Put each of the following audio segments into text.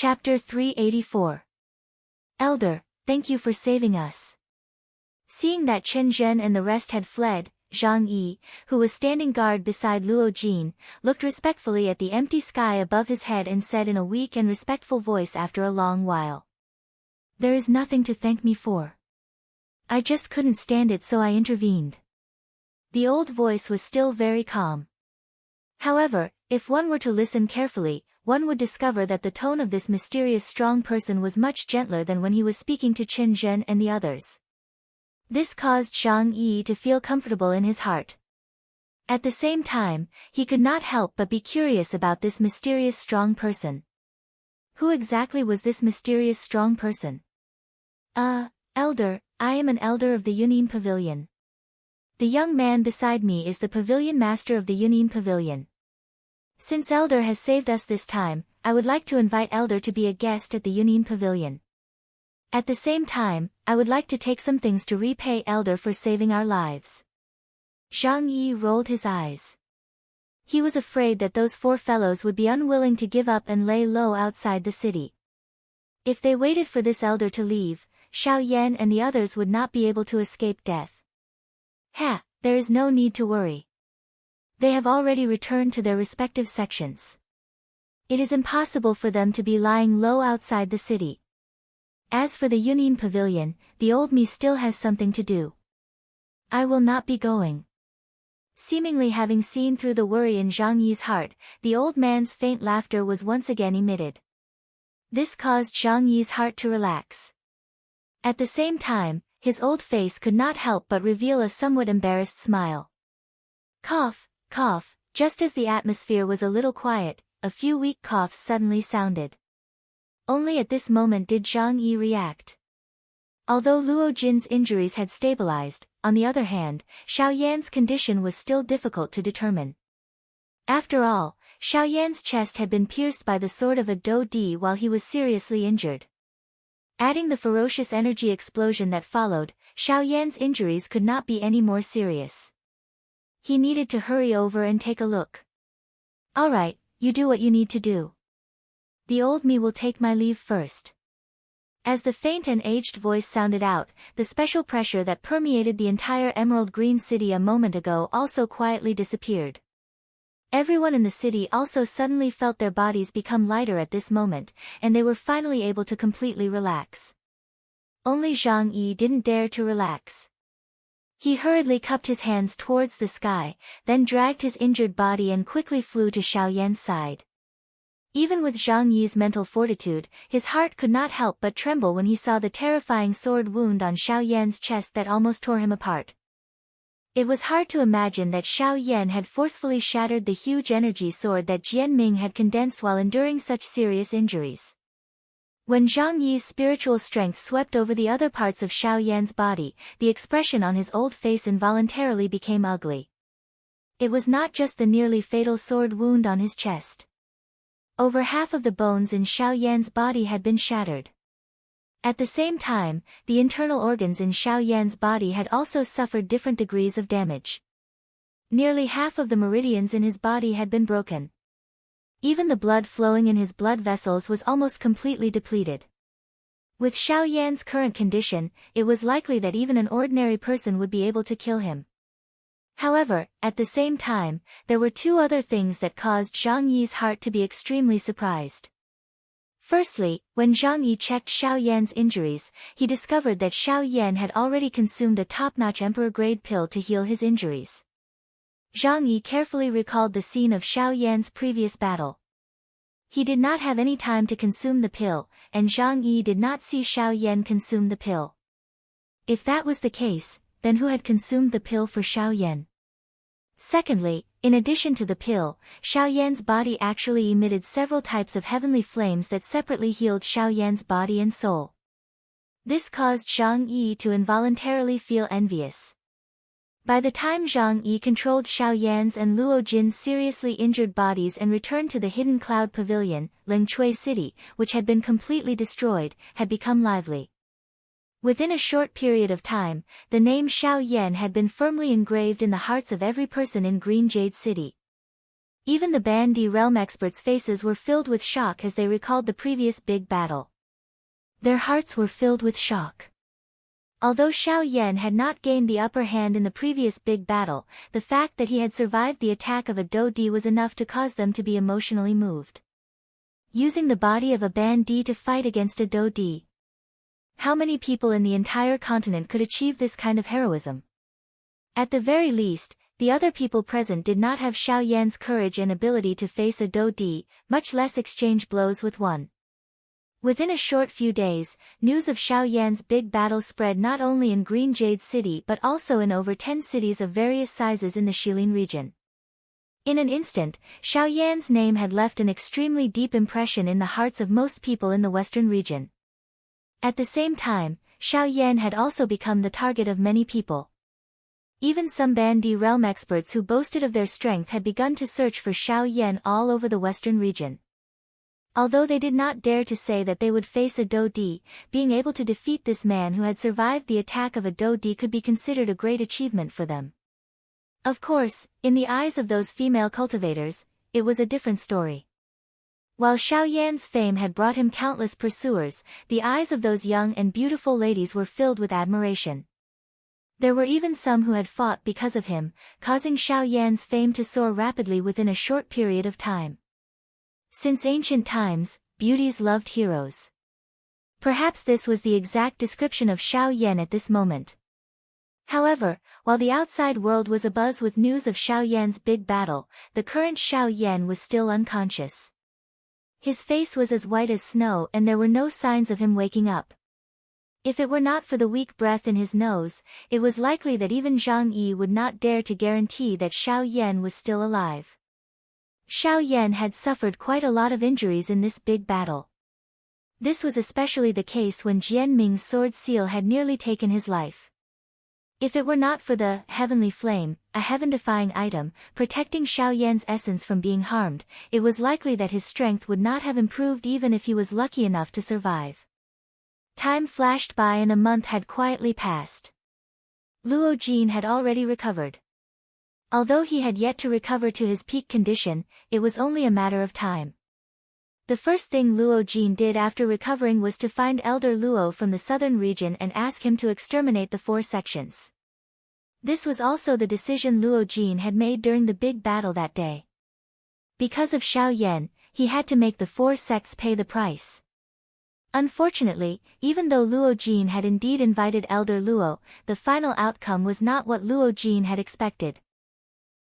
Chapter 384. Elder, thank you for saving us. Seeing that Chen Zhen and the rest had fled, Zhang Yi, who was standing guard beside Luo Jin, looked respectfully at the empty sky above his head and said in a weak and respectful voice after a long while. There is nothing to thank me for. I just couldn't stand it, so I intervened. The old voice was still very calm. However, if one were to listen carefully, one would discover that the tone of this mysterious strong person was much gentler than when he was speaking to Chen Zhen and the others. This caused Zhang Yi to feel comfortable in his heart. At the same time, he could not help but be curious about this mysterious strong person. Who exactly was this mysterious strong person? Elder, I am an elder of the Yunin Pavilion. The young man beside me is the pavilion master of the Yunin Pavilion. Since Elder has saved us this time, I would like to invite Elder to be a guest at the Yunin Pavilion. At the same time, I would like to take some things to repay Elder for saving our lives. Zhang Yi rolled his eyes. He was afraid that those four fellows would be unwilling to give up and lay low outside the city. If they waited for this Elder to leave, Xiao Yan and the others would not be able to escape death. There is no need to worry. They have already returned to their respective sections. It is impossible for them to be lying low outside the city. As for the Yunin Pavilion, the old me still has something to do. I will not be going. Seemingly having seen through the worry in Zhang Yi's heart, the old man's faint laughter was once again emitted. This caused Zhang Yi's heart to relax. At the same time, his old face could not help but reveal a somewhat embarrassed smile. Cough. Cough, just as the atmosphere was a little quiet, a few weak coughs suddenly sounded. Only at this moment did Zhang Yi react. Although Luo Jin's injuries had stabilized, on the other hand, Xiao Yan's condition was still difficult to determine. After all, Xiao Yan's chest had been pierced by the sword of a Dou Di while he was seriously injured. Adding the ferocious energy explosion that followed, Xiao Yan's injuries could not be any more serious. He needed to hurry over and take a look. All right, you do what you need to do. The old me will take my leave first. As the faint and aged voice sounded out, the special pressure that permeated the entire Emerald Green City a moment ago also quietly disappeared. Everyone in the city also suddenly felt their bodies become lighter at this moment, and they were finally able to completely relax. Only Zhang Yi didn't dare to relax. He hurriedly cupped his hands towards the sky, then dragged his injured body and quickly flew to Xiao Yan's side. Even with Zhang Yi's mental fortitude, his heart could not help but tremble when he saw the terrifying sword wound on Xiao Yan's chest that almost tore him apart. It was hard to imagine that Xiao Yan had forcefully shattered the huge energy sword that Jian Ming had condensed while enduring such serious injuries. When Zhang Yi's spiritual strength swept over the other parts of Xiao Yan's body, the expression on his old face involuntarily became ugly. It was not just the nearly fatal sword wound on his chest. Over half of the bones in Xiao Yan's body had been shattered. At the same time, the internal organs in Xiao Yan's body had also suffered different degrees of damage. Nearly half of the meridians in his body had been broken. Even the blood flowing in his blood vessels was almost completely depleted. With Xiao Yan's current condition, it was likely that even an ordinary person would be able to kill him. However, at the same time, there were two other things that caused Zhang Yi's heart to be extremely surprised. Firstly, when Zhang Yi checked Xiao Yan's injuries, he discovered that Xiao Yan had already consumed a top-notch emperor-grade pill to heal his injuries. Zhang Yi carefully recalled the scene of Xiao Yan's previous battle. He did not have any time to consume the pill, and Zhang Yi did not see Xiao Yan consume the pill. If that was the case, then who had consumed the pill for Xiao Yan? Secondly, in addition to the pill, Xiao Yan's body actually emitted several types of heavenly flames that separately healed Xiao Yan's body and soul. This caused Zhang Yi to involuntarily feel envious. By the time Zhang Yi controlled Xiao Yan's and Luo Jin's seriously injured bodies and returned to the Hidden Cloud Pavilion, Lingchui City, which had been completely destroyed, had become lively. Within a short period of time, the name Xiao Yan had been firmly engraved in the hearts of every person in Green Jade City. Even the Ban Di realm experts' faces were filled with shock as they recalled the previous big battle. Their hearts were filled with shock. Although Xiao Yan had not gained the upper hand in the previous big battle, the fact that he had survived the attack of a Do Di was enough to cause them to be emotionally moved. Using the body of a Ban Di to fight against a Do Di. How many people in the entire continent could achieve this kind of heroism? At the very least, the other people present did not have Xiao Yan's courage and ability to face a Do Di, much less exchange blows with one. Within a short few days, news of Xiao Yan's big battle spread not only in Green Jade City but also in over 10 cities of various sizes in the Shilin region. In an instant, Xiao Yan's name had left an extremely deep impression in the hearts of most people in the western region. At the same time, Xiao Yan had also become the target of many people. Even some Ban Di realm experts who boasted of their strength had begun to search for Xiao Yan all over the western region. Although they did not dare to say that they would face a Do Di, being able to defeat this man who had survived the attack of a Do Di could be considered a great achievement for them. Of course, in the eyes of those female cultivators, it was a different story. While Xiao Yan's fame had brought him countless pursuers, the eyes of those young and beautiful ladies were filled with admiration. There were even some who had fought because of him, causing Xiao Yan's fame to soar rapidly within a short period of time. Since ancient times, beauties loved heroes. Perhaps this was the exact description of Xiao Yan at this moment. However, while the outside world was abuzz with news of Xiao Yan's big battle, the current Xiao Yan was still unconscious. His face was as white as snow and there were no signs of him waking up. If it were not for the weak breath in his nose, it was likely that even Zhang Yi would not dare to guarantee that Xiao Yan was still alive. Xiao Yan had suffered quite a lot of injuries in this big battle. This was especially the case when Jian Ming's sword seal had nearly taken his life. If it were not for the heavenly flame, a heaven-defying item, protecting Xiao Yan's essence from being harmed, it was likely that his strength would not have improved even if he was lucky enough to survive. Time flashed by and a month had quietly passed. Luo Jin had already recovered. Although he had yet to recover to his peak condition, it was only a matter of time. The first thing Luo Jin did after recovering was to find Elder Luo from the southern region and ask him to exterminate the 4 sections. This was also the decision Luo Jin had made during the big battle that day. Because of Xiao Yan, he had to make the 4 sects pay the price. Unfortunately, even though Luo Jin had indeed invited Elder Luo, the final outcome was not what Luo Jin had expected.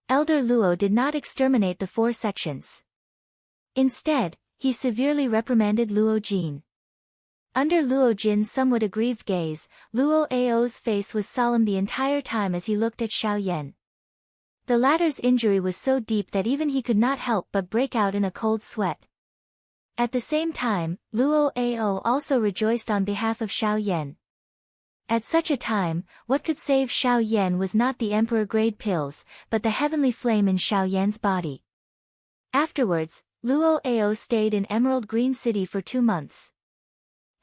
Elder Luo did not exterminate the 4 sections. Instead, he severely reprimanded Luo Jin. Under Luo Jin's somewhat aggrieved gaze, Luo Ao's face was solemn the entire time as he looked at Xiao Yan. The latter's injury was so deep that even he could not help but break out in a cold sweat. At the same time, Luo Ao also rejoiced on behalf of Xiao Yan. At such a time, what could save Xiao Yan was not the emperor-grade pills, but the heavenly flame in Xiao Yan's body. Afterwards, Luo Ao stayed in Emerald Green City for 2 months.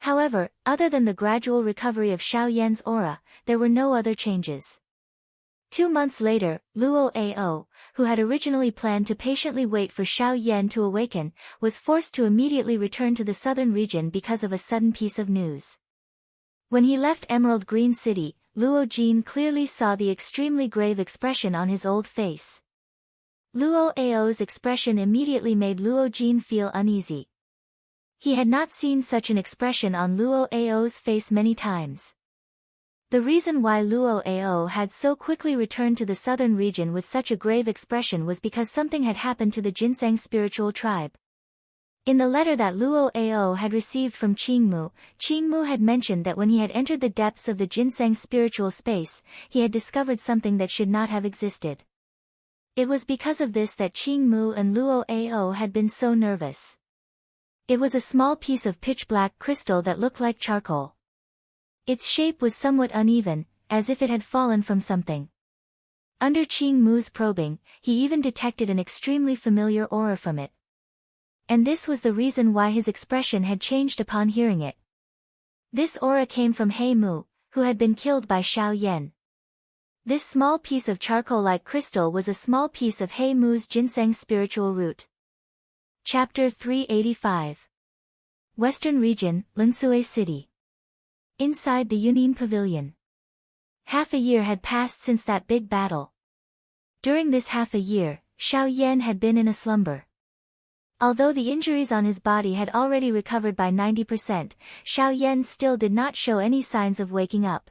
However, other than the gradual recovery of Xiao Yan's aura, there were no other changes. 2 months later, Luo Ao, who had originally planned to patiently wait for Xiao Yan to awaken, was forced to immediately return to the southern region because of a sudden piece of news. When he left Emerald Green City, Luo Jin clearly saw the extremely grave expression on his old face. Luo Ao's expression immediately made Luo Jin feel uneasy. He had not seen such an expression on Luo Ao's face many times. The reason why Luo Ao had so quickly returned to the southern region with such a grave expression was because something had happened to the Ginseng spiritual tribe. In the letter that Luo Ao had received from Qingmu had mentioned that when he had entered the depths of the Ginseng spiritual space, he had discovered something that should not have existed. It was because of this that Qingmu and Luo Ao had been so nervous. It was a small piece of pitch-black crystal that looked like charcoal. Its shape was somewhat uneven, as if it had fallen from something. Under Qingmu's probing, he even detected an extremely familiar aura from it. And this was the reason why his expression had changed upon hearing it. This aura came from He Mu, who had been killed by Xiao Yan. This small piece of charcoal-like crystal was a small piece of Hei Mu's ginseng spiritual root. Chapter 385. Western Region, Linsui City. Inside the Yunin Pavilion. Half a year had passed since that big battle. During this half a year, Xiao Yan had been in a slumber. Although the injuries on his body had already recovered by 90%, Xiao Yan still did not show any signs of waking up.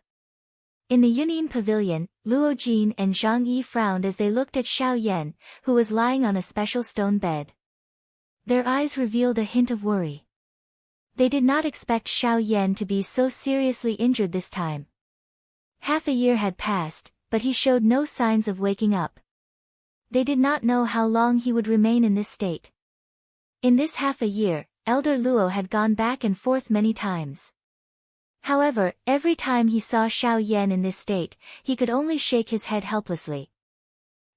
In the Yunin Pavilion, Luo Jin and Zhang Yi frowned as they looked at Xiao Yan, who was lying on a special stone bed. Their eyes revealed a hint of worry. They did not expect Xiao Yan to be so seriously injured this time. Half a year had passed, but he showed no signs of waking up. They did not know how long he would remain in this state. In this half a year, Elder Luo had gone back and forth many times. However, every time he saw Xiao Yan in this state, he could only shake his head helplessly.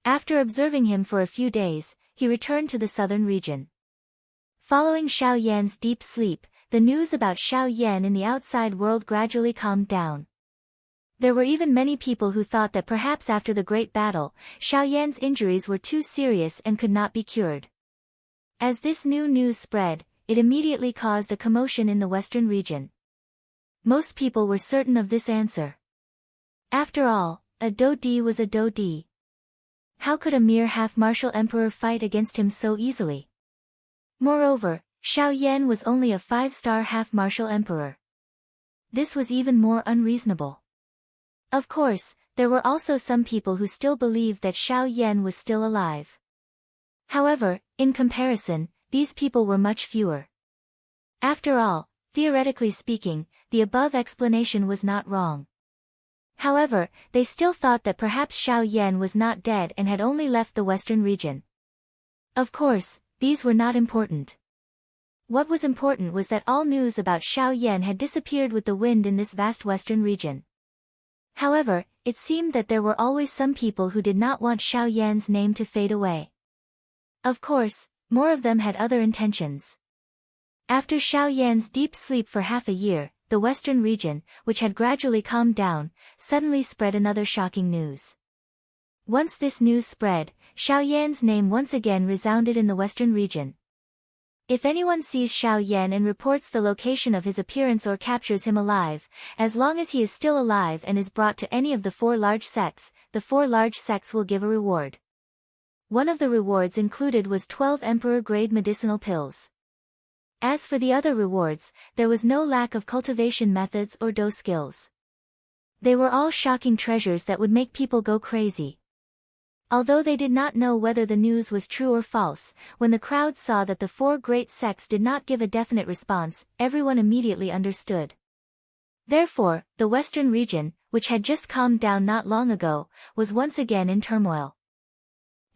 After observing him for a few days, he returned to the southern region. Following Xiao Yan's deep sleep, the news about Xiao Yan in the outside world gradually calmed down. There were even many people who thought that perhaps after the great battle, Xiao Yan's injuries were too serious and could not be cured. As this new news spread, it immediately caused a commotion in the western region. Most people were certain of this answer. After all, a Dodi was a Dodi. How could a mere half-martial emperor fight against him so easily? Moreover, Xiao Yan was only a 5-star half-martial emperor. This was even more unreasonable. Of course, there were also some people who still believed that Xiao Yan was still alive. However, in comparison, these people were much fewer. After all, theoretically speaking, the above explanation was not wrong. However, they still thought that perhaps Xiao Yan was not dead and had only left the western region. Of course, these were not important. What was important was that all news about Xiao Yan had disappeared with the wind in this vast western region. However, it seemed that there were always some people who did not want Xiao Yan's name to fade away. Of course, more of them had other intentions. After Xiao Yan's deep sleep for half a year, the western region, which had gradually calmed down, suddenly spread another shocking news. Once this news spread, Xiao Yan's name once again resounded in the western region. If anyone sees Xiao Yan and reports the location of his appearance or captures him alive, as long as he is still alive and is brought to any of the 4 large sects, the 4 large sects will give a reward. One of the rewards included was 12 emperor-grade medicinal pills. As for the other rewards, there was no lack of cultivation methods or dough skills. They were all shocking treasures that would make people go crazy. Although they did not know whether the news was true or false, when the crowd saw that the 4 great sects did not give a definite response, everyone immediately understood. Therefore, the western region, which had just calmed down not long ago, was once again in turmoil.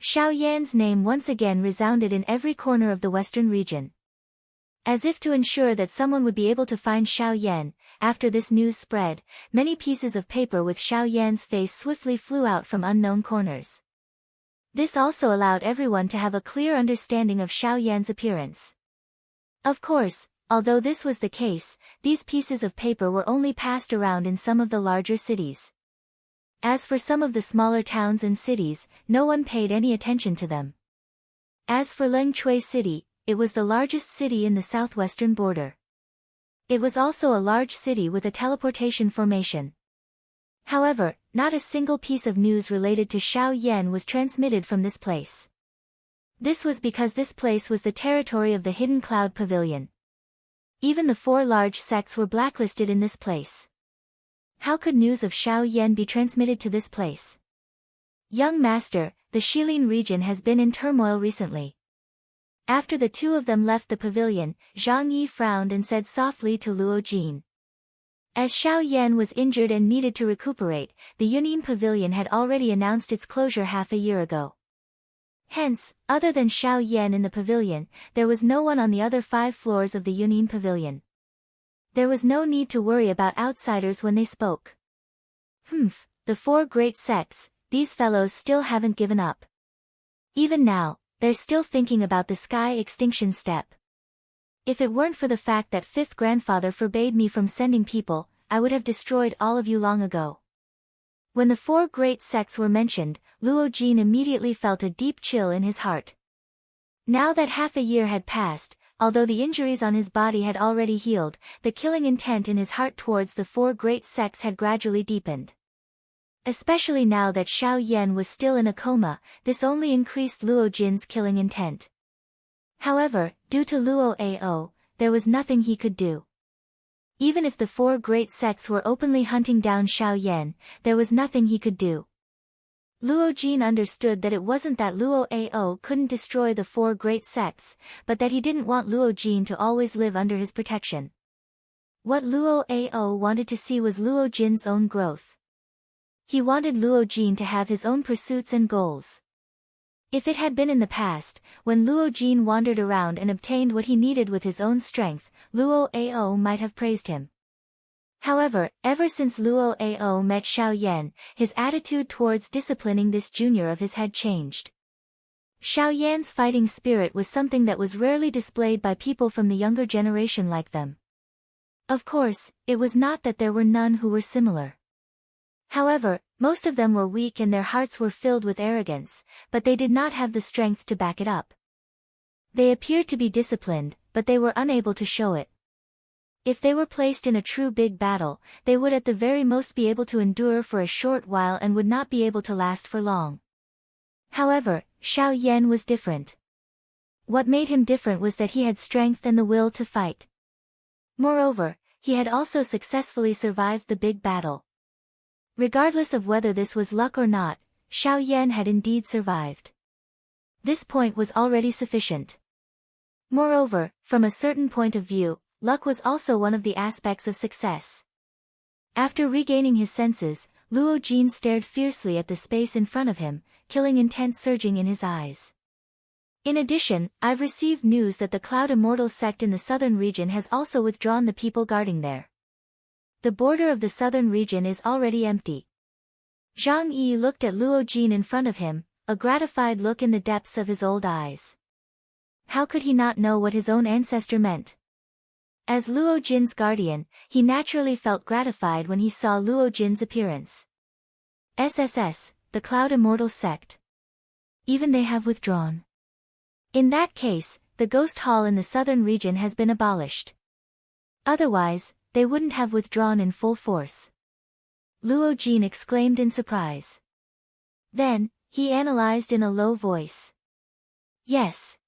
Xiao Yan's name once again resounded in every corner of the western region. As if to ensure that someone would be able to find Xiao Yan, after this news spread, many pieces of paper with Xiao Yan's face swiftly flew out from unknown corners. This also allowed everyone to have a clear understanding of Xiao Yan's appearance. Of course, although this was the case, these pieces of paper were only passed around in some of the larger cities. As for some of the smaller towns and cities, no one paid any attention to them. As for Lengchui City, it was the largest city in the southwestern border. It was also a large city with a teleportation formation. However, not a single piece of news related to Xiao Yan was transmitted from this place. This was because this place was the territory of the Hidden Cloud Pavilion. Even the 4 large sects were blacklisted in this place. How could news of Xiao Yan be transmitted to this place? Young master, the Shilin region has been in turmoil recently. After the 2 of them left the pavilion, Zhang Yi frowned and said softly to Luo Jin. As Xiao Yan was injured and needed to recuperate, the Yunin Pavilion had already announced its closure half a year ago. Hence, other than Xiao Yan in the pavilion, there was no one on the other 5 floors of the Yunin Pavilion. There was no need to worry about outsiders when they spoke. The 4 great sects, these fellows still haven't given up. Even now, they're still thinking about the sky extinction step. If it weren't for the fact that 5th grandfather forbade me from sending people, I would have destroyed all of you long ago. When the four great sects were mentioned, Luo Jin immediately felt a deep chill in his heart. Now that half a year had passed, although the injuries on his body had already healed, the killing intent in his heart towards the four great sects had gradually deepened. Especially now that Xiao Yan was still in a coma, this only increased Luo Jin's killing intent. However, due to Luo Ao, there was nothing he could do. Even if the four great sects were openly hunting down Xiao Yan, there was nothing he could do. Luo Jin understood that it wasn't that Luo Ao couldn't destroy the four great sects, but that he didn't want Luo Jin to always live under his protection. What Luo Ao wanted to see was Luo Jin's own growth. He wanted Luo Jin to have his own pursuits and goals. If it had been in the past, when Luo Jin wandered around and obtained what he needed with his own strength, Luo Ao might have praised him. However, ever since Luo Ao met Xiao Yan, his attitude towards disciplining this junior of his had changed. Xiao Yan's fighting spirit was something that was rarely displayed by people from the younger generation like them. Of course, it was not that there were none who were similar. However, most of them were weak and their hearts were filled with arrogance, but they did not have the strength to back it up. They appeared to be disciplined, but they were unable to show it. If they were placed in a true big battle, they would at the very most be able to endure for a short while and would not be able to last for long. However, Xiao Yan was different. What made him different was that he had strength and the will to fight. Moreover, he had also successfully survived the big battle. Regardless of whether this was luck or not, Xiao Yan had indeed survived. This point was already sufficient. Moreover, from a certain point of view, luck was also one of the aspects of success. After regaining his senses, Luo Jin stared fiercely at the space in front of him, killing intent surging in his eyes. In addition, I've received news that the Cloud Immortal sect in the southern region has also withdrawn the people guarding there. The border of the southern region is already empty. Zhang Yi looked at Luo Jin in front of him, a gratified look in the depths of his old eyes. How could he not know what his own ancestor meant? As Luo Jin's guardian, he naturally felt gratified when he saw Luo Jin's appearance. SSS, the Cloud Immortal sect. Even they have withdrawn. In that case, the Ghost Hall in the southern region has been abolished. Otherwise, they wouldn't have withdrawn in full force. Luo Jin exclaimed in surprise. Then, he analyzed in a low voice. Yes.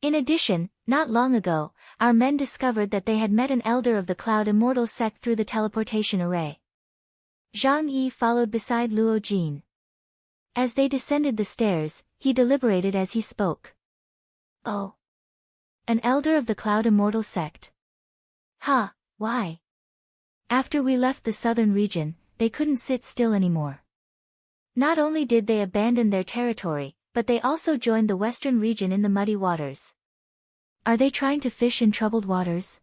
In addition, not long ago, our men discovered that they had met an elder of the Cloud Immortal sect through the teleportation array. Zhang Yi followed beside Luo Jin. As they descended the stairs, he deliberated as he spoke. Oh. An elder of the Cloud Immortal sect. Ha. Why? After we left the southern region, they couldn't sit still anymore. Not only did they abandon their territory, but they also joined the western region in the muddy waters. Are they trying to fish in troubled waters?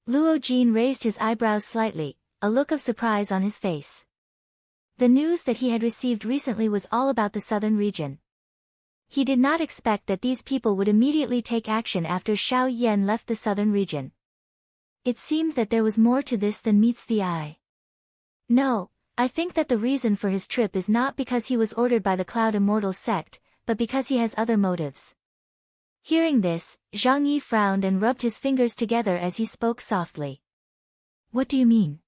Luo Jin raised his eyebrows slightly, a look of surprise on his face. The news that he had received recently was all about the southern region. He did not expect that these people would immediately take action after Xiao Yan left the southern region. It seemed that there was more to this than meets the eye. No, I think that the reason for his trip is not because he was ordered by the Cloud Immortal sect, but because he has other motives. Hearing this, Zhang Yi frowned and rubbed his fingers together as he spoke softly. What do you mean?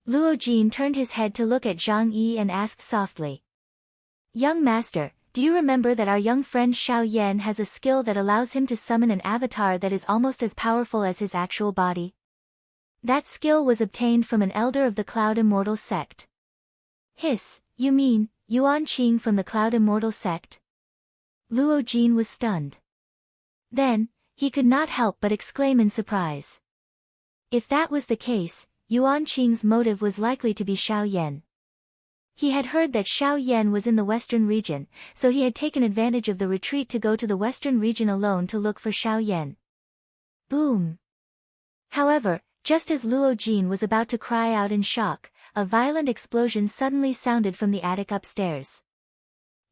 Luo Jin turned his head to look at Zhang Yi and asked softly. Young master, do you remember that our young friend Xiao Yan has a skill that allows him to summon an avatar that is almost as powerful as his actual body? That skill was obtained from an elder of the Cloud Immortal sect. Hiss, you mean, Yuan Qing from the Cloud Immortal sect? Luo Jin was stunned. Then, he could not help but exclaim in surprise. If that was the case, Yuan Qing's motive was likely to be Xiao Yan. He had heard that Xiao Yan was in the western region, so he had taken advantage of the retreat to go to the western region alone to look for Xiao Yan. Boom! However, just as Luo Jin was about to cry out in shock, a violent explosion suddenly sounded from the attic upstairs.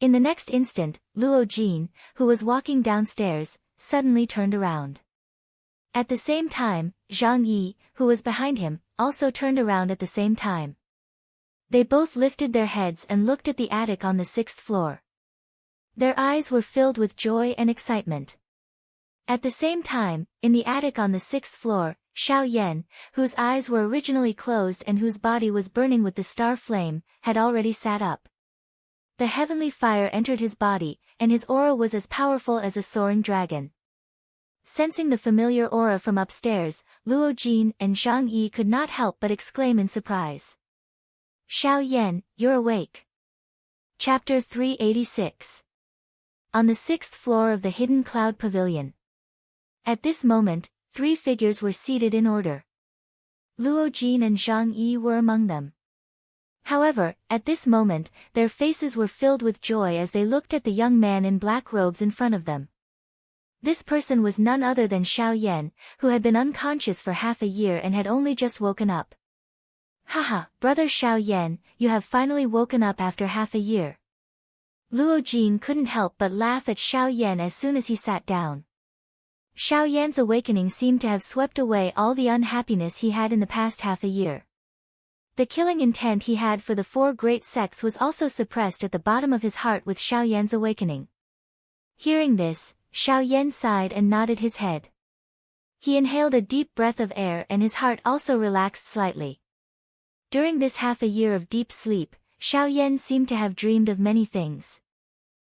In the next instant, Luo Jin, who was walking downstairs, suddenly turned around. At the same time, Zhang Yi, who was behind him, also turned around at the same time. They both lifted their heads and looked at the attic on the 6th floor. Their eyes were filled with joy and excitement. At the same time, in the attic on the 6th floor, Xiao Yan, whose eyes were originally closed and whose body was burning with the star flame, had already sat up. The heavenly fire entered his body, and his aura was as powerful as a soaring dragon. Sensing the familiar aura from upstairs, Luo Jin and Zhang Yi could not help but exclaim in surprise. "Xiao Yan, you're awake." Chapter 386. On the 6th floor of the Hidden Cloud Pavilion. At this moment, 3 figures were seated in order. Luo Jin and Zhang Yi were among them. However, at this moment, their faces were filled with joy as they looked at the young man in black robes in front of them. This person was none other than Xiao Yan, who had been unconscious for half a year and had only just woken up. "Haha, brother Xiao Yan, you have finally woken up after half a year." Luo Jin couldn't help but laugh at Xiao Yan as soon as he sat down. Xiao Yan's awakening seemed to have swept away all the unhappiness he had in the past half a year. The killing intent he had for the 4 great sects was also suppressed at the bottom of his heart with Xiao Yan's awakening. Hearing this, Xiao Yan sighed and nodded his head. He inhaled a deep breath of air and his heart also relaxed slightly. During this half a year of deep sleep, Xiao Yan seemed to have dreamed of many things.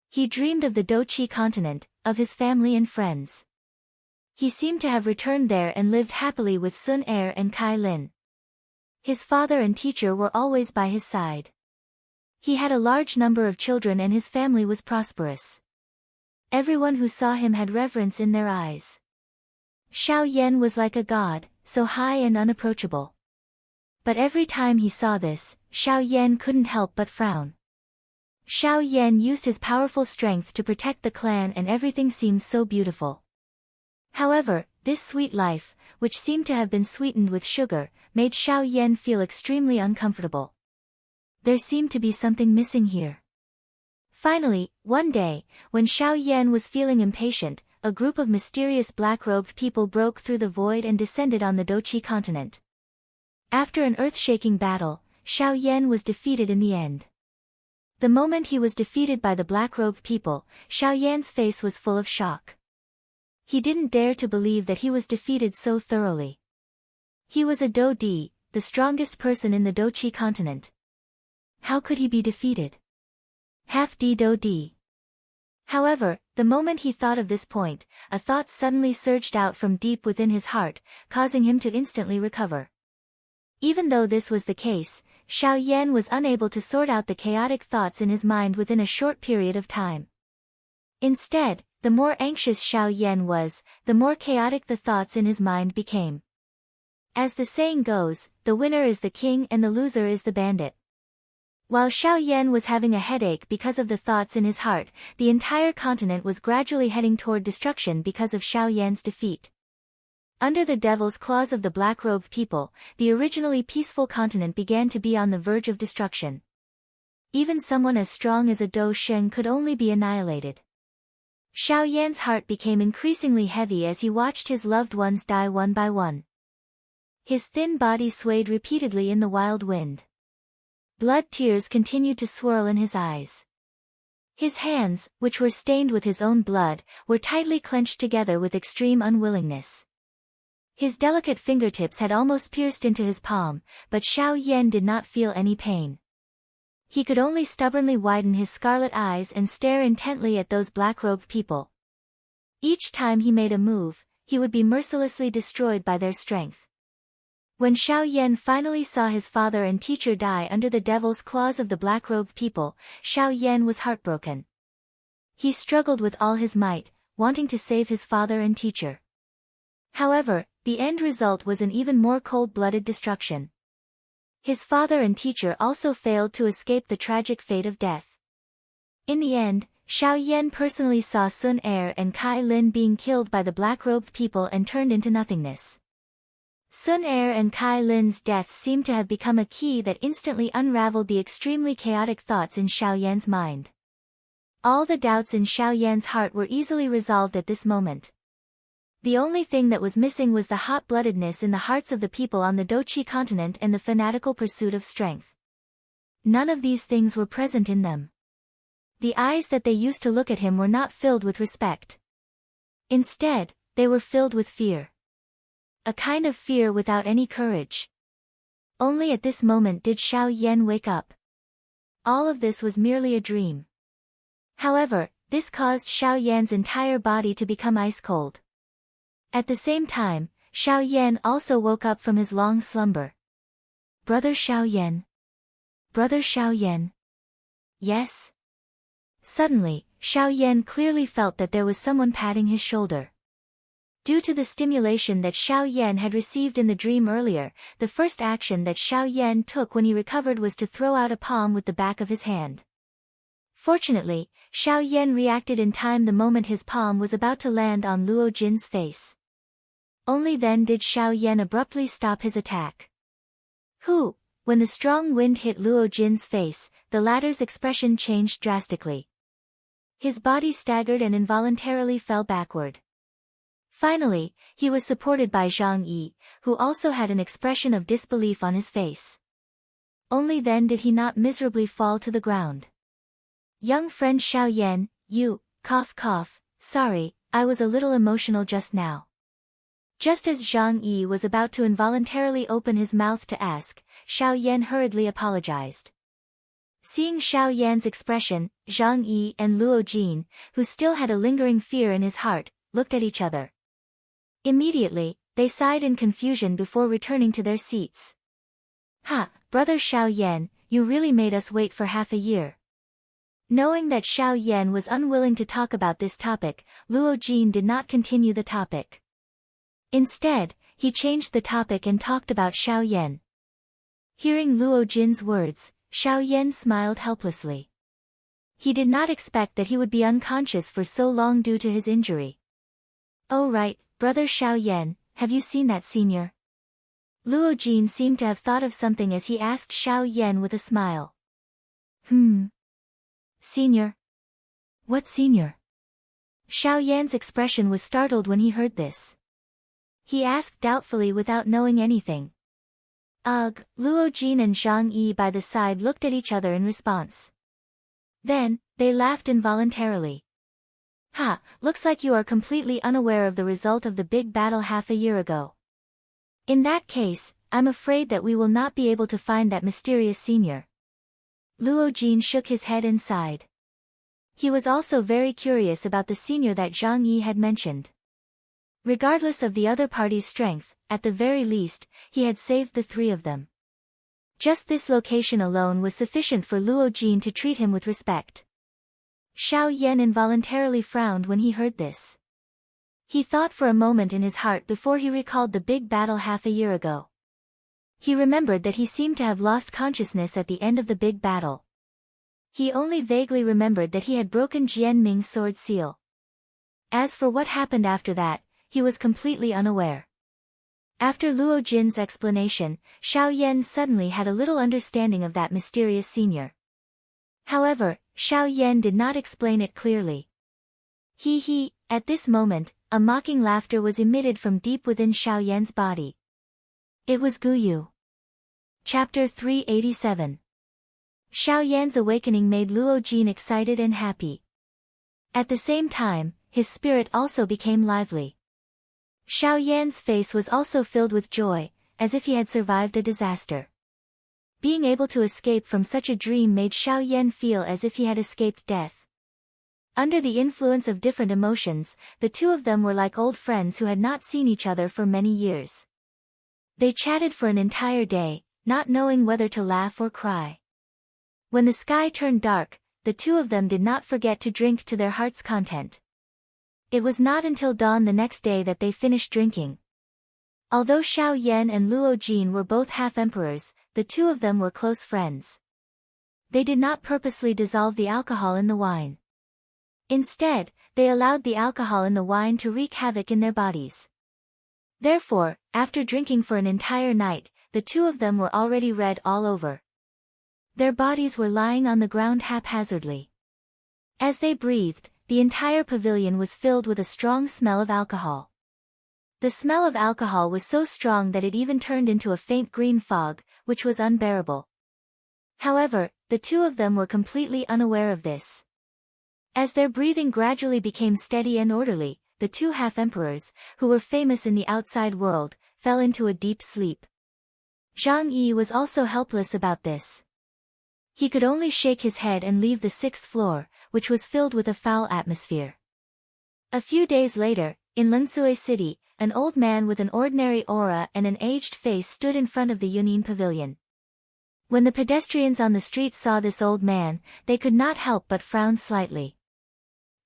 He dreamed of the Doqi continent, of his family and friends. He seemed to have returned there and lived happily with Sun Er and Kai Lin. His father and teacher were always by his side. He had a large number of children and his family was prosperous. Everyone who saw him had reverence in their eyes. Xiao Yan was like a god, so high and unapproachable. But every time he saw this, Xiao Yan couldn't help but frown. Xiao Yan used his powerful strength to protect the clan and everything seemed so beautiful. However, this sweet life, which seemed to have been sweetened with sugar, made Xiao Yan feel extremely uncomfortable. There seemed to be something missing here. Finally, one day, when Xiao Yan was feeling impatient, a group of mysterious black-robed people broke through the void and descended on the Doqi continent. After an earth-shaking battle, Xiao Yan was defeated in the end. The moment he was defeated by the black-robed people, Xiao Yan's face was full of shock. He didn't dare to believe that he was defeated so thoroughly. He was a Do Di, the strongest person in the Doqi continent. How could he be defeated? Half D Do Di. However, the moment he thought of this point, a thought suddenly surged out from deep within his heart, causing him to instantly recover. Even though this was the case, Xiao Yan was unable to sort out the chaotic thoughts in his mind within a short period of time. Instead, the more anxious Xiao Yan was, the more chaotic the thoughts in his mind became. As the saying goes, the winner is the king and the loser is the bandit. While Xiao Yan was having a headache because of the thoughts in his heart, the entire continent was gradually heading toward destruction because of Xiao Yan's defeat. Under the devil's claws of the black-robed people, the originally peaceful continent began to be on the verge of destruction. Even someone as strong as a Do Shen could only be annihilated. Xiao Yan's heart became increasingly heavy as he watched his loved ones die one by one. His thin body swayed repeatedly in the wild wind. Blood tears continued to swirl in his eyes. His hands, which were stained with his own blood, were tightly clenched together with extreme unwillingness. His delicate fingertips had almost pierced into his palm, but Xiao Yan did not feel any pain. He could only stubbornly widen his scarlet eyes and stare intently at those black-robed people. Each time he made a move, he would be mercilessly destroyed by their strength. When Xiao Yan finally saw his father and teacher die under the devil's claws of the black-robed people, Xiao Yan was heartbroken. He struggled with all his might, wanting to save his father and teacher. However, the end result was an even more cold-blooded destruction. His father and teacher also failed to escape the tragic fate of death. In the end, Xiao Yan personally saw Sun Er and Kai Lin being killed by the black-robed people and turned into nothingness. Sun Er and Kai Lin's deaths seemed to have become a key that instantly unraveled the extremely chaotic thoughts in Xiao Yan's mind. All the doubts in Xiao Yan's heart were easily resolved at this moment. The only thing that was missing was the hot-bloodedness in the hearts of the people on the Doqi continent and the fanatical pursuit of strength. None of these things were present in them. The eyes that they used to look at him were not filled with respect. Instead, they were filled with fear. A kind of fear without any courage. Only at this moment did Xiao Yan wake up. All of this was merely a dream. However, this caused Xiao Yan's entire body to become ice cold. At the same time, Xiao Yan also woke up from his long slumber. Brother Xiao Yan. Brother Xiao Yan. Yes? Suddenly, Xiao Yan clearly felt that there was someone patting his shoulder. Due to the stimulation that Xiao Yan had received in the dream earlier, the first action that Xiao Yan took when he recovered was to throw out a palm with the back of his hand. Fortunately, Xiao Yan reacted in time the moment his palm was about to land on Luo Jin's face. Only then did Xiao Yan abruptly stop his attack. When the strong wind hit Luo Jin's face, the latter's expression changed drastically. His body staggered and involuntarily fell backward. Finally, he was supported by Zhang Yi, who also had an expression of disbelief on his face. Only then did he not miserably fall to the ground. Young friend Xiao Yan, sorry, I was a little emotional just now. Just as Zhang Yi was about to involuntarily open his mouth to ask, Xiao Yan hurriedly apologized. Seeing Xiao Yan's expression, Zhang Yi and Luo Jin, who still had a lingering fear in his heart, looked at each other. Immediately, they sighed in confusion before returning to their seats. Brother Xiao Yan, you really made us wait for half a year. Knowing that Xiao Yan was unwilling to talk about this topic, Luo Jin did not continue the topic. Instead, he changed the topic and talked about Xiao Yan. Hearing Luo Jin's words, Xiao Yan smiled helplessly. He did not expect that he would be unconscious for so long due to his injury. Oh right, Brother Xiao Yan, have you seen that senior? Luo Jin seemed to have thought of something as he asked Xiao Yan with a smile. Senior? What senior? Xiao Yan's expression was startled when he heard this. He asked doubtfully without knowing anything. Ugh, Luo Jin and Zhang Yi by the side looked at each other in response. Then, they laughed involuntarily. Looks like you are completely unaware of the result of the big battle half a year ago. In that case, I'm afraid that we will not be able to find that mysterious senior. Luo Jin shook his head and sighed. He was also very curious about the senior that Zhang Yi had mentioned. Regardless of the other party's strength, at the very least, he had saved the three of them. Just this location alone was sufficient for Luo Jin to treat him with respect. Xiao Yan involuntarily frowned when he heard this. He thought for a moment in his heart before he recalled the big battle half a year ago. He remembered that he seemed to have lost consciousness at the end of the big battle. He only vaguely remembered that he had broken Jian Ming's sword seal. As for what happened after that, he was completely unaware. After Luo Jin's explanation, Xiao Yan suddenly had a little understanding of that mysterious senior. However, Xiao Yan did not explain it clearly. At this moment, a mocking laughter was emitted from deep within Xiao Yan's body. It was Guyu. Chapter 387. Xiao Yan's awakening made Luo Jin excited and happy. At the same time, his spirit also became lively. Xiao Yan's face was also filled with joy, as if he had survived a disaster. Being able to escape from such a dream made Xiao Yan feel as if he had escaped death. Under the influence of different emotions, the two of them were like old friends who had not seen each other for many years. They chatted for an entire day, not knowing whether to laugh or cry. When the sky turned dark, the two of them did not forget to drink to their heart's content. It was not until dawn the next day that they finished drinking. Although Xiao Yan and Luo Jin were both half-emperors, the two of them were close friends. They did not purposely dissolve the alcohol in the wine. Instead, they allowed the alcohol in the wine to wreak havoc in their bodies. Therefore, after drinking for an entire night, the two of them were already red all over. Their bodies were lying on the ground haphazardly. As they breathed, the entire pavilion was filled with a strong smell of alcohol. The smell of alcohol was so strong that it even turned into a faint green fog, which was unbearable. However, the two of them were completely unaware of this. As their breathing gradually became steady and orderly, the two half-emperors, who were famous in the outside world, fell into a deep sleep. Zhang Yi was also helpless about this. He could only shake his head and leave the 6th floor, which was filled with a foul atmosphere. A few days later, in Lengsui City, an old man with an ordinary aura and an aged face stood in front of the Yunin Pavilion. When the pedestrians on the street saw this old man, they could not help but frown slightly.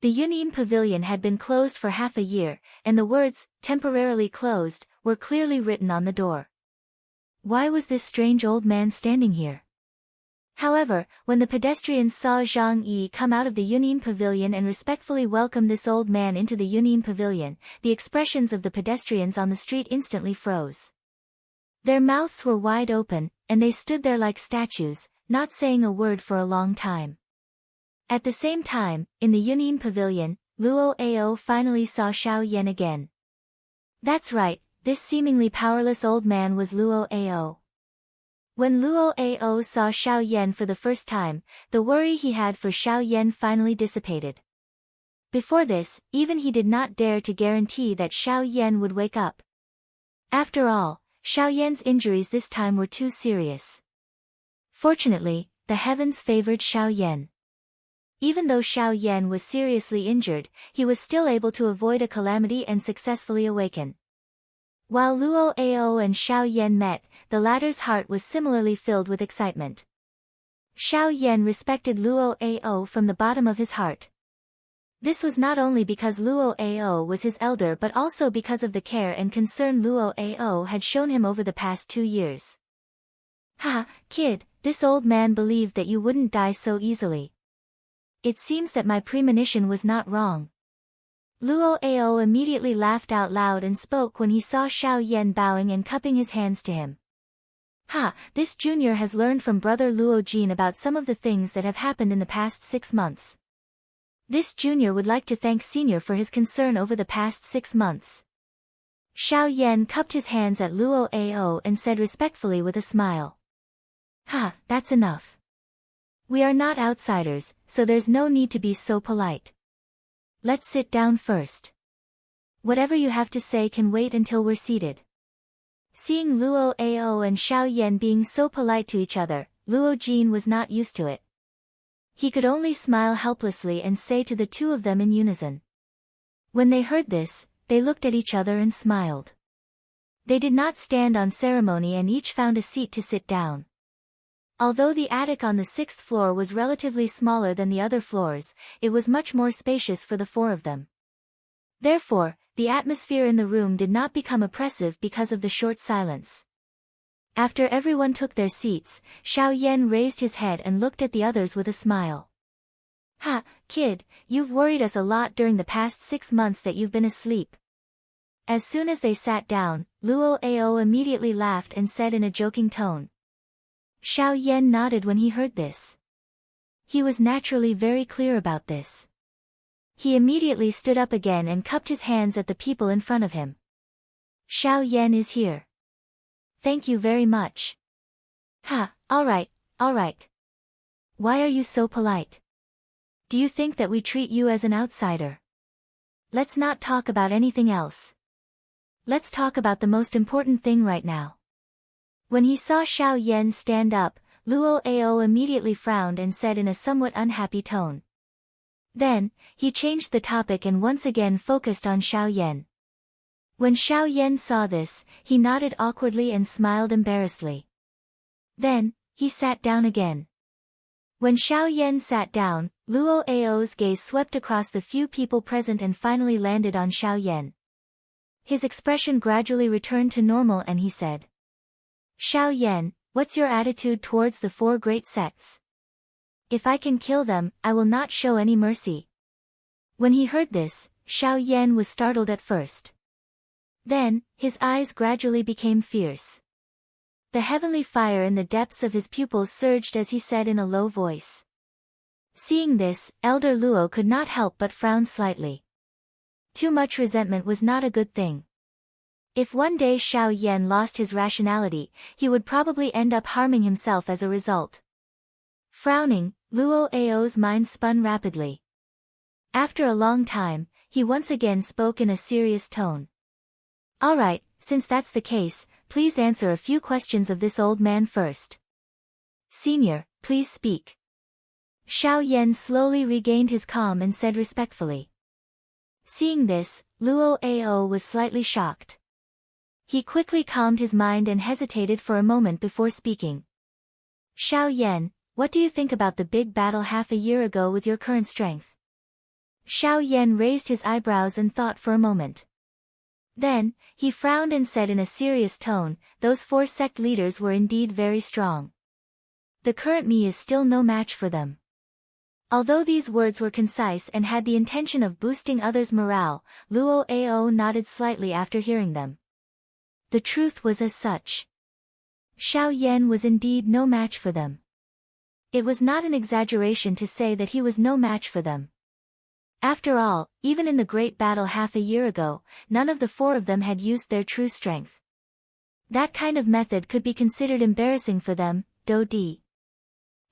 The Yunin Pavilion had been closed for half a year, and the words, "temporarily closed," were clearly written on the door. Why was this strange old man standing here? However, when the pedestrians saw Zhang Yi come out of the Yunin Pavilion and respectfully welcome this old man into the Yunin Pavilion, the expressions of the pedestrians on the street instantly froze. Their mouths were wide open, and they stood there like statues, not saying a word for a long time. At the same time, in the Yunin Pavilion, Luo Ao finally saw Xiao Yan again. That's right, this seemingly powerless old man was Luo Ao. When Luo Ao saw Xiao Yan for the first time, the worry he had for Xiao Yan finally dissipated. Before this, even he did not dare to guarantee that Xiao Yan would wake up. After all, Xiao Yan's injuries this time were too serious. Fortunately, the heavens favored Xiao Yan. Even though Xiao Yan was seriously injured, he was still able to avoid a calamity and successfully awaken. While Luo Ao and Xiao Yan met, the latter's heart was similarly filled with excitement. Xiao Yan respected Luo Ao from the bottom of his heart. This was not only because Luo Ao was his elder but also because of the care and concern Luo Ao had shown him over the past 2 years. "Ha, kid, this old man believed that you wouldn't die so easily. It seems that my premonition was not wrong." Luo Ao immediately laughed out loud and spoke when he saw Xiao Yan bowing and cupping his hands to him. "Ha, this junior has learned from brother Luo Jin about some of the things that have happened in the past 6 months. This junior would like to thank senior for his concern over the past 6 months." Xiao Yan cupped his hands at Luo Ao and said respectfully with a smile. "Ha, that's enough. We are not outsiders, so there's no need to be so polite. Let's sit down first. Whatever you have to say can wait until we're seated." Seeing Luo Ao and Xiao Yan being so polite to each other, Luo Jin was not used to it. He could only smile helplessly and say to the two of them in unison. When they heard this, they looked at each other and smiled. They did not stand on ceremony and each found a seat to sit down. Although the attic on the 6th floor was relatively smaller than the other floors, it was much more spacious for the 4 of them. Therefore, the atmosphere in the room did not become oppressive because of the short silence. After everyone took their seats, Xiao Yan raised his head and looked at the others with a smile. "Ha, kid, you've worried us a lot during the past 6 months that you've been asleep." As soon as they sat down, Luo Ao immediately laughed and said in a joking tone. Xiao Yan nodded when he heard this. He was naturally very clear about this. He immediately stood up again and cupped his hands at the people in front of him. "Xiao Yan is here. Thank you very much." "Ha, all right. Why are you so polite? Do you think that we treat you as an outsider? Let's not talk about anything else. Let's talk about the most important thing right now." When he saw Xiao Yan stand up, Luo Ao immediately frowned and said in a somewhat unhappy tone. Then, he changed the topic and once again focused on Xiao Yan. When Xiao Yan saw this, he nodded awkwardly and smiled embarrassedly. Then, he sat down again. When Xiao Yan sat down, Luo Ao's gaze swept across the few people present and finally landed on Xiao Yan. His expression gradually returned to normal and he said, "Xiao Yan, what's your attitude towards the 4 great sects? If I can kill them, I will not show any mercy." When he heard this, Xiao Yan was startled at first. Then, his eyes gradually became fierce. The heavenly fire in the depths of his pupils surged as he said in a low voice. Seeing this, Elder Luo could not help but frown slightly. Too much resentment was not a good thing. If one day Xiao Yan lost his rationality, he would probably end up harming himself as a result. Frowning, Luo Ao's mind spun rapidly. After a long time, he once again spoke in a serious tone. All right, since that's the case, please answer a few questions of this old man first. Senior, please speak. Xiao Yan slowly regained his calm and said respectfully. Seeing this, Luo Ao was slightly shocked. He quickly calmed his mind and hesitated for a moment before speaking. Xiao Yan, what do you think about the big battle half a year ago with your current strength? Xiao Yan raised his eyebrows and thought for a moment. Then, he frowned and said in a serious tone, those 4 sect leaders were indeed very strong. The current me is still no match for them. Although these words were concise and had the intention of boosting others' morale, Luo Ao nodded slightly after hearing them. The truth was as such. Xiao Yan was indeed no match for them. It was not an exaggeration to say that he was no match for them. After all, even in the great battle half a year ago, none of the 4 of them had used their true strength. That kind of method could be considered embarrassing for them, Do Di.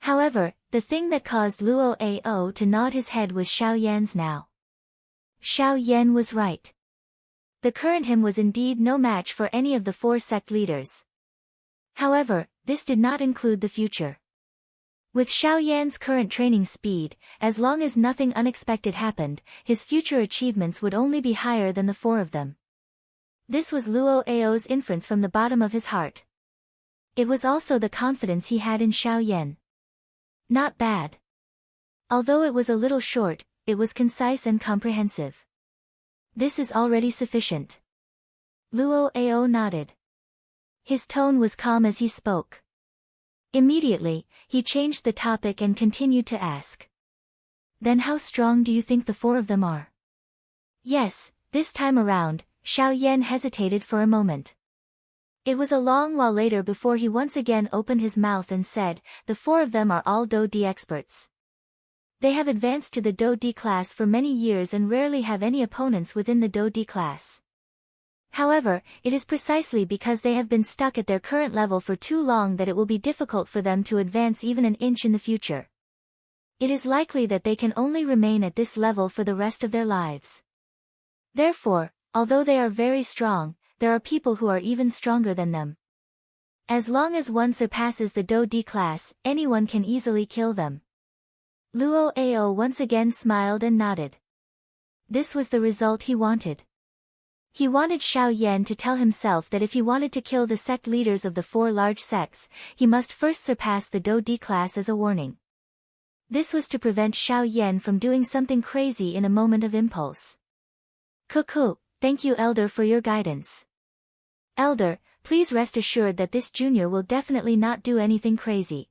However, the thing that caused Luo Ao to nod his head was Xiao Yan's now. Xiao Yan was right. The current him was indeed no match for any of the 4 sect leaders. However, this did not include the future. With Xiao Yan's current training speed, as long as nothing unexpected happened, his future achievements would only be higher than the 4 of them. This was Luo Ao's inference from the bottom of his heart. It was also the confidence he had in Xiao Yan. Not bad. Although it was a little short, it was concise and comprehensive. This is already sufficient. Luo Ao nodded. His tone was calm as he spoke. Immediately, he changed the topic and continued to ask. Then how strong do you think the 4 of them are? Yes, this time around, Xiao Yan hesitated for a moment. It was a long while later before he once again opened his mouth and said, the 4 of them are all Do Di experts. They have advanced to the Do Di class for many years and rarely have any opponents within the Do Di class. However, it is precisely because they have been stuck at their current level for too long that it will be difficult for them to advance even an inch in the future. It is likely that they can only remain at this level for the rest of their lives. Therefore, although they are very strong, there are people who are even stronger than them. As long as one surpasses the Do Di class, anyone can easily kill them. Luo Ao once again smiled and nodded. This was the result he wanted. He wanted Xiao Yan to tell himself that if he wanted to kill the sect leaders of the 4 large sects, he must first surpass the Do Di class as a warning. This was to prevent Xiao Yan from doing something crazy in a moment of impulse. Cuckoo, thank you Elder for your guidance. Elder, please rest assured that this junior will definitely not do anything crazy.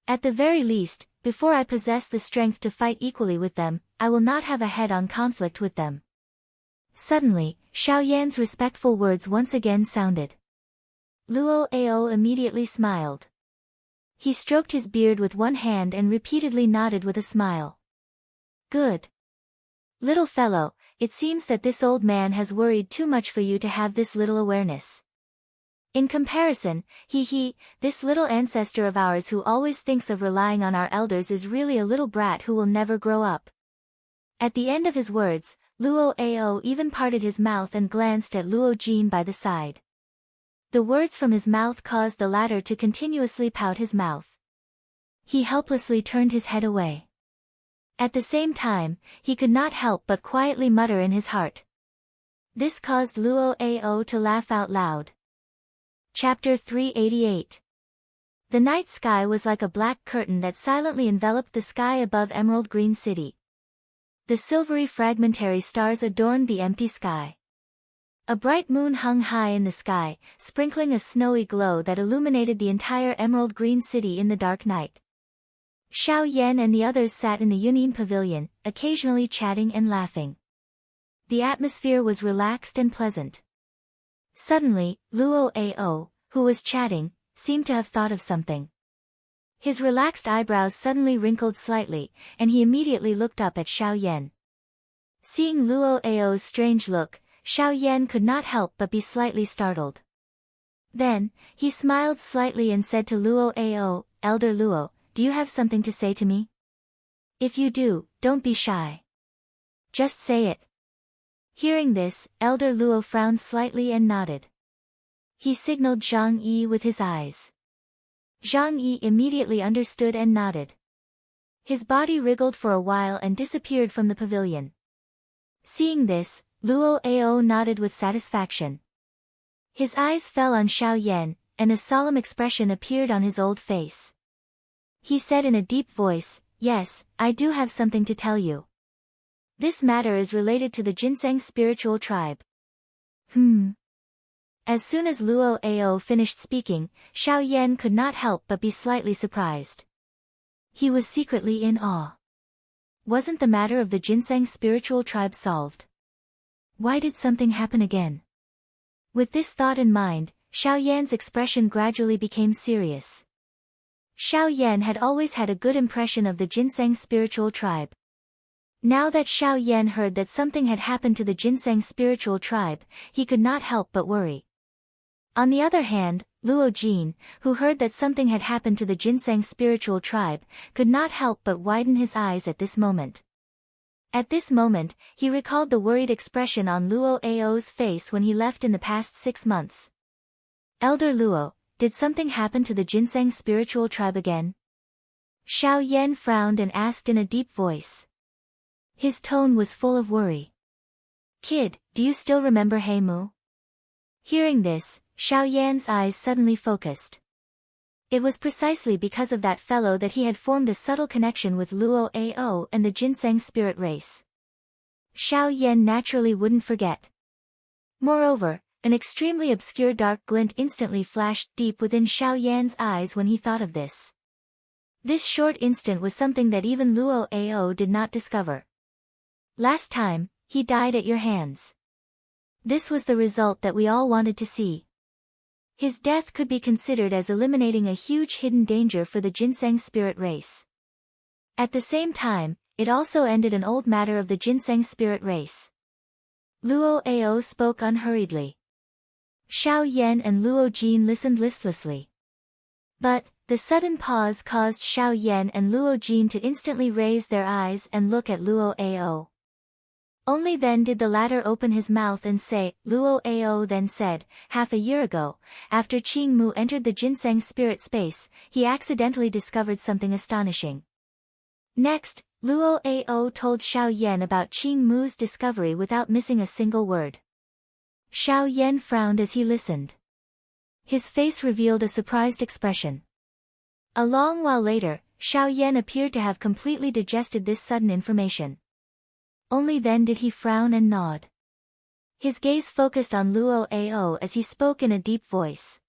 At the very least, before I possess the strength to fight equally with them, I will not have a head-on conflict with them. Suddenly, Xiao Yan's respectful words once again sounded. Luo Ao immediately smiled. He stroked his beard with one hand and repeatedly nodded with a smile. Good. Little fellow, it seems that this old man has worried too much for you to have this little awareness. In comparison, this little ancestor of ours who always thinks of relying on our elders is really a little brat who will never grow up. At the end of his words, Luo Ao even parted his mouth and glanced at Luo Jin by the side. The words from his mouth caused the latter to continuously pout his mouth. He helplessly turned his head away. At the same time, he could not help but quietly mutter in his heart. This caused Luo Ao to laugh out loud. Chapter 388. The night sky was like a black curtain that silently enveloped the sky above Emerald Green City. The silvery fragmentary stars adorned the empty sky. A bright moon hung high in the sky, sprinkling a snowy glow that illuminated the entire Emerald Green City in the dark night. Xiao Yan and the others sat in the Yunin Pavilion, occasionally chatting and laughing. The atmosphere was relaxed and pleasant. Suddenly, Luo Ao, who was chatting, seemed to have thought of something. His relaxed eyebrows suddenly wrinkled slightly, and he immediately looked up at Xiao Yan. Seeing Luo Ao's strange look, Xiao Yan could not help but be slightly startled. Then, he smiled slightly and said to Luo Ao, Elder Luo, do you have something to say to me? If you do, don't be shy. Just say it. Hearing this, Elder Luo frowned slightly and nodded. He signaled Zhang Yi with his eyes. Zhang Yi immediately understood and nodded. His body wriggled for a while and disappeared from the pavilion. Seeing this, Luo Ao nodded with satisfaction. His eyes fell on Xiao Yan, and a solemn expression appeared on his old face. He said in a deep voice, "Yes, I do have something to tell you. This matter is related to the ginseng spiritual tribe." As soon as Luo Ao finished speaking, Xiao Yan could not help but be slightly surprised. He was secretly in awe. Wasn't the matter of the ginseng spiritual tribe solved? Why did something happen again? With this thought in mind, Xiao Yan's expression gradually became serious. Xiao Yan had always had a good impression of the ginseng spiritual tribe. Now that Xiao Yan heard that something had happened to the ginseng spiritual tribe, he could not help but worry. On the other hand, Luo Jin, who heard that something had happened to the ginseng spiritual tribe, could not help but widen his eyes at this moment. At this moment, he recalled the worried expression on Luo Ao's face when he left in the past 6 months. Elder Luo, did something happen to the ginseng spiritual tribe again? Xiao Yan frowned and asked in a deep voice. His tone was full of worry. "Kid, do you still remember He Mu?" Hearing this, Xiao Yan's eyes suddenly focused. It was precisely because of that fellow that he had formed a subtle connection with Luo Ao and the ginseng spirit race. Xiao Yan naturally wouldn't forget. Moreover, an extremely obscure dark glint instantly flashed deep within Xiao Yan's eyes when he thought of this. This short instant was something that even Luo Ao did not discover. "Last time, he died at your hands. This was the result that we all wanted to see. His death could be considered as eliminating a huge hidden danger for the ginseng spirit race. At the same time, it also ended an old matter of the ginseng spirit race." Luo Ao spoke unhurriedly. Xiao Yan and Luo Jin listened listlessly. But, the sudden pause caused Xiao Yan and Luo Jin to instantly raise their eyes and look at Luo Ao. Only then did the latter open his mouth and say. Luo Ao then said, "Half a year ago, after Qing Mu entered the ginseng spirit space, he accidentally discovered something astonishing." Next, Luo Ao told Xiao Yan about Qing Mu's discovery without missing a single word. Xiao Yan frowned as he listened. His face revealed a surprised expression. A long while later, Xiao Yan appeared to have completely digested this sudden information. Only then did he frown and nod. His gaze focused on Luo Ao as he spoke in a deep voice.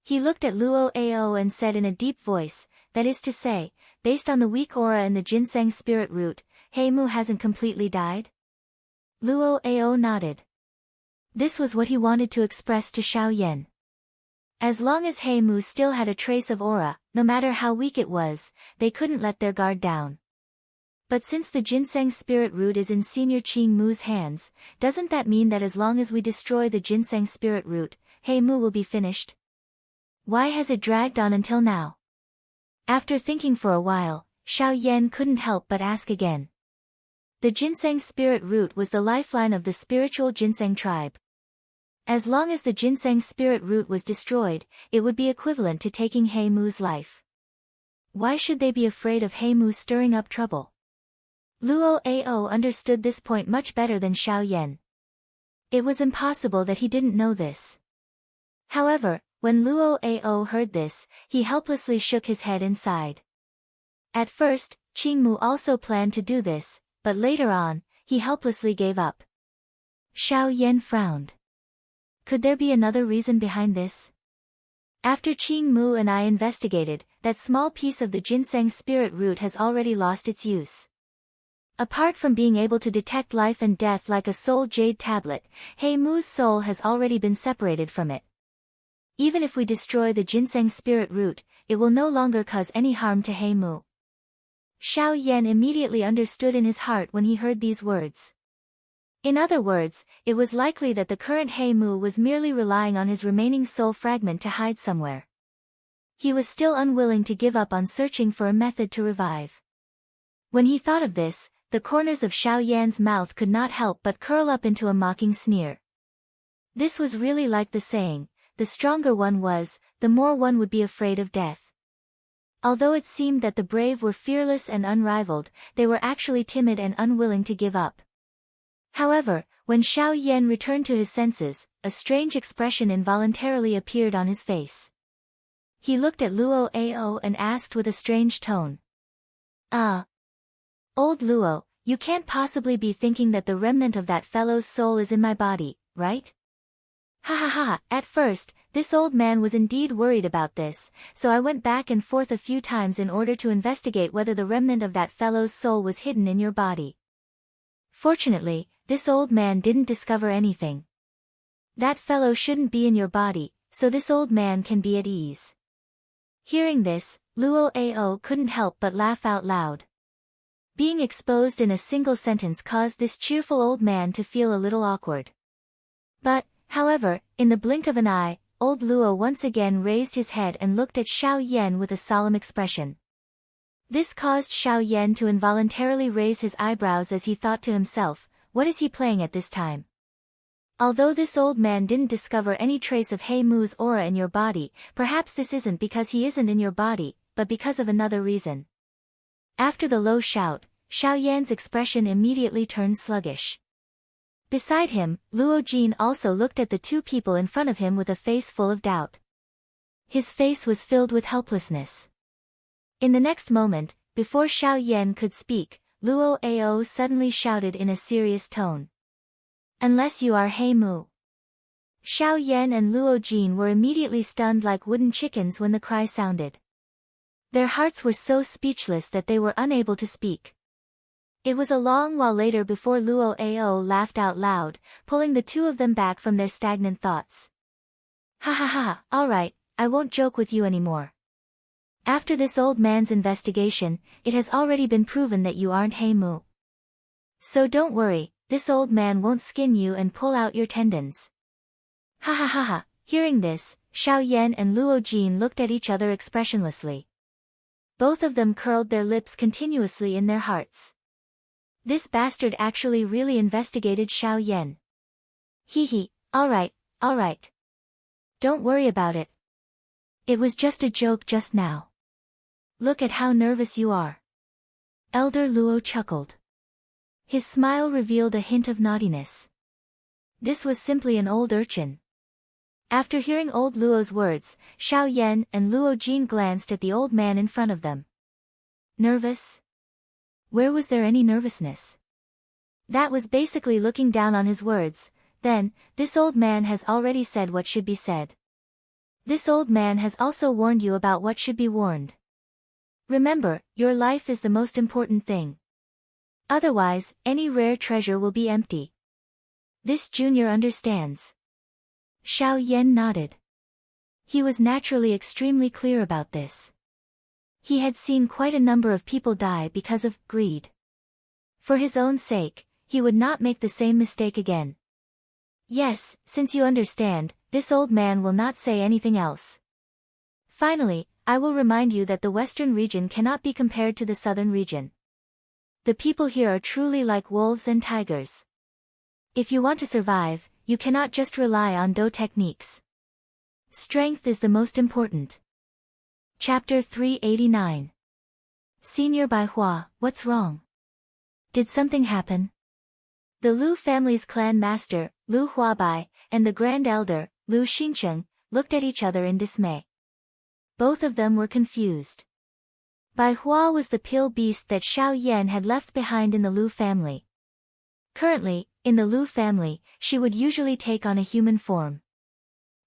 He looked at Luo Ao and said in a deep voice, "That is to say, based on the weak aura in the ginseng spirit root, He Mu hasn't completely died?" Luo Ao nodded. This was what he wanted to express to Xiao Yan. As long as He Mu still had a trace of aura, no matter how weak it was, they couldn't let their guard down. But since the ginseng spirit root is in Senior Qing Mu's hands, doesn't that mean that as long as we destroy the ginseng spirit root, He Mu will be finished? Why has it dragged on until now? After thinking for a while, Xiao Yan couldn't help but ask again. The ginseng spirit root was the lifeline of the spiritual ginseng tribe. As long as the ginseng spirit root was destroyed, it would be equivalent to taking He Mu's life. Why should they be afraid of He Mu stirring up trouble? Luo Ao understood this point much better than Xiao Yan. It was impossible that he didn't know this. However, when Luo Ao heard this, he helplessly shook his head and sighed. At first, Qing Mu also planned to do this, but later on, he helplessly gave up. Xiao Yan frowned. Could there be another reason behind this? After Qing Mu and I investigated, that small piece of the ginseng spirit root has already lost its use. Apart from being able to detect life and death like a soul jade tablet, He Mu's soul has already been separated from it. Even if we destroy the ginseng spirit root, it will no longer cause any harm to He Mu. Xiao Yan immediately understood in his heart when he heard these words. In other words, it was likely that the current He Mu was merely relying on his remaining soul fragment to hide somewhere. He was still unwilling to give up on searching for a method to revive. When he thought of this, the corners of Xiao Yan's mouth could not help but curl up into a mocking sneer. This was really like the saying, the stronger one was, the more one would be afraid of death. Although it seemed that the brave were fearless and unrivaled, they were actually timid and unwilling to give up. However, when Xiao Yan returned to his senses, a strange expression involuntarily appeared on his face. He looked at Luo Ao and asked with a strange tone. "Ah. Old Luo, you can't possibly be thinking that the remnant of that fellow's soul is in my body, right?" Ha ha ha, at first, this old man was indeed worried about this, so I went back and forth a few times in order to investigate whether the remnant of that fellow's soul was hidden in your body. Fortunately, this old man didn't discover anything. That fellow shouldn't be in your body, so this old man can be at ease. Hearing this, Luo Ao couldn't help but laugh out loud. Being exposed in a single sentence caused this cheerful old man to feel a little awkward. But, however, in the blink of an eye, old Luo once again raised his head and looked at Xiao Yan with a solemn expression. This caused Xiao Yan to involuntarily raise his eyebrows as he thought to himself, what is he playing at this time? Although this old man didn't discover any trace of He Mu's aura in your body, perhaps this isn't because he isn't in your body, but because of another reason. After the low shout, Xiao Yan's expression immediately turned sluggish. Beside him, Luo Jin also looked at the two people in front of him with a face full of doubt. His face was filled with helplessness. In the next moment, before Xiao Yan could speak, Luo Ao suddenly shouted in a serious tone. "Unless you are He Mu." Xiao Yan and Luo Jin were immediately stunned like wooden chickens when the cry sounded. Their hearts were so speechless that they were unable to speak. It was a long while later before Luo Ao laughed out loud, pulling the two of them back from their stagnant thoughts. "Ha ha ha, alright, I won't joke with you anymore. After this old man's investigation, it has already been proven that you aren't He Mu. So don't worry, this old man won't skin you and pull out your tendons." Ha ha ha ha, hearing this, Xiao Yan and Luo Jin looked at each other expressionlessly. Both of them curled their lips continuously in their hearts. This bastard actually really investigated Xiao Yan. Hee, alright. Don't worry about it. It was just a joke just now. Look at how nervous you are. Elder Luo chuckled. His smile revealed a hint of naughtiness. This was simply an old urchin. After hearing old Luo's words, Xiao Yan and Luo Jin glanced at the old man in front of them. Nervous? Where was there any nervousness? That was basically looking down on his words. Then, this old man has already said what should be said. This old man has also warned you about what should be warned. Remember, your life is the most important thing. Otherwise, any rare treasure will be empty. This junior understands. Xiao Yan nodded. He was naturally extremely clear about this. He had seen quite a number of people die because of greed. For his own sake, he would not make the same mistake again. Yes, since you understand, this old man will not say anything else. Finally, I will remind you that the western region cannot be compared to the southern region. The people here are truly like wolves and tigers. If you want to survive, you cannot just rely on Do techniques. Strength is the most important. Chapter 389. Senior Baihua, what's wrong? Did something happen? The Lu family's clan master, Lu Huabai, and the grand elder, Lu Xincheng, looked at each other in dismay. Both of them were confused. Baihua was the pale beast that Xiao Yan had left behind in the Lu family. Currently, in the Lu family, she would usually take on a human form.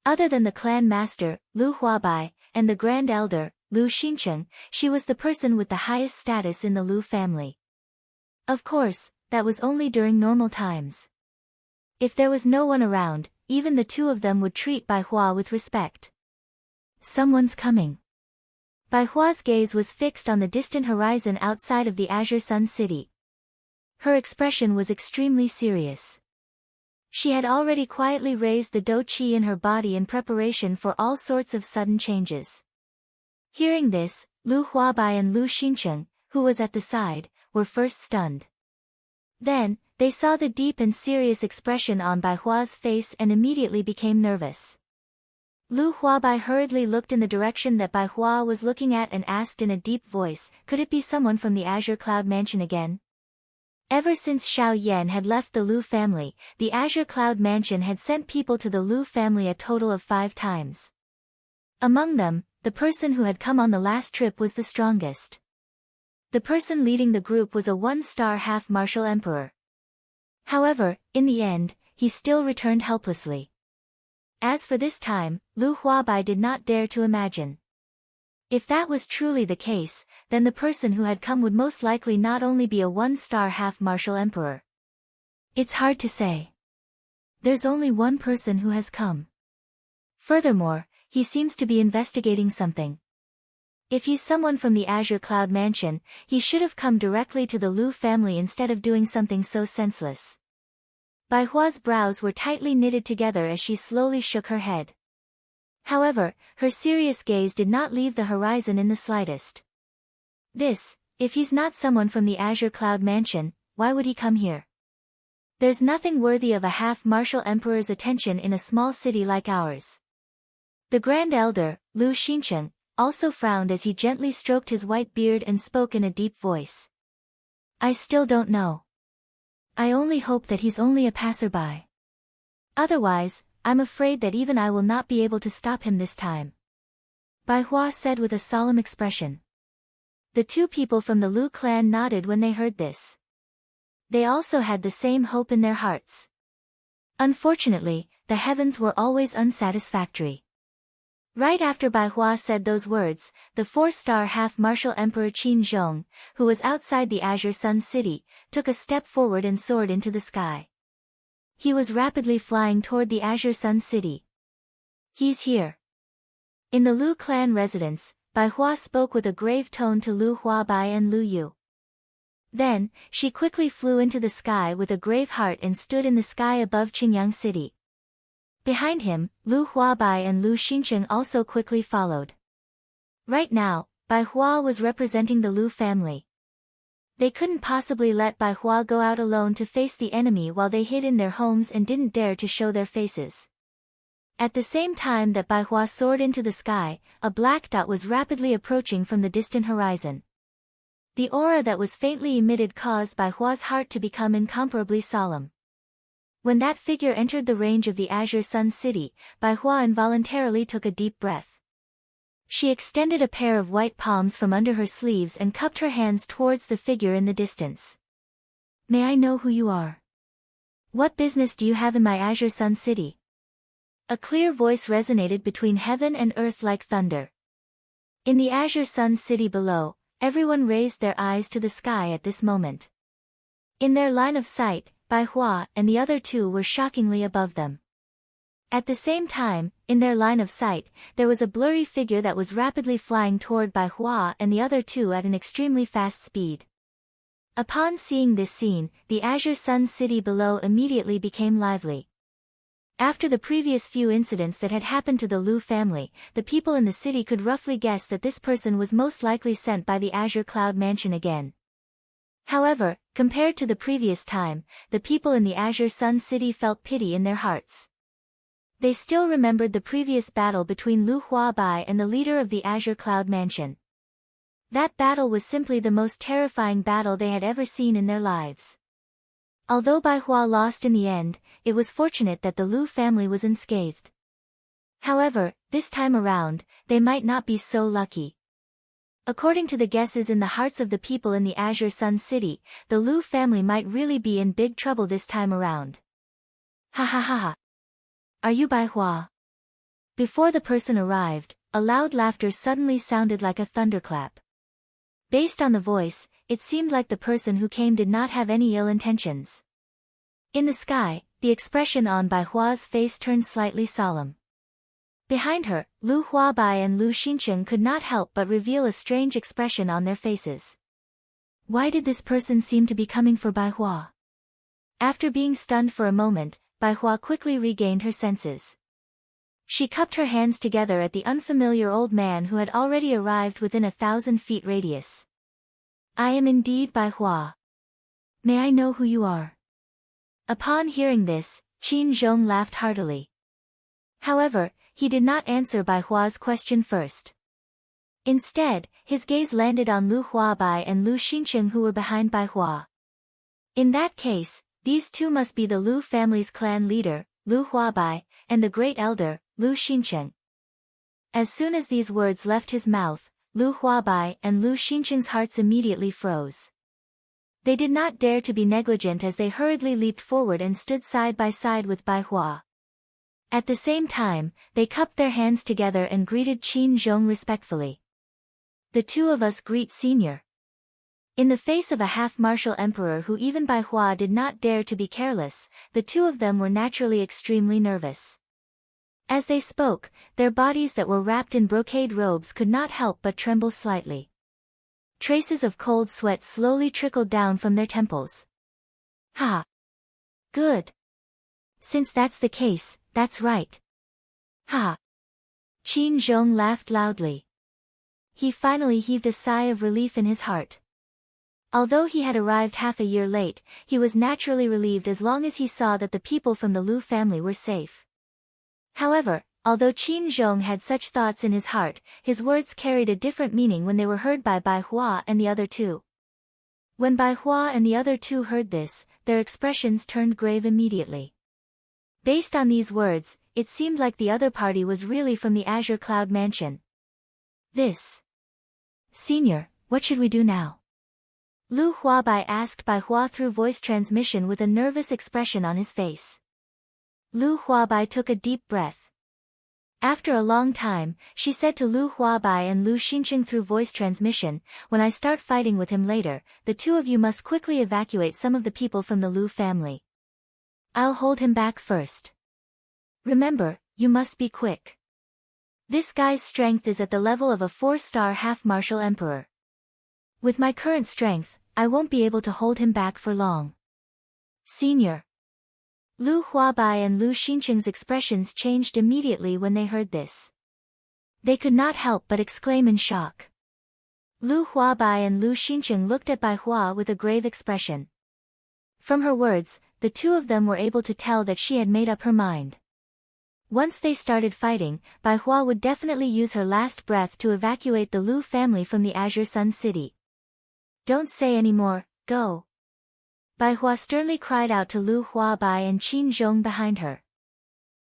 Other than the clan master, Lu Huabai, and the grand elder, Lu Xincheng, she was the person with the highest status in the Lu family. Of course, that was only during normal times. If there was no one around, even the two of them would treat Baihua with respect. Someone's coming. Baihua's gaze was fixed on the distant horizon outside of the Azure Sun City. Her expression was extremely serious. She had already quietly raised the Do Qi in her body in preparation for all sorts of sudden changes. Hearing this, Lu Huabai and Lu Xincheng, who was at the side, were first stunned. Then, they saw the deep and serious expression on Bai Hua's face and immediately became nervous. Lu Huabai hurriedly looked in the direction that Bai Hua was looking at and asked in a deep voice, could it be someone from the Azure Cloud Mansion again? Ever since Xiao Yan had left the Lu family, the Azure Cloud Mansion had sent people to the Lu family a total of 5 times. Among them, the person who had come on the last trip was the strongest. The person leading the group was a 1-star half-martial emperor. However, in the end, he still returned helplessly. As for this time, Lu Huabai did not dare to imagine. If that was truly the case, then the person who had come would most likely not only be a 1-star half-martial emperor. It's hard to say. There's only one person who has come. Furthermore, he seems to be investigating something. If he's someone from the Azure Cloud Mansion, he should have come directly to the Lu family instead of doing something so senseless. Bai Hua's brows were tightly knitted together as she slowly shook her head. However, her serious gaze did not leave the horizon in the slightest. If he's not someone from the Azure Cloud Mansion, why would he come here? There's nothing worthy of a half-martial emperor's attention in a small city like ours. The Grand Elder, Lu Xincheng, also frowned as he gently stroked his white beard and spoke in a deep voice. I still don't know. I only hope that he's only a passerby. Otherwise, I'm afraid that even I will not be able to stop him this time. Bai Hua said with a solemn expression. The 2 people from the Lu clan nodded when they heard this. They also had the same hope in their hearts. Unfortunately, the heavens were always unsatisfactory. Right after Bai Hua said those words, the 4-star half-martial Emperor Qin Zhong, who was outside the Azure Sun City, took a step forward and soared into the sky. He was rapidly flying toward the Azure Sun City. He's here. In the Lu clan residence, Bai Hua spoke with a grave tone to Lu Huabai and Lu Yu. Then, she quickly flew into the sky with a grave heart and stood in the sky above Qingyang City. Behind him, Lu Huabai and Lu Xincheng also quickly followed. Right now, Bai Hua was representing the Lu family. They couldn't possibly let Bai Hua go out alone to face the enemy while they hid in their homes and didn't dare to show their faces. At the same time that Bai Hua soared into the sky, a black dot was rapidly approaching from the distant horizon. The aura that was faintly emitted caused Bai Hua's heart to become incomparably solemn. When that figure entered the range of the Azure Sun City, Bai Hua involuntarily took a deep breath. She extended a pair of white palms from under her sleeves and cupped her hands towards the figure in the distance. May I know who you are? What business do you have in my Azure Sun City? A clear voice resonated between heaven and earth like thunder. In the Azure Sun City below, everyone raised their eyes to the sky at this moment. In their line of sight, Bai Hua and the other 2 were shockingly above them. At the same time, in their line of sight, there was a blurry figure that was rapidly flying toward Bai Hua and the other 2 at an extremely fast speed. Upon seeing this scene, the Azure Sun City below immediately became lively. After the previous few incidents that had happened to the Lu family, the people in the city could roughly guess that this person was most likely sent by the Azure Cloud Mansion again. However, compared to the previous time, the people in the Azure Sun City felt pity in their hearts. They still remembered the previous battle between Lu Huabai and the leader of the Azure Cloud Mansion. That battle was simply the most terrifying battle they had ever seen in their lives. Although Bai Hua lost in the end, it was fortunate that the Lu family was unscathed. However, this time around, they might not be so lucky. According to the guesses in the hearts of the people in the Azure Sun City, the Lu family might really be in big trouble this time around. Ha ha ha ha. Are you Bai Hua? Before the person arrived, a loud laughter suddenly sounded like a thunderclap. Based on the voice, it seemed like the person who came did not have any ill intentions. In the sky, the expression on Bai Hua's face turned slightly solemn. Behind her, Lu Huabai and Lu Xincheng could not help but reveal a strange expression on their faces. Why did this person seem to be coming for Bai Hua? After being stunned for a moment, Bai Hua quickly regained her senses. She cupped her hands together at the unfamiliar old man who had already arrived within 1,000 feet radius. I am indeed Bai Hua. May I know who you are? Upon hearing this, Qin Zhong laughed heartily. However, he did not answer Bai Hua's question first. Instead, his gaze landed on Lu Huabai and Lu Xincheng who were behind Bai Hua. In that case, these two must be the Lu family's clan leader, Lu Huabai, and the great elder, Lu Xincheng. As soon as these words left his mouth, Lu Huabai and Lu Xincheng's hearts immediately froze. They did not dare to be negligent as they hurriedly leaped forward and stood side by side with Bai Hua. At the same time, they cupped their hands together and greeted Qin Zhong respectfully. The two of us greet senior. In the face of a half-martial emperor who even Bai Hua did not dare to be careless, the two of them were naturally extremely nervous. As they spoke, their bodies that were wrapped in brocade robes could not help but tremble slightly. Traces of cold sweat slowly trickled down from their temples. Ha! Good. Since that's the case, that's right. Ha! Qin Zhong laughed loudly. He finally heaved a sigh of relief in his heart. Although he had arrived half a year late, he was naturally relieved as long as he saw that the people from the Lu family were safe. However, although Qin Zhong had such thoughts in his heart, his words carried a different meaning when they were heard by Bai Hua and the other two. When Bai Hua and the other two heard this, their expressions turned grave immediately. Based on these words, it seemed like the other party was really from the Azure Cloud Mansion. Senior, what should we do now? Lu Huabai asked Bai Hua through voice transmission with a nervous expression on his face. Lu Huabai took a deep breath. After a long time, she said to Lu Huabai and Lu Xincheng through voice transmission, when I start fighting with him later, the two of you must quickly evacuate some of the people from the Lu family. I'll hold him back first. Remember, you must be quick. This guy's strength is at the level of a 4-star half-martial emperor. With my current strength, I won't be able to hold him back for long. Senior. Lu Huabai and Lu Xincheng's expressions changed immediately when they heard this. They could not help but exclaim in shock. Lu Huabai and Lu Xincheng looked at Bai Hua with a grave expression. From her words, the two of them were able to tell that she had made up her mind. Once they started fighting, Bai Hua would definitely use her last breath to evacuate the Lu family from the Azure Sun City. Don't say any more, go. Bai Hua sternly cried out to Lu Huabai and Qin Zhong behind her.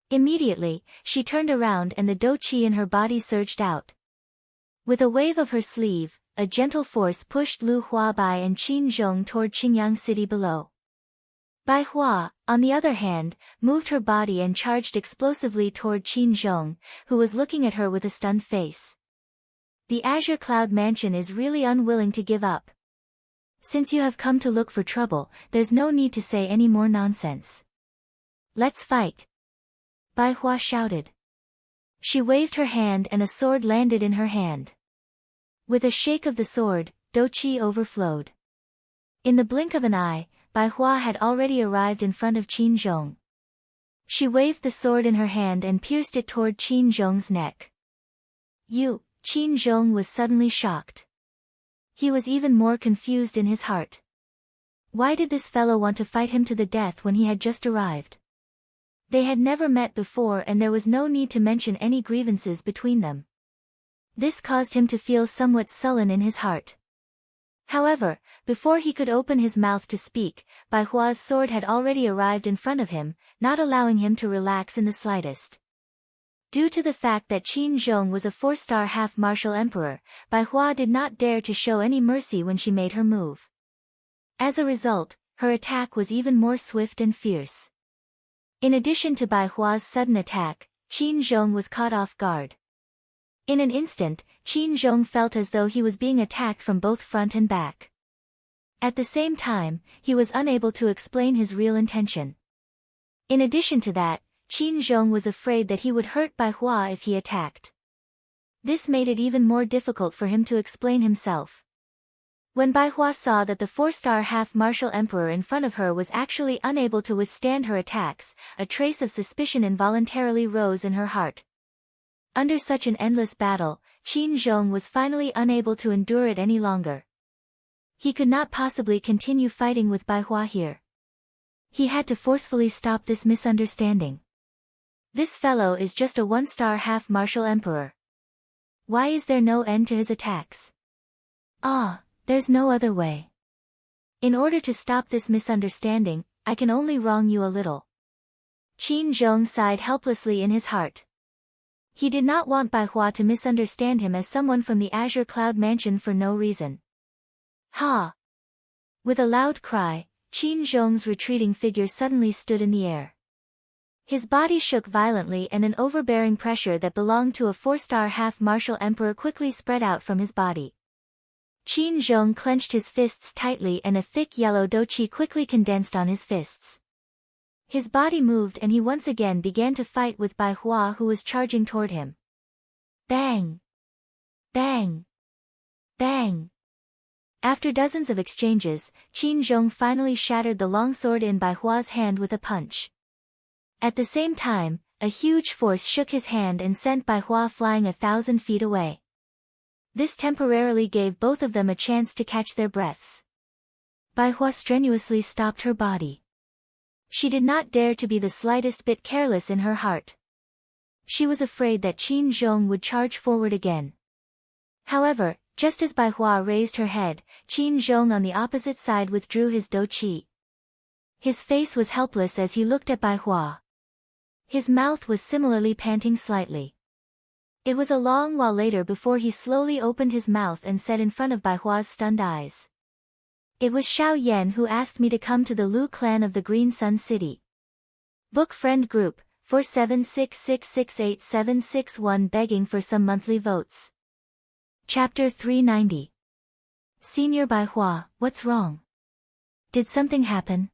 Immediately, she turned around and the dou qi in her body surged out. With a wave of her sleeve, a gentle force pushed Lu Huabai and Qin Zhong toward Qingyang City below. Bai Hua, on the other hand, moved her body and charged explosively toward Qin Zhong, who was looking at her with a stunned face. The Azure Cloud Mansion is really unwilling to give up. Since you have come to look for trouble, there's no need to say any more nonsense. Let's fight. Bai Hua shouted. She waved her hand and a sword landed in her hand. With a shake of the sword, dou qi overflowed. In the blink of an eye, Bai Hua had already arrived in front of Qin Zhong. She waved the sword in her hand and pierced it toward Qin Zhong's neck. Qin Zhong was suddenly shocked. He was even more confused in his heart. Why did this fellow want to fight him to the death when he had just arrived? They had never met before and there was no need to mention any grievances between them. This caused him to feel somewhat sullen in his heart. However, before he could open his mouth to speak, Bai Hua's sword had already arrived in front of him, not allowing him to relax in the slightest. Due to the fact that Qin Zhong was a 4-star half-martial emperor, Bai Hua did not dare to show any mercy when she made her move. As a result, her attack was even more swift and fierce. In addition to Bai Hua's sudden attack, Qin Zhong was caught off guard. In an instant, Qin Zhong felt as though he was being attacked from both front and back. At the same time, he was unable to explain his real intention. In addition to that, Qin Zhong was afraid that he would hurt Bai Hua if he attacked. This made it even more difficult for him to explain himself. When Bai Hua saw that the 4-star half-martial emperor in front of her was actually unable to withstand her attacks, a trace of suspicion involuntarily rose in her heart. Under such an endless battle, Qin Zhong was finally unable to endure it any longer. He could not possibly continue fighting with Bai Hua here. He had to forcefully stop this misunderstanding. This fellow is just a one-star half-martial emperor. Why is there no end to his attacks? Ah, there's no other way. In order to stop this misunderstanding, I can only wrong you a little. Qin Zhong sighed helplessly in his heart. He did not want Bai Hua to misunderstand him as someone from the Azure Cloud Mansion for no reason. Ha! With a loud cry, Qin Zhong's retreating figure suddenly stood in the air. His body shook violently and an overbearing pressure that belonged to a four-star half-martial emperor quickly spread out from his body. Qin Zhong clenched his fists tightly and a thick yellow doqi quickly condensed on his fists. His body moved and he once again began to fight with Bai Hua, who was charging toward him. Bang! Bang! Bang! After dozens of exchanges, Qin Zhong finally shattered the longsword in Bai Hua's hand with a punch. At the same time, a huge force shook his hand and sent Bai Hua flying 1,000 feet away. This temporarily gave both of them a chance to catch their breaths. Bai Hua strenuously stopped her body. She did not dare to be the slightest bit careless in her heart. She was afraid that Qin Zhong would charge forward again. However, just as Bai Hua raised her head, Qin Zhong on the opposite side withdrew his doqi. His face was helpless as he looked at Bai Hua. His mouth was similarly panting slightly. It was a long while later before he slowly opened his mouth and said in front of Bai Hua's stunned eyes. It was Xiao Yan who asked me to come to the Lu clan of the Green Sun City. Book Friend Group, 476668761 begging for some monthly votes. Chapter 390. Senior Bai Hua, what's wrong? Did something happen?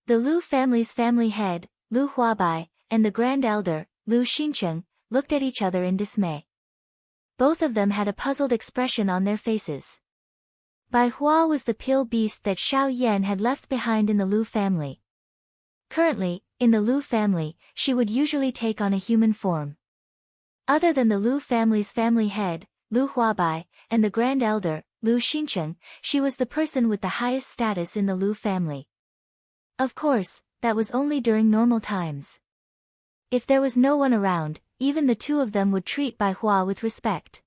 The Lu family's family head, Lu Huabai, and the Grand Elder, Lu Xincheng, looked at each other in dismay. Both of them had a puzzled expression on their faces. Bai Hua was the pale beast that Xiao Yan had left behind in the Lu family. Currently, in the Lu family, she would usually take on a human form. Other than the Lu family's family head, Lu Huabai, and the Grand Elder, Lu Xincheng, she was the person with the highest status in the Lu family. Of course, that was only during normal times. If there was no one around, even the two of them would treat Bai Hua with respect.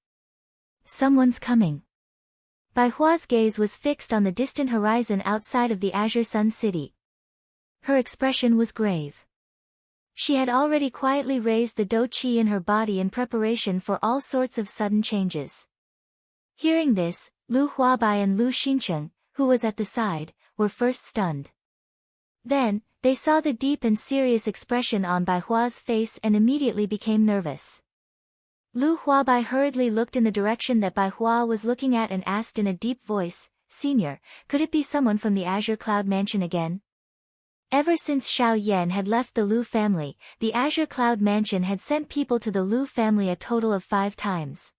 Someone's coming. Bai Hua's gaze was fixed on the distant horizon outside of the Azure Sun City. Her expression was grave. She had already quietly raised the doqi in her body in preparation for all sorts of sudden changes. Hearing this, Lu Huabai and Lu Xincheng, who was at the side, were first stunned. Then, they saw the deep and serious expression on Bai Hua's face and immediately became nervous. Lu Huabai hurriedly looked in the direction that Bai Hua was looking at and asked in a deep voice, "Senior, could it be someone from the Azure Cloud Mansion again?" Ever since Xiao Yan had left the Lu family, the Azure Cloud Mansion had sent people to the Lu family a total of 5 times.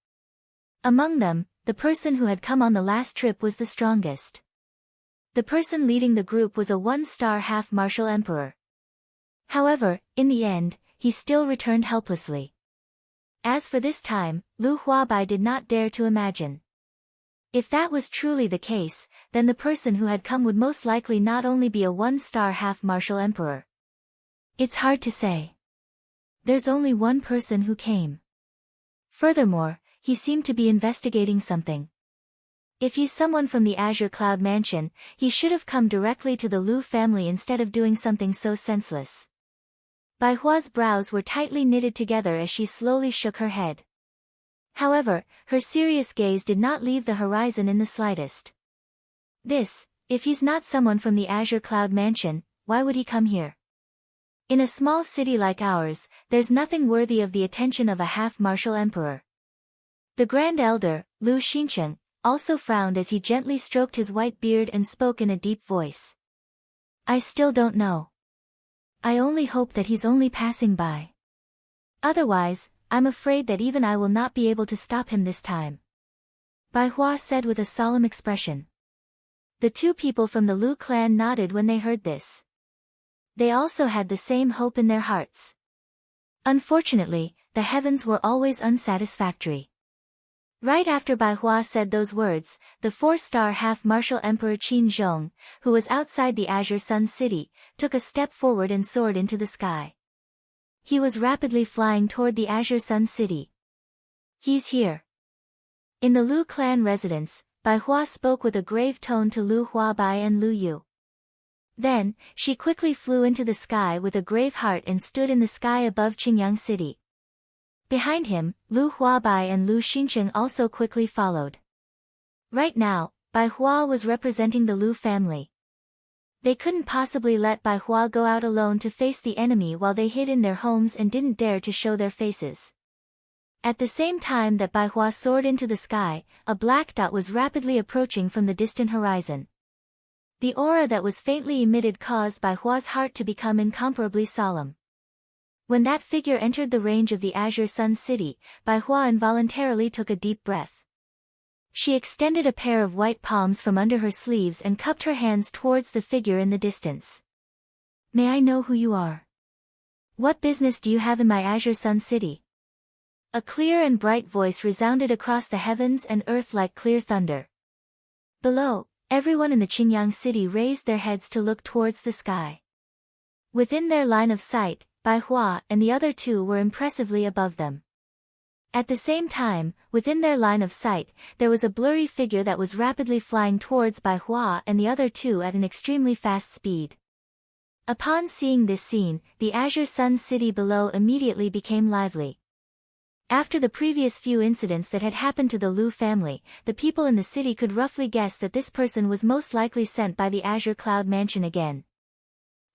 Among them, the person who had come on the last trip was the strongest. The person leading the group was a one-star half-martial emperor. However, in the end, he still returned helplessly. As for this time, Lu Huabai did not dare to imagine. If that was truly the case, then the person who had come would most likely not only be a one-star half-martial emperor. It's hard to say. There's only one person who came. Furthermore, he seemed to be investigating something. If he's someone from the Azure Cloud Mansion, he should have come directly to the Lu family instead of doing something so senseless. Bai Hua's brows were tightly knitted together as she slowly shook her head. However, her serious gaze did not leave the horizon in the slightest. If he's not someone from the Azure Cloud Mansion, why would he come here? In a small city like ours, there's nothing worthy of the attention of a half-martial emperor. The Grand Elder, Lu Xincheng, also frowned as he gently stroked his white beard and spoke in a deep voice. I still don't know. I only hope that he's only passing by. Otherwise, I'm afraid that even I will not be able to stop him this time. Bai Hua said with a solemn expression. The 2 people from the Lu clan nodded when they heard this. They also had the same hope in their hearts. Unfortunately, the heavens were always unsatisfactory. Right after Bai Hua said those words, the 4-star half-martial Emperor Qin Zhong, who was outside the Azure Sun City, took a step forward and soared into the sky. He was rapidly flying toward the Azure Sun City. He's here. In the Lu clan residence, Bai Hua spoke with a grave tone to Lu Huabai and Lu Yu. Then, she quickly flew into the sky with a grave heart and stood in the sky above Qingyang City. Behind him, Lu Huabai and Lu Xincheng also quickly followed. Right now, Bai Hua was representing the Lu family. They couldn't possibly let Bai Hua go out alone to face the enemy while they hid in their homes and didn't dare to show their faces. At the same time that Bai Hua soared into the sky, a black dot was rapidly approaching from the distant horizon. The aura that was faintly emitted caused Bai Hua's heart to become incomparably solemn. When that figure entered the range of the Azure Sun City, Bai Hua involuntarily took a deep breath. She extended a pair of white palms from under her sleeves and cupped her hands towards the figure in the distance. May I know who you are? What business do you have in my Azure Sun City? A clear and bright voice resounded across the heavens and earth like clear thunder. Below, everyone in the Qingyang City raised their heads to look towards the sky. Within their line of sight, Bai Hua and the other two were impressively above them. At the same time, within their line of sight, there was a blurry figure that was rapidly flying towards Bai Hua and the other two at an extremely fast speed. Upon seeing this scene, the Azure Sun City below immediately became lively. After the previous few incidents that had happened to the Lu family, the people in the city could roughly guess that this person was most likely sent by the Azure Cloud Mansion again.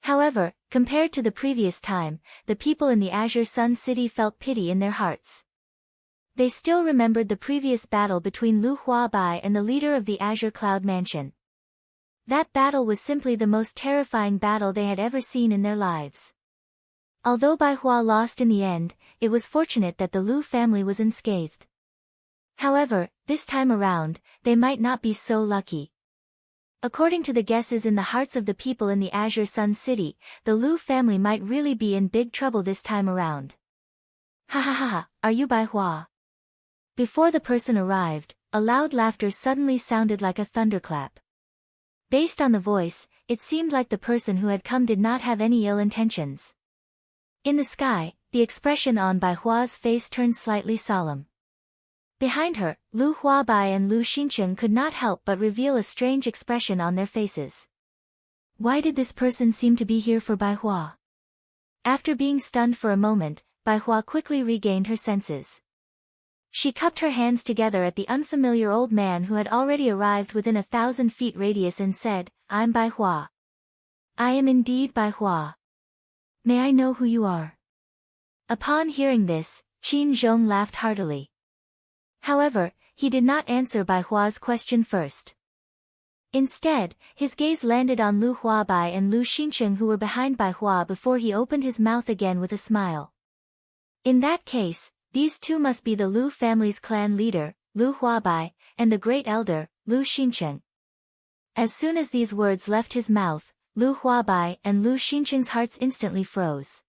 However, compared to the previous time, the people in the Azure Sun City felt pity in their hearts. They still remembered the previous battle between Lu Huabai and the leader of the Azure Cloud Mansion. That battle was simply the most terrifying battle they had ever seen in their lives. Although Bai Hua lost in the end, it was fortunate that the Lu family was unscathed. However, this time around, they might not be so lucky. According to the guesses in the hearts of the people in the Azure Sun City, the Lu family might really be in big trouble this time around. Ha ha ha ha, are you Bai Hua? Before the person arrived, a loud laughter suddenly sounded like a thunderclap. Based on the voice, it seemed like the person who had come did not have any ill intentions. In the sky, the expression on Bai Hua's face turned slightly solemn. Behind her, Lu Huabai and Lu Xincheng could not help but reveal a strange expression on their faces. Why did this person seem to be here for Bai Hua? After being stunned for a moment, Bai Hua quickly regained her senses. She cupped her hands together at the unfamiliar old man who had already arrived within 1,000 feet radius and said, I'm Bai Hua. I am indeed Bai Hua. May I know who you are? Upon hearing this, Qin Zhong laughed heartily. However, he did not answer Bai Hua's question first. Instead, his gaze landed on Lu Huabai and Lu Xincheng who were behind Bai Hua before he opened his mouth again with a smile. In that case, these two must be the Lu family's clan leader, Lu Huabai, and the great elder, Lu Xincheng. As soon as these words left his mouth, Lu Huabai and Lu Xincheng's hearts instantly froze.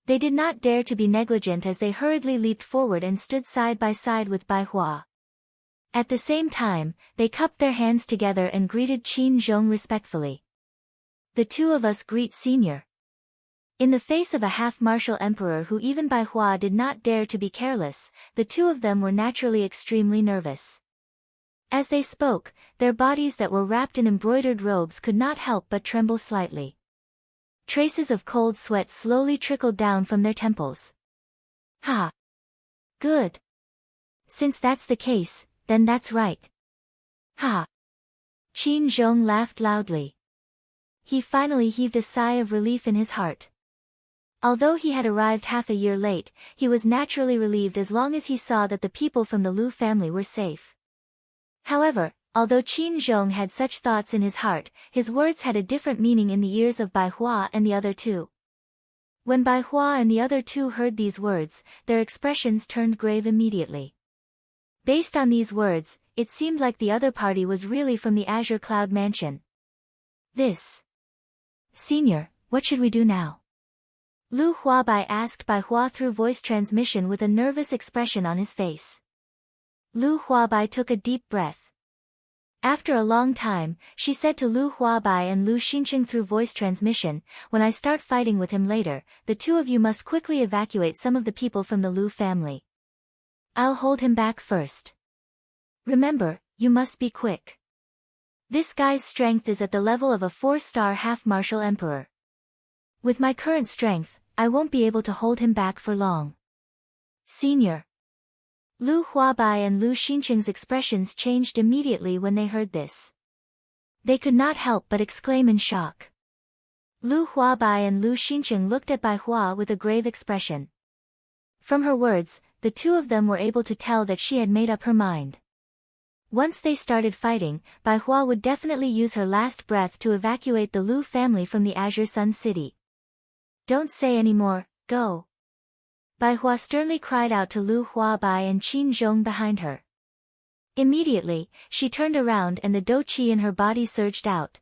They did not dare to be negligent as they hurriedly leaped forward and stood side by side with Bai Hua. At the same time, they cupped their hands together and greeted Qin Zhong respectfully. The two of us greet senior. In the face of a half-martial emperor who even Bai Hua did not dare to be careless, the two of them were naturally extremely nervous. As they spoke, their bodies that were wrapped in embroidered robes could not help but tremble slightly. Traces of cold sweat slowly trickled down from their temples. Ha! Good. Since that's the case, then that's right. Ha! Qin Zhong laughed loudly. He finally heaved a sigh of relief in his heart. Although he had arrived half a year late, he was naturally relieved as long as he saw that the people from the Lu family were safe. However, although Qin Zhong had such thoughts in his heart, his words had a different meaning in the ears of Bai Hua and the other two. When Bai Hua and the other two heard these words, their expressions turned grave immediately. Based on these words, it seemed like the other party was really from the Azure Cloud Mansion. Senior, what should we do now? Lu Huabai asked Bai Hua through voice transmission with a nervous expression on his face. Lu Huabai took a deep breath. After a long time, she said to Lu Huabai and Lu Xincheng through voice transmission, "When I start fighting with him later, the two of you must quickly evacuate some of the people from the Lu family. I'll hold him back first. Remember, you must be quick. This guy's strength is at the level of a 4-star half-martial emperor. With my current strength, I won't be able to hold him back for long." Senior. Lu Huabai and Lu Xincheng's expressions changed immediately when they heard this. They could not help but exclaim in shock. Lu Huabai and Lu Xincheng looked at Bai Hua with a grave expression. From her words, the two of them were able to tell that she had made up her mind. Once they started fighting, Bai Hua would definitely use her last breath to evacuate the Lu family from the Azure Sun City. "Don't say any more, go." Bai Hua sternly cried out to Lu Huabai and Qin Zhong behind her. Immediately, she turned around and the dou qi in her body surged out.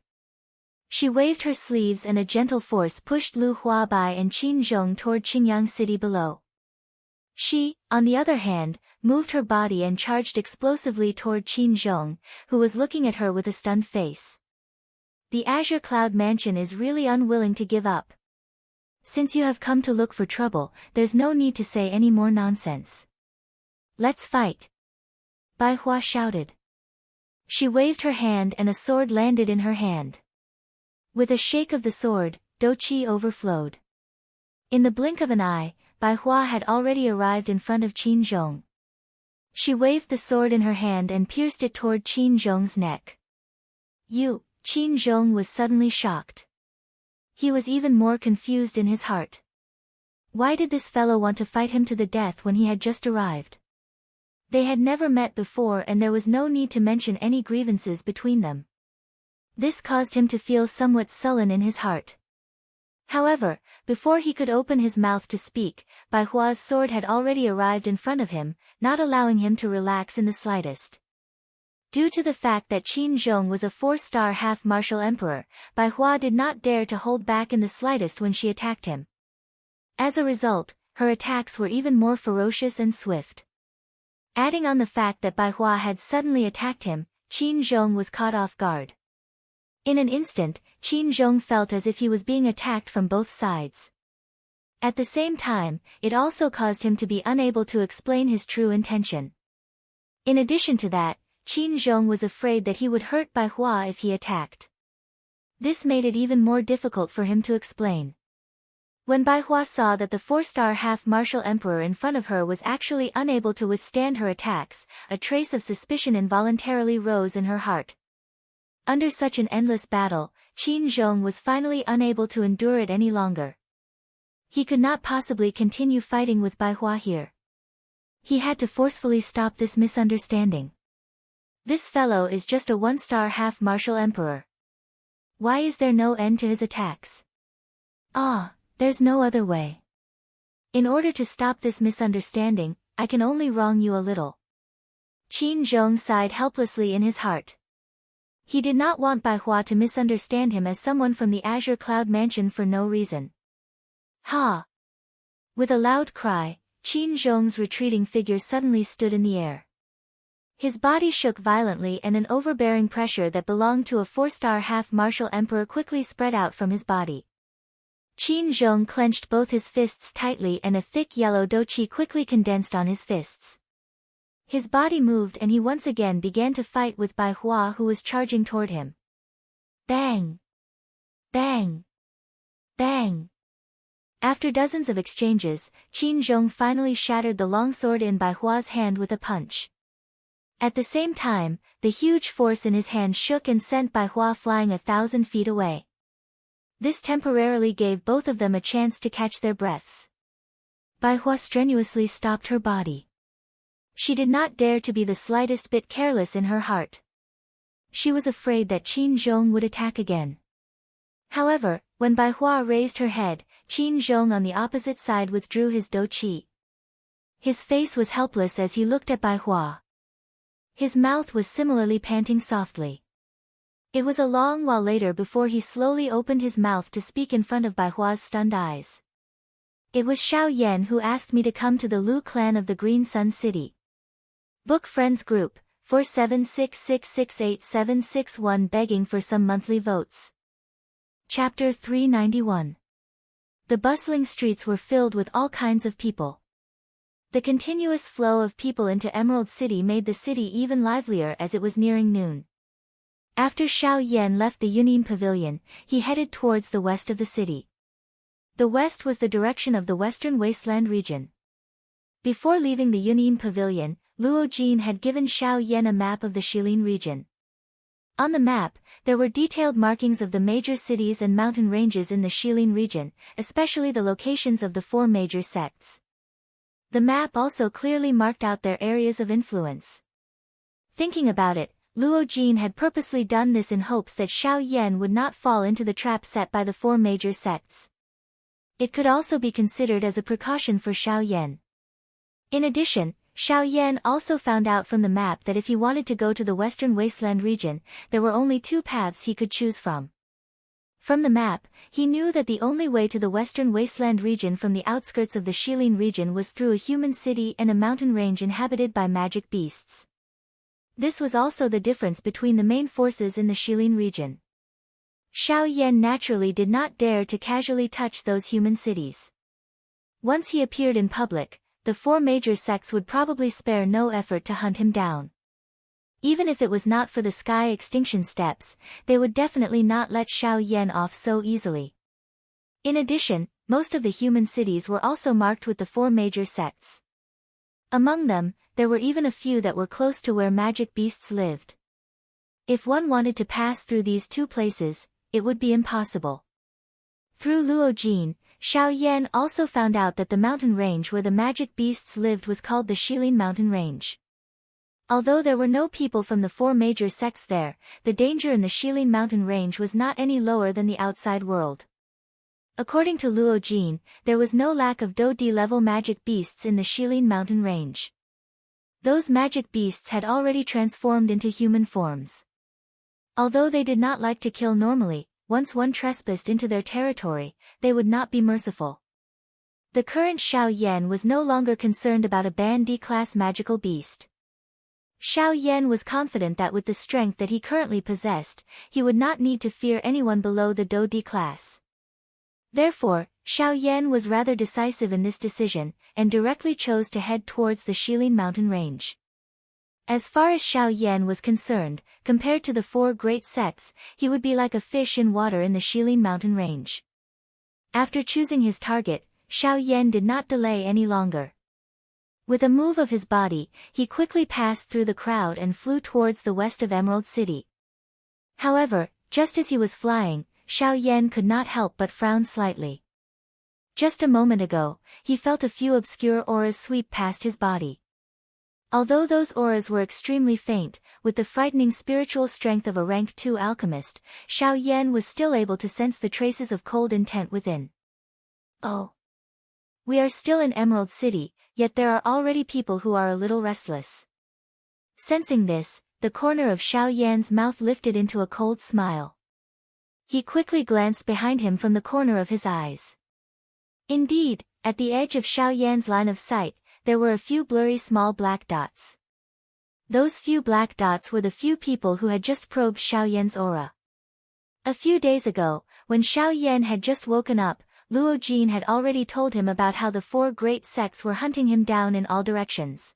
She waved her sleeves and a gentle force pushed Lu Huabai and Qin Zhong toward Qingyang City below. She, on the other hand, moved her body and charged explosively toward Qin Zhong, who was looking at her with a stunned face. The Azure Cloud Mansion is really unwilling to give up. Since you have come to look for trouble, there's no need to say any more nonsense. Let's fight. Bai Hua shouted. She waved her hand and a sword landed in her hand. With a shake of the sword, dou qi overflowed. In the blink of an eye, Bai Hua had already arrived in front of Qin Zhong. She waved the sword in her hand and pierced it toward Qin Zhong's neck. Qin Zhong was suddenly shocked. He was even more confused in his heart. Why did this fellow want to fight him to the death when he had just arrived? They had never met before and there was no need to mention any grievances between them. This caused him to feel somewhat sullen in his heart. However, before he could open his mouth to speak, Bai Hua's sword had already arrived in front of him, not allowing him to relax in the slightest. Due to the fact that Qin Zhong was a 4-star half-martial emperor, Bai Hua did not dare to hold back in the slightest when she attacked him. As a result, her attacks were even more ferocious and swift. Adding on the fact that Bai Hua had suddenly attacked him, Qin Zhong was caught off guard. In an instant, Qin Zhong felt as if he was being attacked from both sides. At the same time, it also caused him to be unable to explain his true intention. In addition to that, Qin Zhong was afraid that he would hurt Bai Hua if he attacked. This made it even more difficult for him to explain. When Bai Hua saw that the 4-star half-martial emperor in front of her was actually unable to withstand her attacks, a trace of suspicion involuntarily rose in her heart. Under such an endless battle, Qin Zhong was finally unable to endure it any longer. He could not possibly continue fighting with Bai Hua here. He had to forcefully stop this misunderstanding. This fellow is just a 1-star half-martial emperor. Why is there no end to his attacks? There's no other way. In order to stop this misunderstanding, I can only wrong you a little. Qin Zhong sighed helplessly in his heart. He did not want Bai Hua to misunderstand him as someone from the Azure Cloud Mansion for no reason. Ha! With a loud cry, Qin Zhong's retreating figure suddenly stood in the air. His body shook violently and an overbearing pressure that belonged to a 4-star half-martial emperor quickly spread out from his body. Qin Zhong clenched both his fists tightly and a thick yellow dou qi quickly condensed on his fists. His body moved and he once again began to fight with Bai Hua who was charging toward him. Bang! Bang! Bang! After dozens of exchanges, Qin Zhong finally shattered the long sword in Bai Hua's hand with a punch. At the same time, the huge force in his hand shook and sent Bai Hua flying 1,000 feet away. This temporarily gave both of them a chance to catch their breaths. Bai Hua strenuously stopped her body. She did not dare to be the slightest bit careless in her heart. She was afraid that Qin Zhong would attack again. However, when Bai Hua raised her head, Qin Zhong on the opposite side withdrew his dou qi. His face was helpless as he looked at Bai Hua. His mouth was similarly panting softly. It was a long while later before he slowly opened his mouth to speak in front of Bai Hua's stunned eyes. It was Xiao Yan who asked me to come to the Lu clan of the Green Sun City. Book Friends Group, 4766686761 begging for some monthly votes. Chapter 391. The bustling streets were filled with all kinds of people. The continuous flow of people into Emerald City made the city even livelier as it was nearing noon. After Xiao Yan left the Yunin Pavilion, he headed towards the west of the city. The west was the direction of the Western Wasteland region. Before leaving the Yunin Pavilion, Luo Jin had given Xiao Yan a map of the Shilin region. On the map, there were detailed markings of the major cities and mountain ranges in the Shilin region, especially the locations of the 4 major sects. The map also clearly marked out their areas of influence. Thinking about it, Luo Jin had purposely done this in hopes that Xiao Yan would not fall into the trap set by the 4 major sects. It could also be considered as a precaution for Xiao Yan. In addition, Xiao Yan also found out from the map that if he wanted to go to the Western Wasteland region, there were only 2 paths he could choose from. From the map, he knew that the only way to the Western Wasteland region from the outskirts of the Shilin region was through a human city and a mountain range inhabited by magic beasts. This was also the difference between the main forces in the Shilin region. Xiao Yan naturally did not dare to casually touch those human cities. Once he appeared in public, the 4 major sects would probably spare no effort to hunt him down. Even if it was not for the sky extinction steps, they would definitely not let Xiao Yan off so easily. In addition, most of the human cities were also marked with the 4 major sects. Among them, there were even a few that were close to where magic beasts lived. If one wanted to pass through these 2 places, it would be impossible. Through Luo Jin, Xiao Yan also found out that the mountain range where the magic beasts lived was called the Shilin Mountain Range. Although there were no people from the 4 major sects there, the danger in the Shilin Mountain Range was not any lower than the outside world. According to Luo Jin, there was no lack of Do-D-level magic beasts in the Shilin Mountain Range. Those magic beasts had already transformed into human forms. Although they did not like to kill normally, once one trespassed into their territory, they would not be merciful. The current Xiao Yan was no longer concerned about a Band D-class magical beast. Xiao Yan was confident that with the strength that he currently possessed, he would not need to fear anyone below the Do-D class. Therefore, Xiao Yan was rather decisive in this decision, and directly chose to head towards the Shilin Mountain Range. As far as Xiao Yan was concerned, compared to the 4 great sects, he would be like a fish in water in the Shilin Mountain Range. After choosing his target, Xiao Yan did not delay any longer. With a move of his body, he quickly passed through the crowd and flew towards the west of Emerald City. However, just as he was flying, Xiao Yan could not help but frown slightly. Just a moment ago, he felt a few obscure auras sweep past his body. Although those auras were extremely faint, with the frightening spiritual strength of a rank 2 alchemist, Xiao Yan was still able to sense the traces of cold intent within. Oh! We are still in Emerald City, yet there are already people who are a little restless. Sensing this, the corner of Xiao Yan's mouth lifted into a cold smile. He quickly glanced behind him from the corner of his eyes. Indeed, at the edge of Xiao Yan's line of sight, there were a few blurry small black dots. Those few black dots were the few people who had just probed Xiao Yan's aura. A few days ago, when Xiao Yan had just woken up, Luo Jin had already told him about how the 4 great sects were hunting him down in all directions.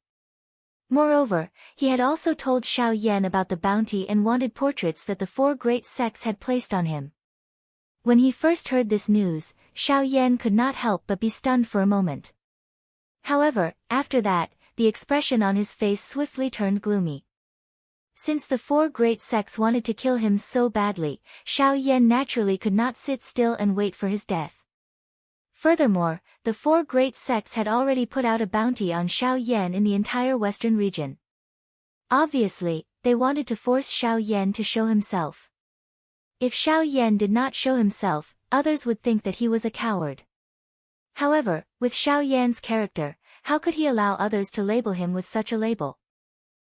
Moreover, he had also told Xiao Yan about the bounty and wanted portraits that the 4 great sects had placed on him. When he first heard this news, Xiao Yan could not help but be stunned for a moment. However, after that, the expression on his face swiftly turned gloomy. Since the 4 great sects wanted to kill him so badly, Xiao Yan naturally could not sit still and wait for his death. Furthermore, the 4 great sects had already put out a bounty on Xiao Yan in the entire western region. Obviously, they wanted to force Xiao Yan to show himself. If Xiao Yan did not show himself, others would think that he was a coward. However, with Xiao Yan's character, how could he allow others to label him with such a label?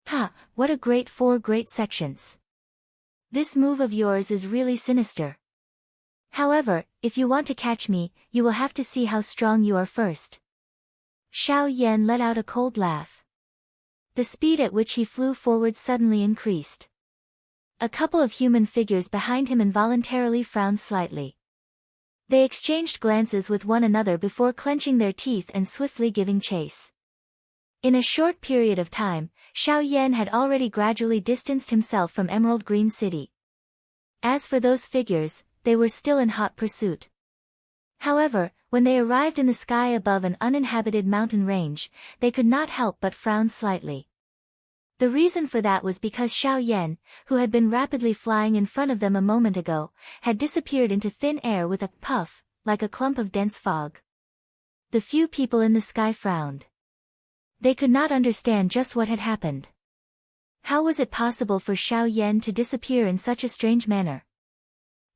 Ha, what a great 4 great sections. This move of yours is really sinister. However, if you want to catch me, you will have to see how strong you are first. Xiao Yan let out a cold laugh. The speed at which he flew forward suddenly increased. A couple of human figures behind him involuntarily frowned slightly. They exchanged glances with one another before clenching their teeth and swiftly giving chase. In a short period of time, Xiao Yan had already gradually distanced himself from Emerald Green City. As for those figures, they were still in hot pursuit. However, when they arrived in the sky above an uninhabited mountain range, they could not help but frown slightly. The reason for that was because Xiao Yan, who had been rapidly flying in front of them a moment ago, had disappeared into thin air with a puff, like a clump of dense fog. The few people in the sky frowned. They could not understand just what had happened. How was it possible for Xiao Yan to disappear in such a strange manner?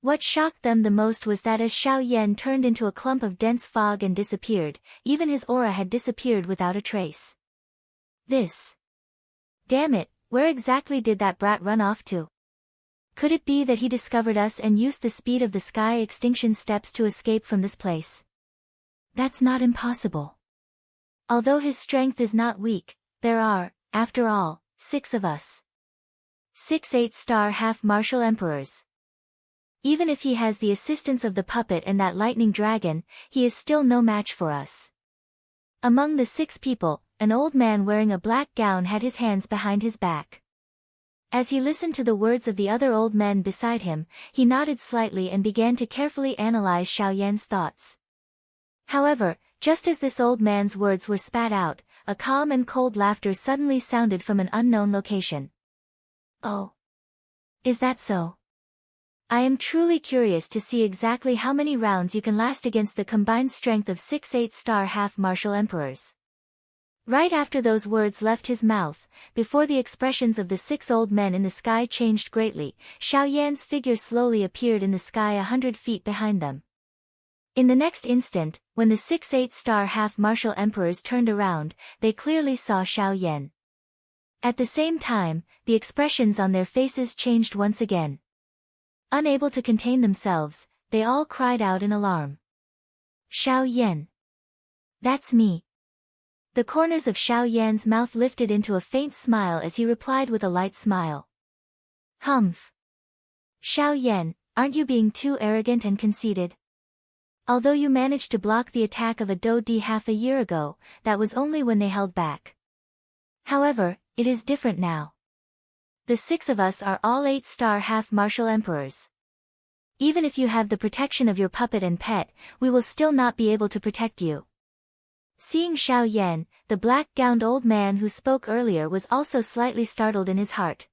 What shocked them the most was that as Xiao Yan turned into a clump of dense fog and disappeared, even his aura had disappeared without a trace. Damn it, where exactly did that brat run off to? Could it be that he discovered us and used the speed of the sky extinction steps to escape from this place? That's not impossible. Although his strength is not weak, there are, after all, 6 of us. 6 8-star half-martial emperors. Even if he has the assistance of the puppet and that lightning dragon, he is still no match for us. Among the 6 people, an old man wearing a black gown had his hands behind his back. As he listened to the words of the other old men beside him, he nodded slightly and began to carefully analyze Xiao Yan's thoughts. However, just as this old man's words were spat out, a calm and cold laughter suddenly sounded from an unknown location. Oh. Is that so? I am truly curious to see exactly how many rounds you can last against the combined strength of 6 8-star half-martial emperors. Right after those words left his mouth, before the expressions of the 6 old men in the sky changed greatly, Xiao Yan's figure slowly appeared in the sky 100 feet behind them. In the next instant, when the 6 8-star half-martial emperors turned around, they clearly saw Xiao Yan. At the same time, the expressions on their faces changed once again. Unable to contain themselves, they all cried out in alarm. Xiao Yan. That's me. The corners of Xiao Yan's mouth lifted into a faint smile as he replied with a light smile. Humph. Xiao Yan, aren't you being too arrogant and conceited? Although you managed to block the attack of a Do Di half a year ago, that was only when they held back. However, it is different now. The 6 of us are all 8-star half-martial emperors. Even if you have the protection of your puppet and pet, we will still not be able to protect you. Seeing Xiao Yan, the black-gowned old man who spoke earlier was also slightly startled in his heart.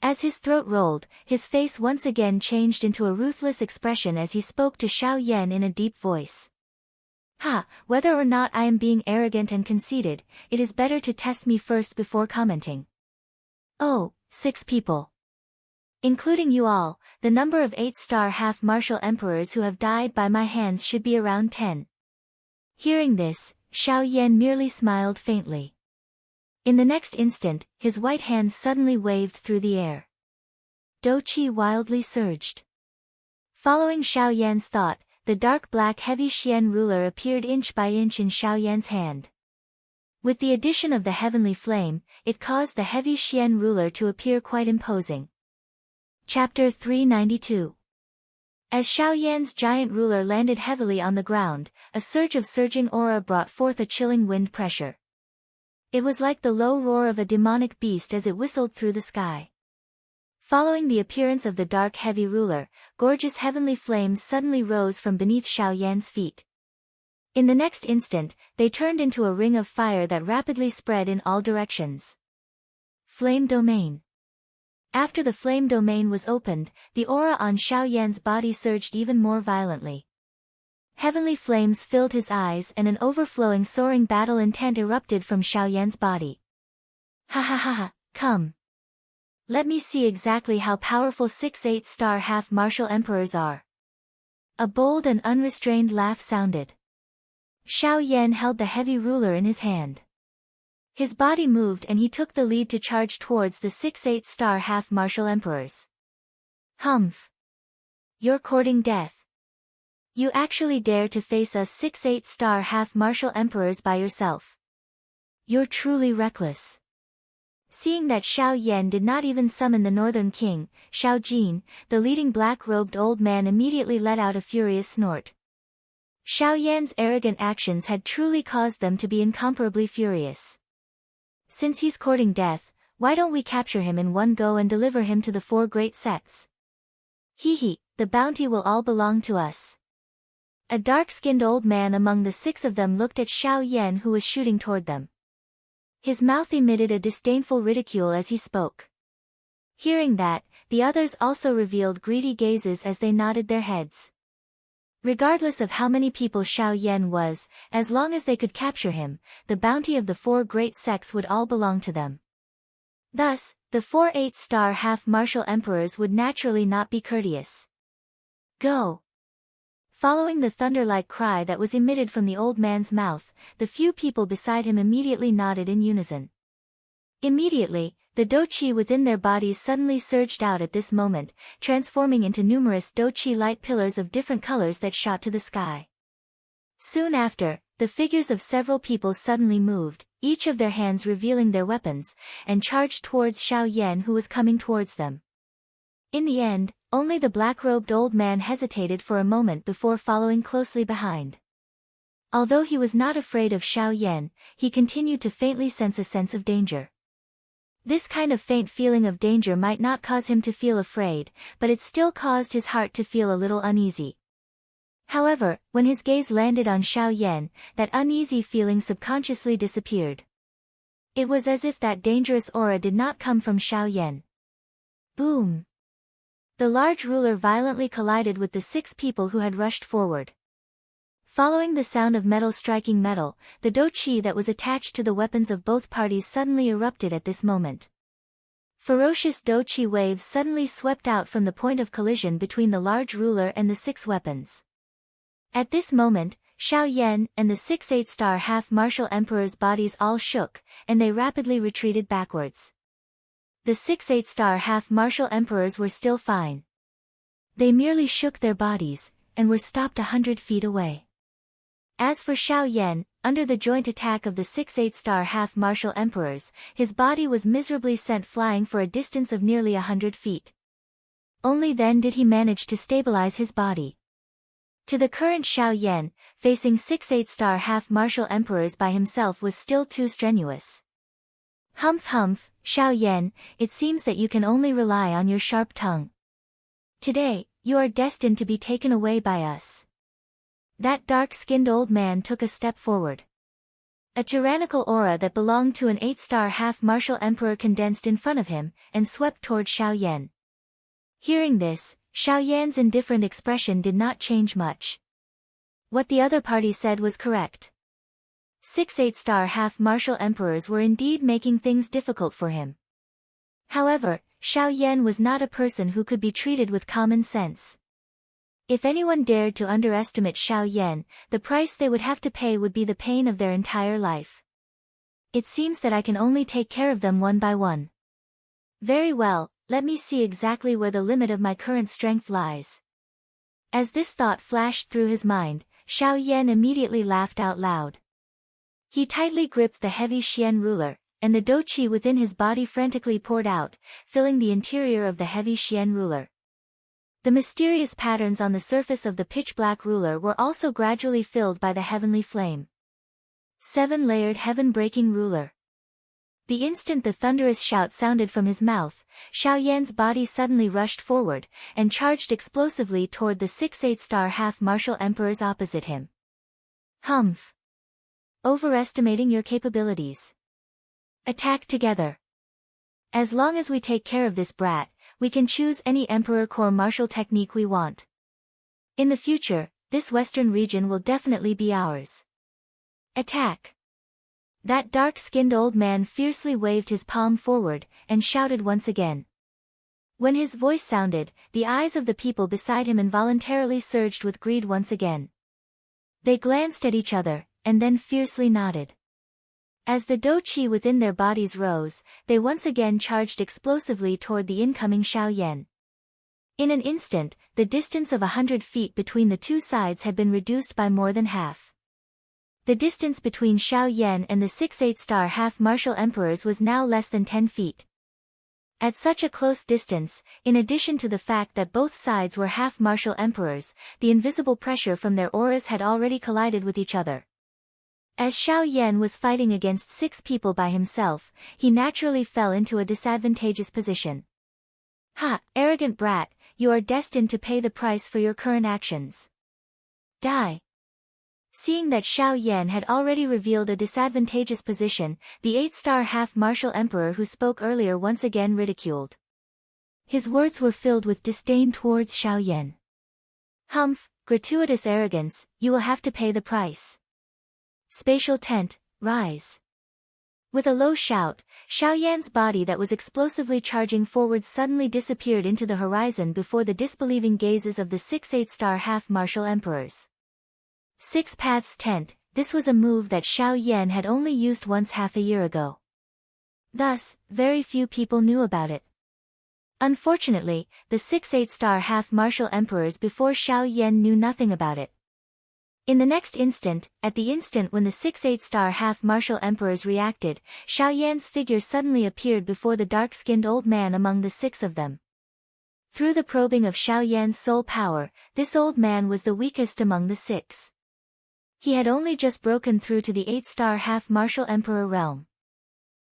As his throat rolled, his face once again changed into a ruthless expression as he spoke to Xiao Yan in a deep voice. Whether or not I am being arrogant and conceited, it is better to test me first before commenting. Oh, 6 people. Including you all, the number of 8-star half-martial emperors who have died by my hands should be around 10. Hearing this, Xiao Yan merely smiled faintly. In the next instant, his white hands suddenly waved through the air. Do Qi wildly surged. Following Xiao Yan's thought, the dark black heavy Xian ruler appeared inch by inch in Xiao Yan's hand. With the addition of the heavenly flame, it caused the heavy Xian ruler to appear quite imposing. Chapter 392. As Xiao Yan's giant ruler landed heavily on the ground, a surge of surging aura brought forth a chilling wind pressure. It was like the low roar of a demonic beast as it whistled through the sky. Following the appearance of the dark heavy ruler, gorgeous heavenly flames suddenly rose from beneath Xiao Yan's feet. In the next instant, they turned into a ring of fire that rapidly spread in all directions. Flame Domain. After the flame domain was opened, the aura on Xiao Yan's body surged even more violently. Heavenly flames filled his eyes and an overflowing soaring battle intent erupted from Xiao Yan's body. Come. Let me see exactly how powerful 6 8-star half-martial emperors are. A bold and unrestrained laugh sounded. Xiao Yan held the heavy ruler in his hand. His body moved and he took the lead to charge towards the 6 8-star half-martial emperors. Humph. You're courting death, You actually dare to face us 6 8-star half-martial emperors by yourself. You're truly reckless. Seeing that Xiao Yan did not even summon the Northern King, Xiao Jin, the leading black-robed old man immediately let out a furious snort. Xiao Yan's arrogant actions had truly caused them to be incomparably furious. Since he's courting death, why don't we capture him in one go and deliver him to the 4 great sects? Hee, the bounty will all belong to us. A dark-skinned old man among the 6 of them looked at Xiao Yan, who was shooting toward them. His mouth emitted a disdainful ridicule as he spoke. Hearing that, the others also revealed greedy gazes as they nodded their heads. Regardless of how many people Xiao Yan was, as long as they could capture him, the bounty of the 4 great sects would all belong to them. Thus, the 4 8-star half-martial emperors would naturally not be courteous. Go! Following the thunder-like cry that was emitted from the old man's mouth, the few people beside him immediately nodded in unison. Immediately, the do-chi within their bodies suddenly surged out at this moment, transforming into numerous do-chi light pillars of different colors that shot to the sky. Soon after, the figures of several people suddenly moved, each of their hands revealing their weapons, and charged towards Xiao Yan, who was coming towards them. In the end, only the black-robed old man hesitated for a moment before following closely behind. Although he was not afraid of Xiao Yan, he continued to faintly sense a sense of danger. This kind of faint feeling of danger might not cause him to feel afraid, but it still caused his heart to feel a little uneasy. However, when his gaze landed on Xiao Yan, that uneasy feeling subconsciously disappeared. It was as if that dangerous aura did not come from Xiao Yan. Boom! The large ruler violently collided with the 6 people who had rushed forward. Following the sound of metal striking metal, the do-chi that was attached to the weapons of both parties suddenly erupted at this moment. Ferocious do-chi waves suddenly swept out from the point of collision between the large ruler and the 6 weapons. At this moment, Xiao Yan and the 6 8-star half-martial emperors' bodies all shook, and they rapidly retreated backwards. The 6 8-star half-martial emperors were still fine. They merely shook their bodies, and were stopped 100 feet away. As for Xiao Yan, under the joint attack of the 6 8-star half-martial emperors, his body was miserably sent flying for a distance of nearly 100 feet. Only then did he manage to stabilize his body. To the current Xiao Yan, facing 6 8-star half-martial emperors by himself was still too strenuous. Humph, Xiao Yan, it seems that you can only rely on your sharp tongue. Today, you are destined to be taken away by us. That dark-skinned old man took a step forward. A tyrannical aura that belonged to an 8-star half-martial emperor condensed in front of him, and swept toward Xiao Yan. Hearing this, Xiao Yan's indifferent expression did not change much. What the other party said was correct. 6 8-star half-martial emperors were indeed making things difficult for him. However, Xiao Yan was not a person who could be treated with common sense. If anyone dared to underestimate Xiao Yan, the price they would have to pay would be the pain of their entire life. It seems that I can only take care of them one by one. Very well, let me see exactly where the limit of my current strength lies. As this thought flashed through his mind, Xiao Yan immediately laughed out loud. He tightly gripped the heavy Xian ruler, and the do-chi within his body frantically poured out, filling the interior of the heavy Xian ruler. The mysterious patterns on the surface of the pitch-black ruler were also gradually filled by the heavenly flame. 7-layered heaven-breaking ruler. The instant the thunderous shout sounded from his mouth, Xiao Yan's body suddenly rushed forward, and charged explosively toward the 6 8-star half-martial emperors opposite him. Humph! Overestimating your capabilities. Attack together. As long as we take care of this brat, we can choose any emperor core martial technique we want. In the future, this western region will definitely be ours. Attack! That dark-skinned old man fiercely waved his palm forward, and shouted once again. When his voice sounded, the eyes of the people beside him involuntarily surged with greed once again. They glanced at each other, and then fiercely nodded. As the do-chi within their bodies rose, they once again charged explosively toward the incoming Xiao Yan. In an instant, the distance of 100 feet between the two sides had been reduced by more than half. The distance between Xiao Yan and the 6 8-star half-martial emperors was now less than 10 feet. At such a close distance, in addition to the fact that both sides were half-martial emperors, the invisible pressure from their auras had already collided with each other. As Xiao Yan was fighting against 6 people by himself, he naturally fell into a disadvantageous position. Ha, arrogant brat, you are destined to pay the price for your current actions. Die. Seeing that Xiao Yan had already revealed a disadvantageous position, the 8-star half-martial emperor who spoke earlier once again ridiculed. His words were filled with disdain towards Xiao Yan. Humph, gratuitous arrogance, you will have to pay the price. Spatial tent, rise. With a low shout, Xiao Yan's body that was explosively charging forward suddenly disappeared into the horizon before the disbelieving gazes of the 6 8-star half-martial emperors. 6 Paths Tent, this was a move that Xiao Yan had only used once half a year ago. Thus, very few people knew about it. Unfortunately, the 6 8-star half-martial emperors before Xiao Yan knew nothing about it. In the next instant, at the instant when the 6 8-star half-martial emperors reacted, Xiao Yan's figure suddenly appeared before the dark-skinned old man among the 6 of them. Through the probing of Xiao Yan's soul power, this old man was the weakest among the 6. He had only just broken through to the 8-star half-martial emperor realm.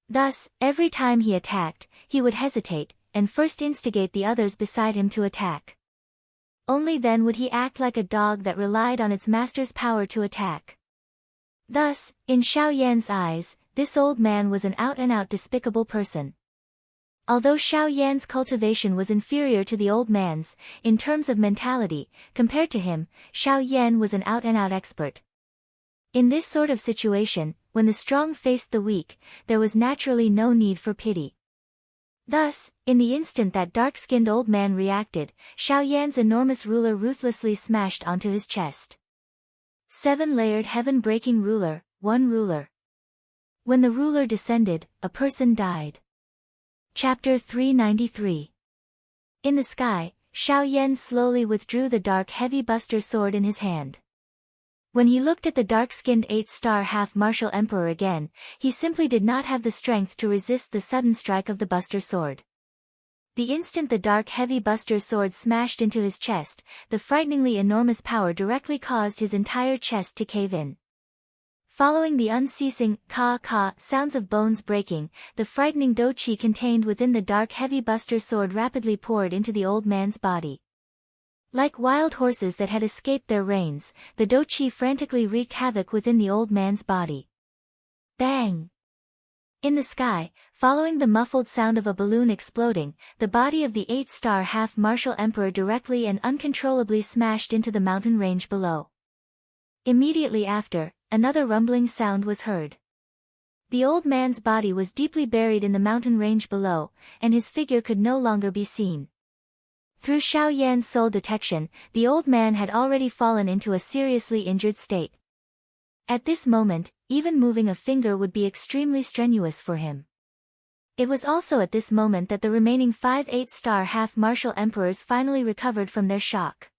Thus, every time he attacked, he would hesitate, and first instigate the others beside him to attack. Only then would he act like a dog that relied on its master's power to attack. Thus, in Xiao Yan's eyes, this old man was an out-and-out despicable person. Although Xiao Yan's cultivation was inferior to the old man's, in terms of mentality, compared to him, Xiao Yan was an out-and-out expert. In this sort of situation, when the strong faced the weak, there was naturally no need for pity. Thus, in the instant that dark-skinned old man reacted, Xiao Yan's enormous ruler ruthlessly smashed onto his chest. 7-layered heaven-breaking ruler, 1 ruler. When the ruler descended, a person died. Chapter 393. In the sky, Xiao Yan slowly withdrew the dark heavy buster sword in his hand. When he looked at the dark-skinned 8-star half-martial emperor again, he simply did not have the strength to resist the sudden strike of the buster sword. The instant the dark heavy buster sword smashed into his chest, the frighteningly enormous power directly caused his entire chest to cave in. Following the unceasing ka-ka sounds of bones breaking, the frightening do-chi contained within the dark heavy buster sword rapidly poured into the old man's body. Like wild horses that had escaped their reins, the do-chi frantically wreaked havoc within the old man's body. Bang! In the sky, following the muffled sound of a balloon exploding, the body of the 8-star half-martial emperor directly and uncontrollably smashed into the mountain range below. Immediately after, another rumbling sound was heard. The old man's body was deeply buried in the mountain range below, and his figure could no longer be seen. Through Xiao Yan's soul detection, the old man had already fallen into a seriously injured state. At this moment, even moving a finger would be extremely strenuous for him. It was also at this moment that the remaining 5 8-star half-martial emperors finally recovered from their shock.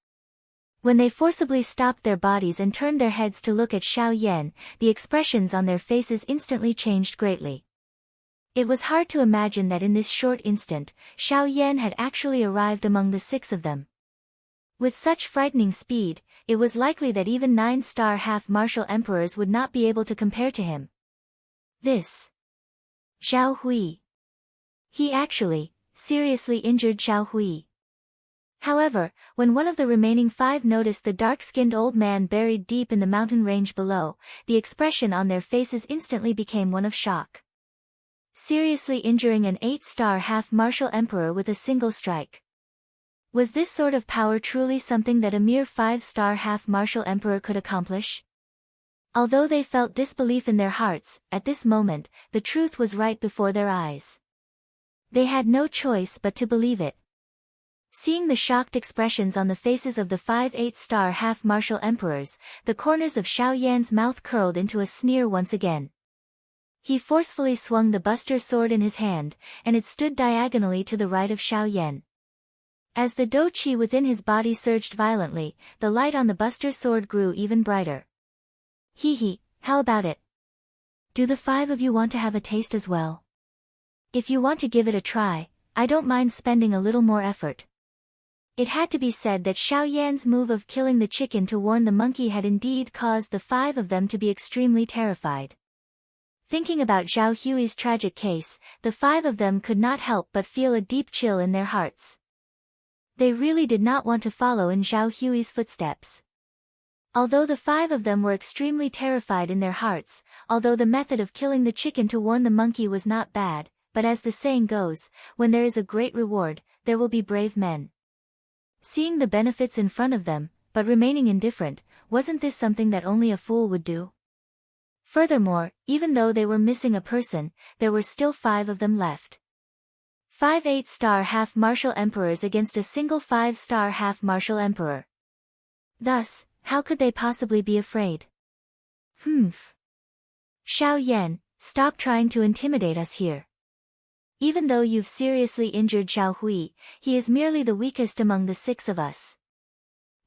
When they forcibly stopped their bodies and turned their heads to look at Xiao Yan, the expressions on their faces instantly changed greatly. It was hard to imagine that in this short instant, Xiao Yan had actually arrived among the 6 of them. With such frightening speed, it was likely that even 9-star half-martial emperors would not be able to compare to him. This Zhao Hui. He actually, seriously injured Zhao Hui. However, when one of the remaining 5 noticed the dark-skinned old man buried deep in the mountain range below, the expression on their faces instantly became one of shock. Seriously injuring an 8-star half-martial emperor with a single strike. Was this sort of power truly something that a mere 5-star half-martial emperor could accomplish? Although they felt disbelief in their hearts, at this moment, the truth was right before their eyes. They had no choice but to believe it. Seeing the shocked expressions on the faces of the 5 8-star half-martial emperors, the corners of Xiao Yan's mouth curled into a sneer once again. He forcefully swung the buster sword in his hand, and it stood diagonally to the right of Xiao Yan. As the do chi within his body surged violently, the light on the Buster's sword grew even brighter. Hee, how about it? Do the 5 of you want to have a taste as well? If you want to give it a try, I don't mind spending a little more effort. It had to be said that Xiao Yan's move of killing the chicken to warn the monkey had indeed caused the 5 of them to be extremely terrified. Thinking about Zhao Hui's tragic case, the 5 of them could not help but feel a deep chill in their hearts. They really did not want to follow in Zhao Hui's footsteps. Although the 5 of them were extremely terrified in their hearts, although the method of killing the chicken to warn the monkey was not bad, but as the saying goes, when there is a great reward, there will be brave men. Seeing the benefits in front of them, but remaining indifferent, wasn't this something that only a fool would do? Furthermore, even though they were missing a person, there were still 5 of them left. 5 8-star half-martial emperors against a single 5-star half-martial emperor. Thus, how could they possibly be afraid? Xiao Yan, stop trying to intimidate us here. Even though you've seriously injured Zhao Hui, he is merely the weakest among the 6 of us.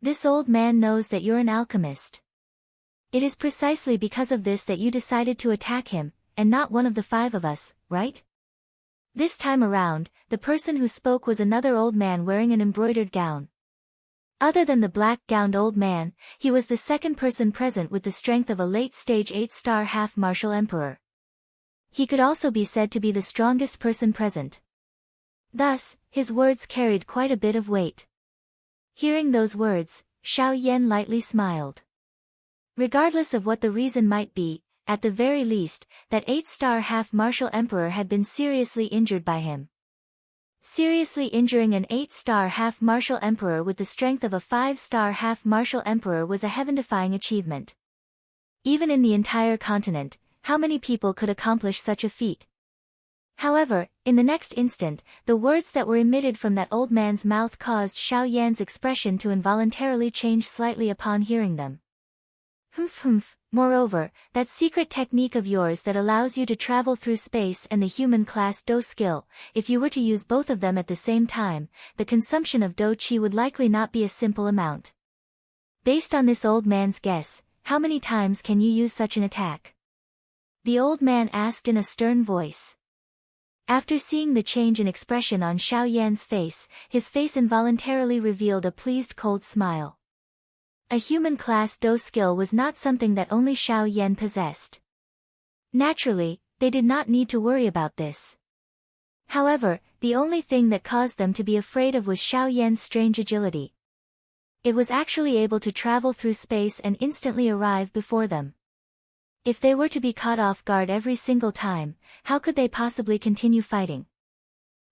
This old man knows that you're an alchemist. It is precisely because of this that you decided to attack him, and not one of the 5 of us, right? This time around, the person who spoke was another old man wearing an embroidered gown. Other than the black-gowned old man, he was the second person present with the strength of a late-stage 8-star half-martial emperor. He could also be said to be the strongest person present. Thus, his words carried quite a bit of weight. Hearing those words, Xiao Yan lightly smiled. Regardless of what the reason might be, at the very least, that 8-star half-martial emperor had been seriously injured by him. Seriously injuring an 8-star half-martial emperor with the strength of a 5-star half-martial emperor was a heaven-defying achievement. Even in the entire continent, how many people could accomplish such a feat? However, in the next instant, the words that were emitted from that old man's mouth caused Xiao Yan's expression to involuntarily change slightly upon hearing them. Moreover, that secret technique of yours that allows you to travel through space and the human class Do skill, if you were to use both of them at the same time, the consumption of Do Chi would likely not be a simple amount. Based on this old man's guess, how many times can you use such an attack? The old man asked in a stern voice. After seeing the change in expression on Xiao Yan's face, his face involuntarily revealed a pleased cold smile. A human class Do skill was not something that only Xiao Yan possessed. Naturally, they did not need to worry about this. However, the only thing that caused them to be afraid of was Xiao Yan's strange agility. It was actually able to travel through space and instantly arrive before them. If they were to be caught off guard every single time, how could they possibly continue fighting?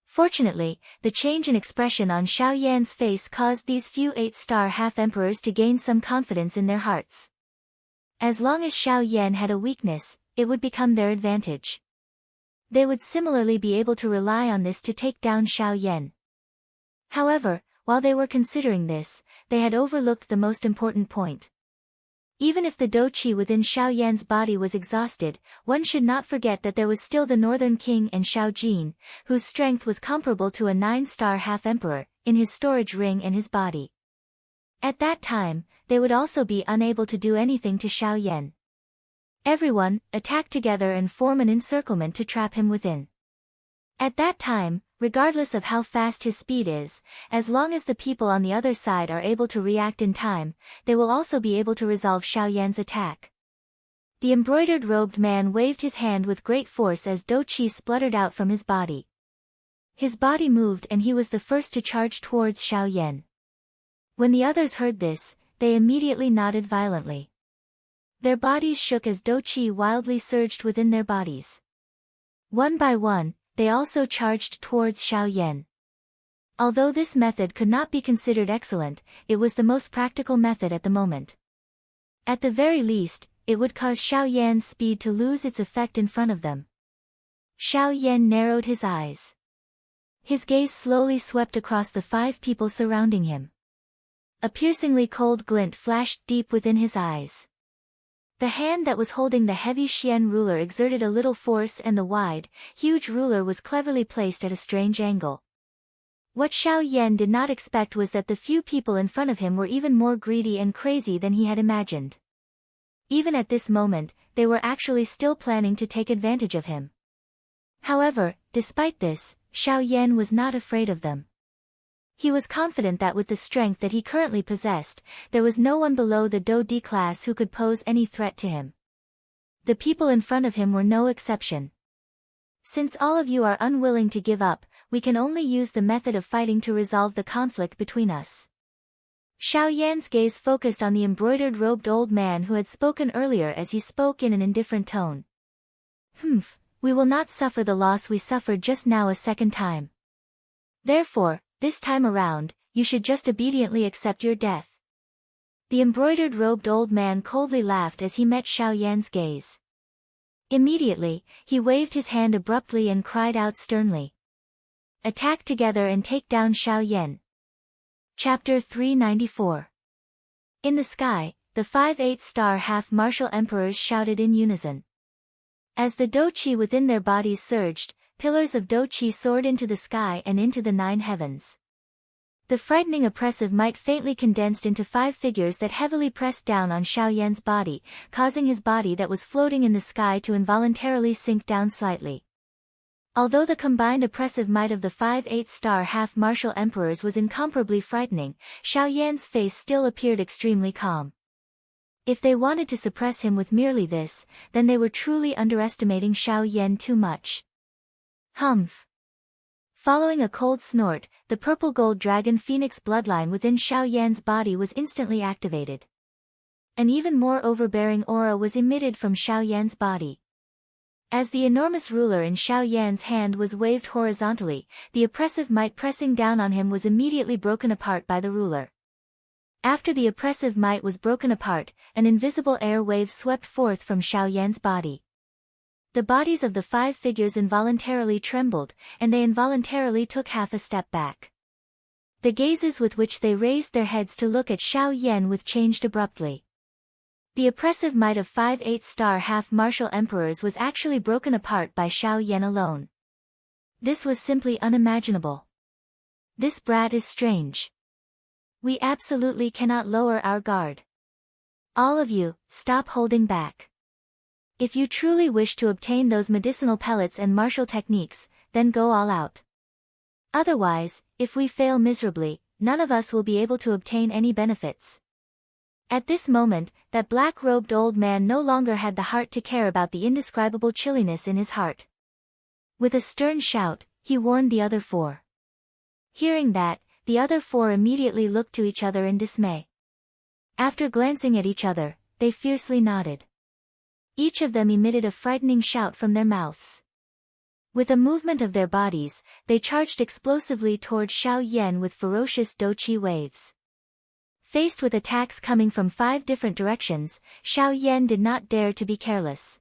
Fortunately, the change in expression on Xiao Yan's face caused these few 8-star half-emperors to gain some confidence in their hearts. As long as Xiao Yan had a weakness, it would become their advantage. They would similarly be able to rely on this to take down Xiao Yan. However, while they were considering this, they had overlooked the most important point. Even if the Do Chi within Xiao Yan's body was exhausted, one should not forget that there was still the Northern King and Xiao Jin, whose strength was comparable to a 9-star half-emperor, in his storage ring and his body. At that time, they would also be unable to do anything to Xiao Yan. Everyone, attack together and form an encirclement to trap him within. At that time, regardless of how fast his speed is, as long as the people on the other side are able to react in time, they will also be able to resolve Xiao Yan's attack. The embroidered robed man waved his hand with great force as Do Chi spluttered out from his body. His body moved and he was the first to charge towards Xiao Yan. When the others heard this, they immediately nodded violently. Their bodies shook as Do Chi wildly surged within their bodies. One by one, they also charged towards Xiao Yan. Although this method could not be considered excellent, it was the most practical method at the moment. At the very least, it would cause Xiao Yan's speed to lose its effect in front of them. Xiao Yan narrowed his eyes. His gaze slowly swept across the 5 people surrounding him. A piercingly cold glint flashed deep within his eyes. The hand that was holding the heavy Xian ruler exerted a little force and the wide, huge ruler was cleverly placed at a strange angle. What Xiao Yan did not expect was that the few people in front of him were even more greedy and crazy than he had imagined. Even at this moment, they were actually still planning to take advantage of him. However, despite this, Xiao Yan was not afraid of them. He was confident that with the strength that he currently possessed, there was no one below the Dou D class who could pose any threat to him. The people in front of him were no exception. Since all of you are unwilling to give up, we can only use the method of fighting to resolve the conflict between us. Xiao Yan's gaze focused on the embroidered-robed old man who had spoken earlier as he spoke in an indifferent tone. We will not suffer the loss we suffered just now a second time. Therefore, this time around, you should just obediently accept your death. The embroidered-robed old man coldly laughed as he met Xiao Yan's gaze. Immediately, he waved his hand abruptly and cried out sternly. Attack together and take down Xiao Yan. Chapter 394. In the sky, the 5 8-star half-martial emperors shouted in unison. As the Dou Qi within their bodies surged, pillars of Dou Qi soared into the sky and into the 9 heavens. The frightening oppressive might faintly condensed into 5 figures that heavily pressed down on Xiao Yan's body, causing his body that was floating in the sky to involuntarily sink down slightly. Although the combined oppressive might of the 5 8-star half-martial emperors was incomparably frightening, Xiao Yan's face still appeared extremely calm. If they wanted to suppress him with merely this, then they were truly underestimating Xiao Yan too much. Humph! Following a cold snort, the purple gold dragon phoenix bloodline within Xiao Yan's body was instantly activated. An even more overbearing aura was emitted from Xiao Yan's body. As the enormous ruler in Xiao Yan's hand was waved horizontally, the oppressive might pressing down on him was immediately broken apart by the ruler. After the oppressive might was broken apart, an invisible air wave swept forth from Xiao Yan's body. The bodies of the 5 figures involuntarily trembled, and they involuntarily took half a step back. The gazes with which they raised their heads to look at Xiao Yan with changed abruptly. The oppressive might of 5 8-star half-martial emperors was actually broken apart by Xiao Yan alone. This was simply unimaginable. This brat is strange. We absolutely cannot lower our guard. All of you, stop holding back. If you truly wish to obtain those medicinal pellets and martial techniques, then go all out. Otherwise, if we fail miserably, none of us will be able to obtain any benefits. At this moment, that black-robed old man no longer had the heart to care about the indescribable chilliness in his heart. With a stern shout, he warned the other 4. Hearing that, the other 4 immediately looked to each other in dismay. After glancing at each other, they fiercely nodded. Each of them emitted a frightening shout from their mouths. With a movement of their bodies, they charged explosively toward Xiao Yan with ferocious Dou Qi waves. Faced with attacks coming from 5 different directions, Xiao Yan did not dare to be careless.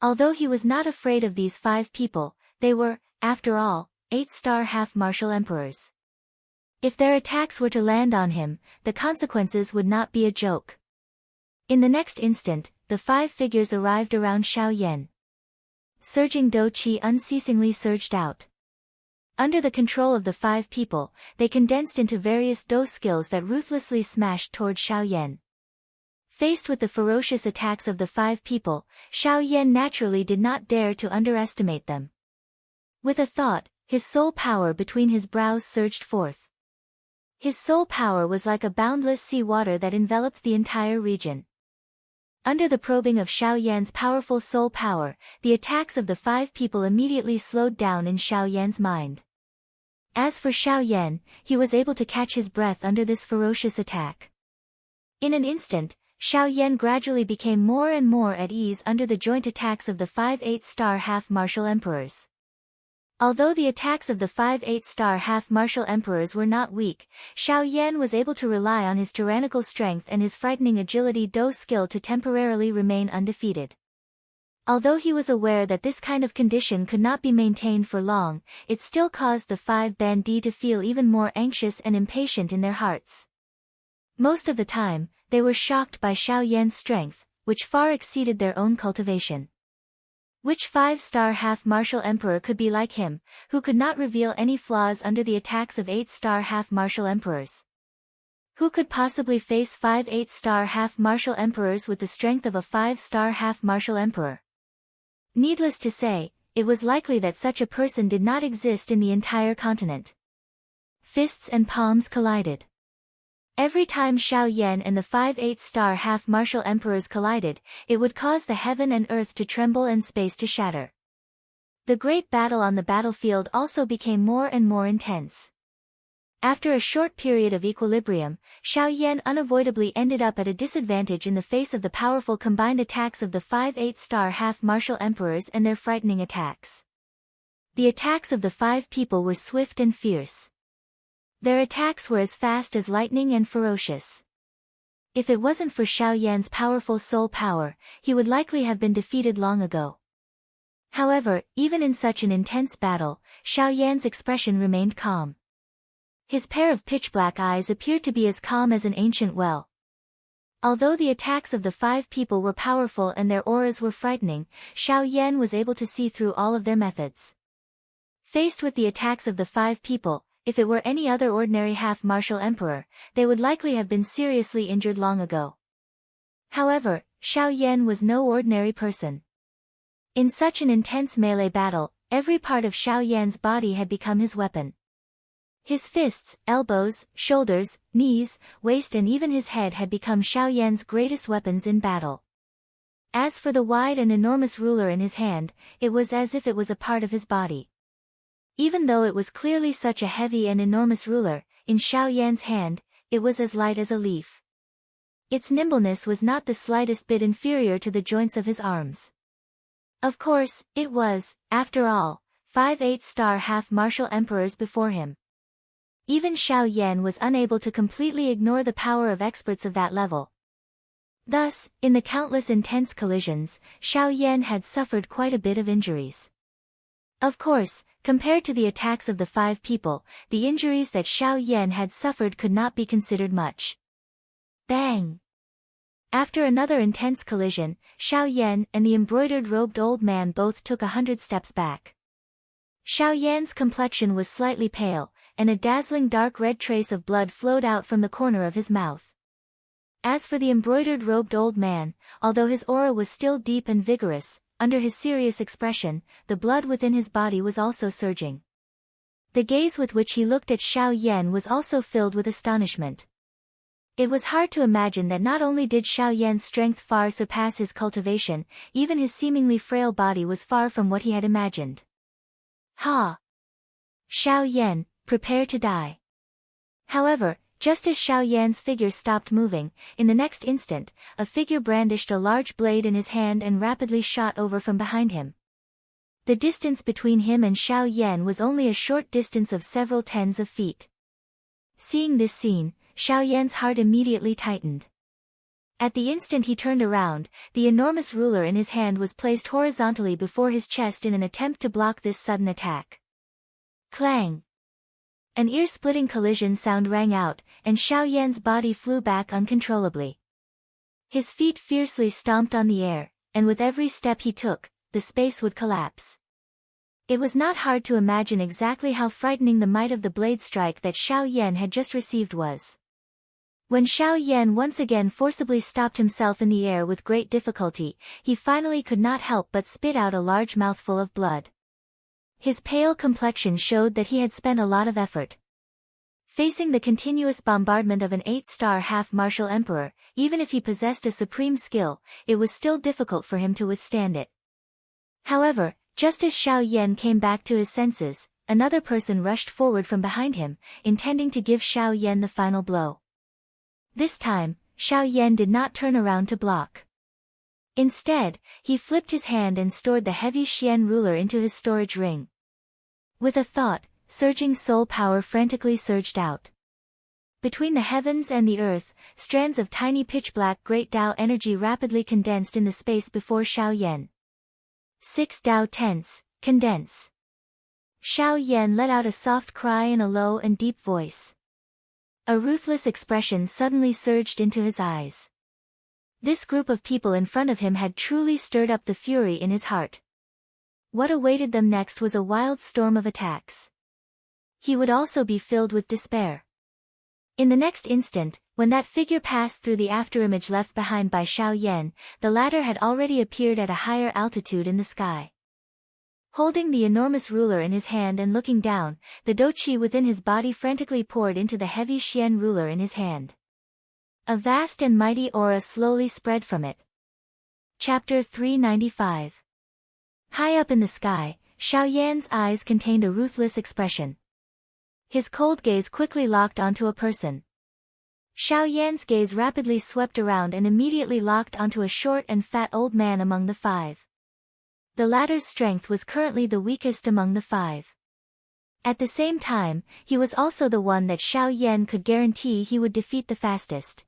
Although he was not afraid of these 5 people, they were, after all, 8-star half-martial emperors. If their attacks were to land on him, the consequences would not be a joke. In the next instant, the 5 figures arrived around Xiao Yan. Surging Dou Qi unceasingly surged out. Under the control of the 5 people, they condensed into various Dou skills that ruthlessly smashed toward Xiao Yan. Faced with the ferocious attacks of the 5 people, Xiao Yan naturally did not dare to underestimate them. With a thought, his soul power between his brows surged forth. His soul power was like a boundless sea water that enveloped the entire region. Under the probing of Xiao Yan's powerful soul power, the attacks of the 5 people immediately slowed down in Xiao Yan's mind. As for Xiao Yan, he was able to catch his breath under this ferocious attack. In an instant, Xiao Yan gradually became more and more at ease under the joint attacks of the 5 8-star half-martial emperors. Although the attacks of the 5 8-star half-martial emperors were not weak, Xiao Yan was able to rely on his tyrannical strength and his frightening agility Dou skill to temporarily remain undefeated. Although he was aware that this kind of condition could not be maintained for long, it still caused the 5 bandits to feel even more anxious and impatient in their hearts. Most of the time, they were shocked by Xiao Yan's strength, which far exceeded their own cultivation. Which 5-star half-martial emperor could be like him, who could not reveal any flaws under the attacks of 8-star half-martial emperors? Who could possibly face 5 8-star half-martial emperors with the strength of a 5-star half-martial emperor? Needless to say, it was likely that such a person did not exist in the entire continent. Fists and palms collided. Every time Xiao Yan and the 5 8-star half-martial emperors collided, it would cause the heaven and earth to tremble and space to shatter. The great battle on the battlefield also became more and more intense. After a short period of equilibrium, Xiao Yan unavoidably ended up at a disadvantage in the face of the powerful combined attacks of the 5 8-star half-martial emperors and their frightening attacks. The attacks of the 5 people were swift and fierce. Their attacks were as fast as lightning and ferocious. If it wasn't for Xiao Yan's powerful soul power, he would likely have been defeated long ago. However, even in such an intense battle, Xiao Yan's expression remained calm. His pair of pitch-black eyes appeared to be as calm as an ancient well. Although the attacks of the 5 people were powerful and their auras were frightening, Xiao Yan was able to see through all of their methods. Faced with the attacks of the 5 people, if it were any other ordinary half-martial emperor, they would likely have been seriously injured long ago. However, Xiao Yan was no ordinary person. In such an intense melee battle, every part of Xiao Yan's body had become his weapon. His fists, elbows, shoulders, knees, waist and even his head had become Xiao Yan's greatest weapons in battle. As for the wide and enormous ruler in his hand, it was as if it was a part of his body. Even though it was clearly such a heavy and enormous ruler, in Xiao Yan's hand, it was as light as a leaf. Its nimbleness was not the slightest bit inferior to the joints of his arms. Of course, it was, after all, 5 8-star half-martial emperors before him. Even Xiao Yan was unable to completely ignore the power of experts of that level. Thus, in the countless intense collisions, Xiao Yan had suffered quite a bit of injuries. Of course, compared to the attacks of the 5 people, the injuries that Xiao Yan had suffered could not be considered much. Bang! After another intense collision, Xiao Yan and the embroidered-robed old man both took 100 steps back. Xiao Yan's complexion was slightly pale, and a dazzling dark red trace of blood flowed out from the corner of his mouth. As for the embroidered-robed old man, although his aura was still deep and vigorous, under his serious expression, the blood within his body was also surging. The gaze with which he looked at Xiao Yan was also filled with astonishment. It was hard to imagine that not only did Xiao Yan's strength far surpass his cultivation, even his seemingly frail body was far from what he had imagined. Ha! Xiao Yan, prepare to die. However, just as Xiao Yan's figure stopped moving, in the next instant, a figure brandished a large blade in his hand and rapidly shot over from behind him. The distance between him and Xiao Yan was only a short distance of several tens of feet. Seeing this scene, Xiao Yan's heart immediately tightened. At the instant he turned around, the enormous ruler in his hand was placed horizontally before his chest in an attempt to block this sudden attack. Clang! An ear-splitting collision sound rang out, and Xiao Yan's body flew back uncontrollably. His feet fiercely stomped on the air, and with every step he took, the space would collapse. It was not hard to imagine exactly how frightening the might of the blade strike that Xiao Yan had just received was. When Xiao Yan once again forcibly stopped himself in the air with great difficulty, he finally could not help but spit out a large mouthful of blood. His pale complexion showed that he had spent a lot of effort. Facing the continuous bombardment of an 8-star half-martial emperor, even if he possessed a supreme skill, it was still difficult for him to withstand it. However, just as Xiao Yan came back to his senses, another person rushed forward from behind him, intending to give Xiao Yan the final blow. This time, Xiao Yan did not turn around to block. Instead, he flipped his hand and stored the heavy Xian ruler into his storage ring. With a thought, surging soul power frantically surged out. Between the heavens and the earth, strands of tiny pitch-black great Tao energy rapidly condensed in the space before Xiao Yan. 6 Tao tense, condense. Xiao Yan let out a soft cry in a low and deep voice. A ruthless expression suddenly surged into his eyes. This group of people in front of him had truly stirred up the fury in his heart. What awaited them next was a wild storm of attacks. He would also be filled with despair. In the next instant, when that figure passed through the afterimage left behind by Xiao Yan, the latter had already appeared at a higher altitude in the sky. Holding the enormous ruler in his hand and looking down, the Douqi within his body frantically poured into the heavy Xian ruler in his hand. A vast and mighty aura slowly spread from it. Chapter 395. High up in the sky, Xiao Yan's eyes contained a ruthless expression. His cold gaze quickly locked onto a person. Xiao Yan's gaze rapidly swept around and immediately locked onto a short and fat old man among the five. The latter's strength was currently the weakest among the five. At the same time, he was also the one that Xiao Yan could guarantee he would defeat the fastest.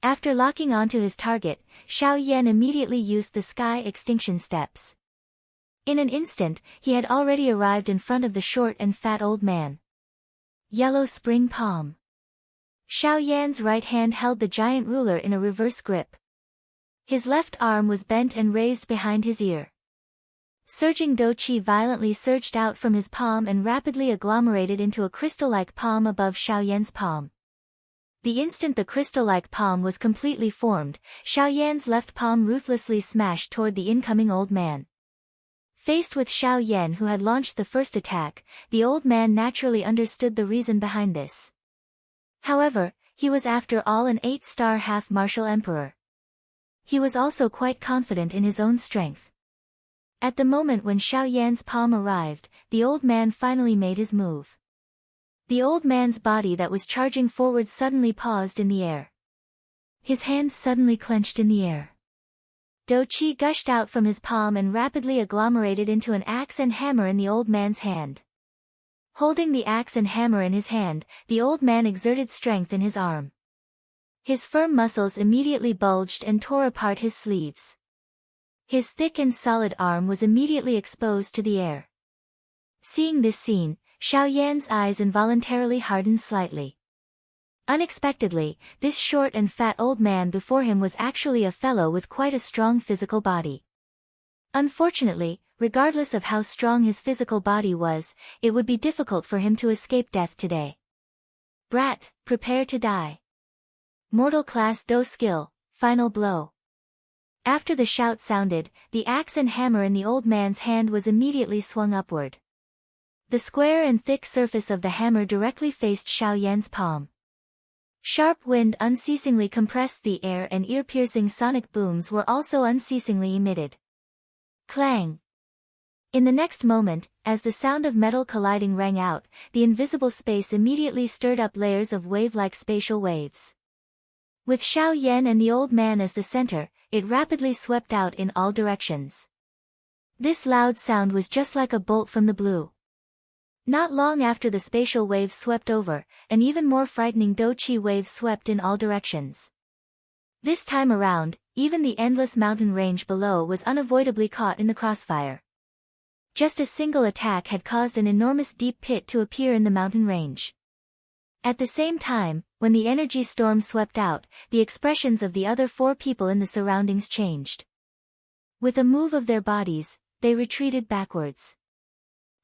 After locking onto his target, Xiao Yan immediately used the sky extinction steps. In an instant, he had already arrived in front of the short and fat old man. Yellow Spring Palm. Xiao Yan's right hand held the giant ruler in a reverse grip. His left arm was bent and raised behind his ear. Surging Douqi violently surged out from his palm and rapidly agglomerated into a crystal-like palm above Xiao Yan's palm. The instant the crystal-like palm was completely formed, Xiao Yan's left palm ruthlessly smashed toward the incoming old man. Faced with Xiao Yan who had launched the first attack, the old man naturally understood the reason behind this. However, he was after all an 8-star half-martial emperor. He was also quite confident in his own strength. At the moment when Xiao Yan's palm arrived, the old man finally made his move. The old man's body that was charging forward suddenly paused in the air. His hands suddenly clenched in the air. Douqi gushed out from his palm and rapidly agglomerated into an axe and hammer in the old man's hand. Holding the axe and hammer in his hand, the old man exerted strength in his arm. His firm muscles immediately bulged and tore apart his sleeves. His thick and solid arm was immediately exposed to the air. Seeing this scene, Xiao Yan's eyes involuntarily hardened slightly. Unexpectedly, this short and fat old man before him was actually a fellow with quite a strong physical body. Unfortunately, regardless of how strong his physical body was, it would be difficult for him to escape death today. Brat, prepare to die. Mortal Class Do Skill, Final Blow. After the shout sounded, the axe and hammer in the old man's hand was immediately swung upward. The square and thick surface of the hammer directly faced Xiao Yan's palm. Sharp wind unceasingly compressed the air and ear-piercing sonic booms were also unceasingly emitted. Clang! In the next moment, as the sound of metal colliding rang out, the invisible space immediately stirred up layers of wave-like spatial waves. With Xiao Yan and the old man as the center, it rapidly swept out in all directions. This loud sound was just like a bolt from the blue. Not long after the spatial waves swept over, an even more frightening Douqi wave swept in all directions. This time around, even the endless mountain range below was unavoidably caught in the crossfire. Just a single attack had caused an enormous deep pit to appear in the mountain range. At the same time, when the energy storm swept out, the expressions of the other four people in the surroundings changed. With a move of their bodies, they retreated backwards.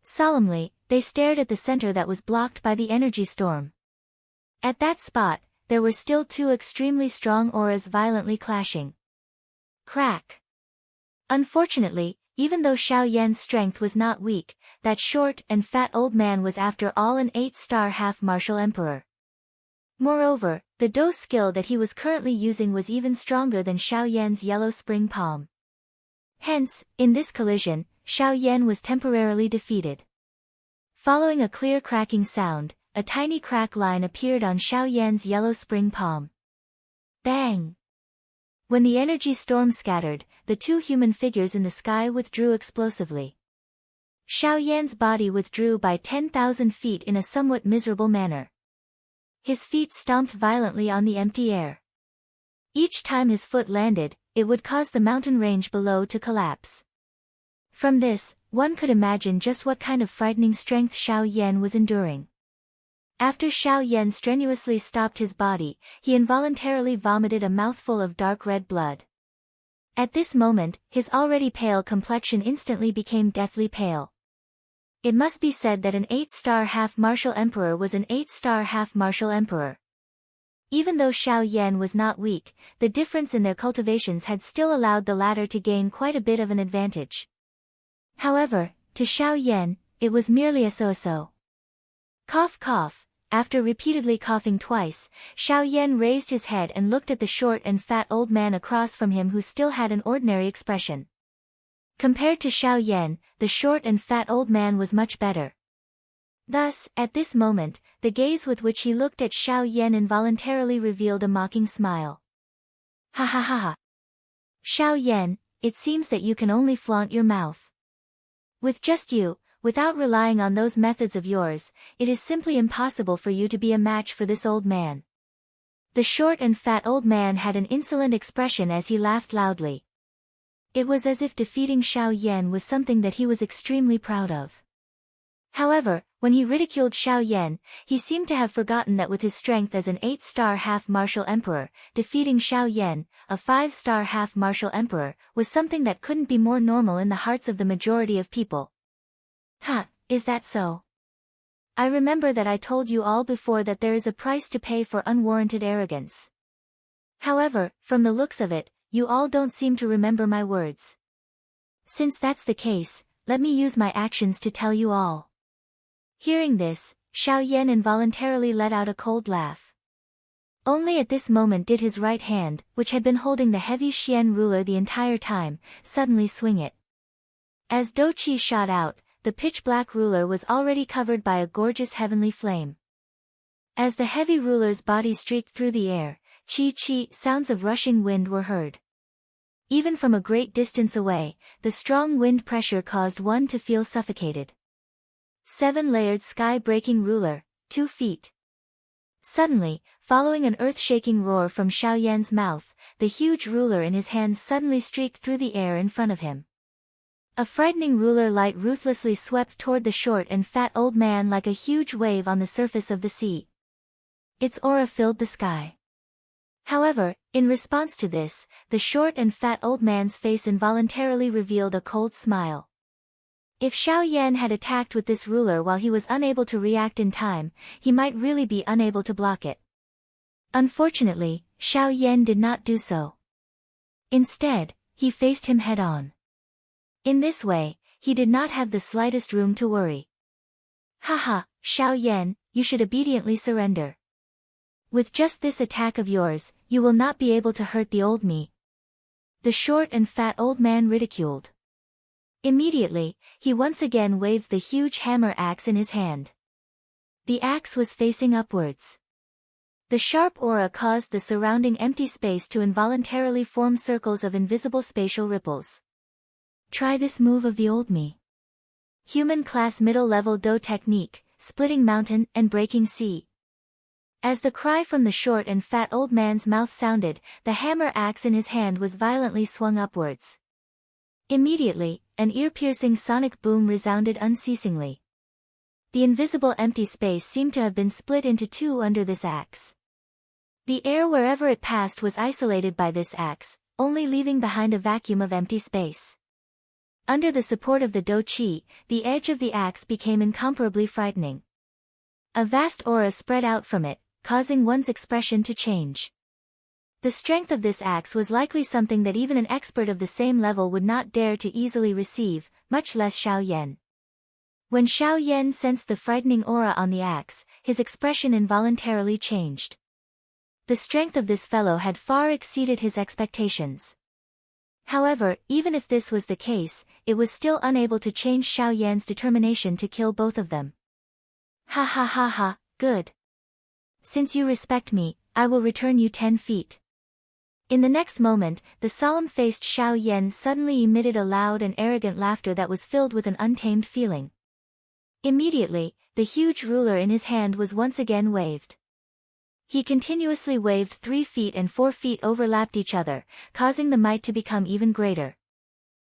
Solemnly, they stared at the center that was blocked by the energy storm. At that spot, there were still two extremely strong auras violently clashing. Crack! Unfortunately, even though Xiao Yan's strength was not weak, that short and fat old man was after all an 8-star half-martial emperor. Moreover, the Do skill that he was currently using was even stronger than Xiao Yan's yellow spring palm. Hence, in this collision, Xiao Yan was temporarily defeated. Following a clear cracking sound, a tiny crack line appeared on Xiao Yan's yellow spring palm. Bang! When the energy storm scattered, the two human figures in the sky withdrew explosively. Xiao Yan's body withdrew by 10,000 feet in a somewhat miserable manner. His feet stomped violently on the empty air. Each time his foot landed, it would cause the mountain range below to collapse. From this, one could imagine just what kind of frightening strength Xiao Yan was enduring. After Xiao Yan strenuously stopped his body, he involuntarily vomited a mouthful of dark red blood. At this moment, his already pale complexion instantly became deathly pale. It must be said that an 8-star half-martial emperor was an 8-star half-martial emperor. Even though Xiao Yan was not weak, the difference in their cultivations had still allowed the latter to gain quite a bit of an advantage. However, to Xiao Yan, it was merely a so-so. Cough cough. After repeatedly coughing twice, Xiao Yan raised his head and looked at the short and fat old man across from him who still had an ordinary expression. Compared to Xiao Yan, the short and fat old man was much better. Thus, at this moment, the gaze with which he looked at Xiao Yan involuntarily revealed a mocking smile. Ha ha ha ha. Xiao Yan, it seems that you can only flaunt your mouth. With just you, without relying on those methods of yours, it is simply impossible for you to be a match for this old man. The short and fat old man had an insolent expression as he laughed loudly. It was as if defeating Xiao Yan was something that he was extremely proud of. However, when he ridiculed Xiao Yan, he seemed to have forgotten that with his strength as an 8-star half-martial emperor, defeating Xiao Yan, a 5-star half-martial emperor, was something that couldn't be more normal in the hearts of the majority of people. Huh, is that so? I remember that I told you all before that there is a price to pay for unwarranted arrogance. However, from the looks of it, you all don't seem to remember my words. Since that's the case, let me use my actions to tell you all. Hearing this, Xiao Yan involuntarily let out a cold laugh. Only at this moment did his right hand, which had been holding the heavy Xian ruler the entire time, suddenly swing it. As Do Qi shot out, the pitch-black ruler was already covered by a gorgeous heavenly flame. As the heavy ruler's body streaked through the air, chi-chi sounds of rushing wind were heard. Even from a great distance away, the strong wind pressure caused one to feel suffocated. 7-layered sky-breaking ruler, 2 feet. Suddenly, following an earth-shaking roar from Xiao Yan's mouth, the huge ruler in his hands suddenly streaked through the air in front of him. A frightening ruler light ruthlessly swept toward the short and fat old man like a huge wave on the surface of the sea. Its aura filled the sky. However, in response to this, the short and fat old man's face involuntarily revealed a cold smile. If Xiao Yan had attacked with this ruler while he was unable to react in time, he might really be unable to block it. Unfortunately, Xiao Yan did not do so. Instead, he faced him head-on. In this way, he did not have the slightest room to worry. Haha, Xiao Yan, you should obediently surrender. With just this attack of yours, you will not be able to hurt the old me. The short and fat old man ridiculed. Immediately, he once again waved the huge hammer axe in his hand. The axe was facing upwards. The sharp aura caused the surrounding empty space to involuntarily form circles of invisible spatial ripples. Try this move of the old me. Human class middle level Do technique, splitting mountain and breaking sea. As the cry from the short and fat old man's mouth sounded, the hammer axe in his hand was violently swung upwards. Immediately, an ear-piercing sonic boom resounded unceasingly. The invisible empty space seemed to have been split into 2 under this axe. The air wherever it passed was isolated by this axe, only leaving behind a vacuum of empty space. Under the support of the Do Qi, the edge of the axe became incomparably frightening. A vast aura spread out from it, causing one's expression to change. The strength of this axe was likely something that even an expert of the same level would not dare to easily receive, much less Xiao Yan. When Xiao Yan sensed the frightening aura on the axe, his expression involuntarily changed. The strength of this fellow had far exceeded his expectations. However, even if this was the case, it was still unable to change Xiao Yan's determination to kill both of them. Ha ha ha ha, good. Since you respect me, I will return you 10 feet. In the next moment, the solemn-faced Xiao Yan suddenly emitted a loud and arrogant laughter that was filled with an untamed feeling. Immediately, the huge ruler in his hand was once again waved. He continuously waved 3 feet and 4 feet overlapped each other, causing the might to become even greater.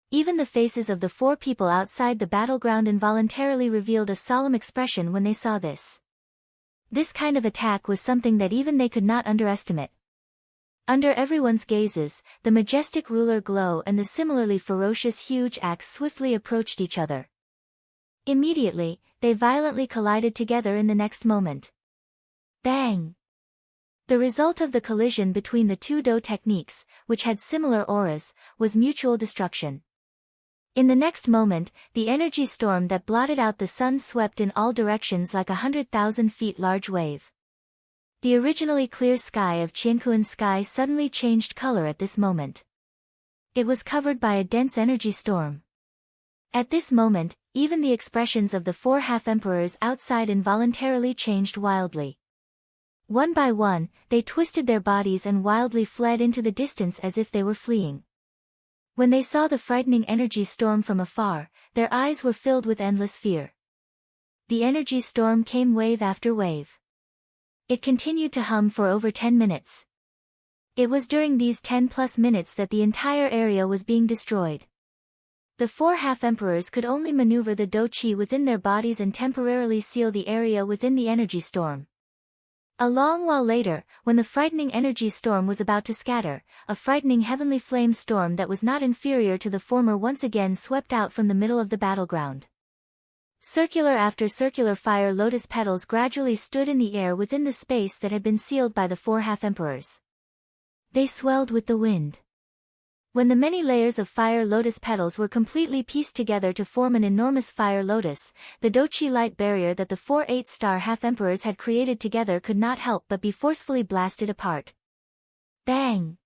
Even the faces of the 4 people outside the battleground involuntarily revealed a solemn expression when they saw this. This kind of attack was something that even they could not underestimate. Under everyone's gazes, the majestic ruler Glow and the similarly ferocious huge axe swiftly approached each other. Immediately, they violently collided together in the next moment. Bang! The result of the collision between the two Do techniques, which had similar auras, was mutual destruction. In the next moment, the energy storm that blotted out the sun swept in all directions like 100,000 feet large wave. The originally clear sky of Qianquan sky suddenly changed color at this moment. It was covered by a dense energy storm. At this moment, even the expressions of the four half-emperors outside involuntarily changed wildly. One by one, they twisted their bodies and wildly fled into the distance as if they were fleeing. When they saw the frightening energy storm from afar, their eyes were filled with endless fear. The energy storm came wave after wave. It continued to hum for over 10 minutes. It was during these 10+ minutes that the entire area was being destroyed. The four half-emperors could only maneuver the Do Qi within their bodies and temporarily seal the area within the energy storm. A long while later, when the frightening energy storm was about to scatter, a frightening heavenly flame storm that was not inferior to the former once again swept out from the middle of the battleground. Circular after circular fire lotus petals gradually stood in the air within the space that had been sealed by the four half-emperors. They swelled with the wind. When the many layers of fire lotus petals were completely pieced together to form an enormous fire lotus, the Do Qi light barrier that the four 8-star half-emperors had created together could not help but be forcefully blasted apart. Bang!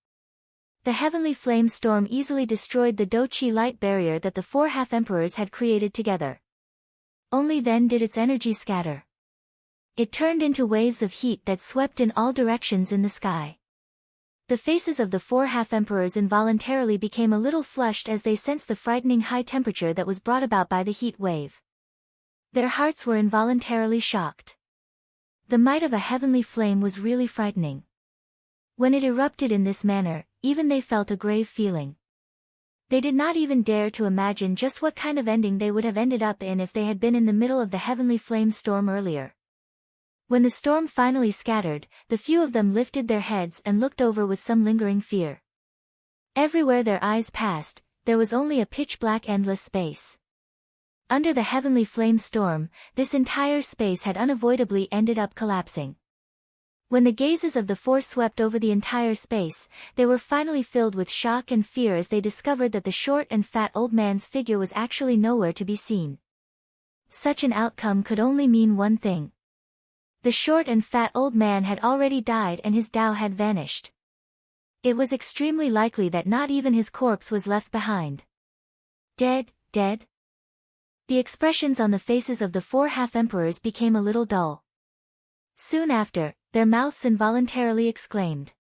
The heavenly flame storm easily destroyed the Do Qi light barrier that the four half-emperors had created together. Only then did its energy scatter. It turned into waves of heat that swept in all directions in the sky. The faces of the four half-emperors involuntarily became a little flushed as they sensed the frightening high temperature that was brought about by the heat wave. Their hearts were involuntarily shocked. The might of a heavenly flame was really frightening. When it erupted in this manner, even they felt a grave feeling. They did not even dare to imagine just what kind of ending they would have ended up in if they had been in the middle of the heavenly flame storm earlier. When the storm finally scattered, the few of them lifted their heads and looked over with some lingering fear. Everywhere their eyes passed, there was only a pitch-black endless space. Under the heavenly flame storm, this entire space had unavoidably ended up collapsing. When the gazes of the four swept over the entire space, they were finally filled with shock and fear as they discovered that the short and fat old man's figure was actually nowhere to be seen. Such an outcome could only mean one thing. The short and fat old man had already died and his Tao had vanished. It was extremely likely that not even his corpse was left behind. Dead, dead? The expressions on the faces of the four half-emperors became a little dull. Soon after, their mouths involuntarily exclaimed.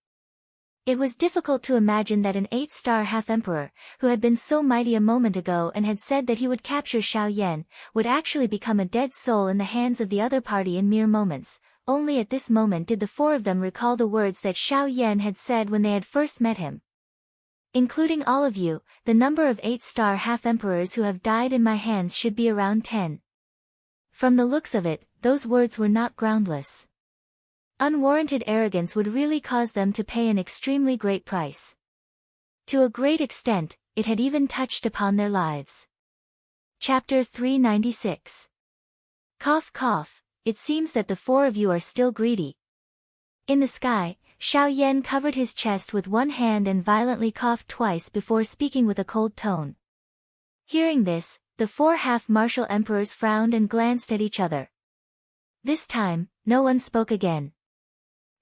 It was difficult to imagine that an 8-star half-emperor, who had been so mighty a moment ago and had said that he would capture Xiao Yan, would actually become a dead soul in the hands of the other party in mere moments. Only at this moment did the four of them recall the words that Xiao Yan had said when they had first met him. Including all of you, the number of 8-star half-emperors who have died in my hands should be around 10. From the looks of it, those words were not groundless. Unwarranted arrogance would really cause them to pay an extremely great price. To a great extent, it had even touched upon their lives. Chapter 396. Cough cough, it seems that the four of you are still greedy. In the sky, Xiao Yan covered his chest with one hand and violently coughed twice before speaking with a cold tone. Hearing this, the four half-martial emperors frowned and glanced at each other. This time, no one spoke again.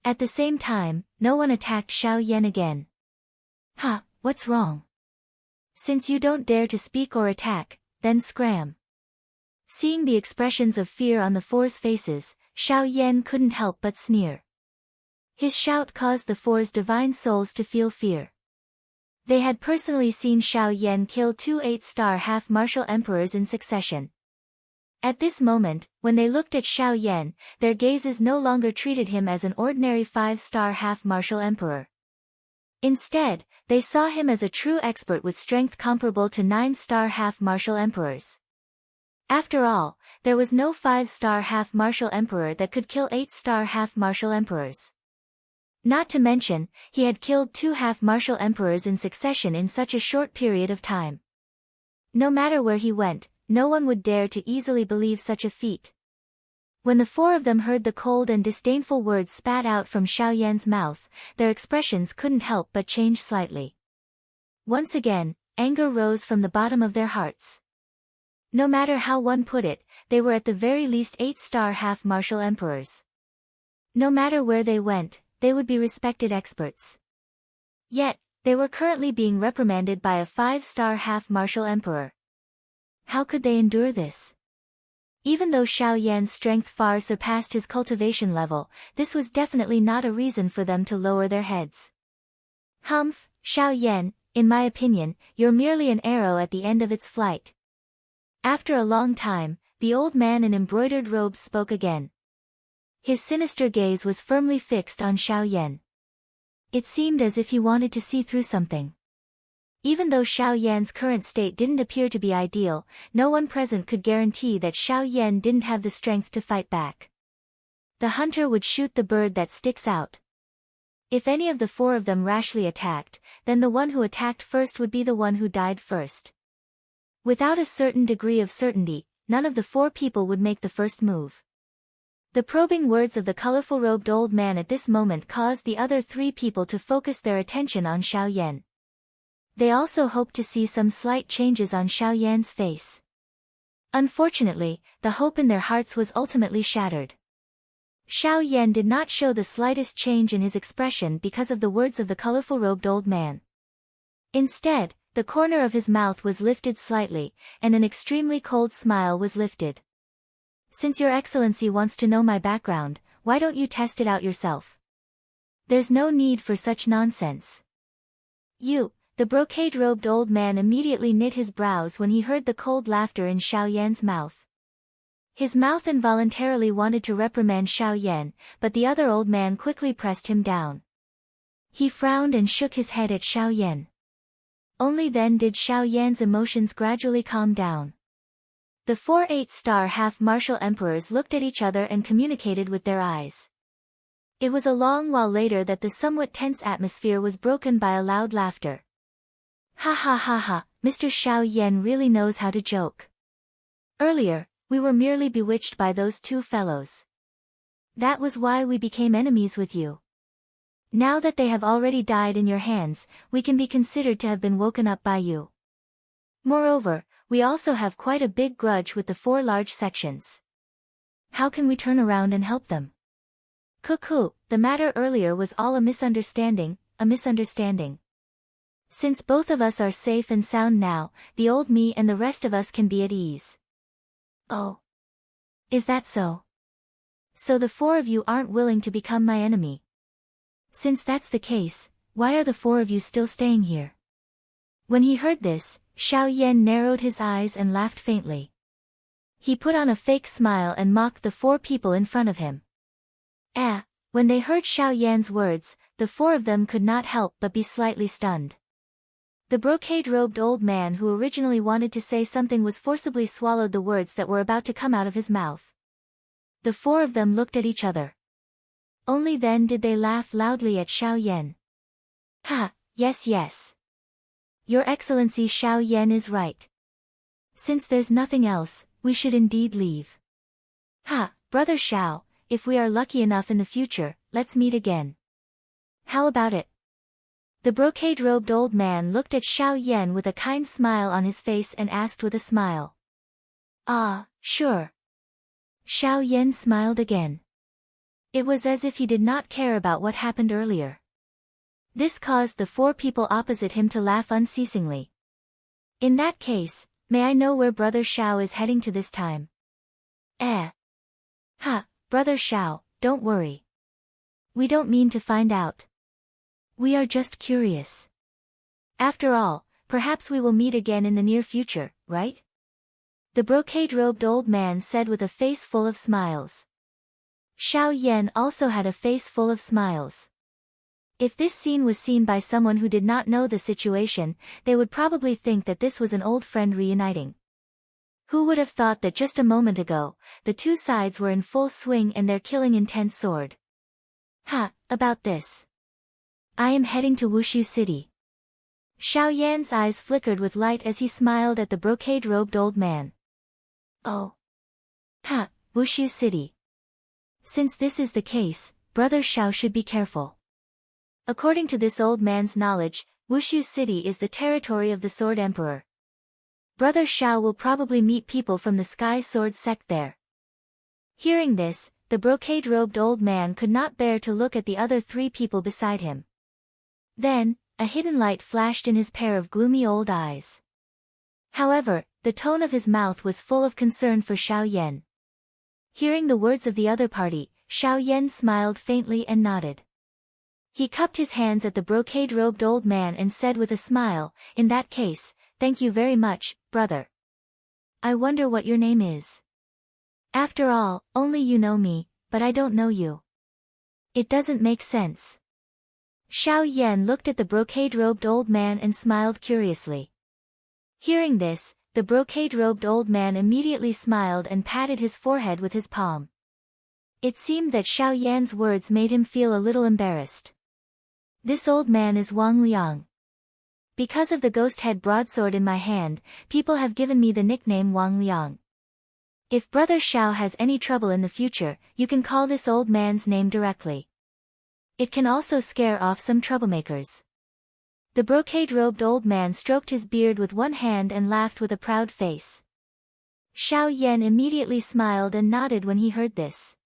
At the same time, no one attacked Xiao Yan again. "Ha, what's wrong? Since you don't dare to speak or attack, then scram." Seeing the expressions of fear on the four's faces, Xiao Yan couldn't help but sneer. His shout caused the four's divine souls to feel fear. They had personally seen Xiao Yan kill 2 8-star half-martial emperors in succession. At this moment, when they looked at Xiao Yan, their gazes no longer treated him as an ordinary 5-star half-martial emperor. Instead, they saw him as a true expert with strength comparable to 9-star half-martial emperors. After all, there was no 5-star half-martial emperor that could kill 8-star half-martial emperors. Not to mention, he had killed 2 half-martial emperors in succession in such a short period of time. No matter where he went, no one would dare to easily believe such a feat. When the 4 of them heard the cold and disdainful words spat out from Xiao Yan's mouth, their expressions couldn't help but change slightly. Once again, anger rose from the bottom of their hearts. No matter how one put it, they were at the very least 8-star half-martial emperors. No matter where they went, they would be respected experts. Yet, they were currently being reprimanded by a 5-star half-martial emperor. How could they endure this? Even though Xiao Yan's strength far surpassed his cultivation level, this was definitely not a reason for them to lower their heads. Humph, Xiao Yan, in my opinion, you're merely an arrow at the end of its flight. After a long time, the old man in embroidered robes spoke again. His sinister gaze was firmly fixed on Xiao Yan. It seemed as if he wanted to see through something. Even though Xiao Yan's current state didn't appear to be ideal, no one present could guarantee that Xiao Yan didn't have the strength to fight back. The hunter would shoot the bird that sticks out. If any of the 4 of them rashly attacked, then the one who attacked first would be the one who died first. Without a certain degree of certainty, none of the 4 people would make the first move. The probing words of the colorful-robed old man at this moment caused the other 3 people to focus their attention on Xiao Yan. They also hoped to see some slight changes on Xiao Yan's face. Unfortunately, the hope in their hearts was ultimately shattered. Xiao Yan did not show the slightest change in his expression because of the words of the colorful-robed old man. Instead, the corner of his mouth was lifted slightly, and an extremely cold smile was lifted. Since your excellency wants to know my background, why don't you test it out yourself? There's no need for such nonsense. The brocade-robed old man immediately knit his brows when he heard the cold laughter in Xiao Yan's mouth. His mouth involuntarily wanted to reprimand Xiao Yan, but the other old man quickly pressed him down. He frowned and shook his head at Xiao Yan. Only then did Xiao Yan's emotions gradually calm down. The 4 8-star half-martial emperors looked at each other and communicated with their eyes. It was a long while later that the somewhat tense atmosphere was broken by a loud laughter. Ha ha ha ha, Mr. Xiao Yan really knows how to joke. Earlier, we were merely bewitched by those 2 fellows. That was why we became enemies with you. Now that they have already died in your hands, we can be considered to have been woken up by you. Moreover, we also have quite a big grudge with the 4 large sections. How can we turn around and help them? Cuckoo, the matter earlier was all a misunderstanding. Since both of us are safe and sound now, the old me and the rest of us can be at ease. Oh. Is that so? So the 4 of you aren't willing to become my enemy. Since that's the case, why are the 4 of you still staying here? When he heard this, Xiao Yan narrowed his eyes and laughed faintly. He put on a fake smile and mocked the 4 people in front of him. When they heard Xiao Yan's words, the 4 of them could not help but be slightly stunned. The brocade-robed old man who originally wanted to say something was forcibly swallowed the words that were about to come out of his mouth. The 4 of them looked at each other. Only then did they laugh loudly at Xiao Yan. Ha, yes. Your Excellency Xiao Yan is right. Since there's nothing else, we should indeed leave. Ha, Brother Xiao, if we are lucky enough in the future, let's meet again. How about it? The brocade-robed old man looked at Xiao Yan with a kind smile on his face and asked with a smile. Ah, sure. Xiao Yan smiled again. It was as if he did not care about what happened earlier. This caused the 4 people opposite him to laugh unceasingly. In that case, may I know where Brother Xiao is heading to this time? Ha, Brother Xiao, don't worry. We don't mean to find out. We are just curious. After all, perhaps we will meet again in the near future, right? The brocade-robed old man said with a face full of smiles. Xiao Yan also had a face full of smiles. If this scene was seen by someone who did not know the situation, they would probably think that this was an old friend reuniting. Who would have thought that just a moment ago, the 2 sides were in full swing and their killing intent soared? About this. I am heading to Wushu City. Xiao Yan's eyes flickered with light as he smiled at the brocade-robed old man. Oh. Ha, Wushu City. Since this is the case, Brother Xiao should be careful. According to this old man's knowledge, Wushu City is the territory of the Sword Emperor. Brother Xiao will probably meet people from the Sky Sword sect there. Hearing this, the brocade-robed old man could not bear to look at the other three people beside him. Then, a hidden light flashed in his pair of gloomy old eyes. However, the tone of his mouth was full of concern for Xiao Yan. Hearing the words of the other party, Xiao Yan smiled faintly and nodded. He cupped his hands at the brocade-robed old man and said with a smile, "In that case, thank you very much, brother. I wonder what your name is. After all, only you know me, but I don't know you. It doesn't make sense." Xiao Yan looked at the brocade-robed old man and smiled curiously. Hearing this, the brocade-robed old man immediately smiled and patted his forehead with his palm. It seemed that Xiao Yan's words made him feel a little embarrassed. This old man is Wang Liang. Because of the ghost head broadsword in my hand, people have given me the nickname Wang Liang. If Brother Xiao has any trouble in the future, you can call this old man's name directly. It can also scare off some troublemakers. The brocade-robed old man stroked his beard with one hand and laughed with a proud face. Xiao Yan immediately smiled and nodded when he heard this.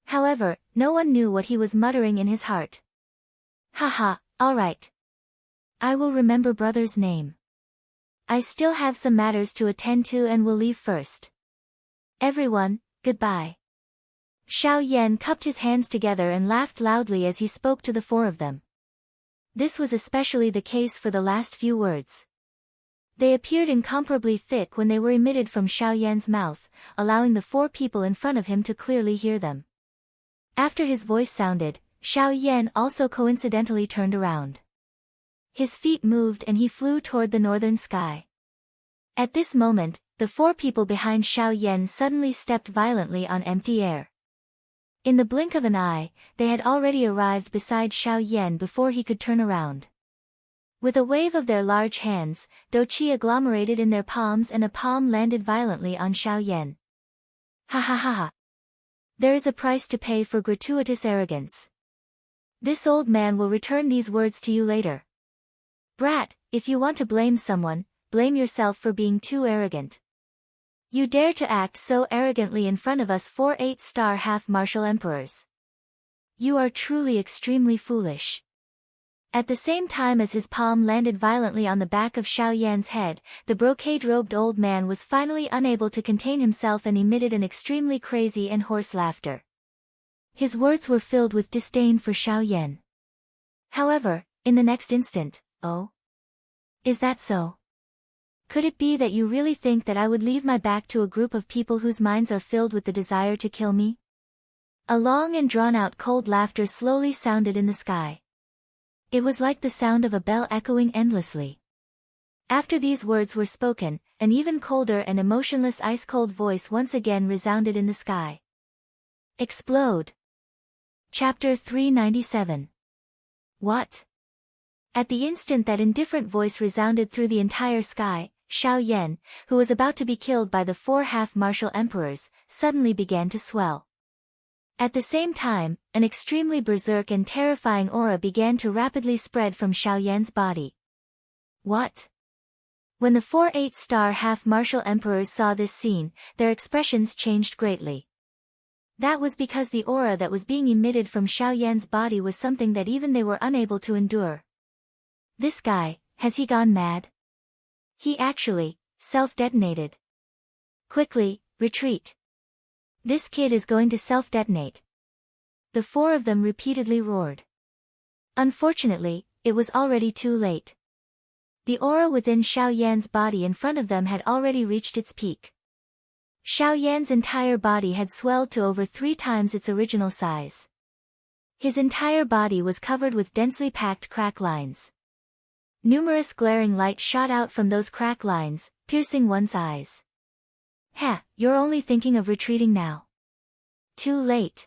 However, no one knew what he was muttering in his heart. Haha, alright. I will remember brother's name. I still have some matters to attend to and will leave first. Everyone, goodbye. Xiao Yan cupped his hands together and laughed loudly as he spoke to the four of them. This was especially the case for the last few words. They appeared incomparably thick when they were emitted from Xiao Yan's mouth, allowing the four people in front of him to clearly hear them. After his voice sounded, Xiao Yan also coincidentally turned around. His feet moved and he flew toward the northern sky. At this moment, the four people behind Xiao Yan suddenly stepped violently on empty air. In the blink of an eye, they had already arrived beside Xiao Yan before he could turn around. With a wave of their large hands, Douqi agglomerated in their palms and a palm landed violently on Xiao Yan. Ha ha ha ha. There is a price to pay for gratuitous arrogance. This old man will return these words to you later. Brat, if you want to blame someone, blame yourself for being too arrogant. You dare to act so arrogantly in front of us 4 8-star half-martial emperors. You are truly extremely foolish. At the same time as his palm landed violently on the back of Xiao Yan's head, the brocade-robed old man was finally unable to contain himself and emitted an extremely crazy and hoarse laughter. His words were filled with disdain for Xiao Yan. However, in the next instant, oh? Is that so? Could it be that you really think that I would leave my back to a group of people whose minds are filled with the desire to kill me? A long and drawn-out cold laughter slowly sounded in the sky. It was like the sound of a bell echoing endlessly. After these words were spoken, an even colder and emotionless ice-cold voice once again resounded in the sky. Explode. Chapter 397. What? At the instant that indifferent voice resounded through the entire sky, Xiao Yan, who was about to be killed by the 4 half-martial emperors, suddenly began to swell. At the same time, an extremely berserk and terrifying aura began to rapidly spread from Xiao Yan's body. What? When the 4 8-star half-martial emperors saw this scene, their expressions changed greatly. That was because the aura that was being emitted from Xiao Yan's body was something that even they were unable to endure. This guy, has he gone mad? He actually, self-detonated. Quickly, retreat. This kid is going to self-detonate. The 4 of them repeatedly roared. Unfortunately, it was already too late. The aura within Xiao Yan's body in front of them had already reached its peak. Xiao Yan's entire body had swelled to over 3 times its original size. His entire body was covered with densely packed crack lines. Numerous glaring lights shot out from those crack lines, piercing one's eyes. Ha, you're only thinking of retreating now. Too late.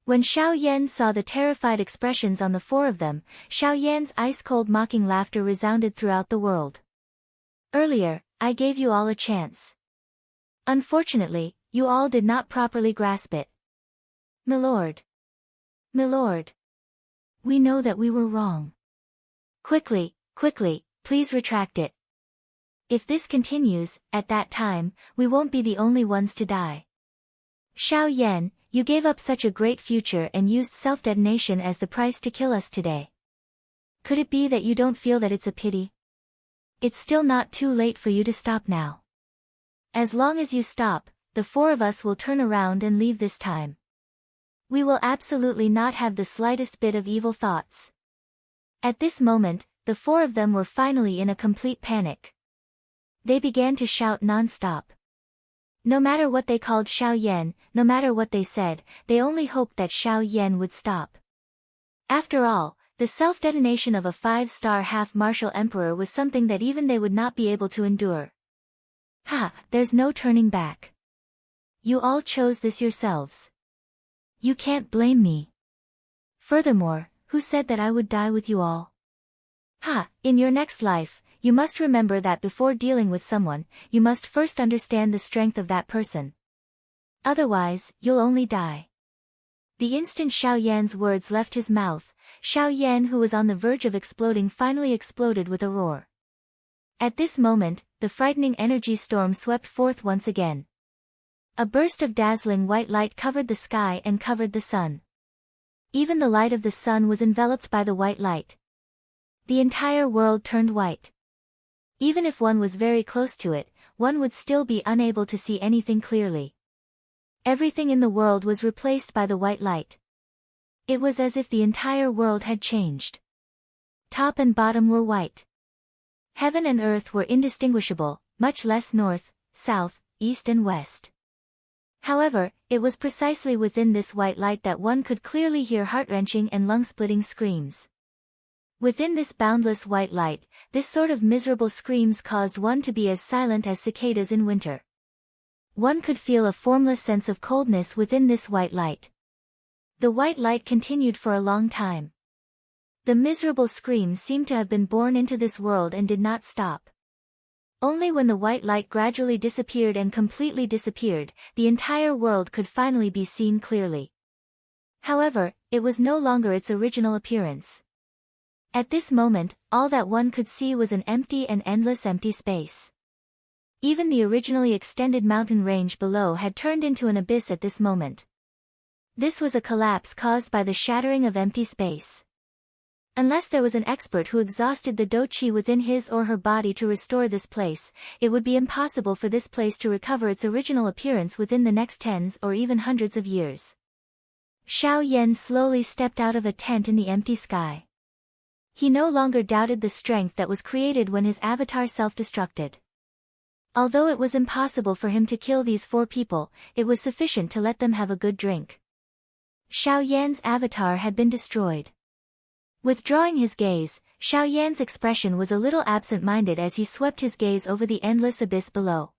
When Xiao Yan saw the terrified expressions on the four of them, Xiao Yan's ice-cold mocking laughter resounded throughout the world. Earlier, I gave you all a chance. Unfortunately, you all did not properly grasp it. Milord. Milord. We know that we were wrong. Quickly, please retract it. If this continues, at that time, we won't be the only ones to die. Xiao Yan, you gave up such a great future and used self-detonation as the price to kill us today. Could it be that you don't feel that it's a pity? It's still not too late for you to stop now. As long as you stop, the four of us will turn around and leave this time. We will absolutely not have the slightest bit of evil thoughts. At this moment, the four of them were finally in a complete panic. They began to shout non-stop. No matter what they called Xiao Yan, no matter what they said, they only hoped that Xiao Yan would stop. After all, the self-detonation of a 5-star half-martial emperor was something that even they would not be able to endure. Ha, there's no turning back. You all chose this yourselves. You can't blame me. Furthermore, who said that I would die with you all? Ha, in your next life, you must remember that before dealing with someone, you must first understand the strength of that person. Otherwise, you'll only die. The instant Xiao Yan's words left his mouth, Xiao Yan, who was on the verge of exploding, finally exploded with a roar. At this moment, the frightening energy storm swept forth once again. A burst of dazzling white light covered the sky and covered the sun. Even the light of the sun was enveloped by the white light. The entire world turned white. Even if one was very close to it, one would still be unable to see anything clearly. Everything in the world was replaced by the white light. It was as if the entire world had changed. Top and bottom were white. Heaven and earth were indistinguishable, much less north, south, east and west. However, it was precisely within this white light that one could clearly hear heart-wrenching and lung-splitting screams. Within this boundless white light, this sort of miserable screams caused one to be as silent as cicadas in winter. One could feel a formless sense of coldness within this white light. The white light continued for a long time. The miserable screams seemed to have been born into this world and did not stop. Only when the white light gradually disappeared and completely disappeared, the entire world could finally be seen clearly. However, it was no longer its original appearance. At this moment, all that one could see was an empty and endless empty space. Even the originally extended mountain range below had turned into an abyss at this moment. This was a collapse caused by the shattering of empty space. Unless there was an expert who exhausted the do-chi within his or her body to restore this place, it would be impossible for this place to recover its original appearance within the next tens or even hundreds of years. Xiao Yan slowly stepped out of a tent in the empty sky. He no longer doubted the strength that was created when his avatar self-destructed. Although it was impossible for him to kill these four people, it was sufficient to let them have a good drink. Xiao Yan's avatar had been destroyed. Withdrawing his gaze, Xiao Yan's expression was a little absent-minded as he swept his gaze over the endless abyss below.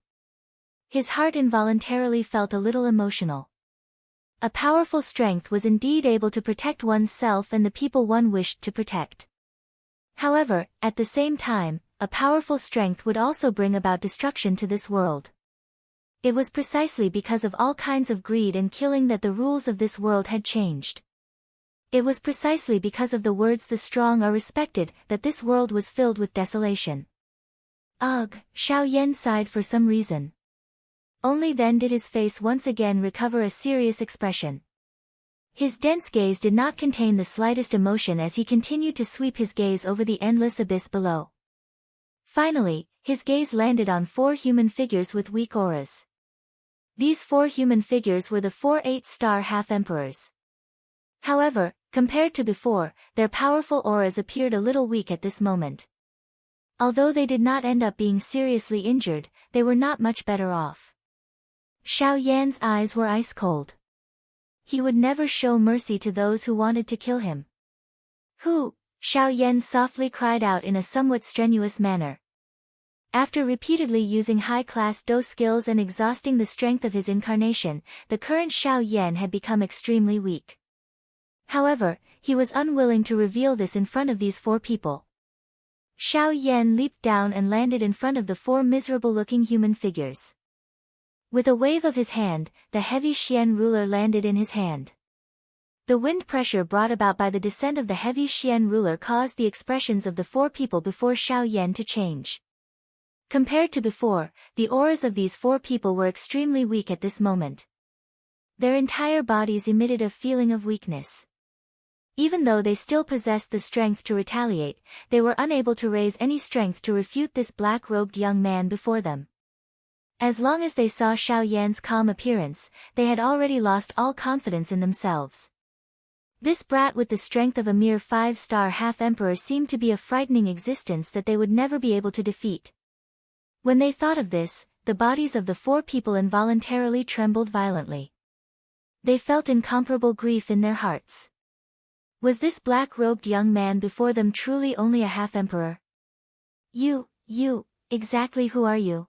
His heart involuntarily felt a little emotional. A powerful strength was indeed able to protect one's self and the people one wished to protect. However, at the same time, a powerful strength would also bring about destruction to this world. It was precisely because of all kinds of greed and killing that the rules of this world had changed. It was precisely because of the words "the strong are respected" that this world was filled with desolation. Ugh, Xiao Yan sighed for some reason. Only then did his face once again recover a serious expression. His dense gaze did not contain the slightest emotion as he continued to sweep his gaze over the endless abyss below. Finally, his gaze landed on 4 human figures with weak auras. These 4 human figures were the 4 8-star half-emperors. However, compared to before, their powerful auras appeared a little weak at this moment. Although they did not end up being seriously injured, they were not much better off. Xiao Yan's eyes were ice cold. He would never show mercy to those who wanted to kill him. Who? Xiao Yan softly cried out in a somewhat strenuous manner. After repeatedly using high-class Do skills and exhausting the strength of his incarnation, the current Xiao Yan had become extremely weak. However, he was unwilling to reveal this in front of these 4 people. Xiao Yan leaped down and landed in front of the 4 miserable-looking human figures. With a wave of his hand, the heavy Xian ruler landed in his hand. The wind pressure brought about by the descent of the heavy Xian ruler caused the expressions of the 4 people before Xiao Yan to change. Compared to before, the auras of these 4 people were extremely weak at this moment. Their entire bodies emitted a feeling of weakness. Even though they still possessed the strength to retaliate, they were unable to raise any strength to refute this black-robed young man before them. As long as they saw Xiao Yan's calm appearance, they had already lost all confidence in themselves. This brat with the strength of a mere 5-star half-emperor seemed to be a frightening existence that they would never be able to defeat. When they thought of this, the bodies of the 4 people involuntarily trembled violently. They felt incomparable grief in their hearts. Was this black-robed young man before them truly only a half-emperor? You, exactly who are you?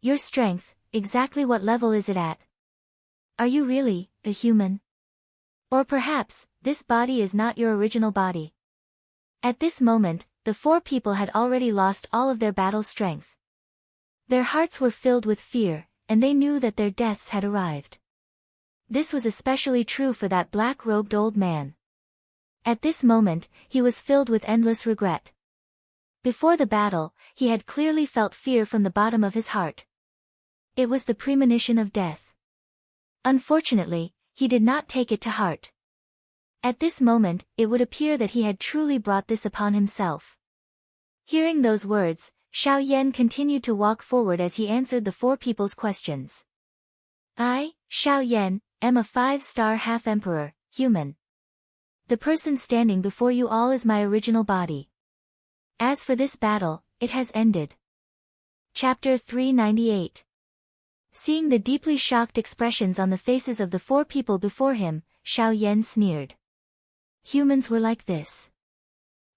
Your strength, exactly what level is it at? Are you really a human? Or perhaps, this body is not your original body. At this moment, the 4 people had already lost all of their battle strength. Their hearts were filled with fear, and they knew that their deaths had arrived. This was especially true for that black-robed old man. At this moment, he was filled with endless regret. Before the battle, he had clearly felt fear from the bottom of his heart. It was the premonition of death. Unfortunately, he did not take it to heart. At this moment, it would appear that he had truly brought this upon himself. Hearing those words, Xiao Yan continued to walk forward as he answered the 4 people's questions. I, Xiao Yan, am a 5-star half-emperor, human. The person standing before you all is my original body. As for this battle, it has ended. Chapter 398. Seeing the deeply shocked expressions on the faces of the 4 people before him, Xiao Yan sneered. Humans were like this.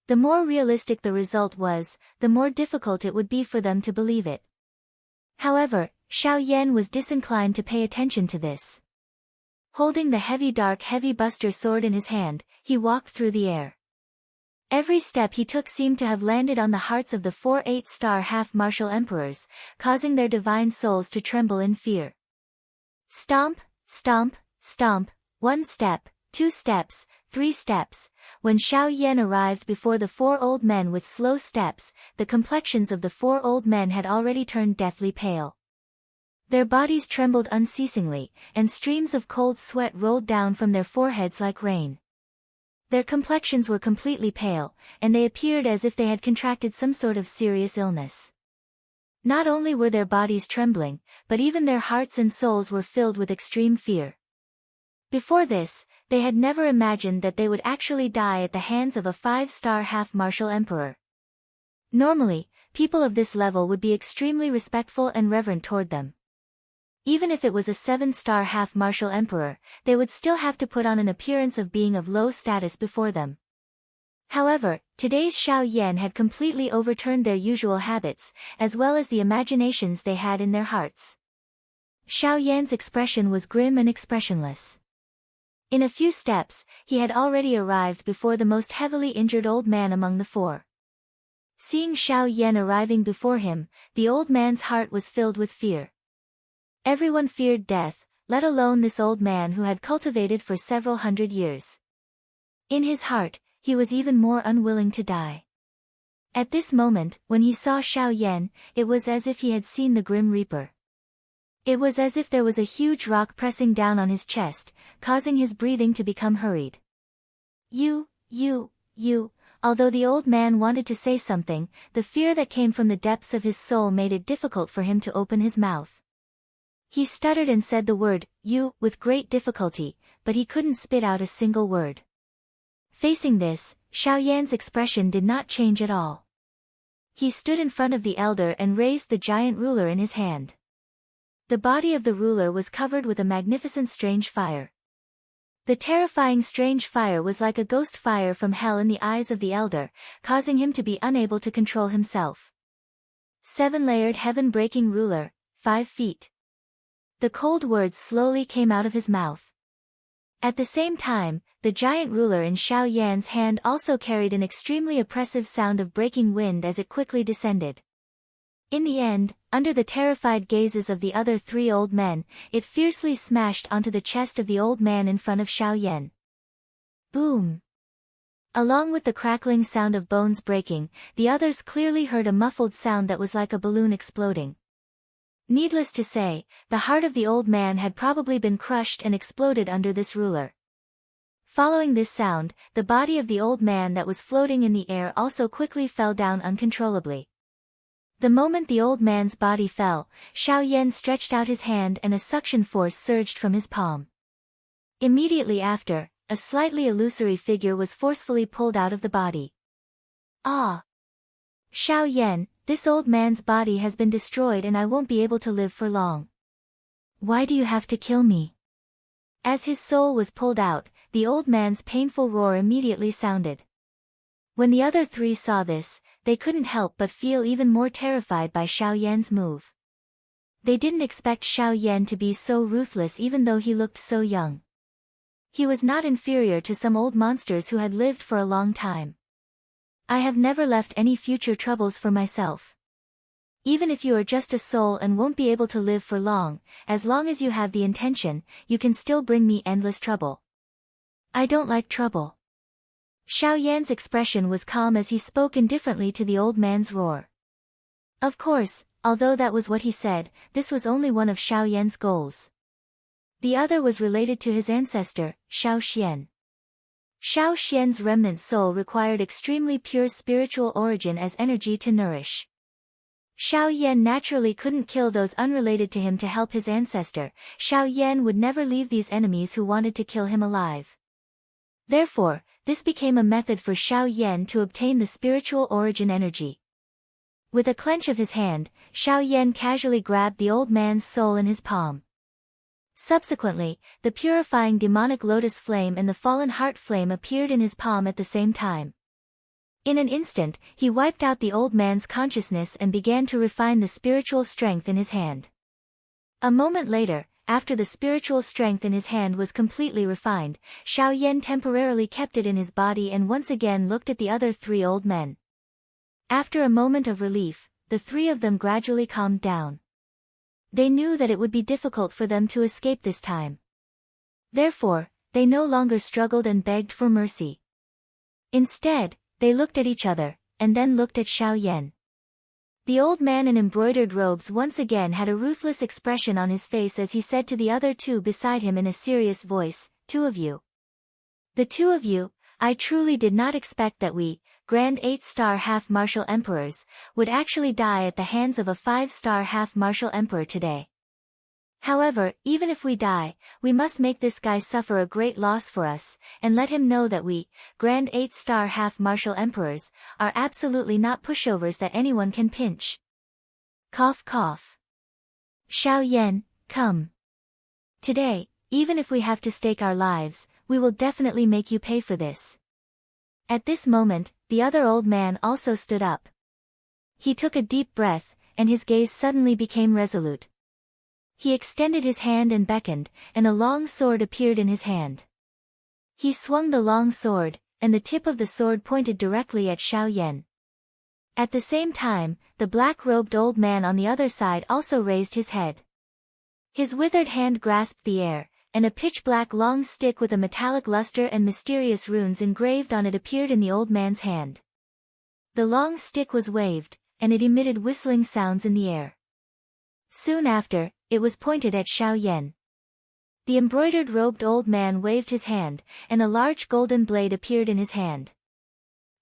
The more realistic the result was, the more difficult it would be for them to believe it. However, Xiao Yan was disinclined to pay attention to this. Holding the heavy buster sword in his hand, he walked through the air. Every step he took seemed to have landed on the hearts of the 4 8-star half-martial emperors, causing their divine souls to tremble in fear. Stomp, stomp, stomp, 1 step, 2 steps, 3 steps. When Xiao Yan arrived before the 4 old men with slow steps, the complexions of the 4 old men had already turned deathly pale. Their bodies trembled unceasingly, and streams of cold sweat rolled down from their foreheads like rain. Their complexions were completely pale, and they appeared as if they had contracted some sort of serious illness. Not only were their bodies trembling, but even their hearts and souls were filled with extreme fear. Before this, they had never imagined that they would actually die at the hands of a 5-star half-martial emperor. Normally, people of this level would be extremely respectful and reverent toward them. Even if it was a 7-star half-martial emperor, they would still have to put on an appearance of being of low status before them. However, today's Xiao Yan had completely overturned their usual habits, as well as the imaginations they had in their hearts. Xiao Yan's expression was grim and expressionless. In a few steps, he had already arrived before the most heavily injured old man among the 4. Seeing Xiao Yan arriving before him, the old man's heart was filled with fear. Everyone feared death, let alone this old man who had cultivated for several hundred years. In his heart, he was even more unwilling to die. At this moment, when he saw Xiao Yan, it was as if he had seen the Grim Reaper. It was as if there was a huge rock pressing down on his chest, causing his breathing to become hurried. Although the old man wanted to say something, the fear that came from the depths of his soul made it difficult for him to open his mouth. He stuttered and said the word, "you," with great difficulty, but he couldn't spit out a single word. Facing this, Xiao Yan's expression did not change at all. He stood in front of the elder and raised the giant ruler in his hand. The body of the ruler was covered with a magnificent strange fire. The terrifying strange fire was like a ghost fire from hell in the eyes of the elder, causing him to be unable to control himself. 7-layered heaven-breaking ruler, 5 feet. The cold words slowly came out of his mouth. At the same time, the giant ruler in Xiao Yan's hand also carried an extremely oppressive sound of breaking wind as it quickly descended. In the end, under the terrified gazes of the other three old men, it fiercely smashed onto the chest of the old man in front of Xiao Yan. Boom! Along with the crackling sound of bones breaking, the others clearly heard a muffled sound that was like a balloon exploding. Needless to say, the heart of the old man had probably been crushed and exploded under this ruler. Following this sound, the body of the old man that was floating in the air also quickly fell down uncontrollably. The moment the old man's body fell, Xiao Yan stretched out his hand and a suction force surged from his palm. Immediately after, a slightly illusory figure was forcefully pulled out of the body. Ah! Xiao Yan, this old man's body has been destroyed and I won't be able to live for long. Why do you have to kill me? As his soul was pulled out, the old man's painful roar immediately sounded. When the other three saw this, they couldn't help but feel even more terrified by Xiao Yan's move. They didn't expect Xiao Yan to be so ruthless even though he looked so young. He was not inferior to some old monsters who had lived for a long time. I have never left any future troubles for myself. Even if you are just a soul and won't be able to live for long as you have the intention, you can still bring me endless trouble. I don't like trouble. Xiao Yan's expression was calm as he spoke indifferently to the old man's roar. Of course, although that was what he said, this was only one of Xiao Yan's goals. The other was related to his ancestor, Xiao Xian. Xiao Xian's remnant soul required extremely pure spiritual origin as energy to nourish. Xiao Yan naturally couldn't kill those unrelated to him to help his ancestor. Xiao Yan would never leave these enemies who wanted to kill him alive. Therefore, this became a method for Xiao Yan to obtain the spiritual origin energy. With a clench of his hand, Xiao Yan casually grabbed the old man's soul in his palm. Subsequently, the purifying demonic lotus flame and the fallen heart flame appeared in his palm at the same time. In an instant, he wiped out the old man's consciousness and began to refine the spiritual strength in his hand. A moment later, after the spiritual strength in his hand was completely refined, Xiao Yan temporarily kept it in his body and once again looked at the other three old men. After a moment of relief, the three of them gradually calmed down. They knew that it would be difficult for them to escape this time. Therefore, they no longer struggled and begged for mercy. Instead, they looked at each other, and then looked at Xiao Yan. The old man in embroidered robes once again had a ruthless expression on his face as he said to the other two beside him in a serious voice, "Two of you. The two of you, I truly did not expect that we, Grand 8-star half-martial emperors, would actually die at the hands of a 5-star half-martial emperor today. However, even if we die, we must make this guy suffer a great loss for us, and let him know that we, Grand 8-star half-martial emperors, are absolutely not pushovers that anyone can pinch." Cough cough. Xiao Yan, come. Today, even if we have to stake our lives, we will definitely make you pay for this. At this moment, the other old man also stood up. He took a deep breath, and his gaze suddenly became resolute. He extended his hand and beckoned, and a long sword appeared in his hand. He swung the long sword, and the tip of the sword pointed directly at Xiao Yan. At the same time, the black-robed old man on the other side also raised his head. His withered hand grasped the air, and a pitch-black long stick with a metallic luster and mysterious runes engraved on it appeared in the old man's hand. The long stick was waved, and it emitted whistling sounds in the air. Soon after, it was pointed at Xiao Yan. The embroidered robed old man waved his hand, and a large golden blade appeared in his hand.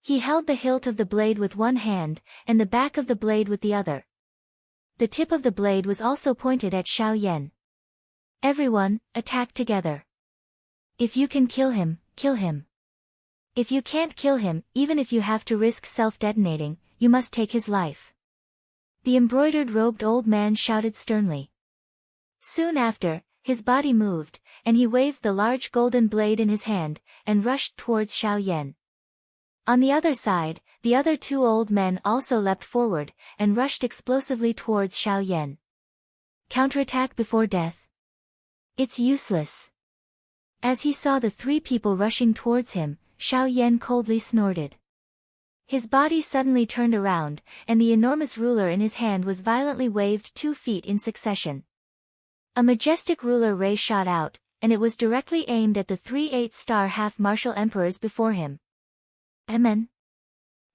He held the hilt of the blade with one hand, and the back of the blade with the other. The tip of the blade was also pointed at Xiao Yan. "Everyone, attack together. If you can kill him, kill him. If you can't kill him, even if you have to risk self-detonating, you must take his life." The embroidered robed old man shouted sternly. Soon after, his body moved, and he waved the large golden blade in his hand, and rushed towards Xiao Yan. On the other side, the other two old men also leapt forward, and rushed explosively towards Xiao Yan. Counterattack before death? It's useless. As he saw the three people rushing towards him, Xiao Yan coldly snorted. His body suddenly turned around, and the enormous ruler in his hand was violently waved 2 feet in succession. A majestic ruler ray shot out, and it was directly aimed at the 3 8-star half-martial emperors before him. Amen.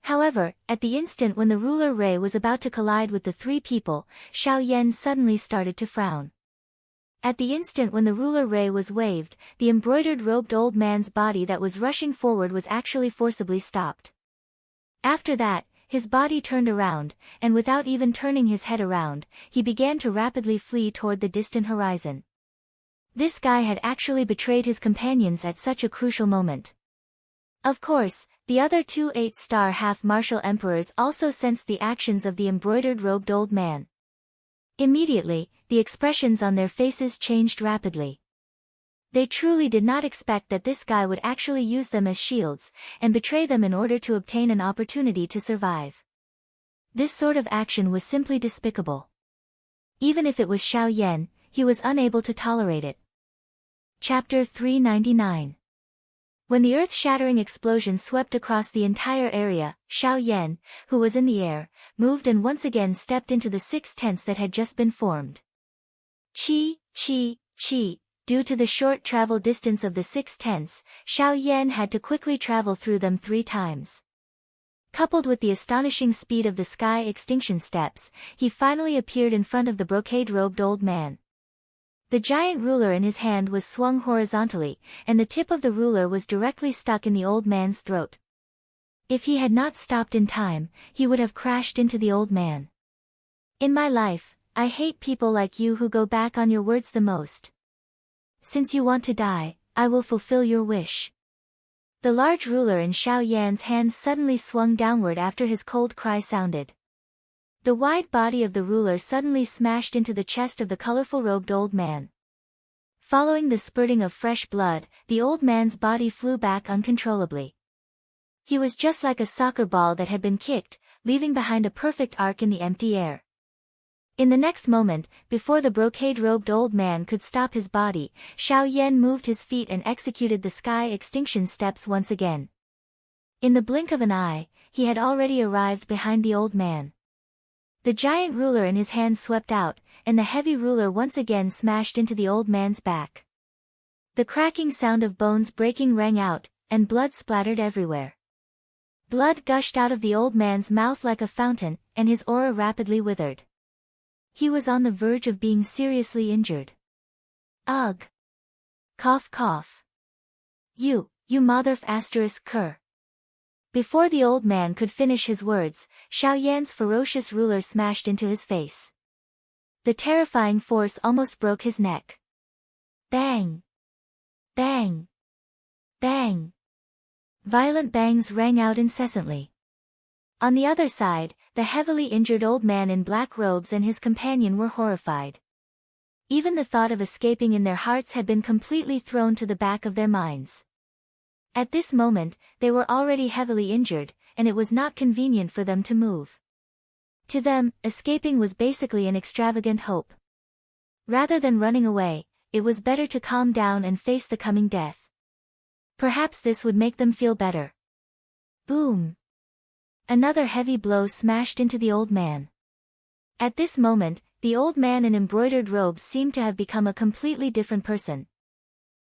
However, at the instant when the ruler ray was about to collide with the 3 people, Xiao Yan suddenly started to frown. At the instant when the ruler ray was waved, the embroidered robed old man's body that was rushing forward was actually forcibly stopped. After that, his body turned around, and without even turning his head around, he began to rapidly flee toward the distant horizon. This guy had actually betrayed his companions at such a crucial moment. Of course, the other 2 8-star half-martial emperors also sensed the actions of the embroidered robed old man. Immediately, the expressions on their faces changed rapidly. They truly did not expect that this guy would actually use them as shields, and betray them in order to obtain an opportunity to survive. This sort of action was simply despicable. Even if it was Xiao Yan, he was unable to tolerate it. Chapter 399. When the earth-shattering explosion swept across the entire area, Xiao Yan, who was in the air, moved and once again stepped into the 6 tents that had just been formed. Chi. Due to the short travel distance of the 6 tents, Xiao Yan had to quickly travel through them 3 times. Coupled with the astonishing speed of the sky extinction steps, he finally appeared in front of the brocade-robed old man. The giant ruler in his hand was swung horizontally, and the tip of the ruler was directly stuck in the old man's throat. If he had not stopped in time, he would have crashed into the old man. In my life, I hate people like you who go back on your words the most. Since you want to die, I will fulfill your wish. The large ruler in Xiao Yan's hand suddenly swung downward after his cold cry sounded. The wide body of the ruler suddenly smashed into the chest of the colorful-robed old man. Following the spurting of fresh blood, the old man's body flew back uncontrollably. He was just like a soccer ball that had been kicked, leaving behind a perfect arc in the empty air. In the next moment, before the brocade-robed old man could stop his body, Xiao Yan moved his feet and executed the sky extinction steps once again. In the blink of an eye, he had already arrived behind the old man. The giant ruler in his hand swept out, and the heavy ruler once again smashed into the old man's back. The cracking sound of bones breaking rang out, and blood splattered everywhere. Blood gushed out of the old man's mouth like a fountain, and his aura rapidly withered. He was on the verge of being seriously injured. Ugh! Cough cough. You mother****. Before the old man could finish his words, Xiao Yan's ferocious ruler smashed into his face. The terrifying force almost broke his neck. Bang! Bang! Bang! Violent bangs rang out incessantly. On the other side, the heavily injured old man in black robes and his companion were horrified. Even the thought of escaping in their hearts had been completely thrown to the back of their minds. At this moment, they were already heavily injured, and it was not convenient for them to move. To them, escaping was basically an extravagant hope. Rather than running away, it was better to calm down and face the coming death. Perhaps this would make them feel better. Boom! Another heavy blow smashed into the old man. At this moment, the old man in embroidered robes seemed to have become a completely different person.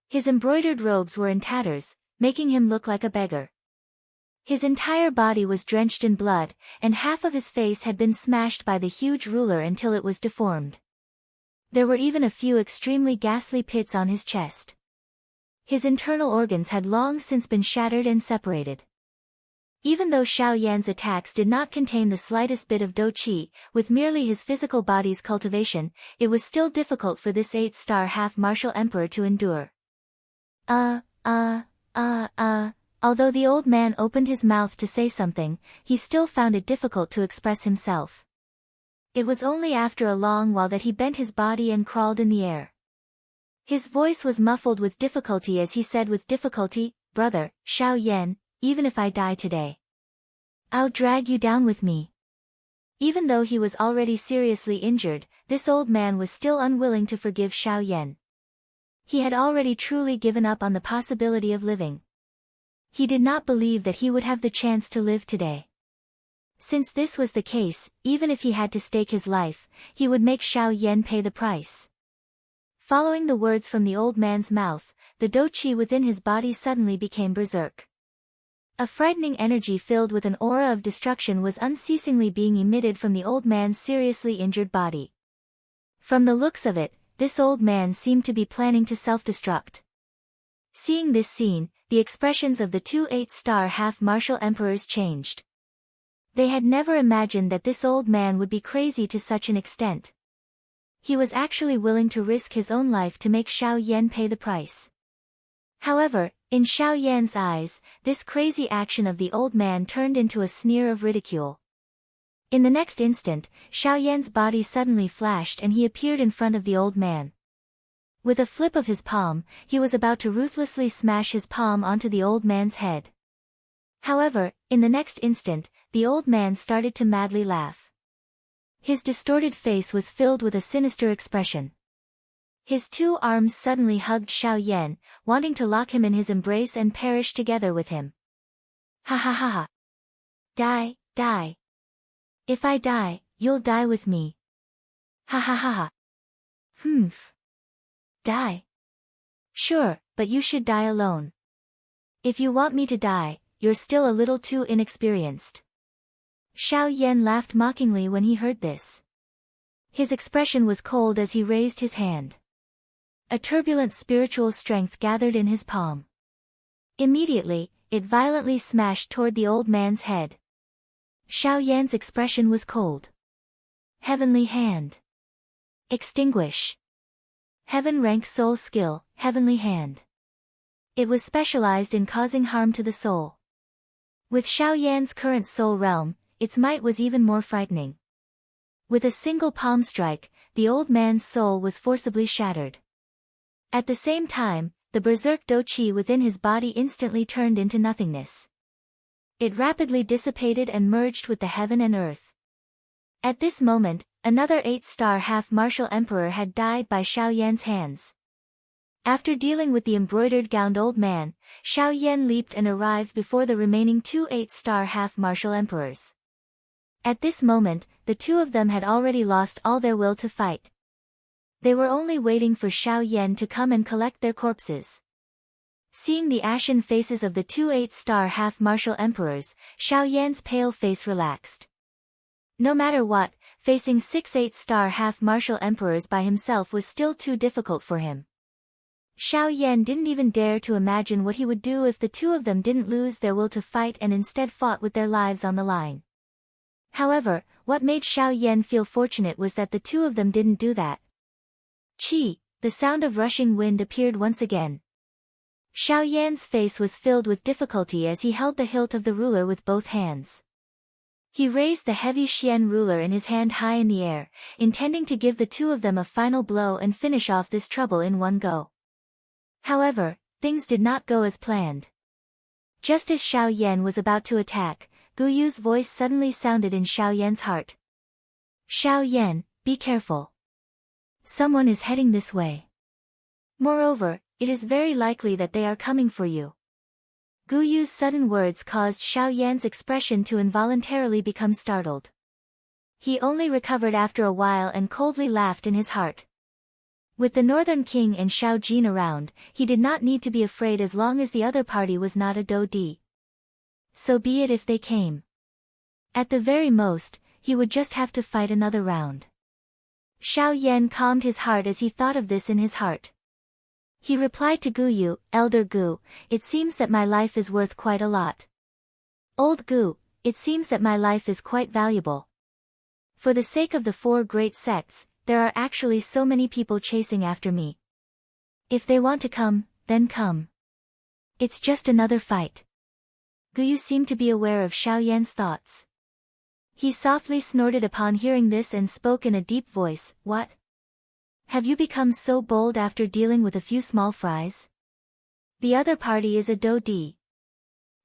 His embroidered robes were in tatters, making him look like a beggar. His entire body was drenched in blood, and half of his face had been smashed by the huge ruler until it was deformed. There were even a few extremely ghastly pits on his chest. His internal organs had long since been shattered and separated. Even though Xiao Yan's attacks did not contain the slightest bit of dou qi, with merely his physical body's cultivation, it was still difficult for this 8-star half-martial emperor to endure. Although the old man opened his mouth to say something, he still found it difficult to express himself. It was only after a long while that he bent his body and crawled in the air. His voice was muffled with difficulty as he said with difficulty, "Brother, Xiao Yan, even if I die today, I'll drag you down with me." Even though he was already seriously injured, this old man was still unwilling to forgive Xiao Yan. He had already truly given up on the possibility of living. He did not believe that he would have the chance to live today. Since this was the case, even if he had to stake his life, he would make Xiao Yan pay the price. Following the words from the old man's mouth, the dou qi within his body suddenly became berserk. A frightening energy filled with an aura of destruction was unceasingly being emitted from the old man's seriously injured body. From the looks of it, this old man seemed to be planning to self-destruct. Seeing this scene, the expressions of the two 8-star half-martial emperors changed. They had never imagined that this old man would be crazy to such an extent. He was actually willing to risk his own life to make Xiao Yan pay the price. However, in Xiao Yan's eyes, this crazy action of the old man turned into a sneer of ridicule. In the next instant, Xiao Yan's body suddenly flashed and he appeared in front of the old man. With a flip of his palm, he was about to ruthlessly smash his palm onto the old man's head. However, in the next instant, the old man started to madly laugh. His distorted face was filled with a sinister expression. His two arms suddenly hugged Xiao Yan, wanting to lock him in his embrace and perish together with him. Ha ha ha ha. Die, die. If I die, you'll die with me. Ha ha ha ha. Humph. Die. Sure, but you should die alone. If you want me to die, you're still a little too inexperienced. Xiao Yan laughed mockingly when he heard this. His expression was cold as he raised his hand. A turbulent spiritual strength gathered in his palm. Immediately, it violently smashed toward the old man's head. Xiao Yan's expression was cold. Heavenly hand. Extinguish. Heaven rank soul skill, heavenly hand. It was specialized in causing harm to the soul. With Xiao Yan's current soul realm, its might was even more frightening. With a single palm strike, the old man's soul was forcibly shattered. At the same time, the berserk dou qi within his body instantly turned into nothingness. It rapidly dissipated and merged with the heaven and earth. At this moment, another 8-star half-martial emperor had died by Xiao Yan's hands. After dealing with the embroidered-gowned old man, Xiao Yan leaped and arrived before the remaining two 8-star half-martial emperors. At this moment, the two of them had already lost all their will to fight. They were only waiting for Xiao Yan to come and collect their corpses. Seeing the ashen faces of the two 8-star half-martial emperors, Xiao Yan's pale face relaxed. No matter what, facing 6 8-star half-martial emperors by himself was still too difficult for him. Xiao Yan didn't even dare to imagine what he would do if the two of them didn't lose their will to fight and instead fought with their lives on the line. However, what made Xiao Yan feel fortunate was that the two of them didn't do that. Qi, the sound of rushing wind appeared once again. Xiao Yan's face was filled with difficulty as he held the hilt of the ruler with both hands. He raised the heavy Xian ruler in his hand high in the air, intending to give the two of them a final blow and finish off this trouble in one go. However, things did not go as planned. Just as Xiao Yan was about to attack, Gu Yu's voice suddenly sounded in Xiao Yan's heart. Xiao Yan, be careful. Someone is heading this way. Moreover, it is very likely that they are coming for you. Gu Yu's sudden words caused Xiao Yan's expression to involuntarily become startled. He only recovered after a while and coldly laughed in his heart. With the Northern King and Xiao Jin around, he did not need to be afraid as long as the other party was not a dou di. So be it if they came. At the very most, he would just have to fight another round. Xiao Yan calmed his heart as he thought of this in his heart. He replied to Gu Yu, Elder Gu, it seems that my life is worth quite a lot. Old Gu, it seems that my life is quite valuable. For the sake of the 4 great sects, there are actually so many people chasing after me. If they want to come, then come. It's just another fight. Gu Yu seemed to be aware of Xiao Yan's thoughts. He softly snorted upon hearing this and spoke in a deep voice, What? Have you become so bold after dealing with a few small fries? The other party is a dou di.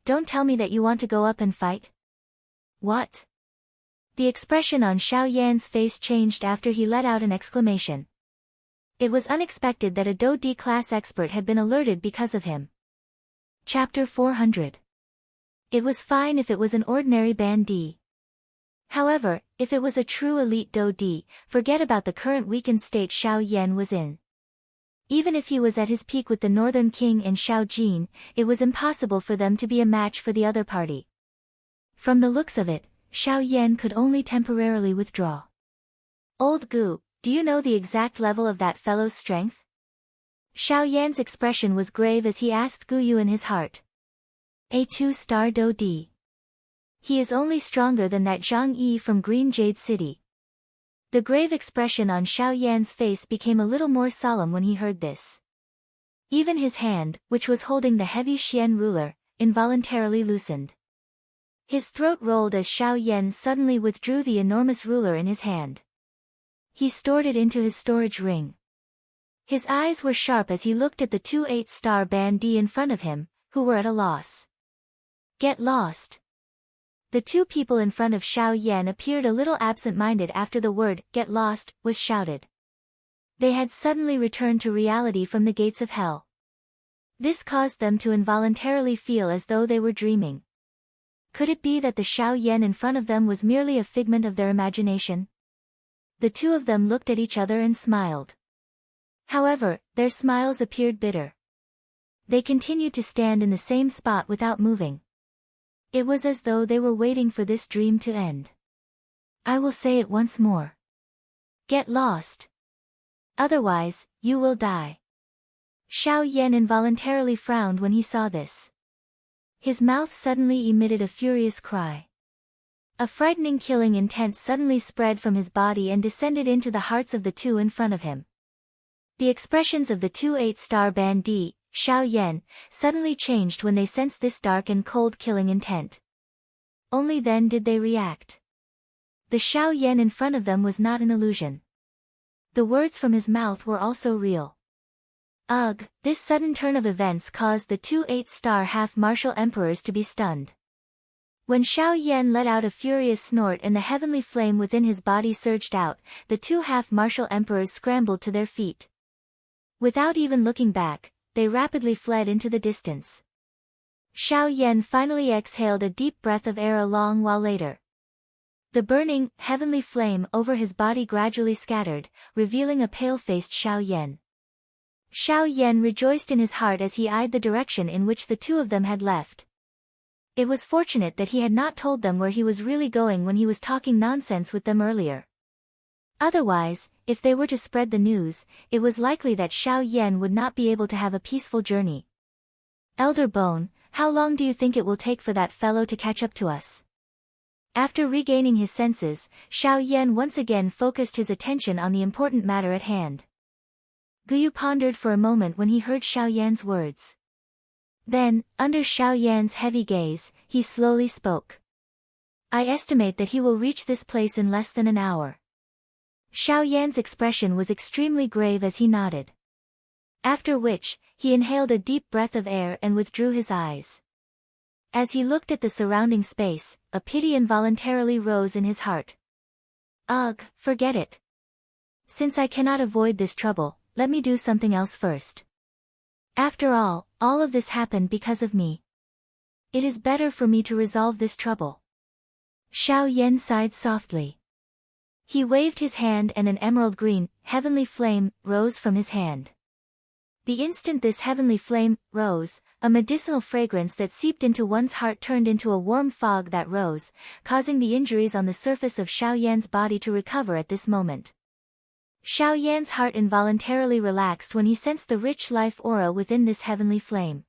Don't tell me that you want to go up and fight. What? The expression on Xiao Yan's face changed after he let out an exclamation. It was unexpected that a Do D class expert had been alerted because of him. Chapter 400. It was fine if it was an ordinary Ban D. However, if it was a true elite Do D, forget about the current weakened state Xiao Yan was in. Even if he was at his peak with the Northern King and Xiao Jin, it was impossible for them to be a match for the other party. From the looks of it, Xiao Yan could only temporarily withdraw. Old Gu, do you know the exact level of that fellow's strength? Xiao Yan's expression was grave as he asked Gu Yu in his heart. A 2-star Do D. He is only stronger than that Zhang Yi from Green Jade City. The grave expression on Xiao Yan's face became a little more solemn when he heard this. Even his hand, which was holding the heavy Xian ruler, involuntarily loosened. His throat rolled as Xiao Yan suddenly withdrew the enormous ruler in his hand. He stored it into his storage ring. His eyes were sharp as he looked at the 2 8-star Ban D in front of him, who were at a loss. Get lost. The two people in front of Xiao Yan appeared a little absent-minded after the word, get lost, was shouted. They had suddenly returned to reality from the gates of hell. This caused them to involuntarily feel as though they were dreaming. Could it be that the Xiao Yan in front of them was merely a figment of their imagination? The two of them looked at each other and smiled. However, their smiles appeared bitter. They continued to stand in the same spot without moving. It was as though they were waiting for this dream to end. I will say it once more. Get lost. Otherwise, you will die. Xiao Yan involuntarily frowned when he saw this. His mouth suddenly emitted a furious cry. A frightening killing intent suddenly spread from his body and descended into the hearts of the two in front of him. The expressions of the 2 8-star Ban D, Xiao Yan, suddenly changed when they sensed this dark and cold killing intent. Only then did they react. The Xiao Yan in front of them was not an illusion. The words from his mouth were also real. Ugh, this sudden turn of events caused the 2 8-star half-martial emperors to be stunned. When Xiao Yan let out a furious snort and the heavenly flame within his body surged out, the two half-martial emperors scrambled to their feet. Without even looking back, they rapidly fled into the distance. Xiao Yan finally exhaled a deep breath of air a long while later. The burning, heavenly flame over his body gradually scattered, revealing a pale-faced Xiao Yan. Xiao Yan rejoiced in his heart as he eyed the direction in which the two of them had left. It was fortunate that he had not told them where he was really going when he was talking nonsense with them earlier. Otherwise, if they were to spread the news, it was likely that Xiao Yan would not be able to have a peaceful journey. Elder Bone, how long do you think it will take for that fellow to catch up to us? After regaining his senses, Xiao Yan once again focused his attention on the important matter at hand. Guyu pondered for a moment when he heard Xiao Yan's words. Then, under Xiao Yan's heavy gaze, he slowly spoke. I estimate that he will reach this place in less than an hour. Xiao Yan's expression was extremely grave as he nodded. After which, he inhaled a deep breath of air and withdrew his eyes. As he looked at the surrounding space, a pity involuntarily rose in his heart. Ugh, forget it. Since I cannot avoid this trouble, let me do something else first. After all of this happened because of me. It is better for me to resolve this trouble. Xiao Yan sighed softly. He waved his hand and an emerald green, heavenly flame, rose from his hand. The instant this heavenly flame rose, a medicinal fragrance that seeped into one's heart turned into a warm fog that rose, causing the injuries on the surface of Xiao Yan's body to recover at this moment. Xiao Yan's heart involuntarily relaxed when he sensed the rich life aura within this heavenly flame.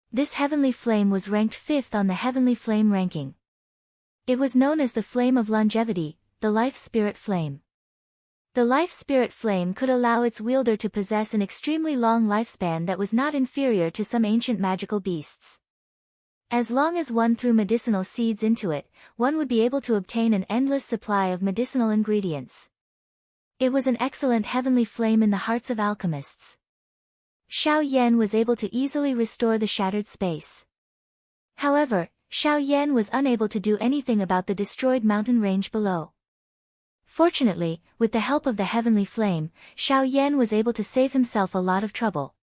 This heavenly flame was ranked 5th on the heavenly flame ranking. It was known as the Flame of Longevity, the Life Spirit Flame. The Life Spirit Flame could allow its wielder to possess an extremely long lifespan that was not inferior to some ancient magical beasts. As long as one threw medicinal seeds into it, one would be able to obtain an endless supply of medicinal ingredients. It was an excellent heavenly flame in the hearts of alchemists. Xiao Yan was able to easily restore the shattered space. However, Xiao Yan was unable to do anything about the destroyed mountain range below. Fortunately, with the help of the heavenly flame, Xiao Yan was able to save himself a lot of trouble.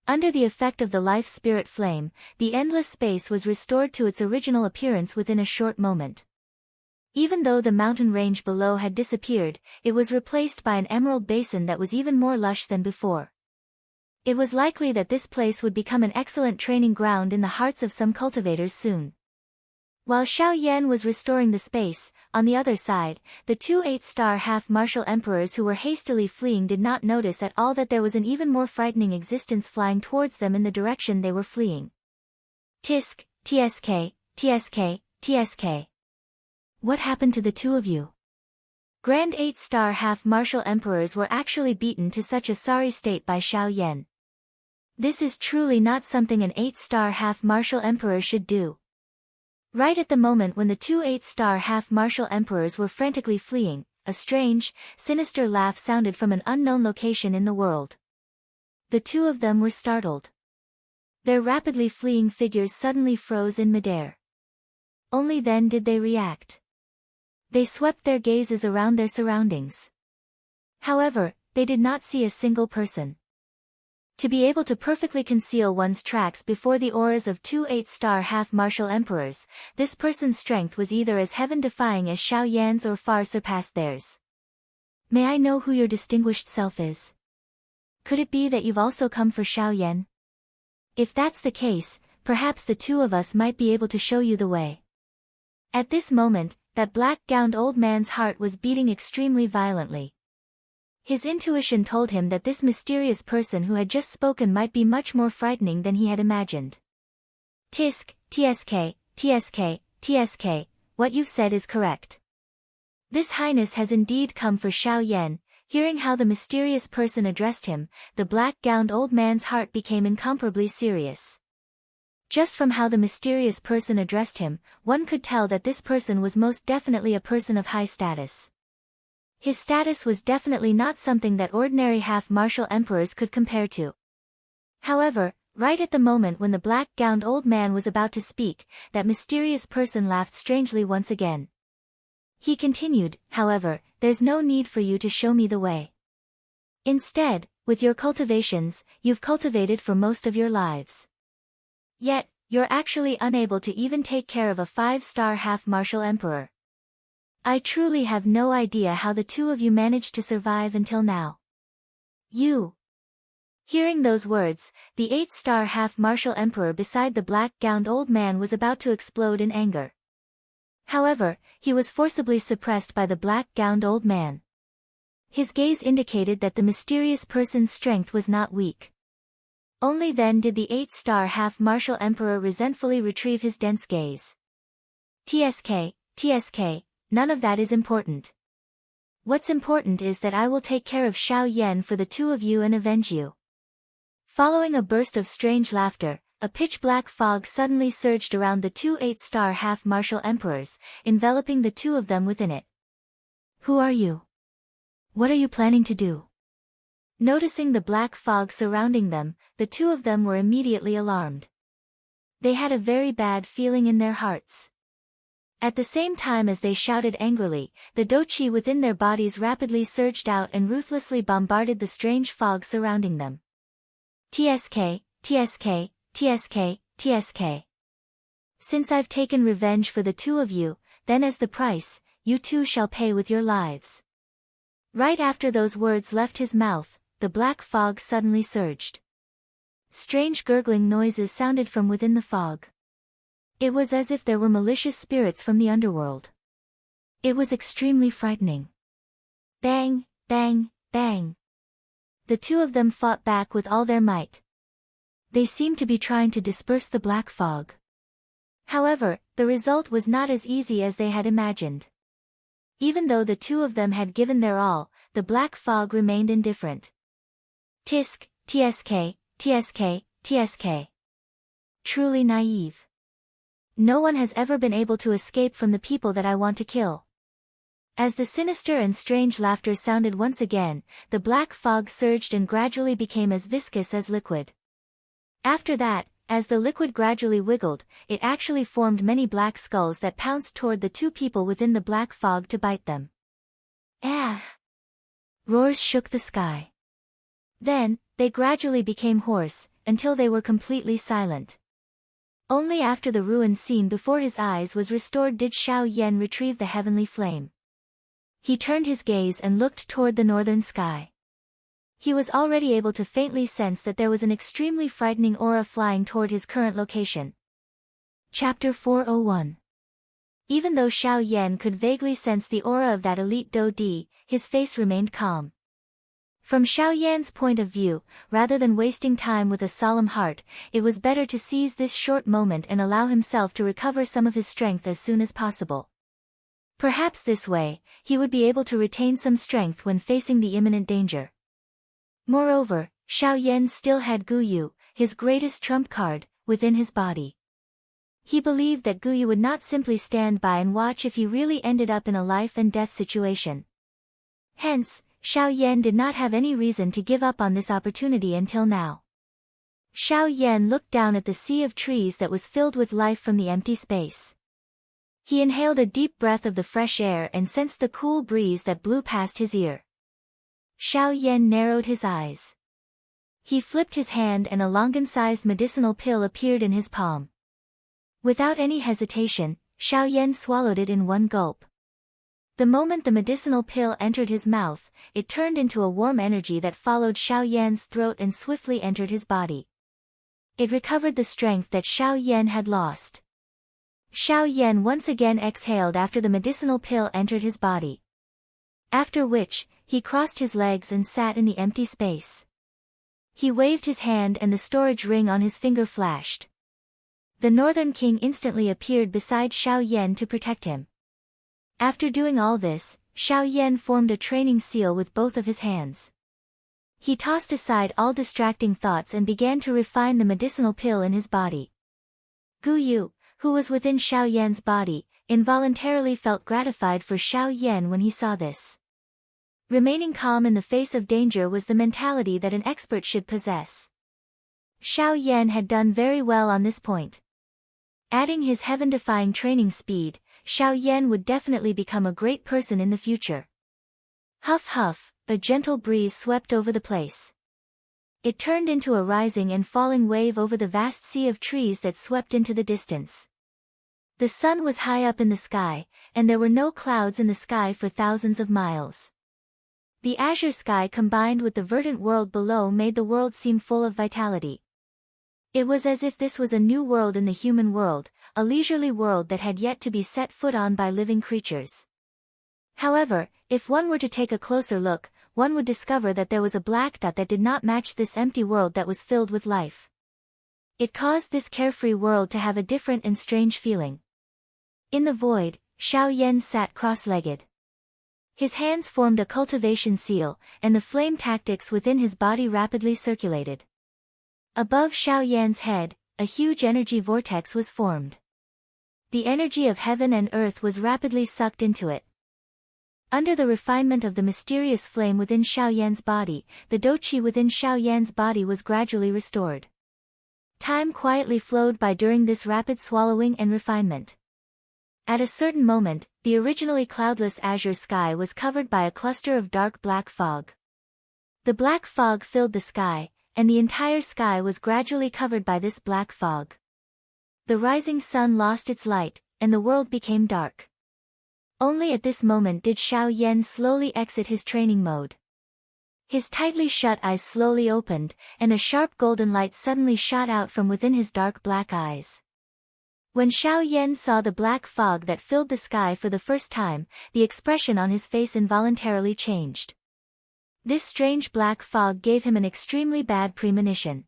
Under the effect of the life spirit flame, the endless space was restored to its original appearance within a short moment. Even though the mountain range below had disappeared, it was replaced by an emerald basin that was even more lush than before. It was likely that this place would become an excellent training ground in the hearts of some cultivators soon. While Xiao Yan was restoring the space, on the other side, the two 8-star half-martial emperors who were hastily fleeing did not notice at all that there was an even more frightening existence flying towards them in the direction they were fleeing. Tisk, tsk, tsk, tsk. What happened to the two of you? Grand 8-star half-martial emperors were actually beaten to such a sorry state by Xiao Yan. This is truly not something an 8-star half-martial emperor should do. Right at the moment when the two 8-star half-martial emperors were frantically fleeing, a strange, sinister laugh sounded from an unknown location in the world. The two of them were startled. Their rapidly fleeing figures suddenly froze in midair. Only then did they react. They swept their gazes around their surroundings. However, they did not see a single person. To be able to perfectly conceal one's tracks before the auras of two 8-star half-martial emperors, this person's strength was either as heaven-defying as Xiao Yan's or far surpassed theirs. May I know who your distinguished self is? Could it be that you've also come for Xiao Yan? If that's the case, perhaps the two of us might be able to show you the way. At this moment, that black-gowned old man's heart was beating extremely violently. His intuition told him that this mysterious person who had just spoken might be much more frightening than he had imagined. Tisk, tsk, tsk, tsk, what you've said is correct. This highness has indeed come for Xiao Yan. Hearing how the mysterious person addressed him, the black-gowned old man's heart became incomparably serious. Just from how the mysterious person addressed him, one could tell that this person was most definitely a person of high status. His status was definitely not something that ordinary half-martial emperors could compare to. However, right at the moment when the black-gowned old man was about to speak, that mysterious person laughed strangely once again. He continued, however, there's no need for you to show me the way. Instead, with your cultivations, you've cultivated for most of your lives. Yet, you're actually unable to even take care of a 5-star half-martial emperor. I truly have no idea how the two of you managed to survive until now. You. Hearing those words, the 8-star half-martial emperor beside the black-gowned old man was about to explode in anger. However, he was forcibly suppressed by the black-gowned old man. His gaze indicated that the mysterious person's strength was not weak. Only then did the 8-star half-martial emperor resentfully retrieve his dense gaze. Tsk, tsk. None of that is important. What's important is that I will take care of Xiao Yan for the two of you and avenge you. Following a burst of strange laughter, a pitch-black fog suddenly surged around the two 8-star half-martial emperors, enveloping the two of them within it. Who are you? What are you planning to do? Noticing the black fog surrounding them, the two of them were immediately alarmed. They had a very bad feeling in their hearts. At the same time as they shouted angrily, the doqi within their bodies rapidly surged out and ruthlessly bombarded the strange fog surrounding them. Tsk, tsk, tsk, tsk. Since I've taken revenge for the two of you, then as the price, you too shall pay with your lives. Right after those words left his mouth, the black fog suddenly surged. Strange gurgling noises sounded from within the fog. It was as if there were malicious spirits from the underworld. It was extremely frightening. Bang, bang, bang. The two of them fought back with all their might. They seemed to be trying to disperse the black fog. However, the result was not as easy as they had imagined. Even though the two of them had given their all, the black fog remained indifferent. Tisk, tsk, tsk, tsk. Truly naive. No one has ever been able to escape from the people that I want to kill. As the sinister and strange laughter sounded once again, the black fog surged and gradually became as viscous as liquid. After that, as the liquid gradually wiggled, it actually formed many black skulls that pounced toward the two people within the black fog to bite them. Ah! Roars shook the sky. Then, they gradually became hoarse, until they were completely silent. Only after the ruined scene before his eyes was restored did Xiao Yan retrieve the heavenly flame. He turned his gaze and looked toward the northern sky. He was already able to faintly sense that there was an extremely frightening aura flying toward his current location. Chapter 401. Even though Xiao Yan could vaguely sense the aura of that elite Do Di, his face remained calm. From Xiao Yan's point of view, rather than wasting time with a solemn heart, it was better to seize this short moment and allow himself to recover some of his strength as soon as possible. Perhaps this way, he would be able to retain some strength when facing the imminent danger. Moreover, Xiao Yan still had Guyu, his greatest trump card, within his body. He believed that Guyu would not simply stand by and watch if he really ended up in a life-and-death situation. Hence, Xiao Yan did not have any reason to give up on this opportunity until now. Xiao Yan looked down at the sea of trees that was filled with life from the empty space. He inhaled a deep breath of the fresh air and sensed the cool breeze that blew past his ear. Xiao Yan narrowed his eyes. He flipped his hand and a longan-sized medicinal pill appeared in his palm. Without any hesitation, Xiao Yan swallowed it in one gulp. The moment the medicinal pill entered his mouth, it turned into a warm energy that followed Xiao Yan's throat and swiftly entered his body. It recovered the strength that Xiao Yan had lost. Xiao Yan once again exhaled after the medicinal pill entered his body. After which, he crossed his legs and sat in the empty space. He waved his hand and the storage ring on his finger flashed. The Northern King instantly appeared beside Xiao Yan to protect him. After doing all this, Xiao Yan formed a training seal with both of his hands. He tossed aside all distracting thoughts and began to refine the medicinal pill in his body. Guyu, who was within Xiao Yan's body, involuntarily felt gratified for Xiao Yan when he saw this. Remaining calm in the face of danger was the mentality that an expert should possess. Xiao Yan had done very well on this point. Adding his heaven-defying training speed, Xiao Yan would definitely become a great person in the future. Huff huff, a gentle breeze swept over the place. It turned into a rising and falling wave over the vast sea of trees that swept into the distance. The sun was high up in the sky, and there were no clouds in the sky for thousands of miles. The azure sky combined with the verdant world below made the world seem full of vitality. It was as if this was a new world in the human world, a leisurely world that had yet to be set foot on by living creatures. However, if one were to take a closer look, one would discover that there was a black dot that did not match this empty world that was filled with life. It caused this carefree world to have a different and strange feeling. In the void, Xiao Yan sat cross-legged. His hands formed a cultivation seal, and the flame tactics within his body rapidly circulated. Above Xiao Yan's head, a huge energy vortex was formed. The energy of heaven and earth was rapidly sucked into it. Under the refinement of the mysterious flame within Xiao Yan's body, the doqi within Xiao Yan's body was gradually restored. Time quietly flowed by during this rapid swallowing and refinement. At a certain moment, the originally cloudless azure sky was covered by a cluster of dark black fog. The black fog filled the sky, and the entire sky was gradually covered by this black fog. The rising sun lost its light, and the world became dark. Only at this moment did Xiao Yan slowly exit his training mode. His tightly shut eyes slowly opened, and a sharp golden light suddenly shot out from within his dark black eyes. When Xiao Yan saw the black fog that filled the sky for the first time, the expression on his face involuntarily changed. This strange black fog gave him an extremely bad premonition.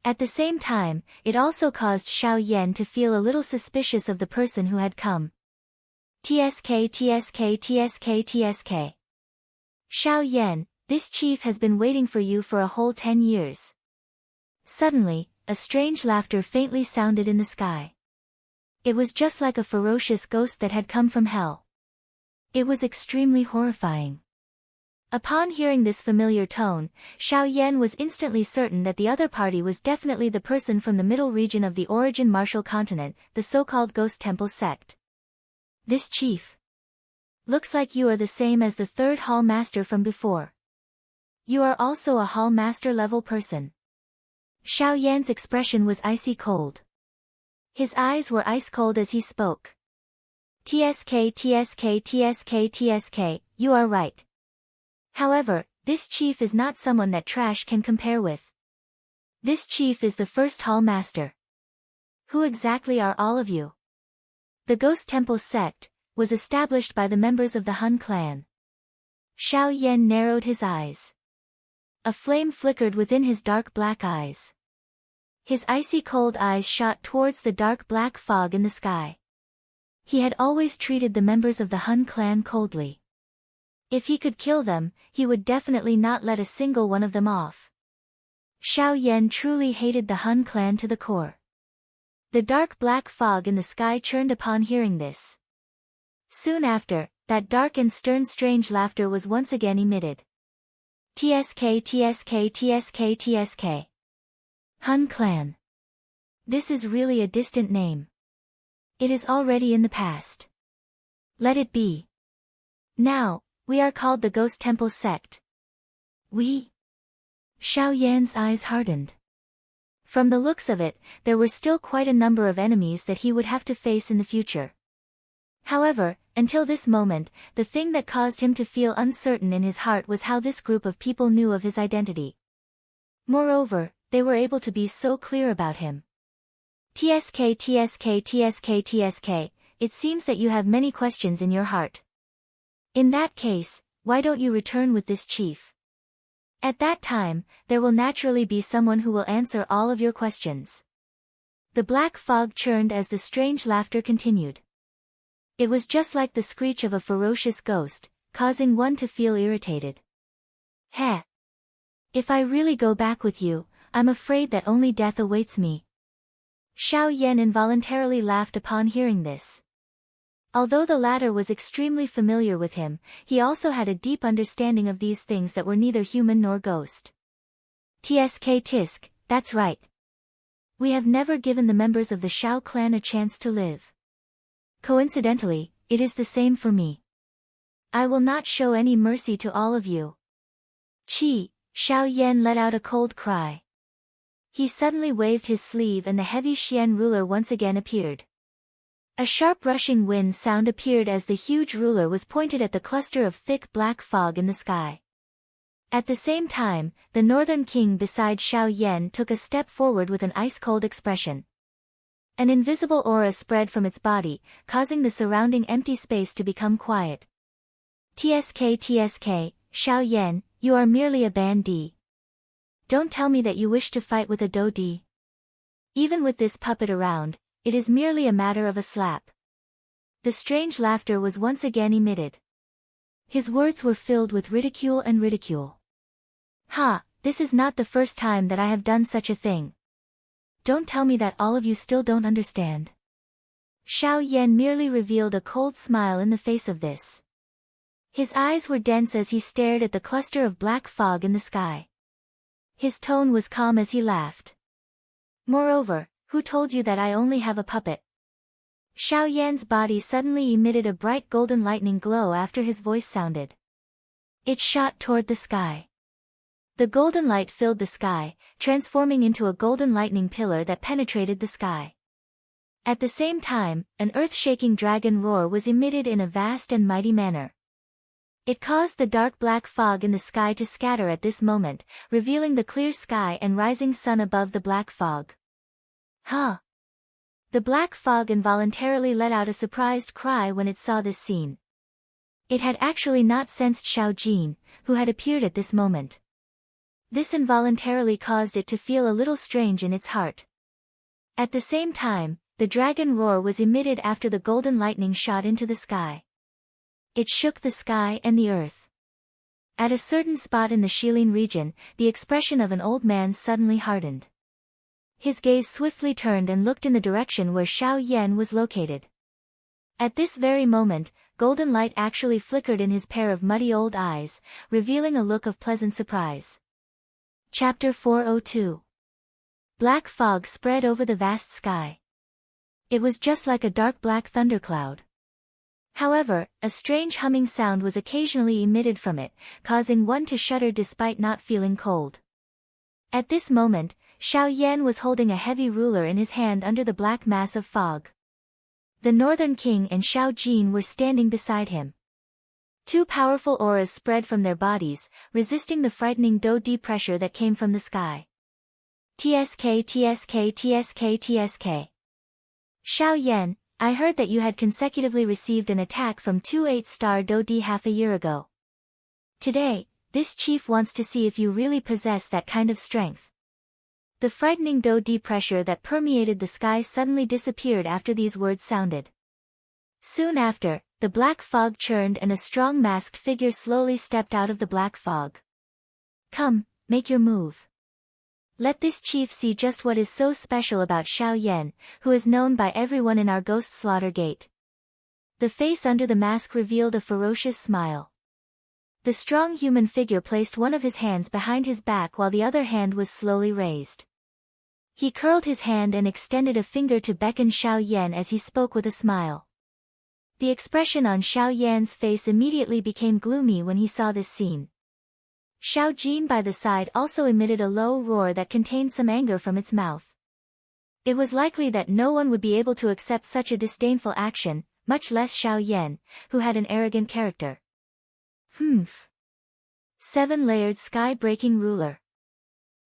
At the same time, it also caused Xiao Yan to feel a little suspicious of the person who had come. TSK TSK TSK TSK. Xiao Yan, this chief has been waiting for you for a whole 10 years. Suddenly, a strange laughter faintly sounded in the sky. It was just like a ferocious ghost that had come from hell. It was extremely horrifying. Upon hearing this familiar tone, Xiao Yan was instantly certain that the other party was definitely the person from the middle region of the origin martial continent, the so-called Ghost Temple sect. This chief. Looks like you are the same as the third hall master from before. You are also a hall master level person. Xiao Yan's expression was icy cold. His eyes were ice cold as he spoke. TSK TSK TSK TSK, you are right. However, this chief is not someone that trash can compare with. This chief is the first hall master. Who exactly are all of you? The Ghost Temple sect was established by the members of the Hun clan. Xiao Yan narrowed his eyes. A flame flickered within his dark black eyes. His icy cold eyes shot towards the dark black fog in the sky. He had always treated the members of the Hun clan coldly. If he could kill them, he would definitely not let a single one of them off. Xiao Yan truly hated the Hun clan to the core. The dark black fog in the sky churned upon hearing this. Soon after, that dark and stern strange laughter was once again emitted. TSK TSK TSK TSK. Hun clan. This is really a distant name. It is already in the past. Let it be. Now, we are called the Ghost Temple sect. We? Xiao Yan's eyes hardened. From the looks of it, there were still quite a number of enemies that he would have to face in the future. However, until this moment, the thing that caused him to feel uncertain in his heart was how this group of people knew of his identity. Moreover, they were able to be so clear about him. TSK TSK TSK TSK, it seems that you have many questions in your heart. In that case, why don't you return with this chief? At that time, there will naturally be someone who will answer all of your questions. The black fog churned as the strange laughter continued. It was just like the screech of a ferocious ghost, causing one to feel irritated. Heh. If I really go back with you, I'm afraid that only death awaits me. Xiao Yan involuntarily laughed upon hearing this. Although the latter was extremely familiar with him, he also had a deep understanding of these things that were neither human nor ghost. TSK Tisk, that's right. We have never given the members of the Xiao clan a chance to live. Coincidentally, it is the same for me. I will not show any mercy to all of you. Chi, Xiao Yan let out a cold cry. He suddenly waved his sleeve and the heavy Xian ruler once again appeared. A sharp rushing wind sound appeared as the huge ruler was pointed at the cluster of thick black fog in the sky. At the same time, the northern king beside Xiao Yan took a step forward with an ice-cold expression. An invisible aura spread from its body, causing the surrounding empty space to become quiet. TSK TSK, Xiao Yan, you are merely a bandit. Don't tell me that you wish to fight with a Dodi. Even with this puppet around, it is merely a matter of a slap. The strange laughter was once again emitted. His words were filled with ridicule and ridicule. Ha, this is not the first time that I have done such a thing. Don't tell me that all of you still don't understand. Xiao Yan merely revealed a cold smile in the face of this. His eyes were dense as he stared at the cluster of black fog in the sky. His tone was calm as he laughed. Moreover, who told you that I only have a puppet? Xiao Yan's body suddenly emitted a bright golden lightning glow after his voice sounded. It shot toward the sky. The golden light filled the sky, transforming into a golden lightning pillar that penetrated the sky. At the same time, an earth-shaking dragon roar was emitted in a vast and mighty manner. It caused the dark black fog in the sky to scatter at this moment, revealing the clear sky and rising sun above the black fog. Huh! The black fog involuntarily let out a surprised cry when it saw this scene. It had actually not sensed Xiao Jin, who had appeared at this moment. This involuntarily caused it to feel a little strange in its heart. At the same time, the dragon roar was emitted after the golden lightning shot into the sky. It shook the sky and the earth. At a certain spot in the Shilin region, the expression of an old man suddenly hardened. His gaze swiftly turned and looked in the direction where Xiao Yan was located. At this very moment, golden light actually flickered in his pair of muddy old eyes, revealing a look of pleasant surprise. Chapter 402. Black fog spread over the vast sky. It was just like a dark black thundercloud. However, a strange humming sound was occasionally emitted from it, causing one to shudder despite not feeling cold. At this moment, Xiao Yan was holding a heavy ruler in his hand under the black mass of fog. The Northern King and Xiao Jin were standing beside him. Two powerful auras spread from their bodies, resisting the frightening Do-D pressure that came from the sky. TSK TSK TSK TSK. Xiao Yan, I heard that you had consecutively received an attack from two 8-star Do-D half a year ago. Today, this chief wants to see if you really possess that kind of strength. The frightening Do-D pressure that permeated the sky suddenly disappeared after these words sounded. Soon after, the black fog churned and a strong masked figure slowly stepped out of the black fog. Come, make your move. Let this chief see just what is so special about Xiao Yan, who is known by everyone in our ghost slaughter gate. The face under the mask revealed a ferocious smile. The strong human figure placed one of his hands behind his back while the other hand was slowly raised. He curled his hand and extended a finger to beckon Xiao Yan as he spoke with a smile. The expression on Xiao Yan's face immediately became gloomy when he saw this scene. Xiao Jin by the side also emitted a low roar that contained some anger from its mouth. It was likely that no one would be able to accept such a disdainful action, much less Xiao Yan, who had an arrogant character. 7-layered sky-breaking ruler.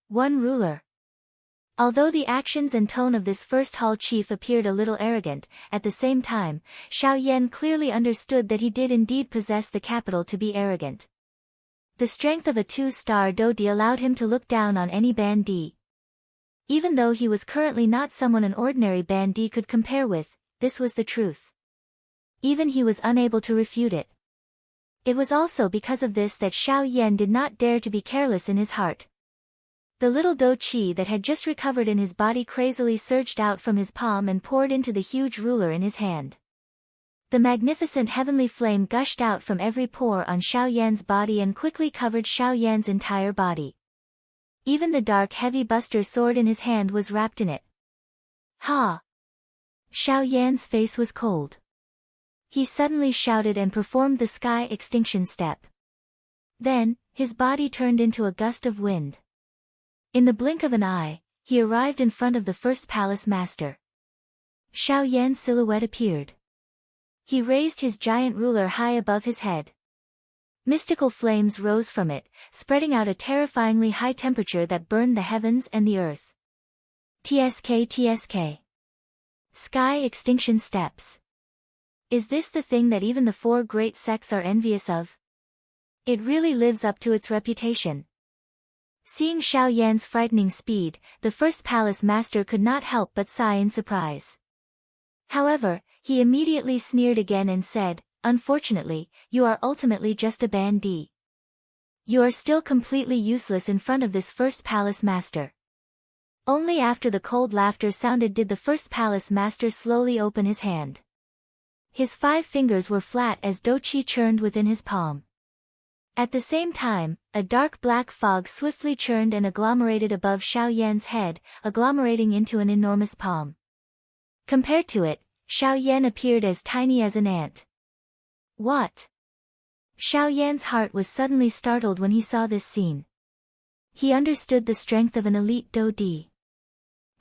1 ruler. Although the actions and tone of this first hall chief appeared a little arrogant, at the same time, Xiao Yan clearly understood that he did indeed possess the capital to be arrogant. The strength of a 2-star Do-D allowed him to look down on any bandit. Even though he was currently not someone an ordinary bandit could compare with, this was the truth. Even he was unable to refute it. It was also because of this that Xiao Yan did not dare to be careless in his heart. The little Do-Chi that had just recovered in his body crazily surged out from his palm and poured into the huge ruler in his hand. The magnificent heavenly flame gushed out from every pore on Xiao Yan's body and quickly covered Xiao Yan's entire body. Even the dark heavy buster sword in his hand was wrapped in it. Ha! Xiao Yan's face was cold. He suddenly shouted and performed the sky extinction step. Then, his body turned into a gust of wind. In the blink of an eye, he arrived in front of the first palace master. Xiao Yan's silhouette appeared. He raised his giant ruler high above his head. Mystical flames rose from it, spreading out a terrifyingly high temperature that burned the heavens and the earth. TSK TSK. Sky extinction steps. Is this the thing that even the 4 great sects are envious of? It really lives up to its reputation. Seeing Xiao Yan's frightening speed, the first palace master could not help but sigh in surprise. However, he immediately sneered again and said, "Unfortunately, you are ultimately just a bandit. You are still completely useless in front of this first palace master." Only after the cold laughter sounded did the first palace master slowly open his hand. His 5 fingers were flat as Do-Chi churned within his palm. At the same time, a dark black fog swiftly churned and agglomerated above Xiao Yan's head, agglomerating into an enormous palm. Compared to it, Xiao Yan appeared as tiny as an ant. What? Xiao Yan's heart was suddenly startled when he saw this scene. He understood the strength of an elite Do-D.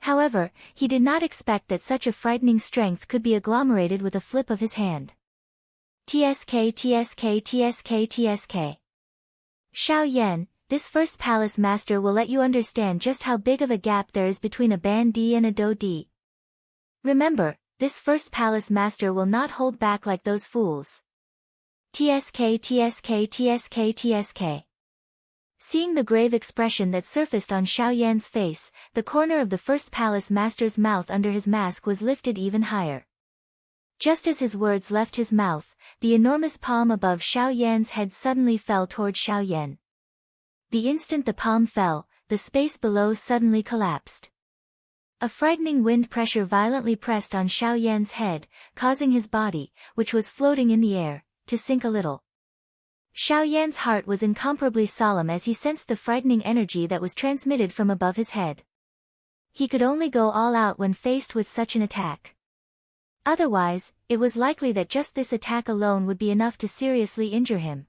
However, he did not expect that such a frightening strength could be agglomerated with a flip of his hand. TSK TSK TSK TSK. Xiao Yan, this first palace master will let you understand just how big of a gap there is between a bandit and a Do-D. Remember, this first palace master will not hold back like those fools. TSK TSK TSK TSK. Seeing the grave expression that surfaced on Xiao Yan's face, the corner of the first palace master's mouth under his mask was lifted even higher. Just as his words left his mouth, the enormous palm above Xiao Yan's head suddenly fell toward Xiao Yan. The instant the palm fell, the space below suddenly collapsed. A frightening wind pressure violently pressed on Xiao Yan's head, causing his body, which was floating in the air, to sink a little. Xiao Yan's heart was incomparably solemn as he sensed the frightening energy that was transmitted from above his head. He could only go all out when faced with such an attack. Otherwise, it was likely that just this attack alone would be enough to seriously injure him.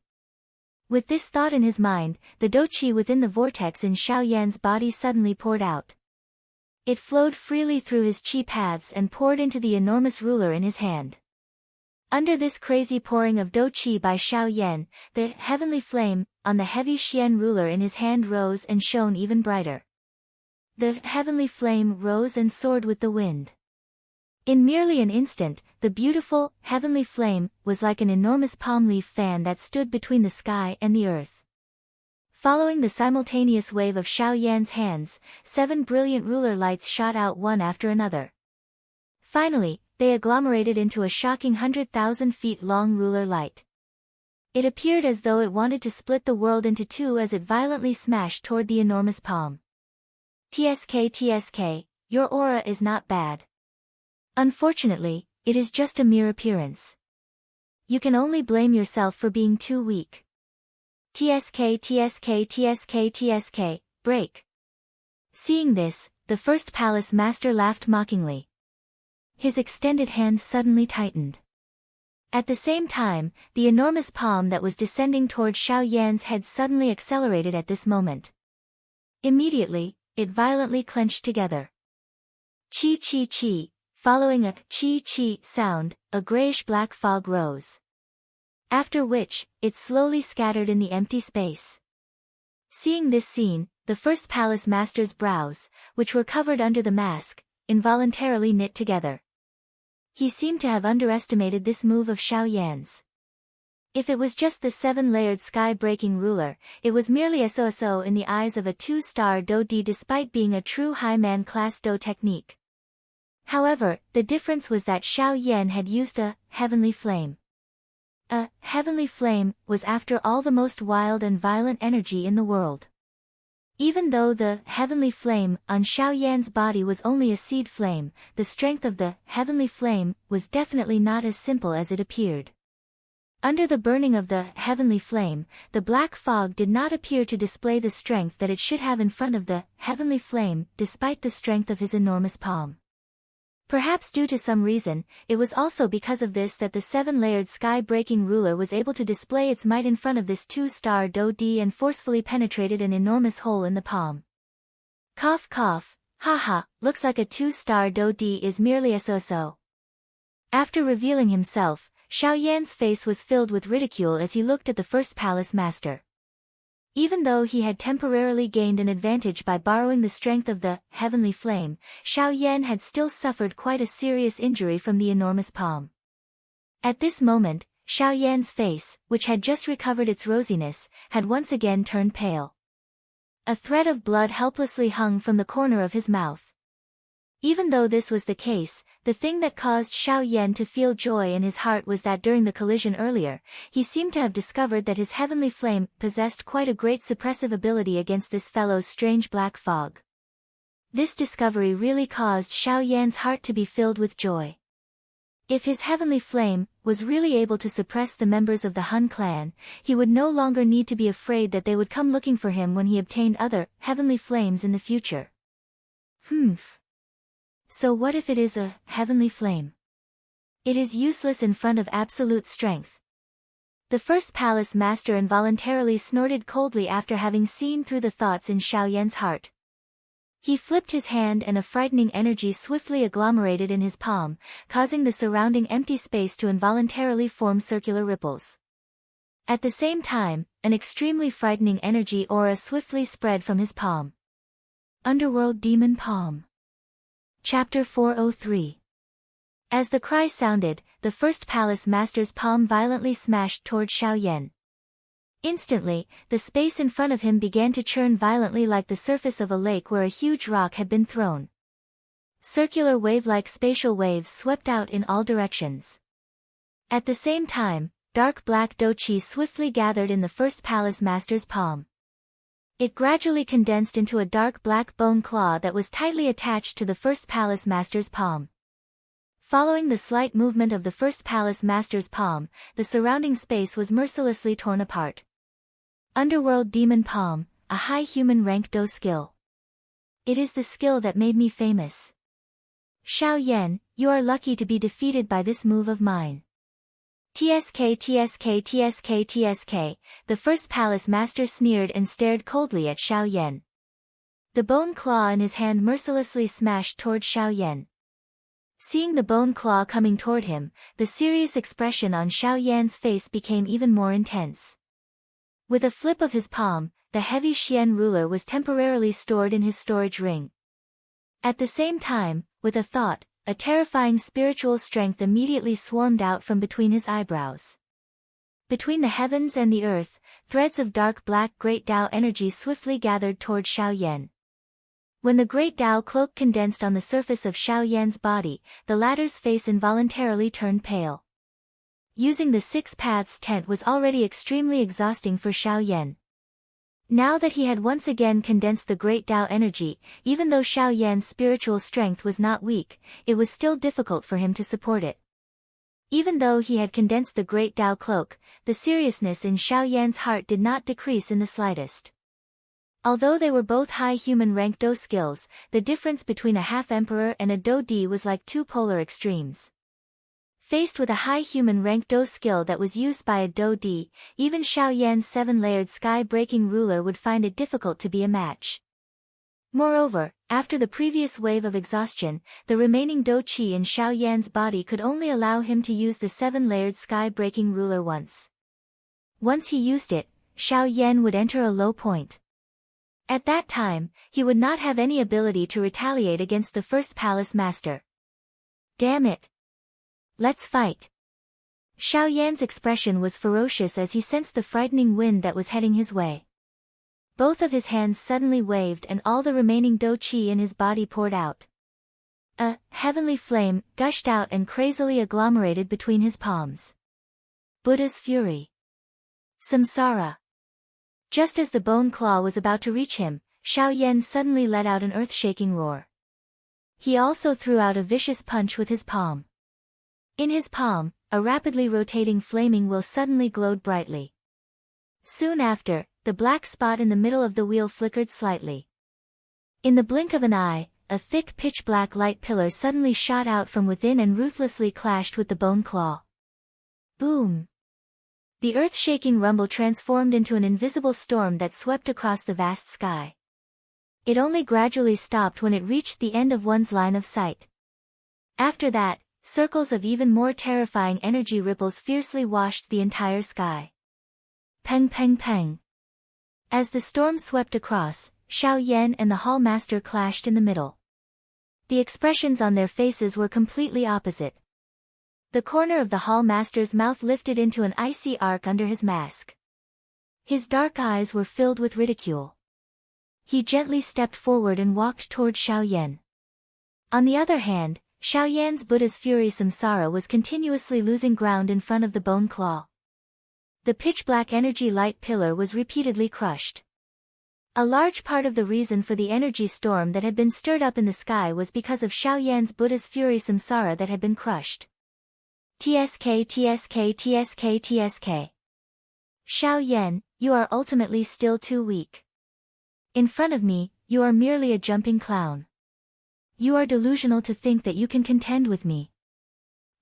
With this thought in his mind, the doqi within the vortex in Xiao Yan's body suddenly poured out. It flowed freely through his qi paths and poured into the enormous ruler in his hand. Under this crazy pouring of doqi by Xiao Yan, the heavenly flame on the heavy xian ruler in his hand rose and shone even brighter. The heavenly flame rose and soared with the wind. In merely an instant, the beautiful, heavenly flame was like an enormous palm leaf fan that stood between the sky and the earth. Following the simultaneous wave of Xiao Yan's hands, 7 brilliant ruler lights shot out one after another. Finally, they agglomerated into a shocking 100,000 feet long ruler light. It appeared as though it wanted to split the world into two as it violently smashed toward the enormous palm. TSK, your aura is not bad. Unfortunately, it is just a mere appearance. You can only blame yourself for being too weak. TSK, break. Seeing this, the first palace master laughed mockingly. His extended hand suddenly tightened. At the same time, the enormous palm that was descending toward Xiao Yan's head suddenly accelerated at this moment. Immediately, it violently clenched together. Chi chi chi. Following a chi-chi sound, a grayish-black fog rose. After which, it slowly scattered in the empty space. Seeing this scene, the first palace master's brows, which were covered under the mask, involuntarily knit together. He seemed to have underestimated this move of Xiao Yan's. If it was just the 7-layered sky-breaking ruler, it was merely a so-so in the eyes of a 2-star do-di despite being a true high-man class do technique. However, the difference was that Xiao Yan had used a heavenly flame. A heavenly flame was after all the most wild and violent energy in the world. Even though the heavenly flame on Xiao Yan's body was only a seed flame, the strength of the heavenly flame was definitely not as simple as it appeared. Under the burning of the heavenly flame, the black fog did not appear to display the strength that it should have in front of the heavenly flame, despite the strength of his enormous palm. Perhaps due to some reason, it was also because of this that the 7-layered sky-breaking ruler was able to display its might in front of this 2-star do-di and forcefully penetrated an enormous hole in the palm. Cough cough, haha, looks like a 2-star do-di is merely a so-so. After revealing himself, Xiao Yan's face was filled with ridicule as he looked at the first palace master. Even though he had temporarily gained an advantage by borrowing the strength of the heavenly flame, Xiao Yan had still suffered quite a serious injury from the enormous palm. At this moment, Xiao Yan's face, which had just recovered its rosiness, had once again turned pale. A thread of blood helplessly hung from the corner of his mouth. Even though this was the case, the thing that caused Xiao Yan to feel joy in his heart was that during the collision earlier, he seemed to have discovered that his heavenly flame possessed quite a great suppressive ability against this fellow's strange black fog. This discovery really caused Xiao Yan's heart to be filled with joy. If his heavenly flame was really able to suppress the members of the Hun clan, he would no longer need to be afraid that they would come looking for him when he obtained other heavenly flames in the future. So what if it is a heavenly flame? It is useless in front of absolute strength. The first palace master involuntarily snorted coldly after having seen through the thoughts in Xiao Yan's heart. He flipped his hand and a frightening energy swiftly agglomerated in his palm, causing the surrounding empty space to involuntarily form circular ripples. At the same time, an extremely frightening energy aura swiftly spread from his palm. Underworld Demon Palm. Chapter 403. As the cry sounded, the first palace master's palm violently smashed toward Xiao Yan. Instantly, the space in front of him began to churn violently like the surface of a lake where a huge rock had been thrown. Circular wave-like spatial waves swept out in all directions. At the same time, dark black doqi swiftly gathered in the first palace master's palm. It gradually condensed into a dark black bone claw that was tightly attached to the first palace master's palm. Following the slight movement of the first palace master's palm, the surrounding space was mercilessly torn apart. Underworld Demon Palm, a high human rank do skill. It is the skill that made me famous. Xiao Yan, you are lucky to be defeated by this move of mine. TSK TSK TSK TSK, the first palace master sneered and stared coldly at Xiao Yan. The bone claw in his hand mercilessly smashed toward Xiao Yan. Seeing the bone claw coming toward him, the serious expression on Xiao Yan's face became even more intense. With a flip of his palm, the heavy Xian ruler was temporarily stored in his storage ring. At the same time, with a thought, a terrifying spiritual strength immediately swarmed out from between his eyebrows. Between the heavens and the earth, threads of dark black Great Tao energy swiftly gathered toward Xiao Yan. When the Great Tao cloak condensed on the surface of Xiao Yan's body, the latter's face involuntarily turned pale. Using the Six Paths tent was already extremely exhausting for Xiao Yan. Now that he had once again condensed the Great Tao energy, even though Xiao Yan's spiritual strength was not weak, it was still difficult for him to support it. Even though he had condensed the Great Tao cloak, the seriousness in Xiao Yan's heart did not decrease in the slightest. Although they were both high human rank Do skills, the difference between a half-emperor and a Do D was like two polar extremes. Faced with a high human rank Do skill that was used by a Do D, even Xiao Yan's seven-layered sky-breaking ruler would find it difficult to be a match. Moreover, after the previous wave of exhaustion, the remaining Do Qi in Xiao Yan's body could only allow him to use the seven-layered sky-breaking ruler once. Once he used it, Xiao Yan would enter a low point. At that time, he would not have any ability to retaliate against the first palace master. Damn it! Let's fight! Xiao Yan's expression was ferocious as he sensed the frightening wind that was heading his way. Both of his hands suddenly waved and all the remaining Do Qi in his body poured out. A heavenly flame gushed out and crazily agglomerated between his palms. Buddha's fury. Samsara. Just as the bone claw was about to reach him, Xiao Yan suddenly let out an earth-shaking roar. He also threw out a vicious punch with his palm. In his palm, a rapidly rotating flaming wheel suddenly glowed brightly. Soon after, the black spot in the middle of the wheel flickered slightly. In the blink of an eye, a thick pitch-black light pillar suddenly shot out from within and ruthlessly clashed with the bone claw. Boom! The earth-shaking rumble transformed into an invisible storm that swept across the vast sky. It only gradually stopped when it reached the end of one's line of sight. After that, circles of even more terrifying energy ripples fiercely washed the entire sky. Peng peng peng. As the storm swept across, Xiao Yan and the Hall Master clashed in the middle. The expressions on their faces were completely opposite. The corner of the Hall Master's mouth lifted into an icy arc under his mask. His dark eyes were filled with ridicule. He gently stepped forward and walked toward Xiao Yan. On the other hand, Xiao Yan's Buddha's fury Samsara was continuously losing ground in front of the bone claw. The pitch-black energy light pillar was repeatedly crushed. A large part of the reason for the energy storm that had been stirred up in the sky was because of Xiao Yan's Buddha's fury Samsara that had been crushed. TSK TSK TSK TSK. Xiao Yan, you are ultimately still too weak. In front of me, you are merely a jumping clown. You are delusional to think that you can contend with me.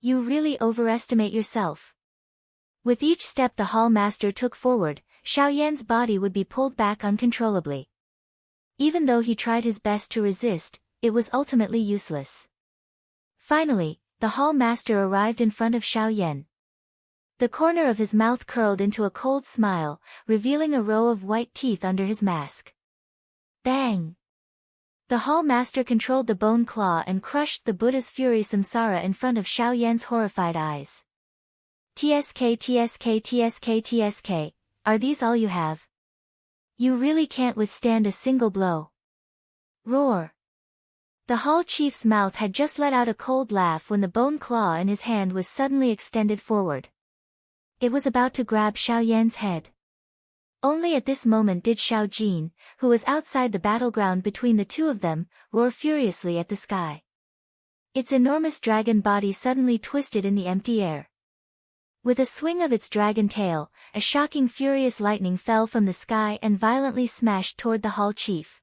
You really overestimate yourself. With each step the Hall Master took forward, Xiao Yan's body would be pulled back uncontrollably. Even though he tried his best to resist, it was ultimately useless. Finally, the Hall Master arrived in front of Xiao Yan. The corner of his mouth curled into a cold smile, revealing a row of white teeth under his mask. Bang! The Hall Master controlled the bone claw and crushed the Buddha's fury Samsara in front of Xiao Yan's horrified eyes. TSK TSK TSK TSK, are these all you have? You really can't withstand a single blow. Roar! The Hall Chief's mouth had just let out a cold laugh when the bone claw in his hand was suddenly extended forward. It was about to grab Xiao Yan's head. Only at this moment did Xiao Jin, who was outside the battleground between the two of them, roar furiously at the sky. Its enormous dragon body suddenly twisted in the empty air. With a swing of its dragon tail, a shocking furious lightning fell from the sky and violently smashed toward the Hall Chief.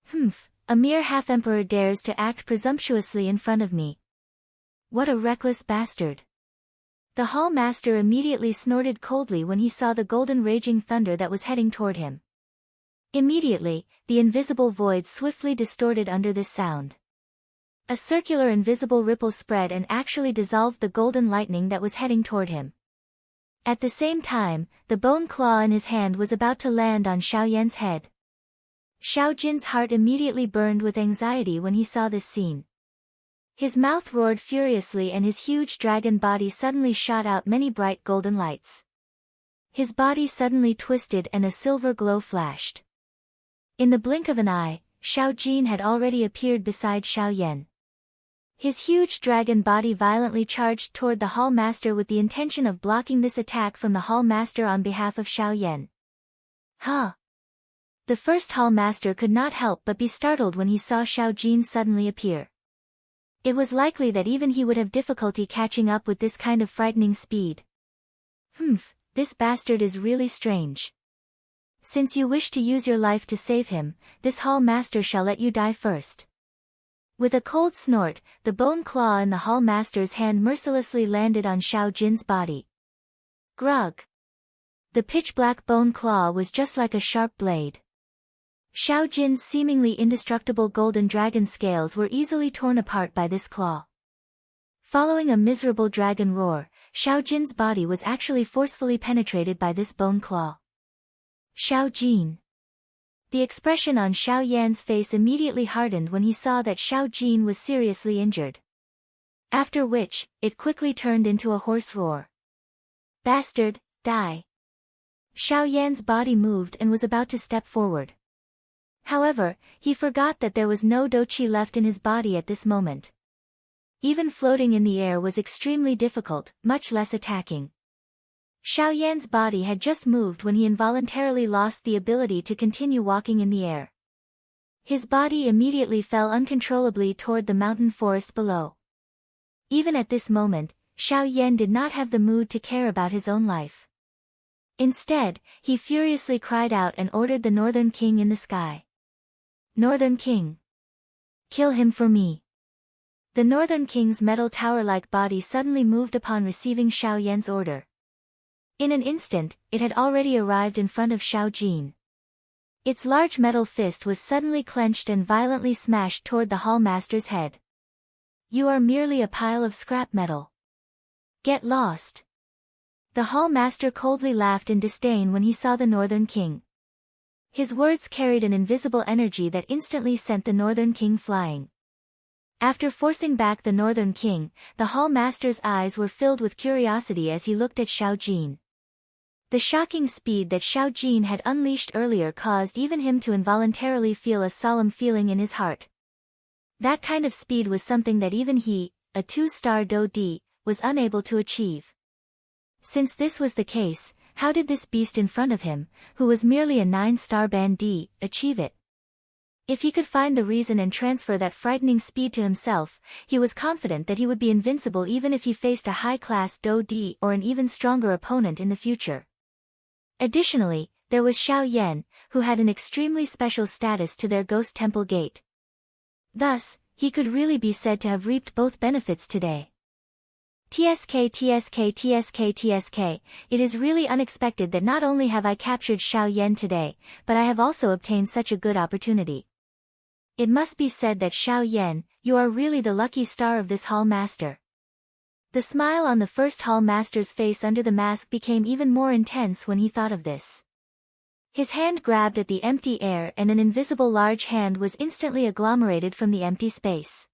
Humph, a mere half-emperor dares to act presumptuously in front of me. What a reckless bastard. The hall master immediately snorted coldly when he saw the golden raging thunder that was heading toward him. Immediately, the invisible void swiftly distorted under this sound. A circular invisible ripple spread and actually dissolved the golden lightning that was heading toward him. At the same time, the bone claw in his hand was about to land on Xiaoyan's head. Xiao Jin's heart immediately burned with anxiety when he saw this scene. His mouth roared furiously and his huge dragon body suddenly shot out many bright golden lights. His body suddenly twisted and a silver glow flashed. In the blink of an eye, Xiao Jin had already appeared beside Xiaoyan. His huge dragon body violently charged toward the hall master with the intention of blocking this attack from the hall master on behalf of Xiaoyan. Huh! The first hall master could not help but be startled when he saw Xiao Jin suddenly appear. It was likely that even he would have difficulty catching up with this kind of frightening speed. This bastard is really strange. Since you wish to use your life to save him, this hall master shall let you die first. With a cold snort, the bone claw in the hall master's hand mercilessly landed on Xiao Jin's body. Grug! The pitch-black bone claw was just like a sharp blade. Xiao Jin's seemingly indestructible golden dragon scales were easily torn apart by this claw. Following a miserable dragon roar, Xiao Jin's body was actually forcefully penetrated by this bone claw. Xiao Jin. The expression on Xiao Yan's face immediately hardened when he saw that Xiao Jin was seriously injured. After which, it quickly turned into a hoarse roar. Bastard, die! Xiao Yan's body moved and was about to step forward. However, he forgot that there was no doqi left in his body at this moment. Even floating in the air was extremely difficult, much less attacking. Xiao Yan's body had just moved when he involuntarily lost the ability to continue walking in the air. His body immediately fell uncontrollably toward the mountain forest below. Even at this moment, Xiao Yan did not have the mood to care about his own life. Instead, he furiously cried out and ordered the Northern King in the sky. Northern King! Kill him for me! The Northern King's metal tower-like body suddenly moved upon receiving Xiao Yan's order. In an instant, it had already arrived in front of Xiao Jin. Its large metal fist was suddenly clenched and violently smashed toward the hall master's head. You are merely a pile of scrap metal. Get lost! The hall master coldly laughed in disdain when he saw the Northern King. His words carried an invisible energy that instantly sent the Northern King flying. After forcing back the Northern King, the hall master's eyes were filled with curiosity as he looked at Xiao Jin. The shocking speed that Xiao Jin had unleashed earlier caused even him to involuntarily feel a solemn feeling in his heart. That kind of speed was something that even he, a 2-star Do Di, was unable to achieve. Since this was the case, how did this beast in front of him, who was merely a 9-star Ban Di, achieve it? If he could find the reason and transfer that frightening speed to himself, he was confident that he would be invincible even if he faced a high-class Do Di or an even stronger opponent in the future. Additionally, there was Xiao Yan, who had an extremely special status to their ghost temple gate. Thus, he could really be said to have reaped both benefits today. TSK TSK TSK TSK, it is really unexpected that not only have I captured Xiao Yan today, but I have also obtained such a good opportunity. It must be said that Xiao Yan, you are really the lucky star of this hall master. The smile on the first hall master's face under the mask became even more intense when he thought of this. His hand grabbed at the empty air and an invisible large hand was instantly agglomerated from the empty space.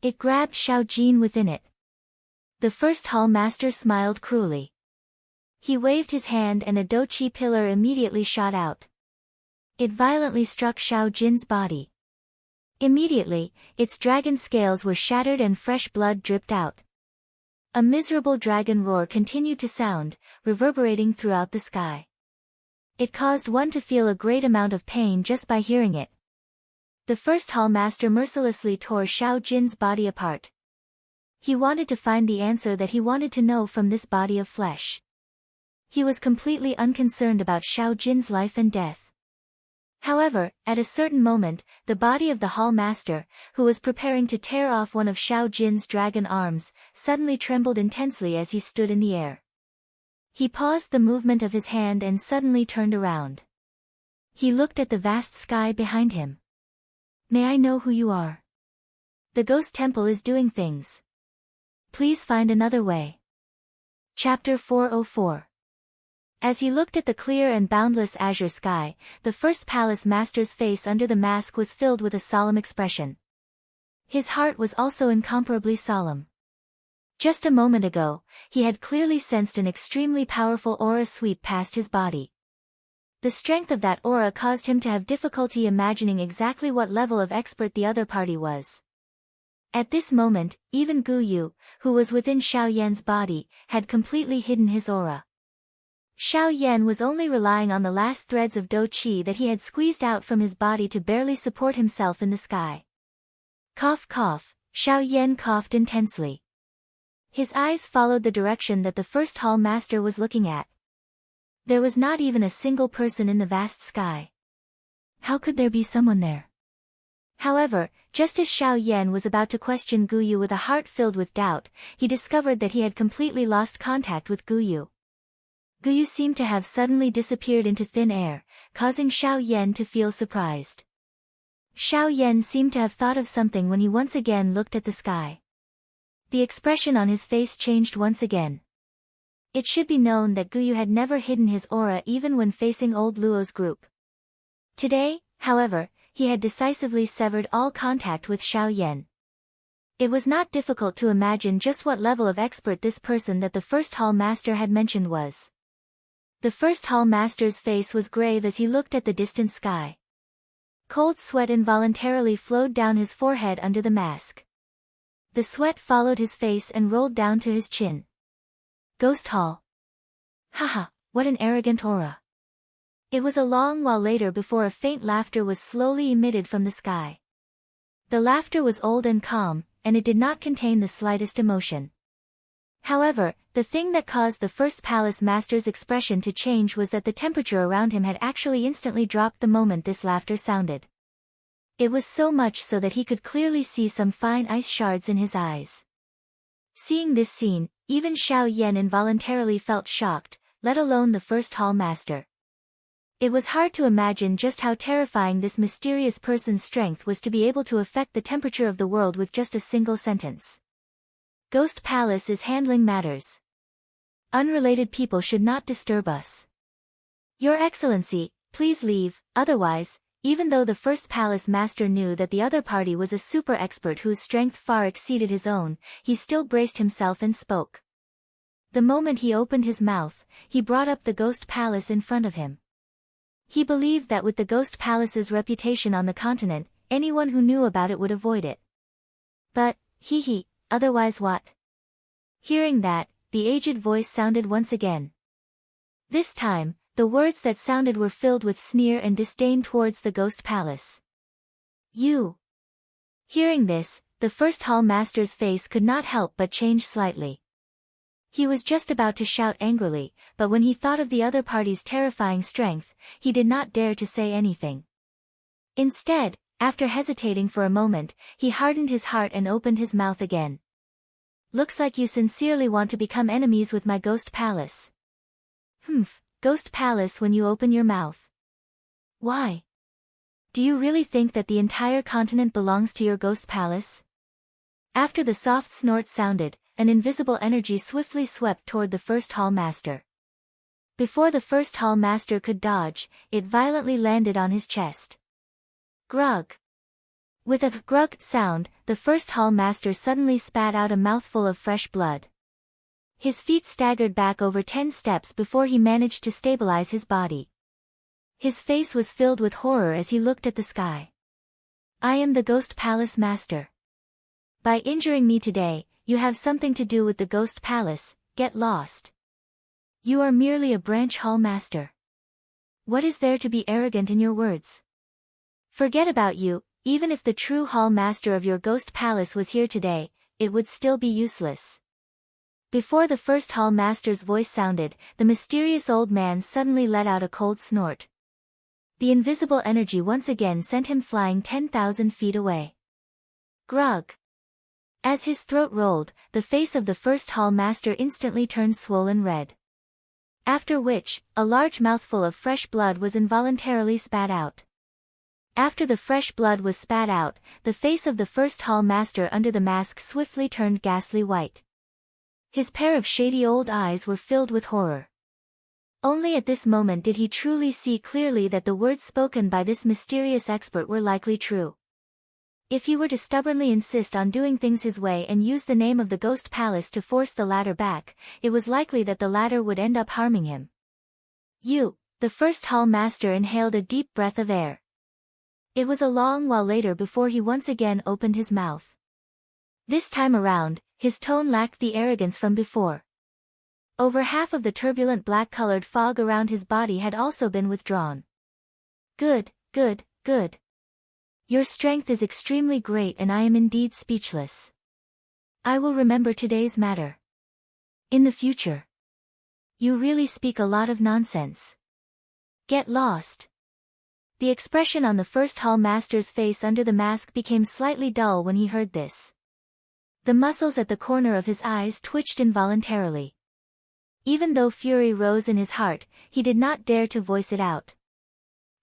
It grabbed Xiao Jin within it. The first hall master smiled cruelly. He waved his hand and a doqi pillar immediately shot out. It violently struck Xiao Jin's body. Immediately, its dragon scales were shattered and fresh blood dripped out. A miserable dragon roar continued to sound, reverberating throughout the sky. It caused one to feel a great amount of pain just by hearing it. The first hall master mercilessly tore Xiao Jin's body apart. He wanted to find the answer that he wanted to know from this body of flesh. He was completely unconcerned about Xiao Jin's life and death. However, at a certain moment, the body of the hall master, who was preparing to tear off one of Xiao Jin's dragon arms, suddenly trembled intensely as he stood in the air. He paused the movement of his hand and suddenly turned around. He looked at the vast sky behind him. May I know who you are? The ghost temple is doing things. Please find another way. Chapter 404. As he looked at the clear and boundless azure sky, the first palace master's face under the mask was filled with a solemn expression. His heart was also incomparably solemn. Just a moment ago, he had clearly sensed an extremely powerful aura sweep past his body. The strength of that aura caused him to have difficulty imagining exactly what level of expert the other party was. At this moment, even Gu Yu, who was within Xiao Yan's body, had completely hidden his aura. Xiao Yan was only relying on the last threads of dou qi that he had squeezed out from his body to barely support himself in the sky. Cough cough, Xiao Yan coughed intensely. His eyes followed the direction that the first hall master was looking at. There was not even a single person in the vast sky. How could there be someone there? However, just as Xiao Yan was about to question Gu Yu with a heart filled with doubt, he discovered that he had completely lost contact with Gu Yu. Gu Yu seemed to have suddenly disappeared into thin air, causing Xiao Yan to feel surprised. Xiao Yan seemed to have thought of something when he once again looked at the sky. The expression on his face changed once again. It should be known that Gu Yu had never hidden his aura even when facing old Luo's group. Today, however, he had decisively severed all contact with Xiao Yan. It was not difficult to imagine just what level of expert this person that the first hall master had mentioned was. The first hall master's face was grave as he looked at the distant sky. Cold sweat involuntarily flowed down his forehead under the mask. The sweat followed his face and rolled down to his chin. Ghost Hall. Haha, what an arrogant aura. It was a long while later before a faint laughter was slowly emitted from the sky. The laughter was old and calm, and it did not contain the slightest emotion. However, the thing that caused the first palace master's expression to change was that the temperature around him had actually instantly dropped the moment this laughter sounded. It was so much so that he could clearly see some fine ice shards in his eyes. Seeing this scene, even Xiao Yan involuntarily felt shocked, let alone the first hall master. It was hard to imagine just how terrifying this mysterious person's strength was to be able to affect the temperature of the world with just a single sentence. Ghost Palace is handling matters. Unrelated people should not disturb us. Your Excellency, please leave, otherwise, even though the first palace master knew that the other party was a super expert whose strength far exceeded his own, he still braced himself and spoke. The moment he opened his mouth, he brought up the Ghost Palace in front of him. He believed that with the Ghost Palace's reputation on the continent, anyone who knew about it would avoid it. But, otherwise what? Hearing that, the aged voice sounded once again. This time, the words that sounded were filled with sneer and disdain towards the Ghost Palace. You! Hearing this, the first hall master's face could not help but change slightly. He was just about to shout angrily, but when he thought of the other party's terrifying strength, he did not dare to say anything. Instead, after hesitating for a moment, he hardened his heart and opened his mouth again. Looks like you sincerely want to become enemies with my Ghost Palace. Ghost Palace when you open your mouth. Why? Do you really think that the entire continent belongs to your Ghost Palace? After the soft snort sounded, an invisible energy swiftly swept toward the first hall master. Before the first hall master could dodge, it violently landed on his chest. Grug! With a grug sound, the first hall master suddenly spat out a mouthful of fresh blood. His feet staggered back over 10 steps before he managed to stabilize his body. His face was filled with horror as he looked at the sky. I am the Ghost Palace Master. By injuring me today, you have something to do with the Ghost Palace, get lost. You are merely a branch hall master. What is there to be arrogant in your words? Forget about you. Even if the true hall master of your Ghost Palace was here today, it would still be useless. Before the first hall master's voice sounded, the mysterious old man suddenly let out a cold snort. The invisible energy once again sent him flying 10,000 feet away. Grug. As his throat rolled, the face of the first hall master instantly turned swollen red. After which, a large mouthful of fresh blood was involuntarily spat out. After the fresh blood was spat out, the face of the first hall master under the mask swiftly turned ghastly white. His pair of shady old eyes were filled with horror. Only at this moment did he truly see clearly that the words spoken by this mysterious expert were likely true. If he were to stubbornly insist on doing things his way and use the name of the Ghost Palace to force the latter back, it was likely that the latter would end up harming him. The first hall master inhaled a deep breath of air. It was a long while later before he once again opened his mouth. This time around, his tone lacked the arrogance from before. Over half of the turbulent black-colored fog around his body had also been withdrawn. Good. Your strength is extremely great and I am indeed speechless. I will remember today's matter. In the future. You really speak a lot of nonsense. Get lost. The expression on the first hall master's face under the mask became slightly dull when he heard this. The muscles at the corner of his eyes twitched involuntarily. Even though fury rose in his heart, he did not dare to voice it out.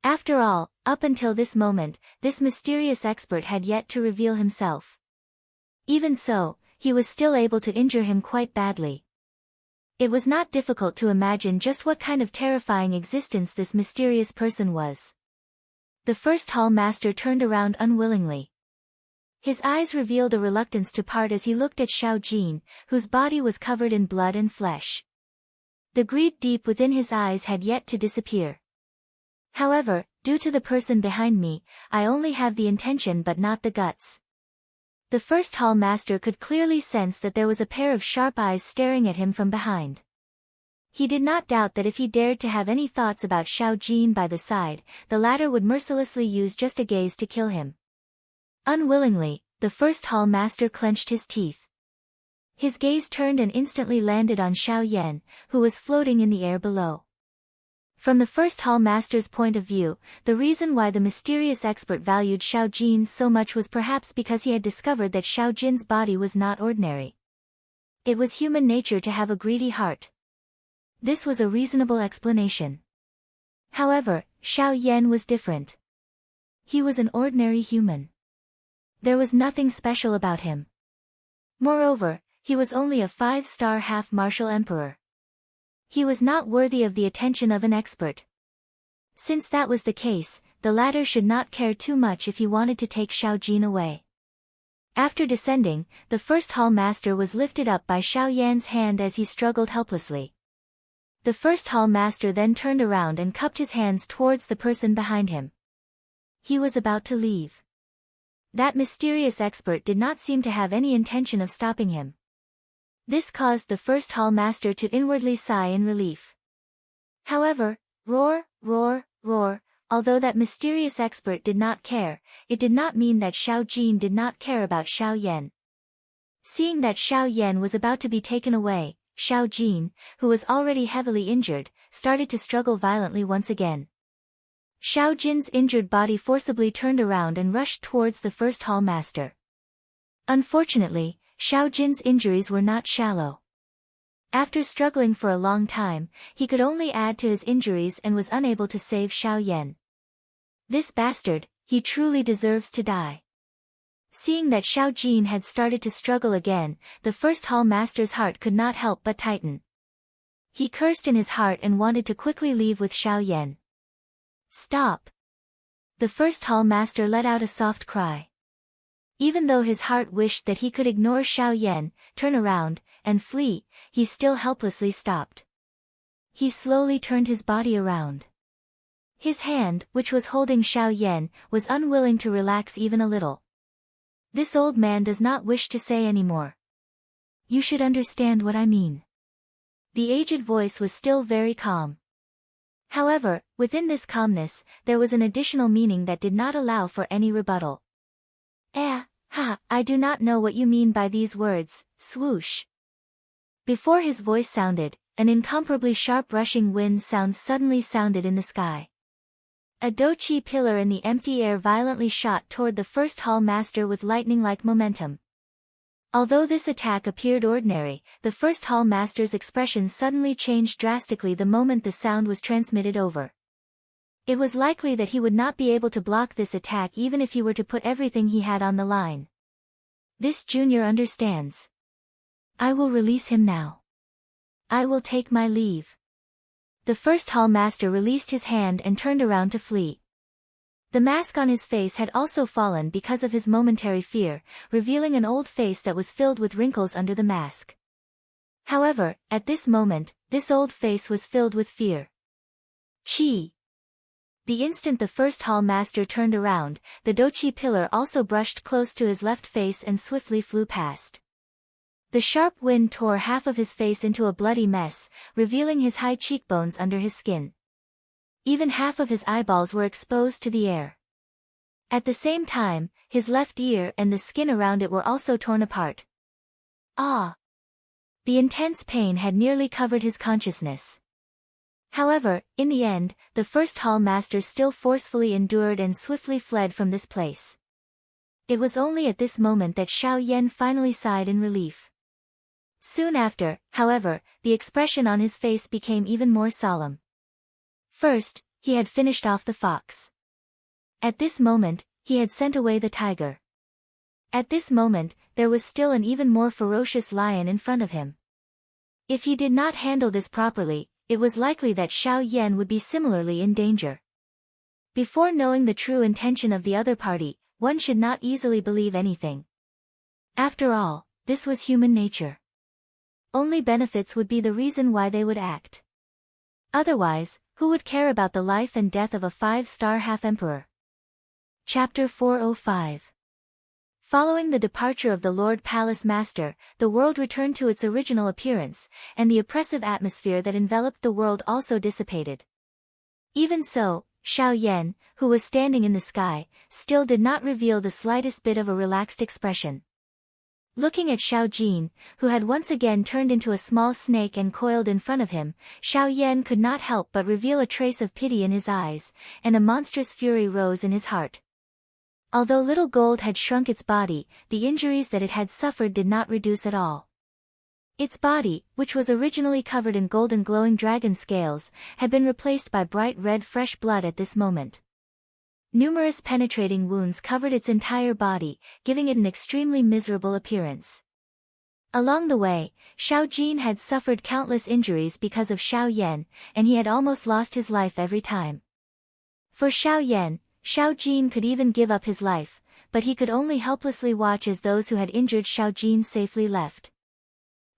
After all, up until this moment, this mysterious expert had yet to reveal himself. Even so, he was still able to injure him quite badly. It was not difficult to imagine just what kind of terrifying existence this mysterious person was. The first hall master turned around unwillingly. His eyes revealed a reluctance to part as he looked at Xiao Jin, whose body was covered in blood and flesh. The greed deep within his eyes had yet to disappear. However, due to the person behind me, I only have the intention but not the guts. The first hall master could clearly sense that there was a pair of sharp eyes staring at him from behind. He did not doubt that if he dared to have any thoughts about Xiao Jin by the side, the latter would mercilessly use just a gaze to kill him. Unwillingly, the first hall master clenched his teeth. His gaze turned and instantly landed on Xiao Yan, who was floating in the air below. From the first hall master's point of view, the reason why the mysterious expert valued Xiao Jin so much was perhaps because he had discovered that Xiao Jin's body was not ordinary. It was human nature to have a greedy heart. This was a reasonable explanation. However, Xiao Yan was different. He was an ordinary human. There was nothing special about him. Moreover, he was only a 5-star half-martial emperor. He was not worthy of the attention of an expert. Since that was the case, the latter should not care too much if he wanted to take Xiao Jin away. After descending, the first hall master was lifted up by Xiao Yan's hand as he struggled helplessly. The first hall master then turned around and cupped his hands towards the person behind him. He was about to leave. That mysterious expert did not seem to have any intention of stopping him. This caused the first hall master to inwardly sigh in relief. However, roar, although that mysterious expert did not care, it did not mean that Xiao Jin did not care about Xiao Yan. Seeing that Xiao Yan was about to be taken away, Xiao Jin, who was already heavily injured, started to struggle violently once again. Xiao Jin's injured body forcibly turned around and rushed towards the first hall master. Unfortunately, Xiao Jin's injuries were not shallow. After struggling for a long time, he could only add to his injuries and was unable to save Xiao Yan. This bastard, he truly deserves to die. Seeing that Xiao Jin had started to struggle again, the first hall master's heart could not help but tighten. He cursed in his heart and wanted to quickly leave with Xiao Yan. Stop! The first hall master let out a soft cry. Even though his heart wished that he could ignore Xiao Yan, turn around, and flee, he still helplessly stopped. He slowly turned his body around. His hand, which was holding Xiao Yan, was unwilling to relax even a little. This old man does not wish to say any more. You should understand what I mean. The aged voice was still very calm. However, within this calmness, there was an additional meaning that did not allow for any rebuttal. I do not know what you mean by these words, swoosh. Before his voice sounded, an incomparably sharp rushing wind sound suddenly sounded in the sky. A dochi pillar in the empty air violently shot toward the first hall master with lightning-like momentum. Although this attack appeared ordinary, the first hall master's expression suddenly changed drastically the moment the sound was transmitted over. It was likely that he would not be able to block this attack even if he were to put everything he had on the line. This junior understands. I will release him now. I will take my leave. The first hall master released his hand and turned around to flee. The mask on his face had also fallen because of his momentary fear, revealing an old face that was filled with wrinkles under the mask. However, at this moment, this old face was filled with fear. Chi! The instant the first hall master turned around, the dochi pillar also brushed close to his left face and swiftly flew past. The sharp wind tore half of his face into a bloody mess, revealing his high cheekbones under his skin. Even half of his eyeballs were exposed to the air. At the same time, his left ear and the skin around it were also torn apart. Ah! The intense pain had nearly covered his consciousness. However, in the end, the first hall master still forcefully endured and swiftly fled from this place. It was only at this moment that Xiao Yan finally sighed in relief. Soon after, however, the expression on his face became even more solemn. First, he had finished off the fox. At this moment, he had sent away the tiger. At this moment, there was still an even more ferocious lion in front of him. If he did not handle this properly, it was likely that Xiao Yan would be similarly in danger. Before knowing the true intention of the other party, one should not easily believe anything. After all, this was human nature. Only benefits would be the reason why they would act. Otherwise, who would care about the life and death of a 5-star half-emperor? Chapter 405. Following the departure of the Lord Palace Master, the world returned to its original appearance, and the oppressive atmosphere that enveloped the world also dissipated. Even so, Xiao Yan, who was standing in the sky, still did not reveal the slightest bit of a relaxed expression. Looking at Xiao Jin, who had once again turned into a small snake and coiled in front of him, Xiao Yan could not help but reveal a trace of pity in his eyes, and a monstrous fury rose in his heart. Although Little Gold had shrunk its body, the injuries that it had suffered did not reduce at all. Its body, which was originally covered in golden glowing dragon scales, had been replaced by bright red fresh blood at this moment. Numerous penetrating wounds covered its entire body, giving it an extremely miserable appearance. Along the way, Xiao Jin had suffered countless injuries because of Xiao Yan, and he had almost lost his life every time. For Xiao Yan, Xiao Jin could even give up his life, but he could only helplessly watch as those who had injured Xiao Jin safely left.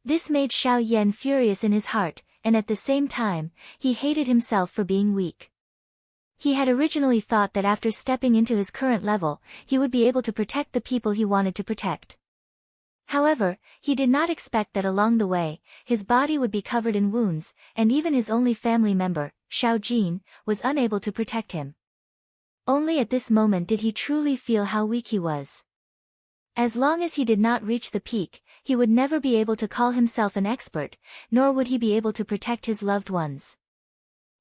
This made Xiao Yan furious in his heart, and at the same time, he hated himself for being weak. He had originally thought that after stepping into his current level, he would be able to protect the people he wanted to protect. However, he did not expect that along the way, his body would be covered in wounds, and even his only family member, Xiao Jin, was unable to protect him. Only at this moment did he truly feel how weak he was. As long as he did not reach the peak, he would never be able to call himself an expert, nor would he be able to protect his loved ones.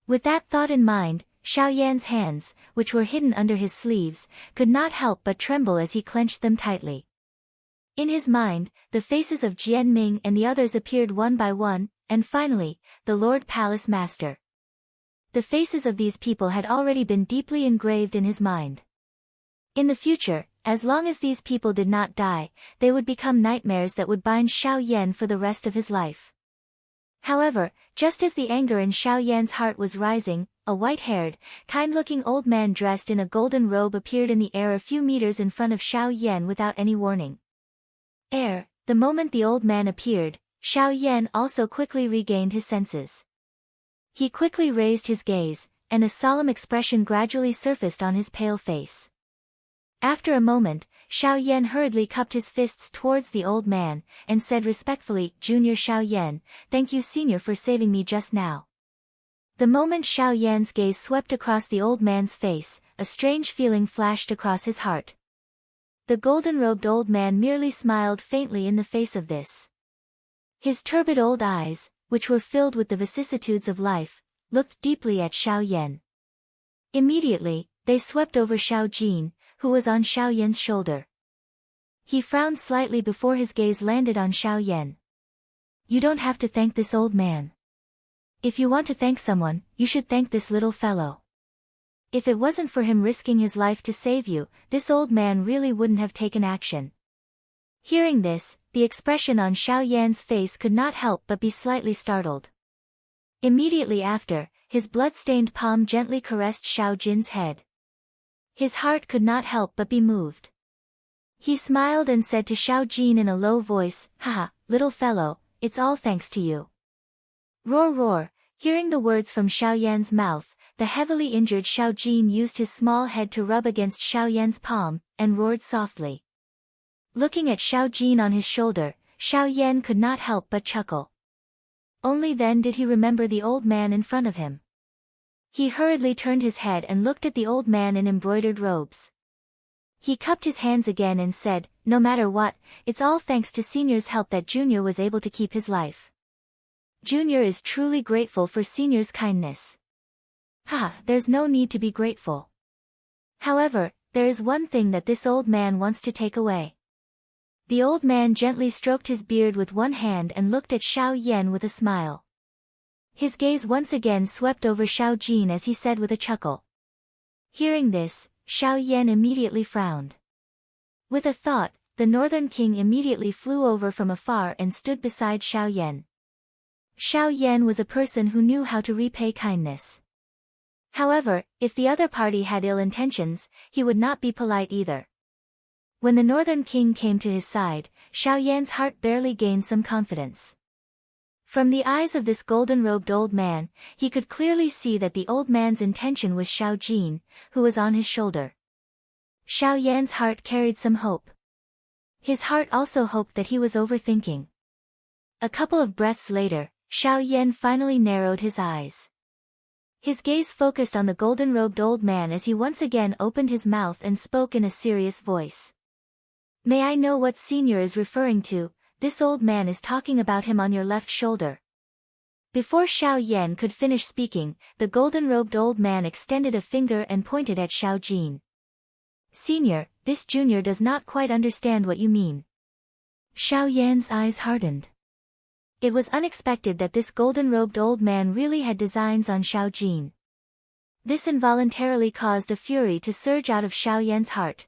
With that thought in mind, Xiao Yan's hands, which were hidden under his sleeves, could not help but tremble as he clenched them tightly. In his mind, the faces of Jian Ming and the others appeared one by one, and finally, the Lord Palace Master. The faces of these people had already been deeply engraved in his mind. In the future, as long as these people did not die, they would become nightmares that would bind Xiao Yan for the rest of his life. However, just as the anger in Xiao Yan's heart was rising, a white-haired, kind-looking old man dressed in a golden robe appeared in the air a few meters in front of Xiao Yan without any warning. The moment the old man appeared, Xiao Yan also quickly regained his senses. He quickly raised his gaze, and a solemn expression gradually surfaced on his pale face. After a moment, Xiao Yan hurriedly cupped his fists towards the old man, and said respectfully, "Junior Xiao Yan, thank you senior for saving me just now." The moment Xiao Yan's gaze swept across the old man's face, a strange feeling flashed across his heart. The golden-robed old man merely smiled faintly in the face of this. His turbid old eyes, which were filled with the vicissitudes of life, looked deeply at Xiao Yan. Immediately, they swept over Xiao Jin, who was on Xiao Yan's shoulder. He frowned slightly before his gaze landed on Xiao Yan. You don't have to thank this old man. If you want to thank someone, you should thank this little fellow. If it wasn't for him risking his life to save you, this old man really wouldn't have taken action. Hearing this, the expression on Xiao Yan's face could not help but be slightly startled. Immediately after, his blood-stained palm gently caressed Xiao Jin's head. His heart could not help but be moved. He smiled and said to Xiao Jin in a low voice, Haha, little fellow, it's all thanks to you. Roar roar, hearing the words from Xiao Yan's mouth, the heavily injured Xiao Jin used his small head to rub against Xiao Yan's palm, and roared softly. Looking at Xiao Jin on his shoulder, Xiao Yan could not help but chuckle. Only then did he remember the old man in front of him. He hurriedly turned his head and looked at the old man in embroidered robes. He cupped his hands again and said, No matter what, it's all thanks to Senior's help that Junior was able to keep his life. Junior is truly grateful for Senior's kindness. There's no need to be grateful. However, there is one thing that this old man wants to take away. The old man gently stroked his beard with one hand and looked at Xiao Yan with a smile. His gaze once again swept over Xiao Jin as he said with a chuckle. Hearing this, Xiao Yan immediately frowned. With a thought, the Northern King immediately flew over from afar and stood beside Xiao Yan. Xiao Yan was a person who knew how to repay kindness. However, if the other party had ill intentions, he would not be polite either. When the Northern King came to his side, Xiao Yan's heart barely gained some confidence. From the eyes of this golden-robed old man, he could clearly see that the old man's intention was Xiao Jin, who was on his shoulder. Xiao Yan's heart carried some hope. His heart also hoped that he was overthinking. A couple of breaths later, Xiao Yan finally narrowed his eyes. His gaze focused on the golden-robed old man as he once again opened his mouth and spoke in a serious voice. May I know what Senior is referring to? This old man is talking about him on your left shoulder. Before Xiao Yan could finish speaking, the golden-robed old man extended a finger and pointed at Xiao Jin. Senior, this junior does not quite understand what you mean. Xiao Yan's eyes hardened. It was unexpected that this golden-robed old man really had designs on Xiao Jin. This involuntarily caused a fury to surge out of Xiao Yan's heart.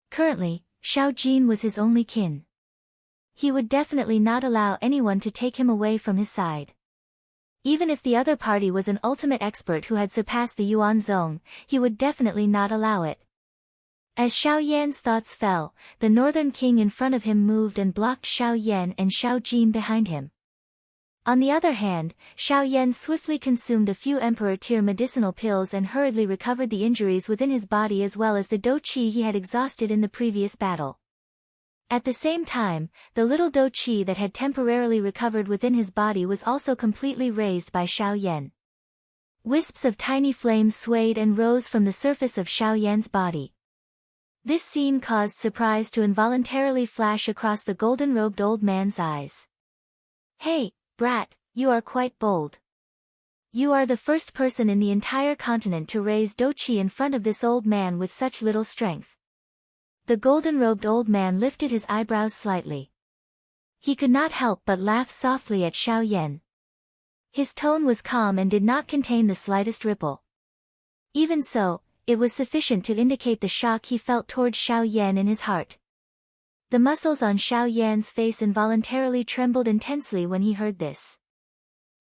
Currently, Xiao Jin was his only kin. He would definitely not allow anyone to take him away from his side. Even if the other party was an ultimate expert who had surpassed the Yuan Zone, he would definitely not allow it. As Xiao Yan's thoughts fell, the Northern King in front of him moved and blocked Xiao Yan and Xiao Jin behind him. On the other hand, Xiao Yan swiftly consumed a few Emperor Tier medicinal pills and hurriedly recovered the injuries within his body as well as the Do Qi he had exhausted in the previous battle. At the same time, the little Do Qi that had temporarily recovered within his body was also completely raised by Xiao Yan. Wisps of tiny flames swayed and rose from the surface of Xiao Yan's body. This scene caused surprise to involuntarily flash across the golden-robed old man's eyes. Hey, brat, you are quite bold. You are the first person in the entire continent to raise Do Qi in front of this old man with such little strength. The golden-robed old man lifted his eyebrows slightly. He could not help but laugh softly at Xiao Yan. His tone was calm and did not contain the slightest ripple. Even so, it was sufficient to indicate the shock he felt towards Xiao Yan in his heart. The muscles on Xiao Yan's face involuntarily trembled intensely when he heard this.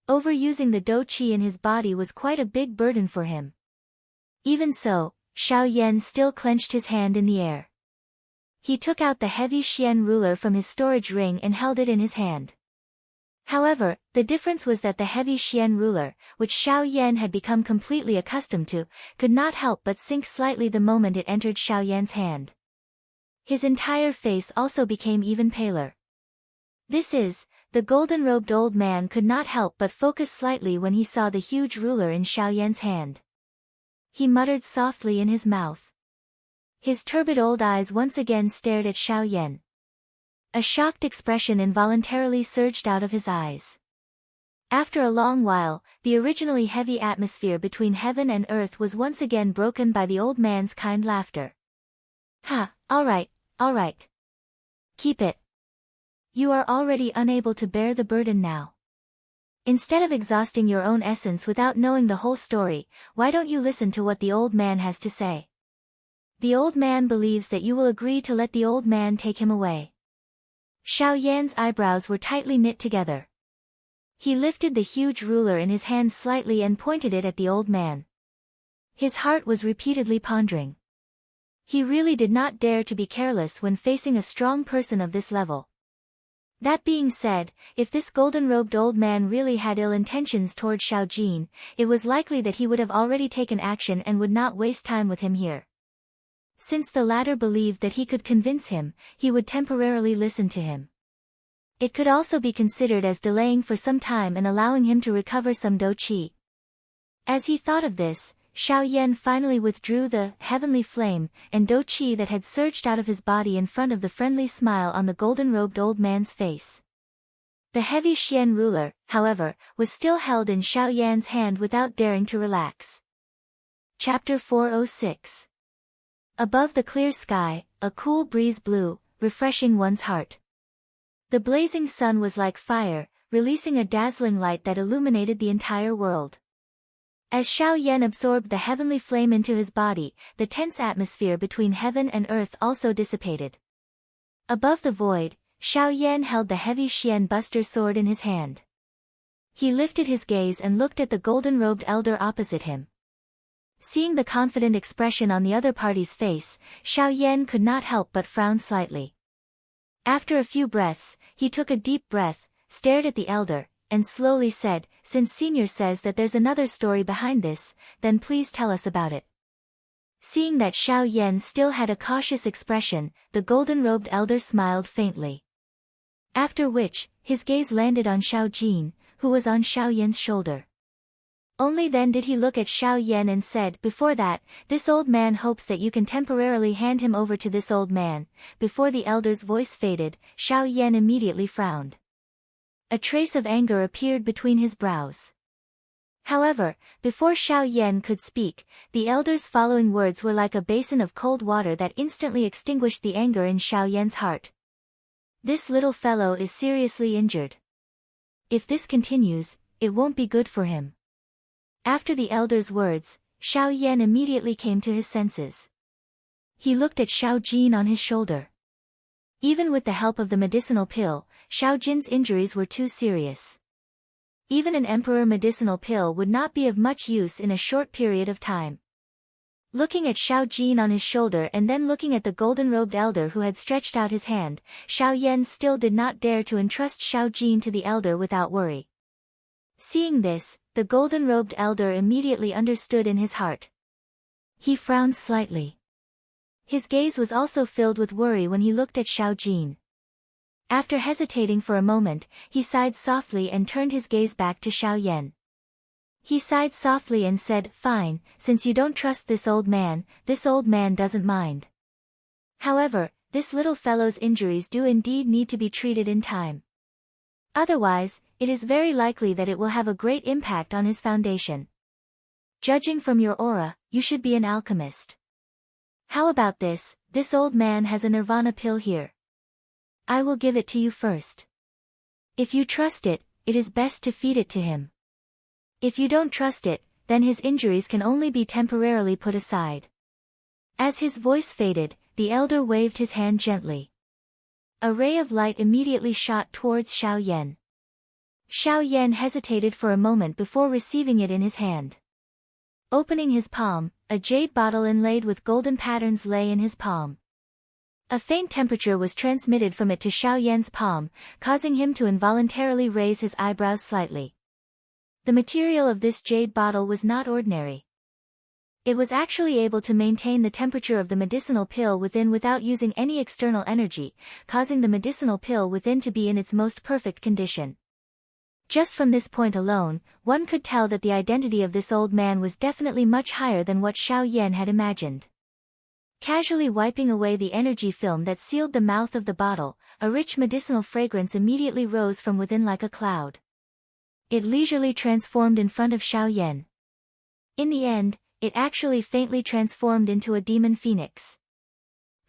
Overusing the Do Qi in his body was quite a big burden for him. Even so, Xiao Yan still clenched his hand in the air. He took out the heavy Xian ruler from his storage ring and held it in his hand. However, the difference was that the heavy Xian ruler, which Xiao Yan had become completely accustomed to, could not help but sink slightly the moment it entered Xiao Yan's hand. His entire face also became even paler. The golden-robed old man could not help but focus slightly when he saw the huge ruler in Xiao Yan's hand. He muttered softly in his mouth. His turbid old eyes once again stared at Xiao Yan. A shocked expression involuntarily surged out of his eyes. After a long while, the originally heavy atmosphere between heaven and earth was once again broken by the old man's kind laughter. Ha, all right. Keep it. You are already unable to bear the burden now. Instead of exhausting your own essence without knowing the whole story, why don't you listen to what the old man has to say? The old man believes that you will agree to let the old man take him away. Xiao Yan's eyebrows were tightly knit together. He lifted the huge ruler in his hand slightly and pointed it at the old man. His heart was repeatedly pondering. He really did not dare to be careless when facing a strong person of this level. That being said, if this golden-robed old man really had ill intentions toward Xiao Jin, it was likely that he would have already taken action and would not waste time with him here. Since the latter believed that he could convince him, he would temporarily listen to him. It could also be considered as delaying for some time and allowing him to recover some dou qi. As he thought of this, Xiao Yan finally withdrew the heavenly flame and dou qi that had surged out of his body in front of the friendly smile on the golden-robed old man's face. The heavy Xian ruler, however, was still held in Xiao Yan's hand without daring to relax. Chapter 406. Above the clear sky, a cool breeze blew, refreshing one's heart. The blazing sun was like fire, releasing a dazzling light that illuminated the entire world. As Xiao Yan absorbed the heavenly flame into his body, the tense atmosphere between heaven and earth also dissipated. Above the void, Xiao Yan held the heavy Xian Buster sword in his hand. He lifted his gaze and looked at the golden-robed elder opposite him. Seeing the confident expression on the other party's face, Xiao Yan could not help but frown slightly. After a few breaths, he took a deep breath, stared at the elder, and slowly said, "Since Senior says that there's another story behind this, then please tell us about it." Seeing that Xiao Yan still had a cautious expression, the golden-robed elder smiled faintly. After which, his gaze landed on Xiao Jin, who was on Xiao Yan's shoulder. Only then did he look at Xiao Yan and said, "Before that, this old man hopes that you can temporarily hand him over to this old man." Before the elder's voice faded, Xiao Yan immediately frowned. A trace of anger appeared between his brows. However, before Xiao Yan could speak, the elder's following words were like a basin of cold water that instantly extinguished the anger in Xiao Yan's heart. "This little fellow is seriously injured. If this continues, it won't be good for him." After the elder's words, Xiao Yan immediately came to his senses. He looked at Xiao Jin on his shoulder. Even with the help of the medicinal pill, Xiao Jin's injuries were too serious. Even an emperor medicinal pill would not be of much use in a short period of time. Looking at Xiao Jin on his shoulder and then looking at the golden-robed elder who had stretched out his hand, Xiao Yan still did not dare to entrust Xiao Jin to the elder without worry. Seeing this, the golden-robed elder immediately understood in his heart. He frowned slightly. His gaze was also filled with worry when he looked at Xiao Jin. After hesitating for a moment, he sighed softly and turned his gaze back to Xiao Yan. He sighed softly and said, "Fine, since you don't trust this old man doesn't mind. However, this little fellow's injuries do indeed need to be treated in time. Otherwise, it is very likely that it will have a great impact on his foundation. Judging from your aura, you should be an alchemist. How about this old man has a nirvana pill here. I will give it to you first. If you trust it, it is best to feed it to him. If you don't trust it, then his injuries can only be temporarily put aside." As his voice faded, the elder waved his hand gently. A ray of light immediately shot towards Xiao Yan. Xiao Yan hesitated for a moment before receiving it in his hand. Opening his palm, a jade bottle inlaid with golden patterns lay in his palm. A faint temperature was transmitted from it to Xiao Yan's palm, causing him to involuntarily raise his eyebrows slightly. The material of this jade bottle was not ordinary. It was actually able to maintain the temperature of the medicinal pill within without using any external energy, causing the medicinal pill within to be in its most perfect condition. Just from this point alone, one could tell that the identity of this old man was definitely much higher than what Xiao Yan had imagined. Casually wiping away the energy film that sealed the mouth of the bottle, a rich medicinal fragrance immediately rose from within like a cloud. It leisurely transformed in front of Xiao Yan. In the end, it actually faintly transformed into a demon phoenix.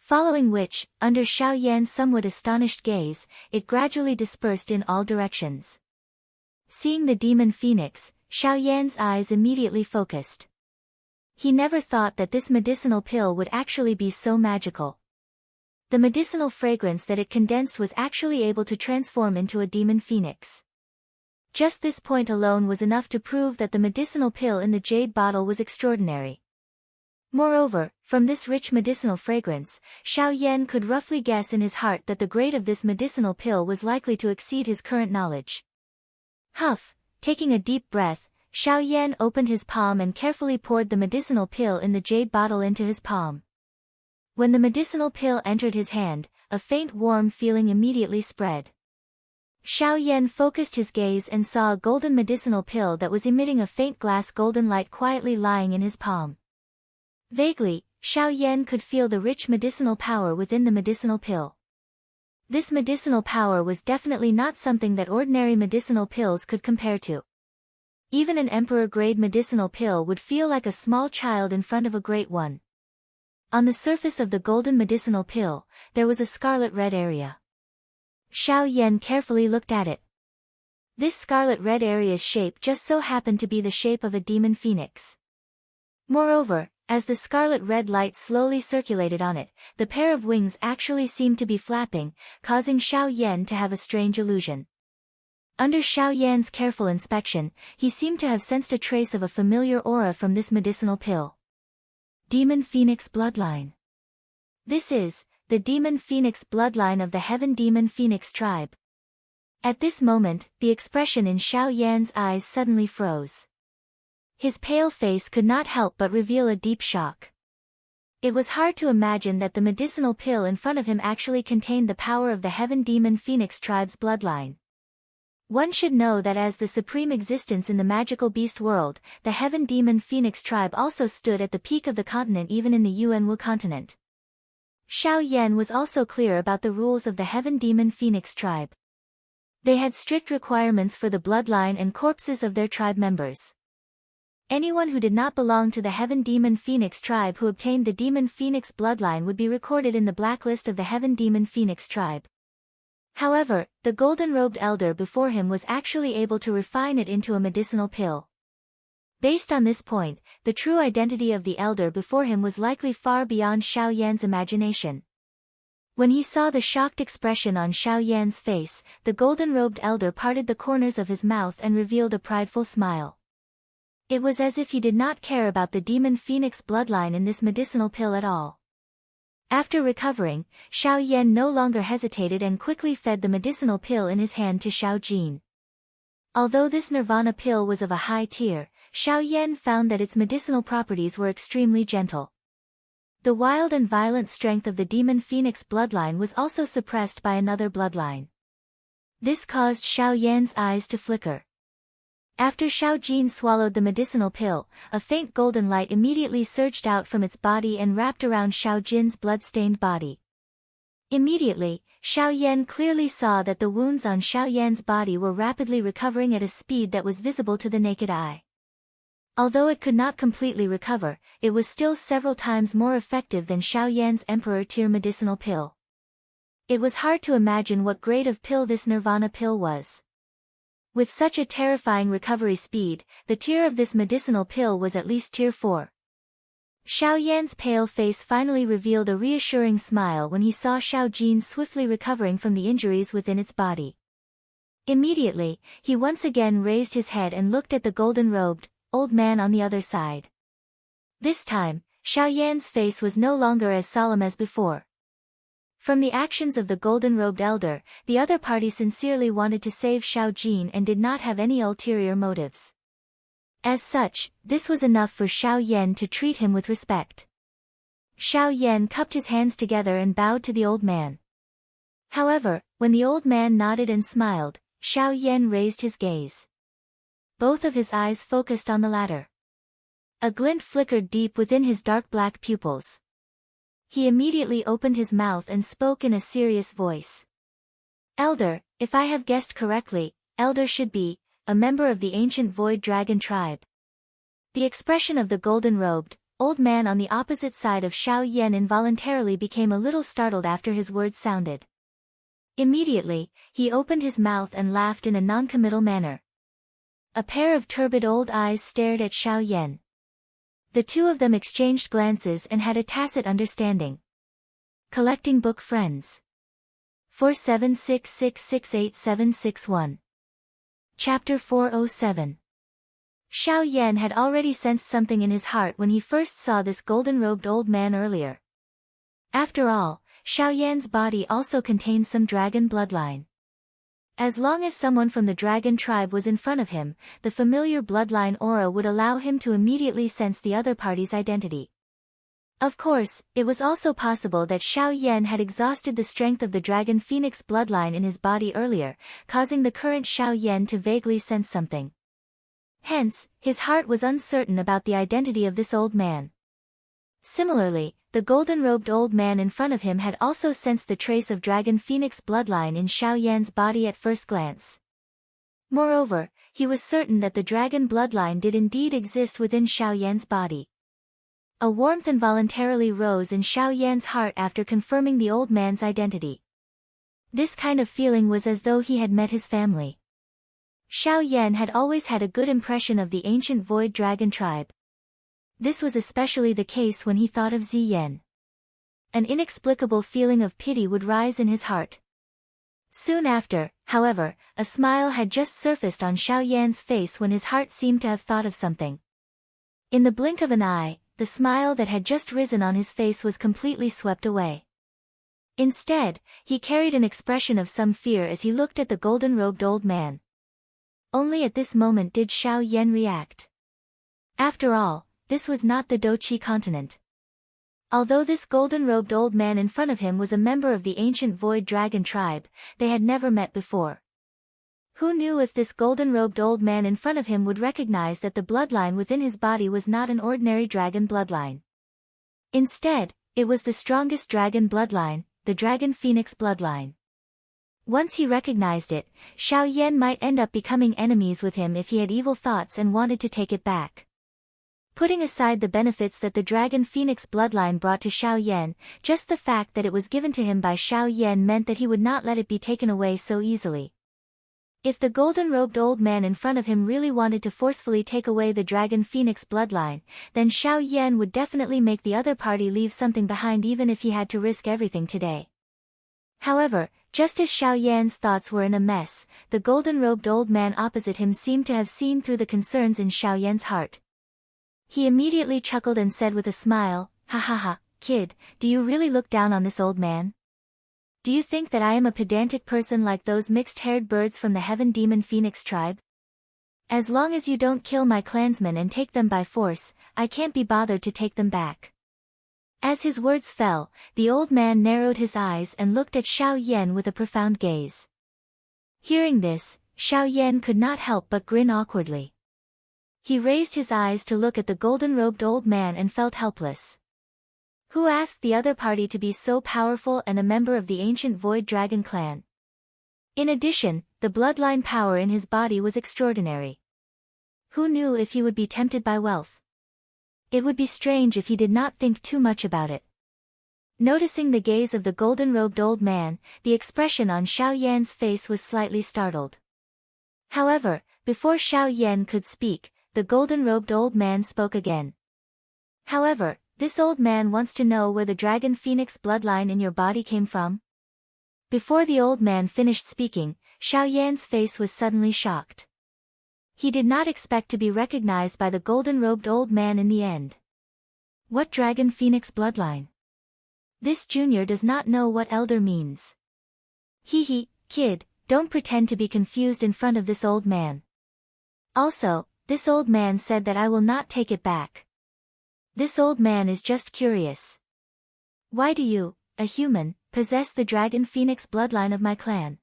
Following which, under Xiao Yan's somewhat astonished gaze, it gradually dispersed in all directions. Seeing the demon phoenix, Xiao Yan's eyes immediately focused. He never thought that this medicinal pill would actually be so magical. The medicinal fragrance that it condensed was actually able to transform into a demon phoenix. Just this point alone was enough to prove that the medicinal pill in the jade bottle was extraordinary. Moreover, from this rich medicinal fragrance, Xiao Yan could roughly guess in his heart that the grade of this medicinal pill was likely to exceed his current knowledge. Huff, taking a deep breath, Xiao Yan opened his palm and carefully poured the medicinal pill in the jade bottle into his palm. When the medicinal pill entered his hand, a faint warm feeling immediately spread. Xiao Yan focused his gaze and saw a golden medicinal pill that was emitting a faint glass golden light quietly lying in his palm. Vaguely, Xiao Yan could feel the rich medicinal power within the medicinal pill. This medicinal power was definitely not something that ordinary medicinal pills could compare to. Even an emperor-grade medicinal pill would feel like a small child in front of a great one. On the surface of the golden medicinal pill, there was a scarlet-red area. Xiao Yan carefully looked at it. This scarlet-red area's shape just so happened to be the shape of a demon phoenix. Moreover, as the scarlet-red light slowly circulated on it, the pair of wings actually seemed to be flapping, causing Xiao Yan to have a strange illusion. Under Xiao Yan's careful inspection, he seemed to have sensed a trace of a familiar aura from this medicinal pill. Demon Phoenix Bloodline. This is the Demon Phoenix bloodline of the Heaven Demon Phoenix tribe. At this moment, the expression in Xiao Yan's eyes suddenly froze. His pale face could not help but reveal a deep shock. It was hard to imagine that the medicinal pill in front of him actually contained the power of the Heaven Demon Phoenix tribe's bloodline. One should know that as the supreme existence in the magical beast world, the Heaven Demon Phoenix tribe also stood at the peak of the continent even in the Yuanwu continent. Xiao Yan was also clear about the rules of the Heaven Demon Phoenix tribe. They had strict requirements for the bloodline and corpses of their tribe members. Anyone who did not belong to the Heaven Demon Phoenix tribe who obtained the Demon Phoenix bloodline would be recorded in the blacklist of the Heaven Demon Phoenix tribe. However, the golden-robed elder before him was actually able to refine it into a medicinal pill. Based on this point, the true identity of the elder before him was likely far beyond Xiao Yan's imagination. When he saw the shocked expression on Xiao Yan's face, the golden-robed elder parted the corners of his mouth and revealed a prideful smile. It was as if he did not care about the Demon Phoenix bloodline in this medicinal pill at all. After recovering, Xiao Yan no longer hesitated and quickly fed the medicinal pill in his hand to Xiao Jin. Although this nirvana pill was of a high tier, Xiao Yan found that its medicinal properties were extremely gentle. The wild and violent strength of the Demon Phoenix bloodline was also suppressed by another bloodline. This caused Xiao Yan's eyes to flicker. After Xiao Jin swallowed the medicinal pill, a faint golden light immediately surged out from its body and wrapped around Xiao Jin's blood-stained body. Immediately, Xiao Yan clearly saw that the wounds on Xiao Yan's body were rapidly recovering at a speed that was visible to the naked eye. Although it could not completely recover, it was still several times more effective than Xiao Yan's Emperor-tier medicinal pill. It was hard to imagine what grade of pill this nirvana pill was. With such a terrifying recovery speed, the tier of this medicinal pill was at least tier 4. Xiao Yan's pale face finally revealed a reassuring smile when he saw Xiao Jin swiftly recovering from the injuries within its body. Immediately, he once again raised his head and looked at the golden-robed, old man on the other side. This time, Xiao Yan's face was no longer as solemn as before. From the actions of the golden-robed elder, the other party sincerely wanted to save Xiao Jin and did not have any ulterior motives. As such, this was enough for Xiao Yan to treat him with respect. Xiao Yan cupped his hands together and bowed to the old man. However, when the old man nodded and smiled, Xiao Yan raised his gaze. Both of his eyes focused on the latter. A glint flickered deep within his dark black pupils. He immediately opened his mouth and spoke in a serious voice. "Elder, if I have guessed correctly, Elder should be a member of the ancient Void Dragon tribe. The expression of the golden-robed, old man on the opposite side of Xiao Yan involuntarily became a little startled after his words sounded. Immediately, he opened his mouth and laughed in a non-committal manner. A pair of turbid old eyes stared at Xiao Yan. The two of them exchanged glances and had a tacit understanding. Collecting book friends. 4766687761. Chapter 407. Xiao Yan had already sensed something in his heart when he first saw this golden-robed old man earlier. After all, Xiao Yan's body also contained some dragon bloodline. As long as someone from the dragon tribe was in front of him, the familiar bloodline aura would allow him to immediately sense the other party's identity. Of course, it was also possible that Xiao Yan had exhausted the strength of the dragon phoenix bloodline in his body earlier, causing the current Xiao Yan to vaguely sense something. Hence, his heart was uncertain about the identity of this old man. Similarly, the golden-robed old man in front of him had also sensed the trace of dragon phoenix bloodline in Xiao Yan's body at first glance. Moreover, he was certain that the dragon bloodline did indeed exist within Xiao Yan's body. A warmth involuntarily rose in Xiao Yan's heart after confirming the old man's identity. This kind of feeling was as though he had met his family. Xiao Yan had always had a good impression of the ancient Void Dragon tribe. This was especially the case when he thought of Ziyan. An inexplicable feeling of pity would rise in his heart. Soon after, however, a smile had just surfaced on Xiao Yan's face when his heart seemed to have thought of something. In the blink of an eye, the smile that had just risen on his face was completely swept away. Instead, he carried an expression of some fear as he looked at the golden-robed old man. Only at this moment did Xiao Yan react. After all, this was not the Doqi continent. Although this golden-robed old man in front of him was a member of the ancient Void Dragon tribe, they had never met before. Who knew if this golden-robed old man in front of him would recognize that the bloodline within his body was not an ordinary dragon bloodline. Instead, it was the strongest dragon bloodline, the dragon phoenix bloodline. Once he recognized it, Xiao Yan might end up becoming enemies with him if he had evil thoughts and wanted to take it back. Putting aside the benefits that the dragon phoenix bloodline brought to Xiao Yan, just the fact that it was given to him by Xiao Yan meant that he would not let it be taken away so easily. If the golden-robed old man in front of him really wanted to forcefully take away the dragon phoenix bloodline, then Xiao Yan would definitely make the other party leave something behind even if he had to risk everything today. However, just as Xiao Yan's thoughts were in a mess, the golden-robed old man opposite him seemed to have seen through the concerns in Xiao Yan's heart. He immediately chuckled and said with a smile, "Ha ha ha, kid, do you really look down on this old man? Do you think that I am a pedantic person like those mixed-haired birds from the Heaven Demon Phoenix tribe? As long as you don't kill my clansmen and take them by force, I can't be bothered to take them back." As his words fell, the old man narrowed his eyes and looked at Xiao Yan with a profound gaze. Hearing this, Xiao Yan could not help but grin awkwardly. He raised his eyes to look at the golden-robed old man and felt helpless. Who asked the other party to be so powerful and a member of the ancient Void Dragon clan? In addition, the bloodline power in his body was extraordinary. Who knew if he would be tempted by wealth? It would be strange if he did not think too much about it. Noticing the gaze of the golden-robed old man, the expression on Xiao Yan's face was slightly startled. However, before Xiao Yan could speak, the golden-robed old man spoke again. "However, this old man wants to know where the dragon phoenix bloodline in your body came from?" Before the old man finished speaking, Xiao Yan's face was suddenly shocked. He did not expect to be recognized by the golden-robed old man in the end. What dragon phoenix bloodline? This junior does not know what elder means. Hee, kid, don't pretend to be confused in front of this old man. Also, this old man said that I will not take it back. This old man is just curious. Why do you, a human, possess the dragon phoenix bloodline of my clan?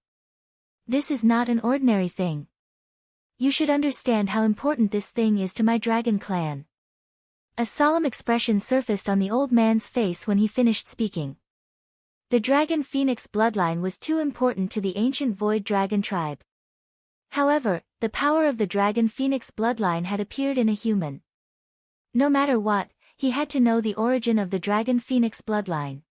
This is not an ordinary thing. You should understand how important this thing is to my dragon clan. A solemn expression surfaced on the old man's face when he finished speaking. The dragon phoenix bloodline was too important to the ancient Void Dragon tribe. However, the power of the dragon phoenix bloodline had appeared in a human. No matter what, he had to know the origin of the dragon phoenix bloodline.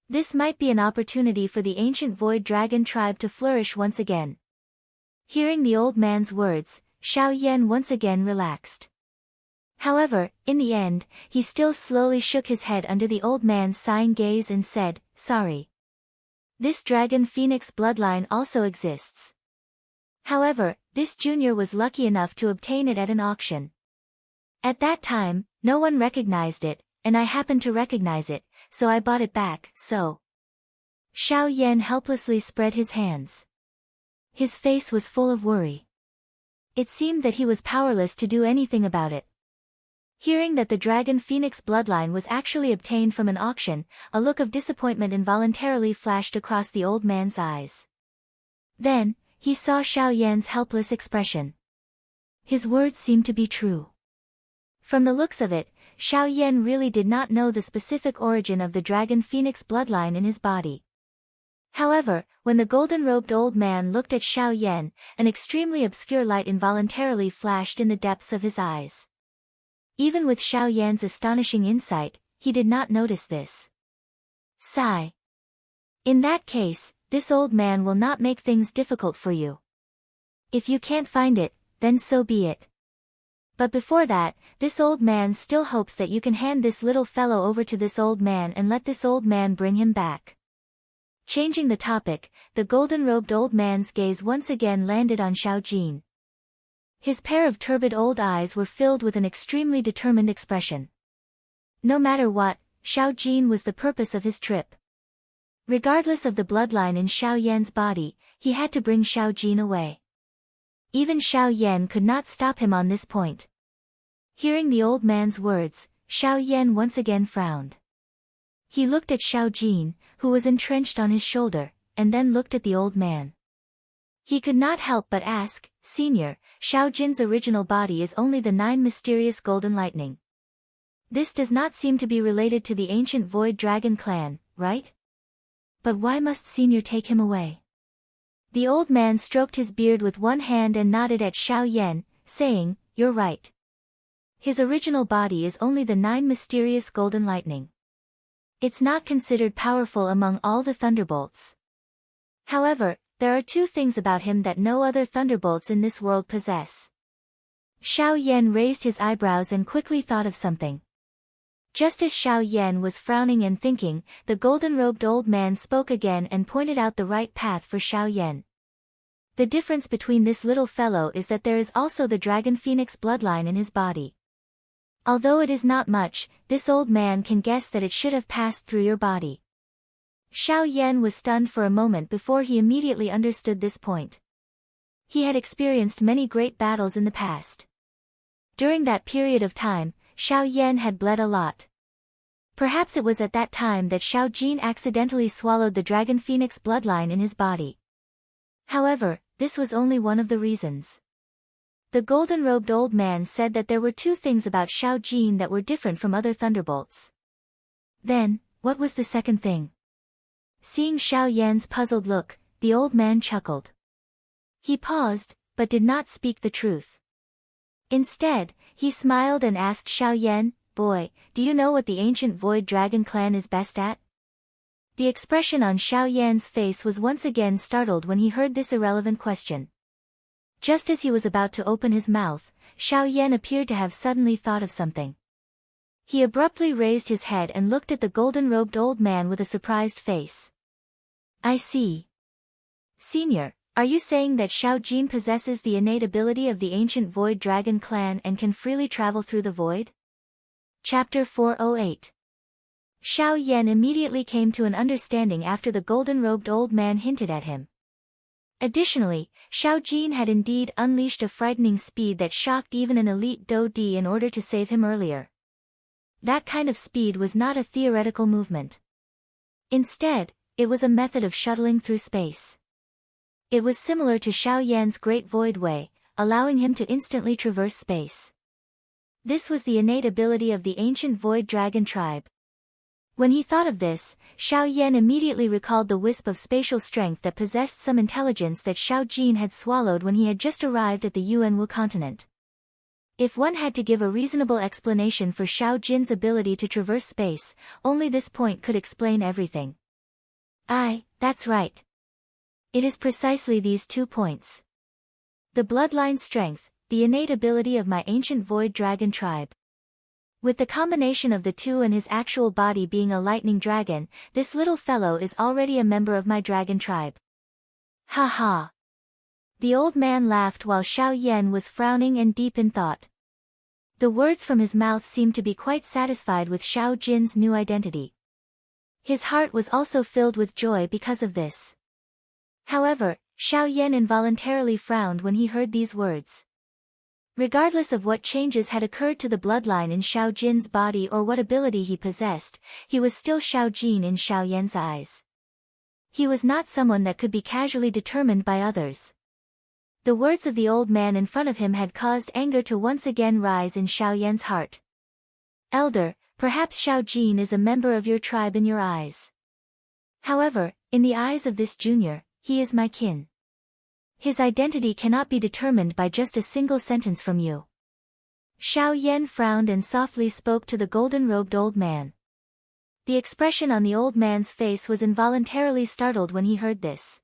This might be an opportunity for the ancient void dragon tribe to flourish once again. Hearing the old man's words, Xiao Yan once again relaxed. However, in the end, he still slowly shook his head under the old man's sighing gaze and said, "Sorry. This dragon phoenix bloodline also exists. However, this junior was lucky enough to obtain it at an auction. At that time, no one recognized it, and I happened to recognize it, so I bought it back, so." Xiao Yan helplessly spread his hands. His face was full of worry. It seemed that he was powerless to do anything about it. Hearing that the dragon phoenix bloodline was actually obtained from an auction, a look of disappointment involuntarily flashed across the old man's eyes. Then, he saw Xiao Yan's helpless expression. His words seemed to be true. From the looks of it, Xiao Yan really did not know the specific origin of the dragon phoenix bloodline in his body. However, when the golden-robed old man looked at Xiao Yan, an extremely obscure light involuntarily flashed in the depths of his eyes. Even with Xiao Yan's astonishing insight, he did not notice this. Sigh. In that case, this old man will not make things difficult for you. If you can't find it, then so be it. But before that, this old man still hopes that you can hand this little fellow over to this old man and let this old man bring him back. Changing the topic, the golden-robed old man's gaze once again landed on Xiao Jin. His pair of turbid old eyes were filled with an extremely determined expression. No matter what, Xiao Jin was the purpose of his trip. Regardless of the bloodline in Xiao Yan's body, he had to bring Xiao Jin away. Even Xiao Yan could not stop him on this point. Hearing the old man's words, Xiao Yan once again frowned. He looked at Xiao Jin, who was entrenched on his shoulder, and then looked at the old man. He could not help but ask, "Senior, Xiao Jin's original body is only the 9 mysterious golden lightning. This does not seem to be related to the ancient void dragon clan, right? But why must Senior take him away?" The old man stroked his beard with one hand and nodded at Xiao Yan, saying, "You're right. His original body is only the 9 mysterious golden lightning. It's not considered powerful among all the thunderbolts. However, there are 2 things about him that no other thunderbolts in this world possess." Xiao Yan raised his eyebrows and quickly thought of something. Just as Xiao Yan was frowning and thinking, the golden-robed old man spoke again and pointed out the right path for Xiao Yan. "The difference between this little fellow is that there is also the dragon phoenix bloodline in his body. Although it is not much, this old man can guess that it should have passed through your body." Xiao Yan was stunned for a moment before he immediately understood this point. He had experienced many great battles in the past. During that period of time, Xiao Yan had bled a lot. Perhaps it was at that time that Xiao Jin accidentally swallowed the dragon phoenix bloodline in his body. However, this was only one of the reasons. The golden-robed old man said that there were 2 things about Xiao Jin that were different from other thunderbolts. Then, what was the second thing? Seeing Xiao Yan's puzzled look, the old man chuckled. He paused, but did not speak the truth. Instead, he smiled and asked Xiao Yan, "Boy, do you know what the ancient void dragon clan is best at?" The expression on Xiao Yan's face was once again startled when he heard this irrelevant question. Just as he was about to open his mouth, Xiao Yan appeared to have suddenly thought of something. He abruptly raised his head and looked at the golden-robed old man with a surprised face. "I see. Senior, are you saying that Xiao Jin possesses the innate ability of the ancient void dragon clan and can freely travel through the void?" Chapter 408. Xiao Yan immediately came to an understanding after the golden-robed old man hinted at him. Additionally, Xiao Jin had indeed unleashed a frightening speed that shocked even an elite Do Di in order to save him earlier. That kind of speed was not a theoretical movement. Instead, it was a method of shuttling through space. It was similar to Xiao Yan's Great Void Way, allowing him to instantly traverse space. This was the innate ability of the ancient Void Dragon tribe. When he thought of this, Xiao Yan immediately recalled the wisp of spatial strength that possessed some intelligence that Xiao Jin had swallowed when he had just arrived at the Yuanwu continent. If one had to give a reasonable explanation for Xiao Jin's ability to traverse space, only this point could explain everything. That's right. It is precisely these 2 points. The bloodline strength, the innate ability of my ancient void dragon tribe. With the combination of the two and his actual body being a lightning dragon, this little fellow is already a member of my dragon tribe. Ha ha. The old man laughed while Xiao Yan was frowning and deep in thought. The words from his mouth seemed to be quite satisfied with Xiao Jin's new identity. His heart was also filled with joy because of this. However, Xiao Yan involuntarily frowned when he heard these words. Regardless of what changes had occurred to the bloodline in Xiao Jin's body or what ability he possessed, he was still Xiao Jin in Xiao Yan's eyes. He was not someone that could be casually determined by others. The words of the old man in front of him had caused anger to once again rise in Xiao Yan's heart. Elder, perhaps Xiao Jin is a member of your tribe in your eyes. However, in the eyes of this junior, he is my kin. His identity cannot be determined by just a single sentence from you. Xiao Yan frowned and softly spoke to the golden-robed old man. The expression on the old man's face was involuntarily startled when he heard this.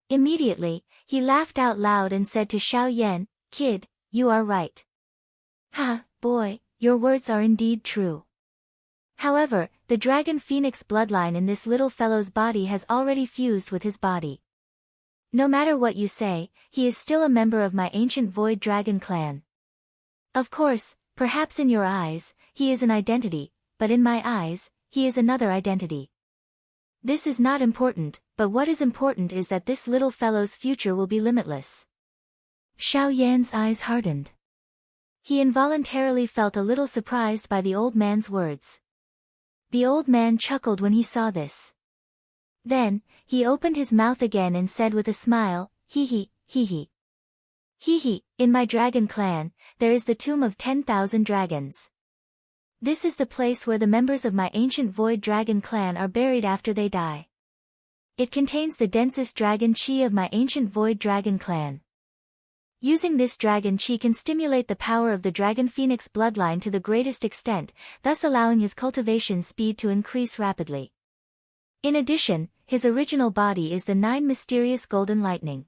Immediately, he laughed out loud and said to Xiao Yan, "Kid, you are right. Ha, boy, your words are indeed true." However, the dragon phoenix bloodline in this little fellow's body has already fused with his body. No matter what you say, he is still a member of my ancient void dragon clan. Of course, perhaps in your eyes, he is an identity, but in my eyes, he is another identity. This is not important, but what is important is that this little fellow's future will be limitless. Xiao Yan's eyes hardened. He involuntarily felt a little surprised by the old man's words. The old man chuckled when he saw this. Then, he opened his mouth again and said with a smile, "Hee hee, hee hee. Hee hee, in my dragon clan, there is the tomb of 10,000 dragons. This is the place where the members of my ancient void dragon clan are buried after they die. It contains the densest dragon chi of my ancient void dragon clan. Using this dragon chi can stimulate the power of the dragon phoenix bloodline to the greatest extent, thus allowing his cultivation speed to increase rapidly. In addition, his original body is the 9 mysterious golden lightning.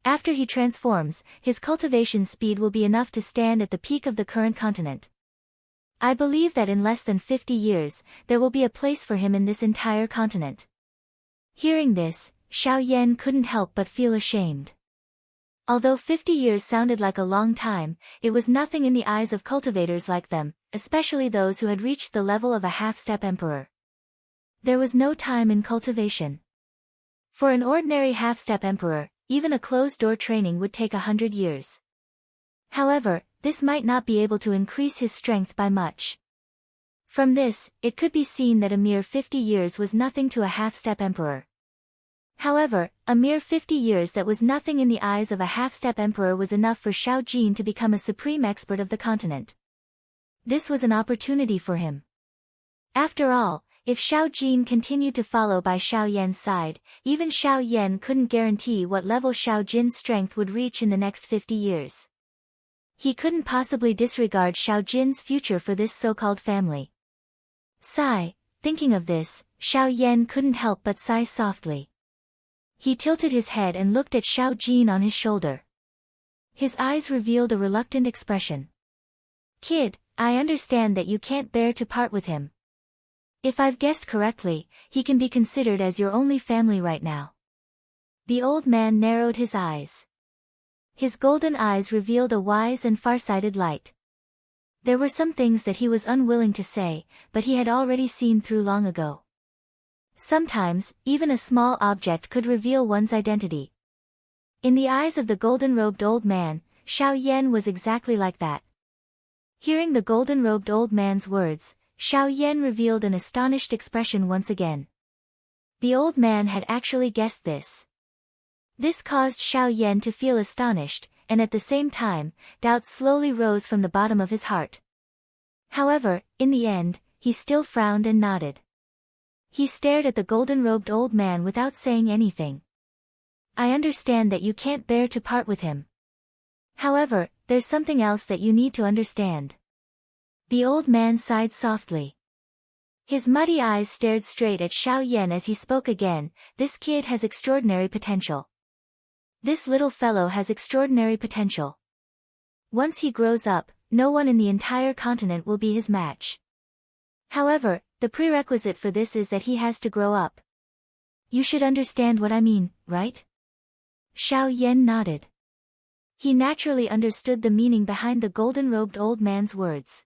After he transforms, his cultivation speed will be enough to stand at the peak of the current continent. I believe that in less than 50 years, there will be a place for him in this entire continent." Hearing this, Xiao Yan couldn't help but feel ashamed. Although 50 years sounded like a long time, it was nothing in the eyes of cultivators like them, especially those who had reached the level of a half-step emperor. There was no time in cultivation. For an ordinary half-step emperor, even a closed-door training would take 100 years. However, this might not be able to increase his strength by much. From this, it could be seen that a mere 50 years was nothing to a half-step emperor. However, a mere 50 years that was nothing in the eyes of a half-step emperor was enough for Xiao Jin to become a supreme expert of the continent. This was an opportunity for him. After all, if Xiao Jin continued to follow by Xiao Yan's side, even Xiao Yan couldn't guarantee what level Xiao Jin's strength would reach in the next 50 years. He couldn't possibly disregard Xiao Jin's future for this so-called family. Sigh, thinking of this, Xiao Yan couldn't help but sigh softly. He tilted his head and looked at Xiao Jin on his shoulder. His eyes revealed a reluctant expression. "Kid, I understand that you can't bear to part with him. If I've guessed correctly, he can be considered as your only family right now." The old man narrowed his eyes. His golden eyes revealed a wise and far-sighted light. There were some things that he was unwilling to say, but he had already seen through long ago. Sometimes, even a small object could reveal one's identity. In the eyes of the golden-robed old man, Xiao Yan was exactly like that. Hearing the golden-robed old man's words, Xiao Yan revealed an astonished expression once again. The old man had actually guessed this. This caused Xiao Yan to feel astonished, and at the same time, doubt slowly rose from the bottom of his heart. However, in the end, he still frowned and nodded. He stared at the golden-robed old man without saying anything. I understand that you can't bear to part with him. However, there's something else that you need to understand. The old man sighed softly. His muddy eyes stared straight at Xiao Yan as he spoke again. This kid has extraordinary potential. This little fellow has extraordinary potential. Once he grows up, no one in the entire continent will be his match. However, the prerequisite for this is that he has to grow up. You should understand what I mean, right? Xiao Yan nodded. He naturally understood the meaning behind the golden-robed old man's words.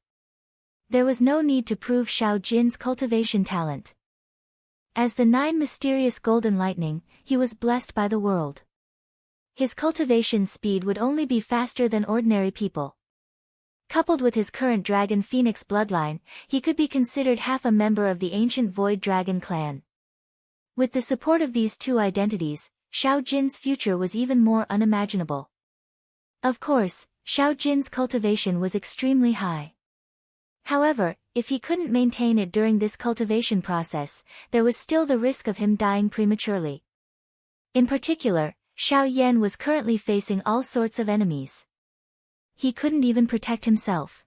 There was no need to prove Xiao Jin's cultivation talent. As the 9 mysterious golden lightning, he was blessed by the world. His cultivation speed would only be faster than ordinary people. Coupled with his current Dragon Phoenix bloodline, he could be considered half a member of the ancient Void Dragon clan. With the support of these two identities, Xiao Jin's future was even more unimaginable. Of course, Xiao Jin's cultivation was extremely high. However, if he couldn't maintain it during this cultivation process, there was still the risk of him dying prematurely. In particular, Xiao Yan was currently facing all sorts of enemies. He couldn't even protect himself.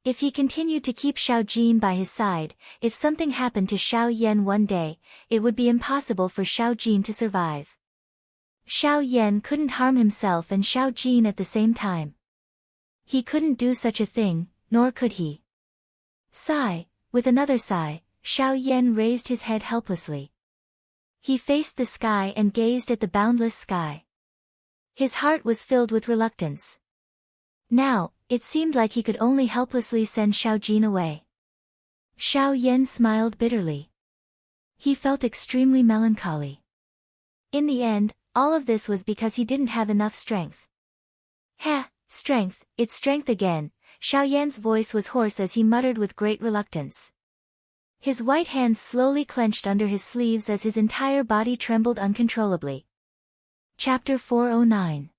If he continued to keep Xiao Jin by his side, if something happened to Xiao Yan one day, it would be impossible for Xiao Jin to survive. Xiao Yan couldn't harm himself and Xiao Jin at the same time. He couldn't do such a thing, nor could he. Sigh, with another sigh, Xiao Yan raised his head helplessly. He faced the sky and gazed at the boundless sky. His heart was filled with reluctance. Now, it seemed like he could only helplessly send Xiao Jin away. Xiao Yan smiled bitterly. He felt extremely melancholy. In the end, all of this was because he didn't have enough strength. Strength, it's strength again. Xiao Yan's voice was hoarse as he muttered with great reluctance. His white hands slowly clenched under his sleeves as his entire body trembled uncontrollably. Chapter 409.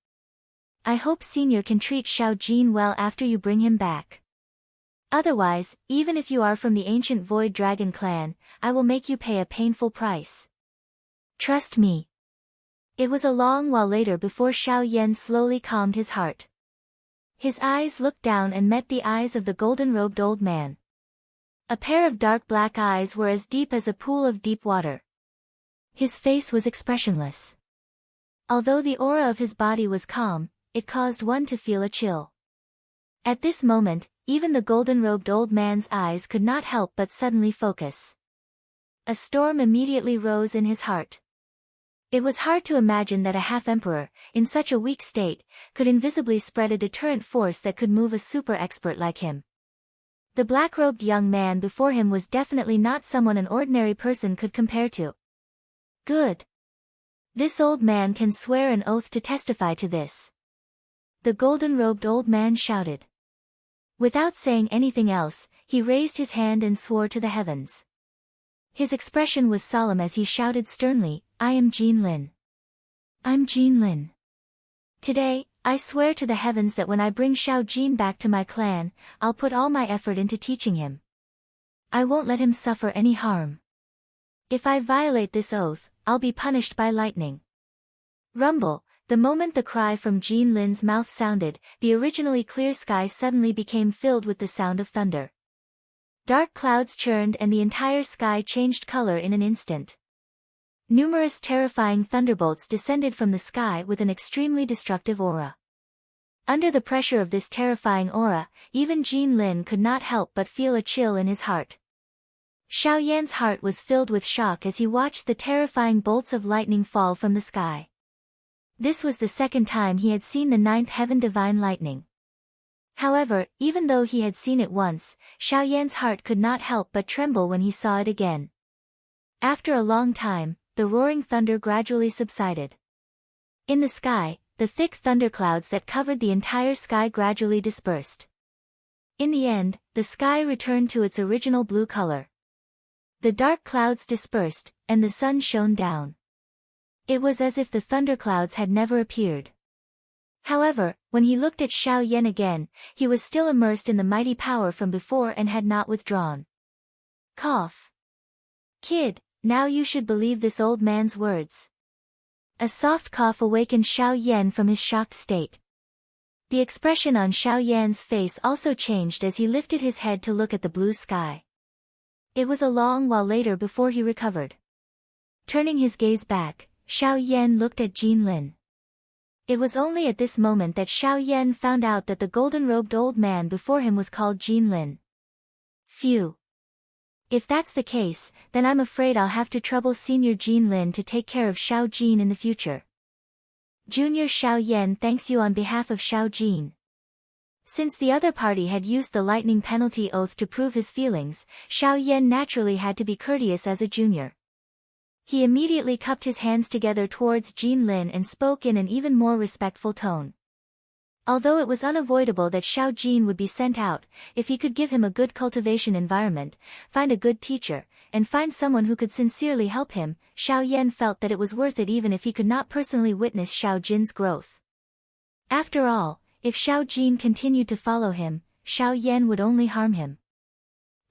I hope Senior can treat Xiao Jin well after you bring him back. Otherwise, even if you are from the ancient Void Dragon clan, I will make you pay a painful price. Trust me. It was a long while later before Xiao Yan slowly calmed his heart. His eyes looked down and met the eyes of the golden-robed old man. A pair of dark black eyes were as deep as a pool of deep water. His face was expressionless. Although the aura of his body was calm, it caused one to feel a chill. At this moment, even the golden-robed old man's eyes could not help but suddenly focus. A storm immediately rose in his heart. It was hard to imagine that a half-emperor, in such a weak state, could invisibly spread a deterrent force that could move a super-expert like him. The black-robed young man before him was definitely not someone an ordinary person could compare to. Good. This old man can swear an oath to testify to this. The golden-robed old man shouted. Without saying anything else, he raised his hand and swore to the heavens. His expression was solemn as he shouted sternly, I am Jin Lin. I'm Jin Lin. Today, I swear to the heavens that when I bring Xiao Jin back to my clan, I'll put all my effort into teaching him. I won't let him suffer any harm. If I violate this oath, I'll be punished by lightning. Rumble. The moment the cry from Jin Lin's mouth sounded, the originally clear sky suddenly became filled with the sound of thunder. Dark clouds churned and the entire sky changed color in an instant. Numerous terrifying thunderbolts descended from the sky with an extremely destructive aura. Under the pressure of this terrifying aura, even Jin Lin could not help but feel a chill in his heart. Xiao Yan's heart was filled with shock as he watched the terrifying bolts of lightning fall from the sky. This was the second time he had seen the 9th heaven divine lightning. However, even though he had seen it once, Xiao Yan's heart could not help but tremble when he saw it again. After a long time, the roaring thunder gradually subsided. In the sky, the thick thunderclouds that covered the entire sky gradually dispersed. In the end, the sky returned to its original blue color. The dark clouds dispersed, and the sun shone down. It was as if the thunderclouds had never appeared. However, when he looked at Xiao Yan again, he was still immersed in the mighty power from before and had not withdrawn. Cough. Kid, now you should believe this old man's words. A soft cough awakened Xiao Yan from his shocked state. The expression on Xiao Yan's face also changed as he lifted his head to look at the blue sky. It was a long while later before he recovered. Turning his gaze back, Xiao Yan looked at Jin Lin. It was only at this moment that Xiao Yan found out that the golden-robed old man before him was called Jin Lin. Phew. If that's the case, then I'm afraid I'll have to trouble Senior Jin Lin to take care of Xiao Jin in the future. Junior Xiao Yan thanks you on behalf of Xiao Jin. Since the other party had used the lightning penalty oath to prove his feelings, Xiao Yan naturally had to be courteous as a junior. He immediately cupped his hands together towards Jin Lin and spoke in an even more respectful tone. Although it was unavoidable that Xiao Jin would be sent out, if he could give him a good cultivation environment, find a good teacher, and find someone who could sincerely help him, Xiao Yan felt that it was worth it even if he could not personally witness Xiao Jin's growth. After all, if Xiao Jin continued to follow him, Xiao Yan would only harm him.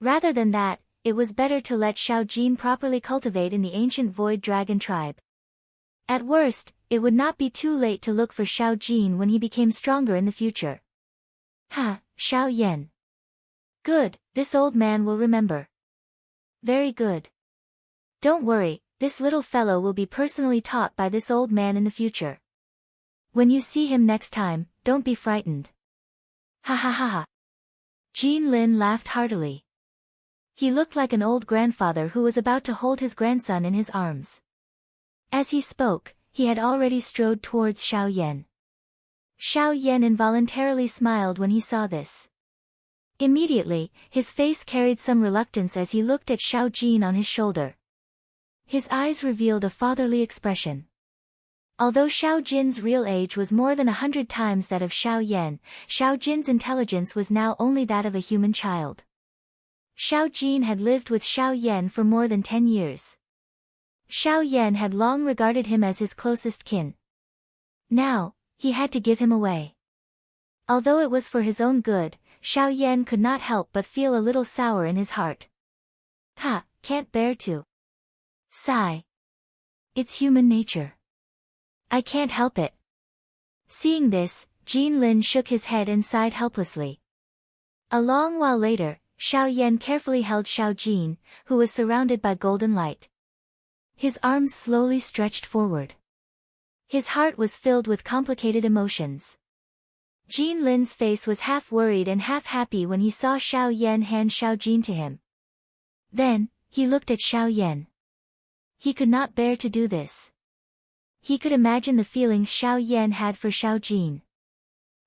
Rather than that, it was better to let Xiao Jin properly cultivate in the ancient Void Dragon tribe. At worst, it would not be too late to look for Xiao Jin when he became stronger in the future. Ha, Xiao Yan. Good, this old man will remember. Very good. Don't worry, this little fellow will be personally taught by this old man in the future. When you see him next time, don't be frightened. Ha ha ha ha. Jin Lin laughed heartily. He looked like an old grandfather who was about to hold his grandson in his arms. As he spoke, he had already strode towards Xiao Yan. Xiao Yan involuntarily smiled when he saw this. Immediately, his face carried some reluctance as he looked at Xiao Jin on his shoulder. His eyes revealed a fatherly expression. Although Xiao Jin's real age was more than 100 times that of Xiao Yan, Xiao Jin's intelligence was now only that of a human child. Xiao Jin had lived with Xiao Yan for more than 10 years. Xiao Yan had long regarded him as his closest kin. Now, he had to give him away. Although it was for his own good, Xiao Yan could not help but feel a little sour in his heart. Ha, can't bear to. Sigh. It's human nature. I can't help it. Seeing this, Jin Lin shook his head and sighed helplessly. A long while later, Xiao Yan carefully held Xiao Jin, who was surrounded by golden light. His arms slowly stretched forward. His heart was filled with complicated emotions. Jin Lin's face was half worried and half happy when he saw Xiao Yan hand Xiao Jin to him. Then, he looked at Xiao Yan. He could not bear to do this. He could imagine the feelings Xiao Yan had for Xiao Jin.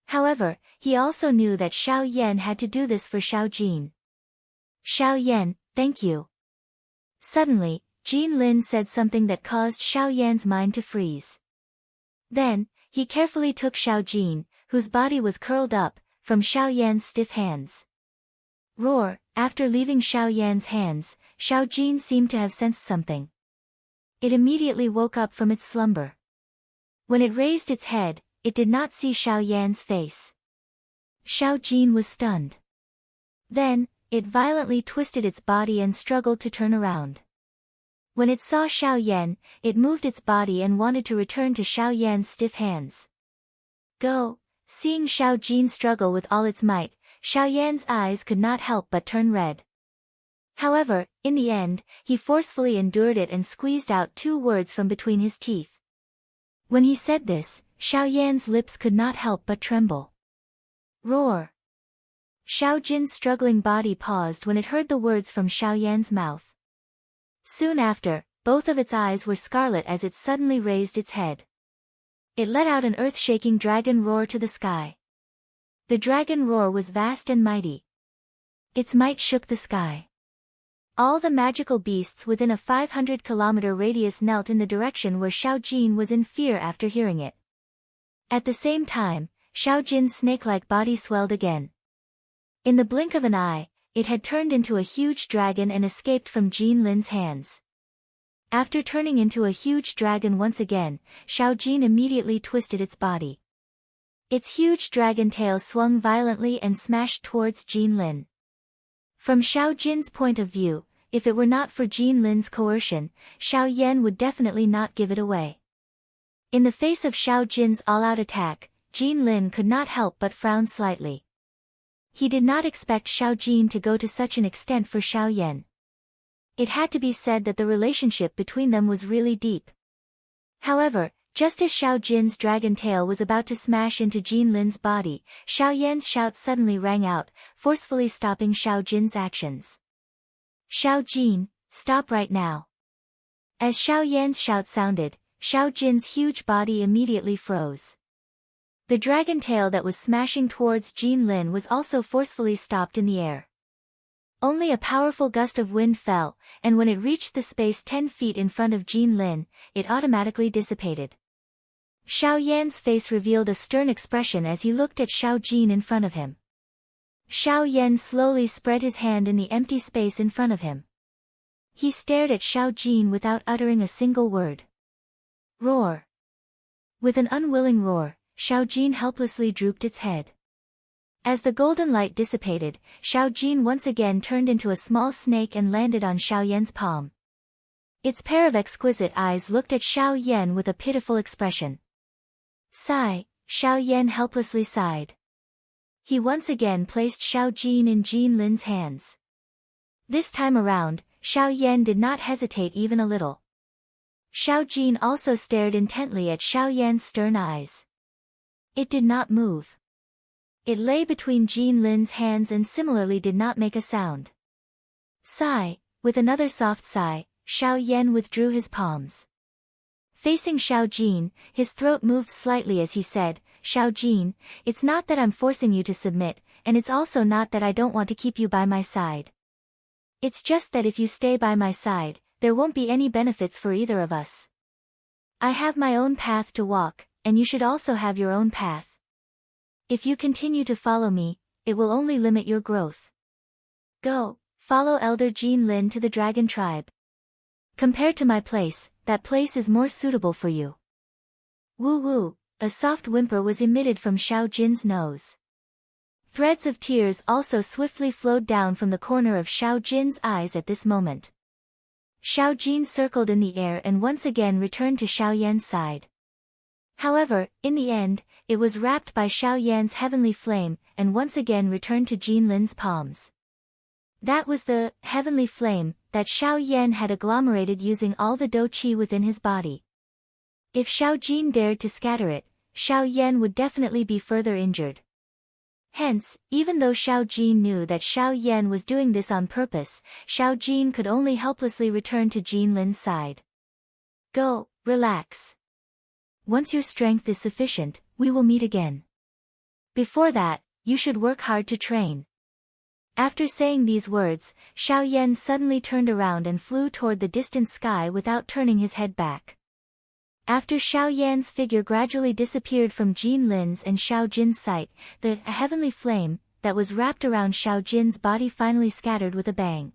However, he also knew that Xiao Yan had to do this for Xiao Jin. Xiao Yan, thank you. Suddenly, Jin Lin said something that caused Xiao Yan's mind to freeze. Then, he carefully took Xiao Jin, whose body was curled up, from Xiao Yan's stiff hands. Roar, after leaving Xiao Yan's hands, Xiao Jin seemed to have sensed something. It immediately woke up from its slumber. When it raised its head, it did not see Xiao Yan's face. Xiao Jin was stunned. Then, it violently twisted its body and struggled to turn around. When it saw Xiao Yan, it moved its body and wanted to return to Xiao Yan's stiff hands. Go! Seeing Xiao Jin struggle with all its might, Xiao Yan's eyes could not help but turn red. However, in the end, he forcefully endured it and squeezed out 2 words from between his teeth. When he said this, Xiao Yan's lips could not help but tremble. Roar! Xiao Jin's struggling body paused when it heard the words from Xiao Yan's mouth. Soon after, both of its eyes were scarlet as it suddenly raised its head. It let out an earth-shaking dragon roar to the sky. The dragon roar was vast and mighty. Its might shook the sky. All the magical beasts within a 500-kilometer radius knelt in the direction where Xiao Jin was in fear after hearing it. At the same time, Xiao Jin's snake-like body swelled again. In the blink of an eye, it had turned into a huge dragon and escaped from Jin Lin's hands. After turning into a huge dragon once again, Xiao Jin immediately twisted its body. Its huge dragon tail swung violently and smashed towards Jin Lin. From Xiao Jin's point of view, if it were not for Jin Lin's coercion, Xiao Yan would definitely not give it away. In the face of Xiao Jin's all-out attack, Jin Lin could not help but frown slightly. He did not expect Xiao Jin to go to such an extent for Xiao Yan. It had to be said that the relationship between them was really deep. However, just as Xiao Jin's dragon tail was about to smash into Jin Lin's body, Xiao Yan's shout suddenly rang out, forcefully stopping Xiao Jin's actions. "Xiao Jin, stop right now." As Xiao Yan's shout sounded, Xiao Jin's huge body immediately froze. The dragon tail that was smashing towards Jin Lin was also forcefully stopped in the air. Only a powerful gust of wind fell, and when it reached the space 10 feet in front of Jin Lin, it automatically dissipated. Xiao Yan's face revealed a stern expression as he looked at Xiao Jin in front of him. Xiao Yan slowly spread his hand in the empty space in front of him. He stared at Xiao Jin without uttering a single word. Roar! With an unwilling roar, Xiao Jin helplessly drooped its head. As the golden light dissipated, Xiao Jin once again turned into a small snake and landed on Xiao Yan's palm. Its pair of exquisite eyes looked at Xiao Yan with a pitiful expression. Sigh, Xiao Yan helplessly sighed. He once again placed Xiao Jin in Jin Lin's hands. This time around, Xiao Yan did not hesitate even a little. Xiao Jin also stared intently at Xiao Yan's stern eyes. It did not move. It lay between Jin Lin's hands and similarly did not make a sound. Sigh, with another soft sigh, Xiao Yan withdrew his palms. Facing Xiao Jin, his throat moved slightly as he said, "Xiao Jin, it's not that I'm forcing you to submit, and it's also not that I don't want to keep you by my side. It's just that if you stay by my side, there won't be any benefits for either of us. I have my own path to walk, and you should also have your own path. If you continue to follow me, it will only limit your growth. Go, follow Elder Jin Lin to the dragon tribe. Compared to my place, that place is more suitable for you." Woo woo, a soft whimper was emitted from Xiao Jin's nose. Threads of tears also swiftly flowed down from the corner of Xiao Jin's eyes at this moment. Xiao Jin circled in the air and once again returned to Xiao Yan's side. However, in the end, it was wrapped by Xiao Yan's heavenly flame and once again returned to Jin Lin's palms. That was the heavenly flame that Xiao Yan had agglomerated using all the dou qi within his body. If Xiao Jin dared to scatter it, Xiao Yan would definitely be further injured. Hence, even though Xiao Jin knew that Xiao Yan was doing this on purpose, Xiao Jin could only helplessly return to Jin Lin's side. Go, relax. Once your strength is sufficient, we will meet again. Before that, you should work hard to train. After saying these words, Xiao Yan suddenly turned around and flew toward the distant sky without turning his head back. After Xiao Yan's figure gradually disappeared from Jin Lin's and Xiao Jin's sight, the heavenly flame that was wrapped around Xiao Jin's body finally scattered with a bang.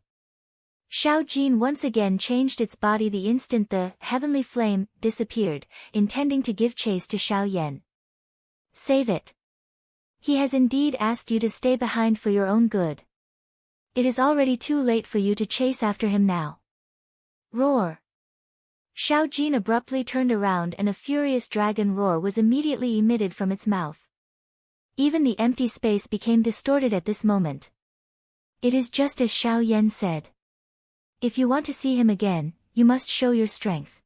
Xiao Jin once again changed its body the instant the heavenly flame disappeared, intending to give chase to Xiao Yan. Save it. He has indeed asked you to stay behind for your own good. It is already too late for you to chase after him now. Roar. Xiao Jin abruptly turned around and a furious dragon roar was immediately emitted from its mouth. Even the empty space became distorted at this moment. It is just as Xiao Yan said. If you want to see him again, you must show your strength.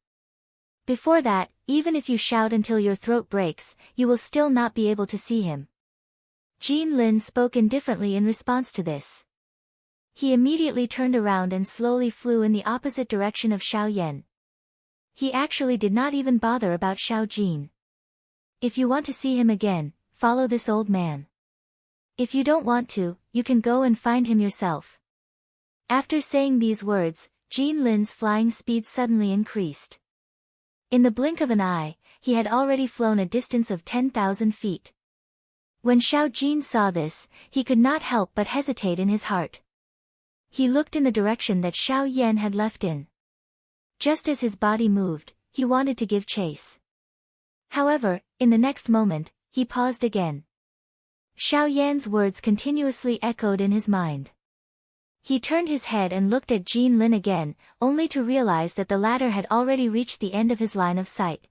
Before that, even if you shout until your throat breaks, you will still not be able to see him. Jin Lin spoke indifferently in response to this. He immediately turned around and slowly flew in the opposite direction of Xiao Yan. He actually did not even bother about Xiao Jin. If you want to see him again, follow this old man. If you don't want to, you can go and find him yourself. After saying these words, Jin Lin's flying speed suddenly increased. In the blink of an eye, he had already flown a distance of 10,000 feet. When Xiao Jin saw this, he could not help but hesitate in his heart. He looked in the direction that Xiao Yan had left in. Just as his body moved, he wanted to give chase. However, in the next moment, he paused again. Xiao Yan's words continuously echoed in his mind. He turned his head and looked at Jin Lin again, only to realize that the latter had already reached the end of his line of sight.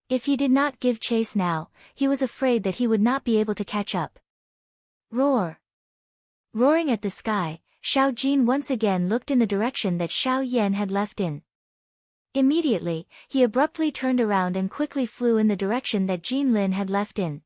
If he did not give chase now, he was afraid that he would not be able to catch up. Roar! Roaring at the sky, Xiao Jin once again looked in the direction that Xiao Yan had left in. Immediately, he abruptly turned around and quickly flew in the direction that Jin Lin had left in.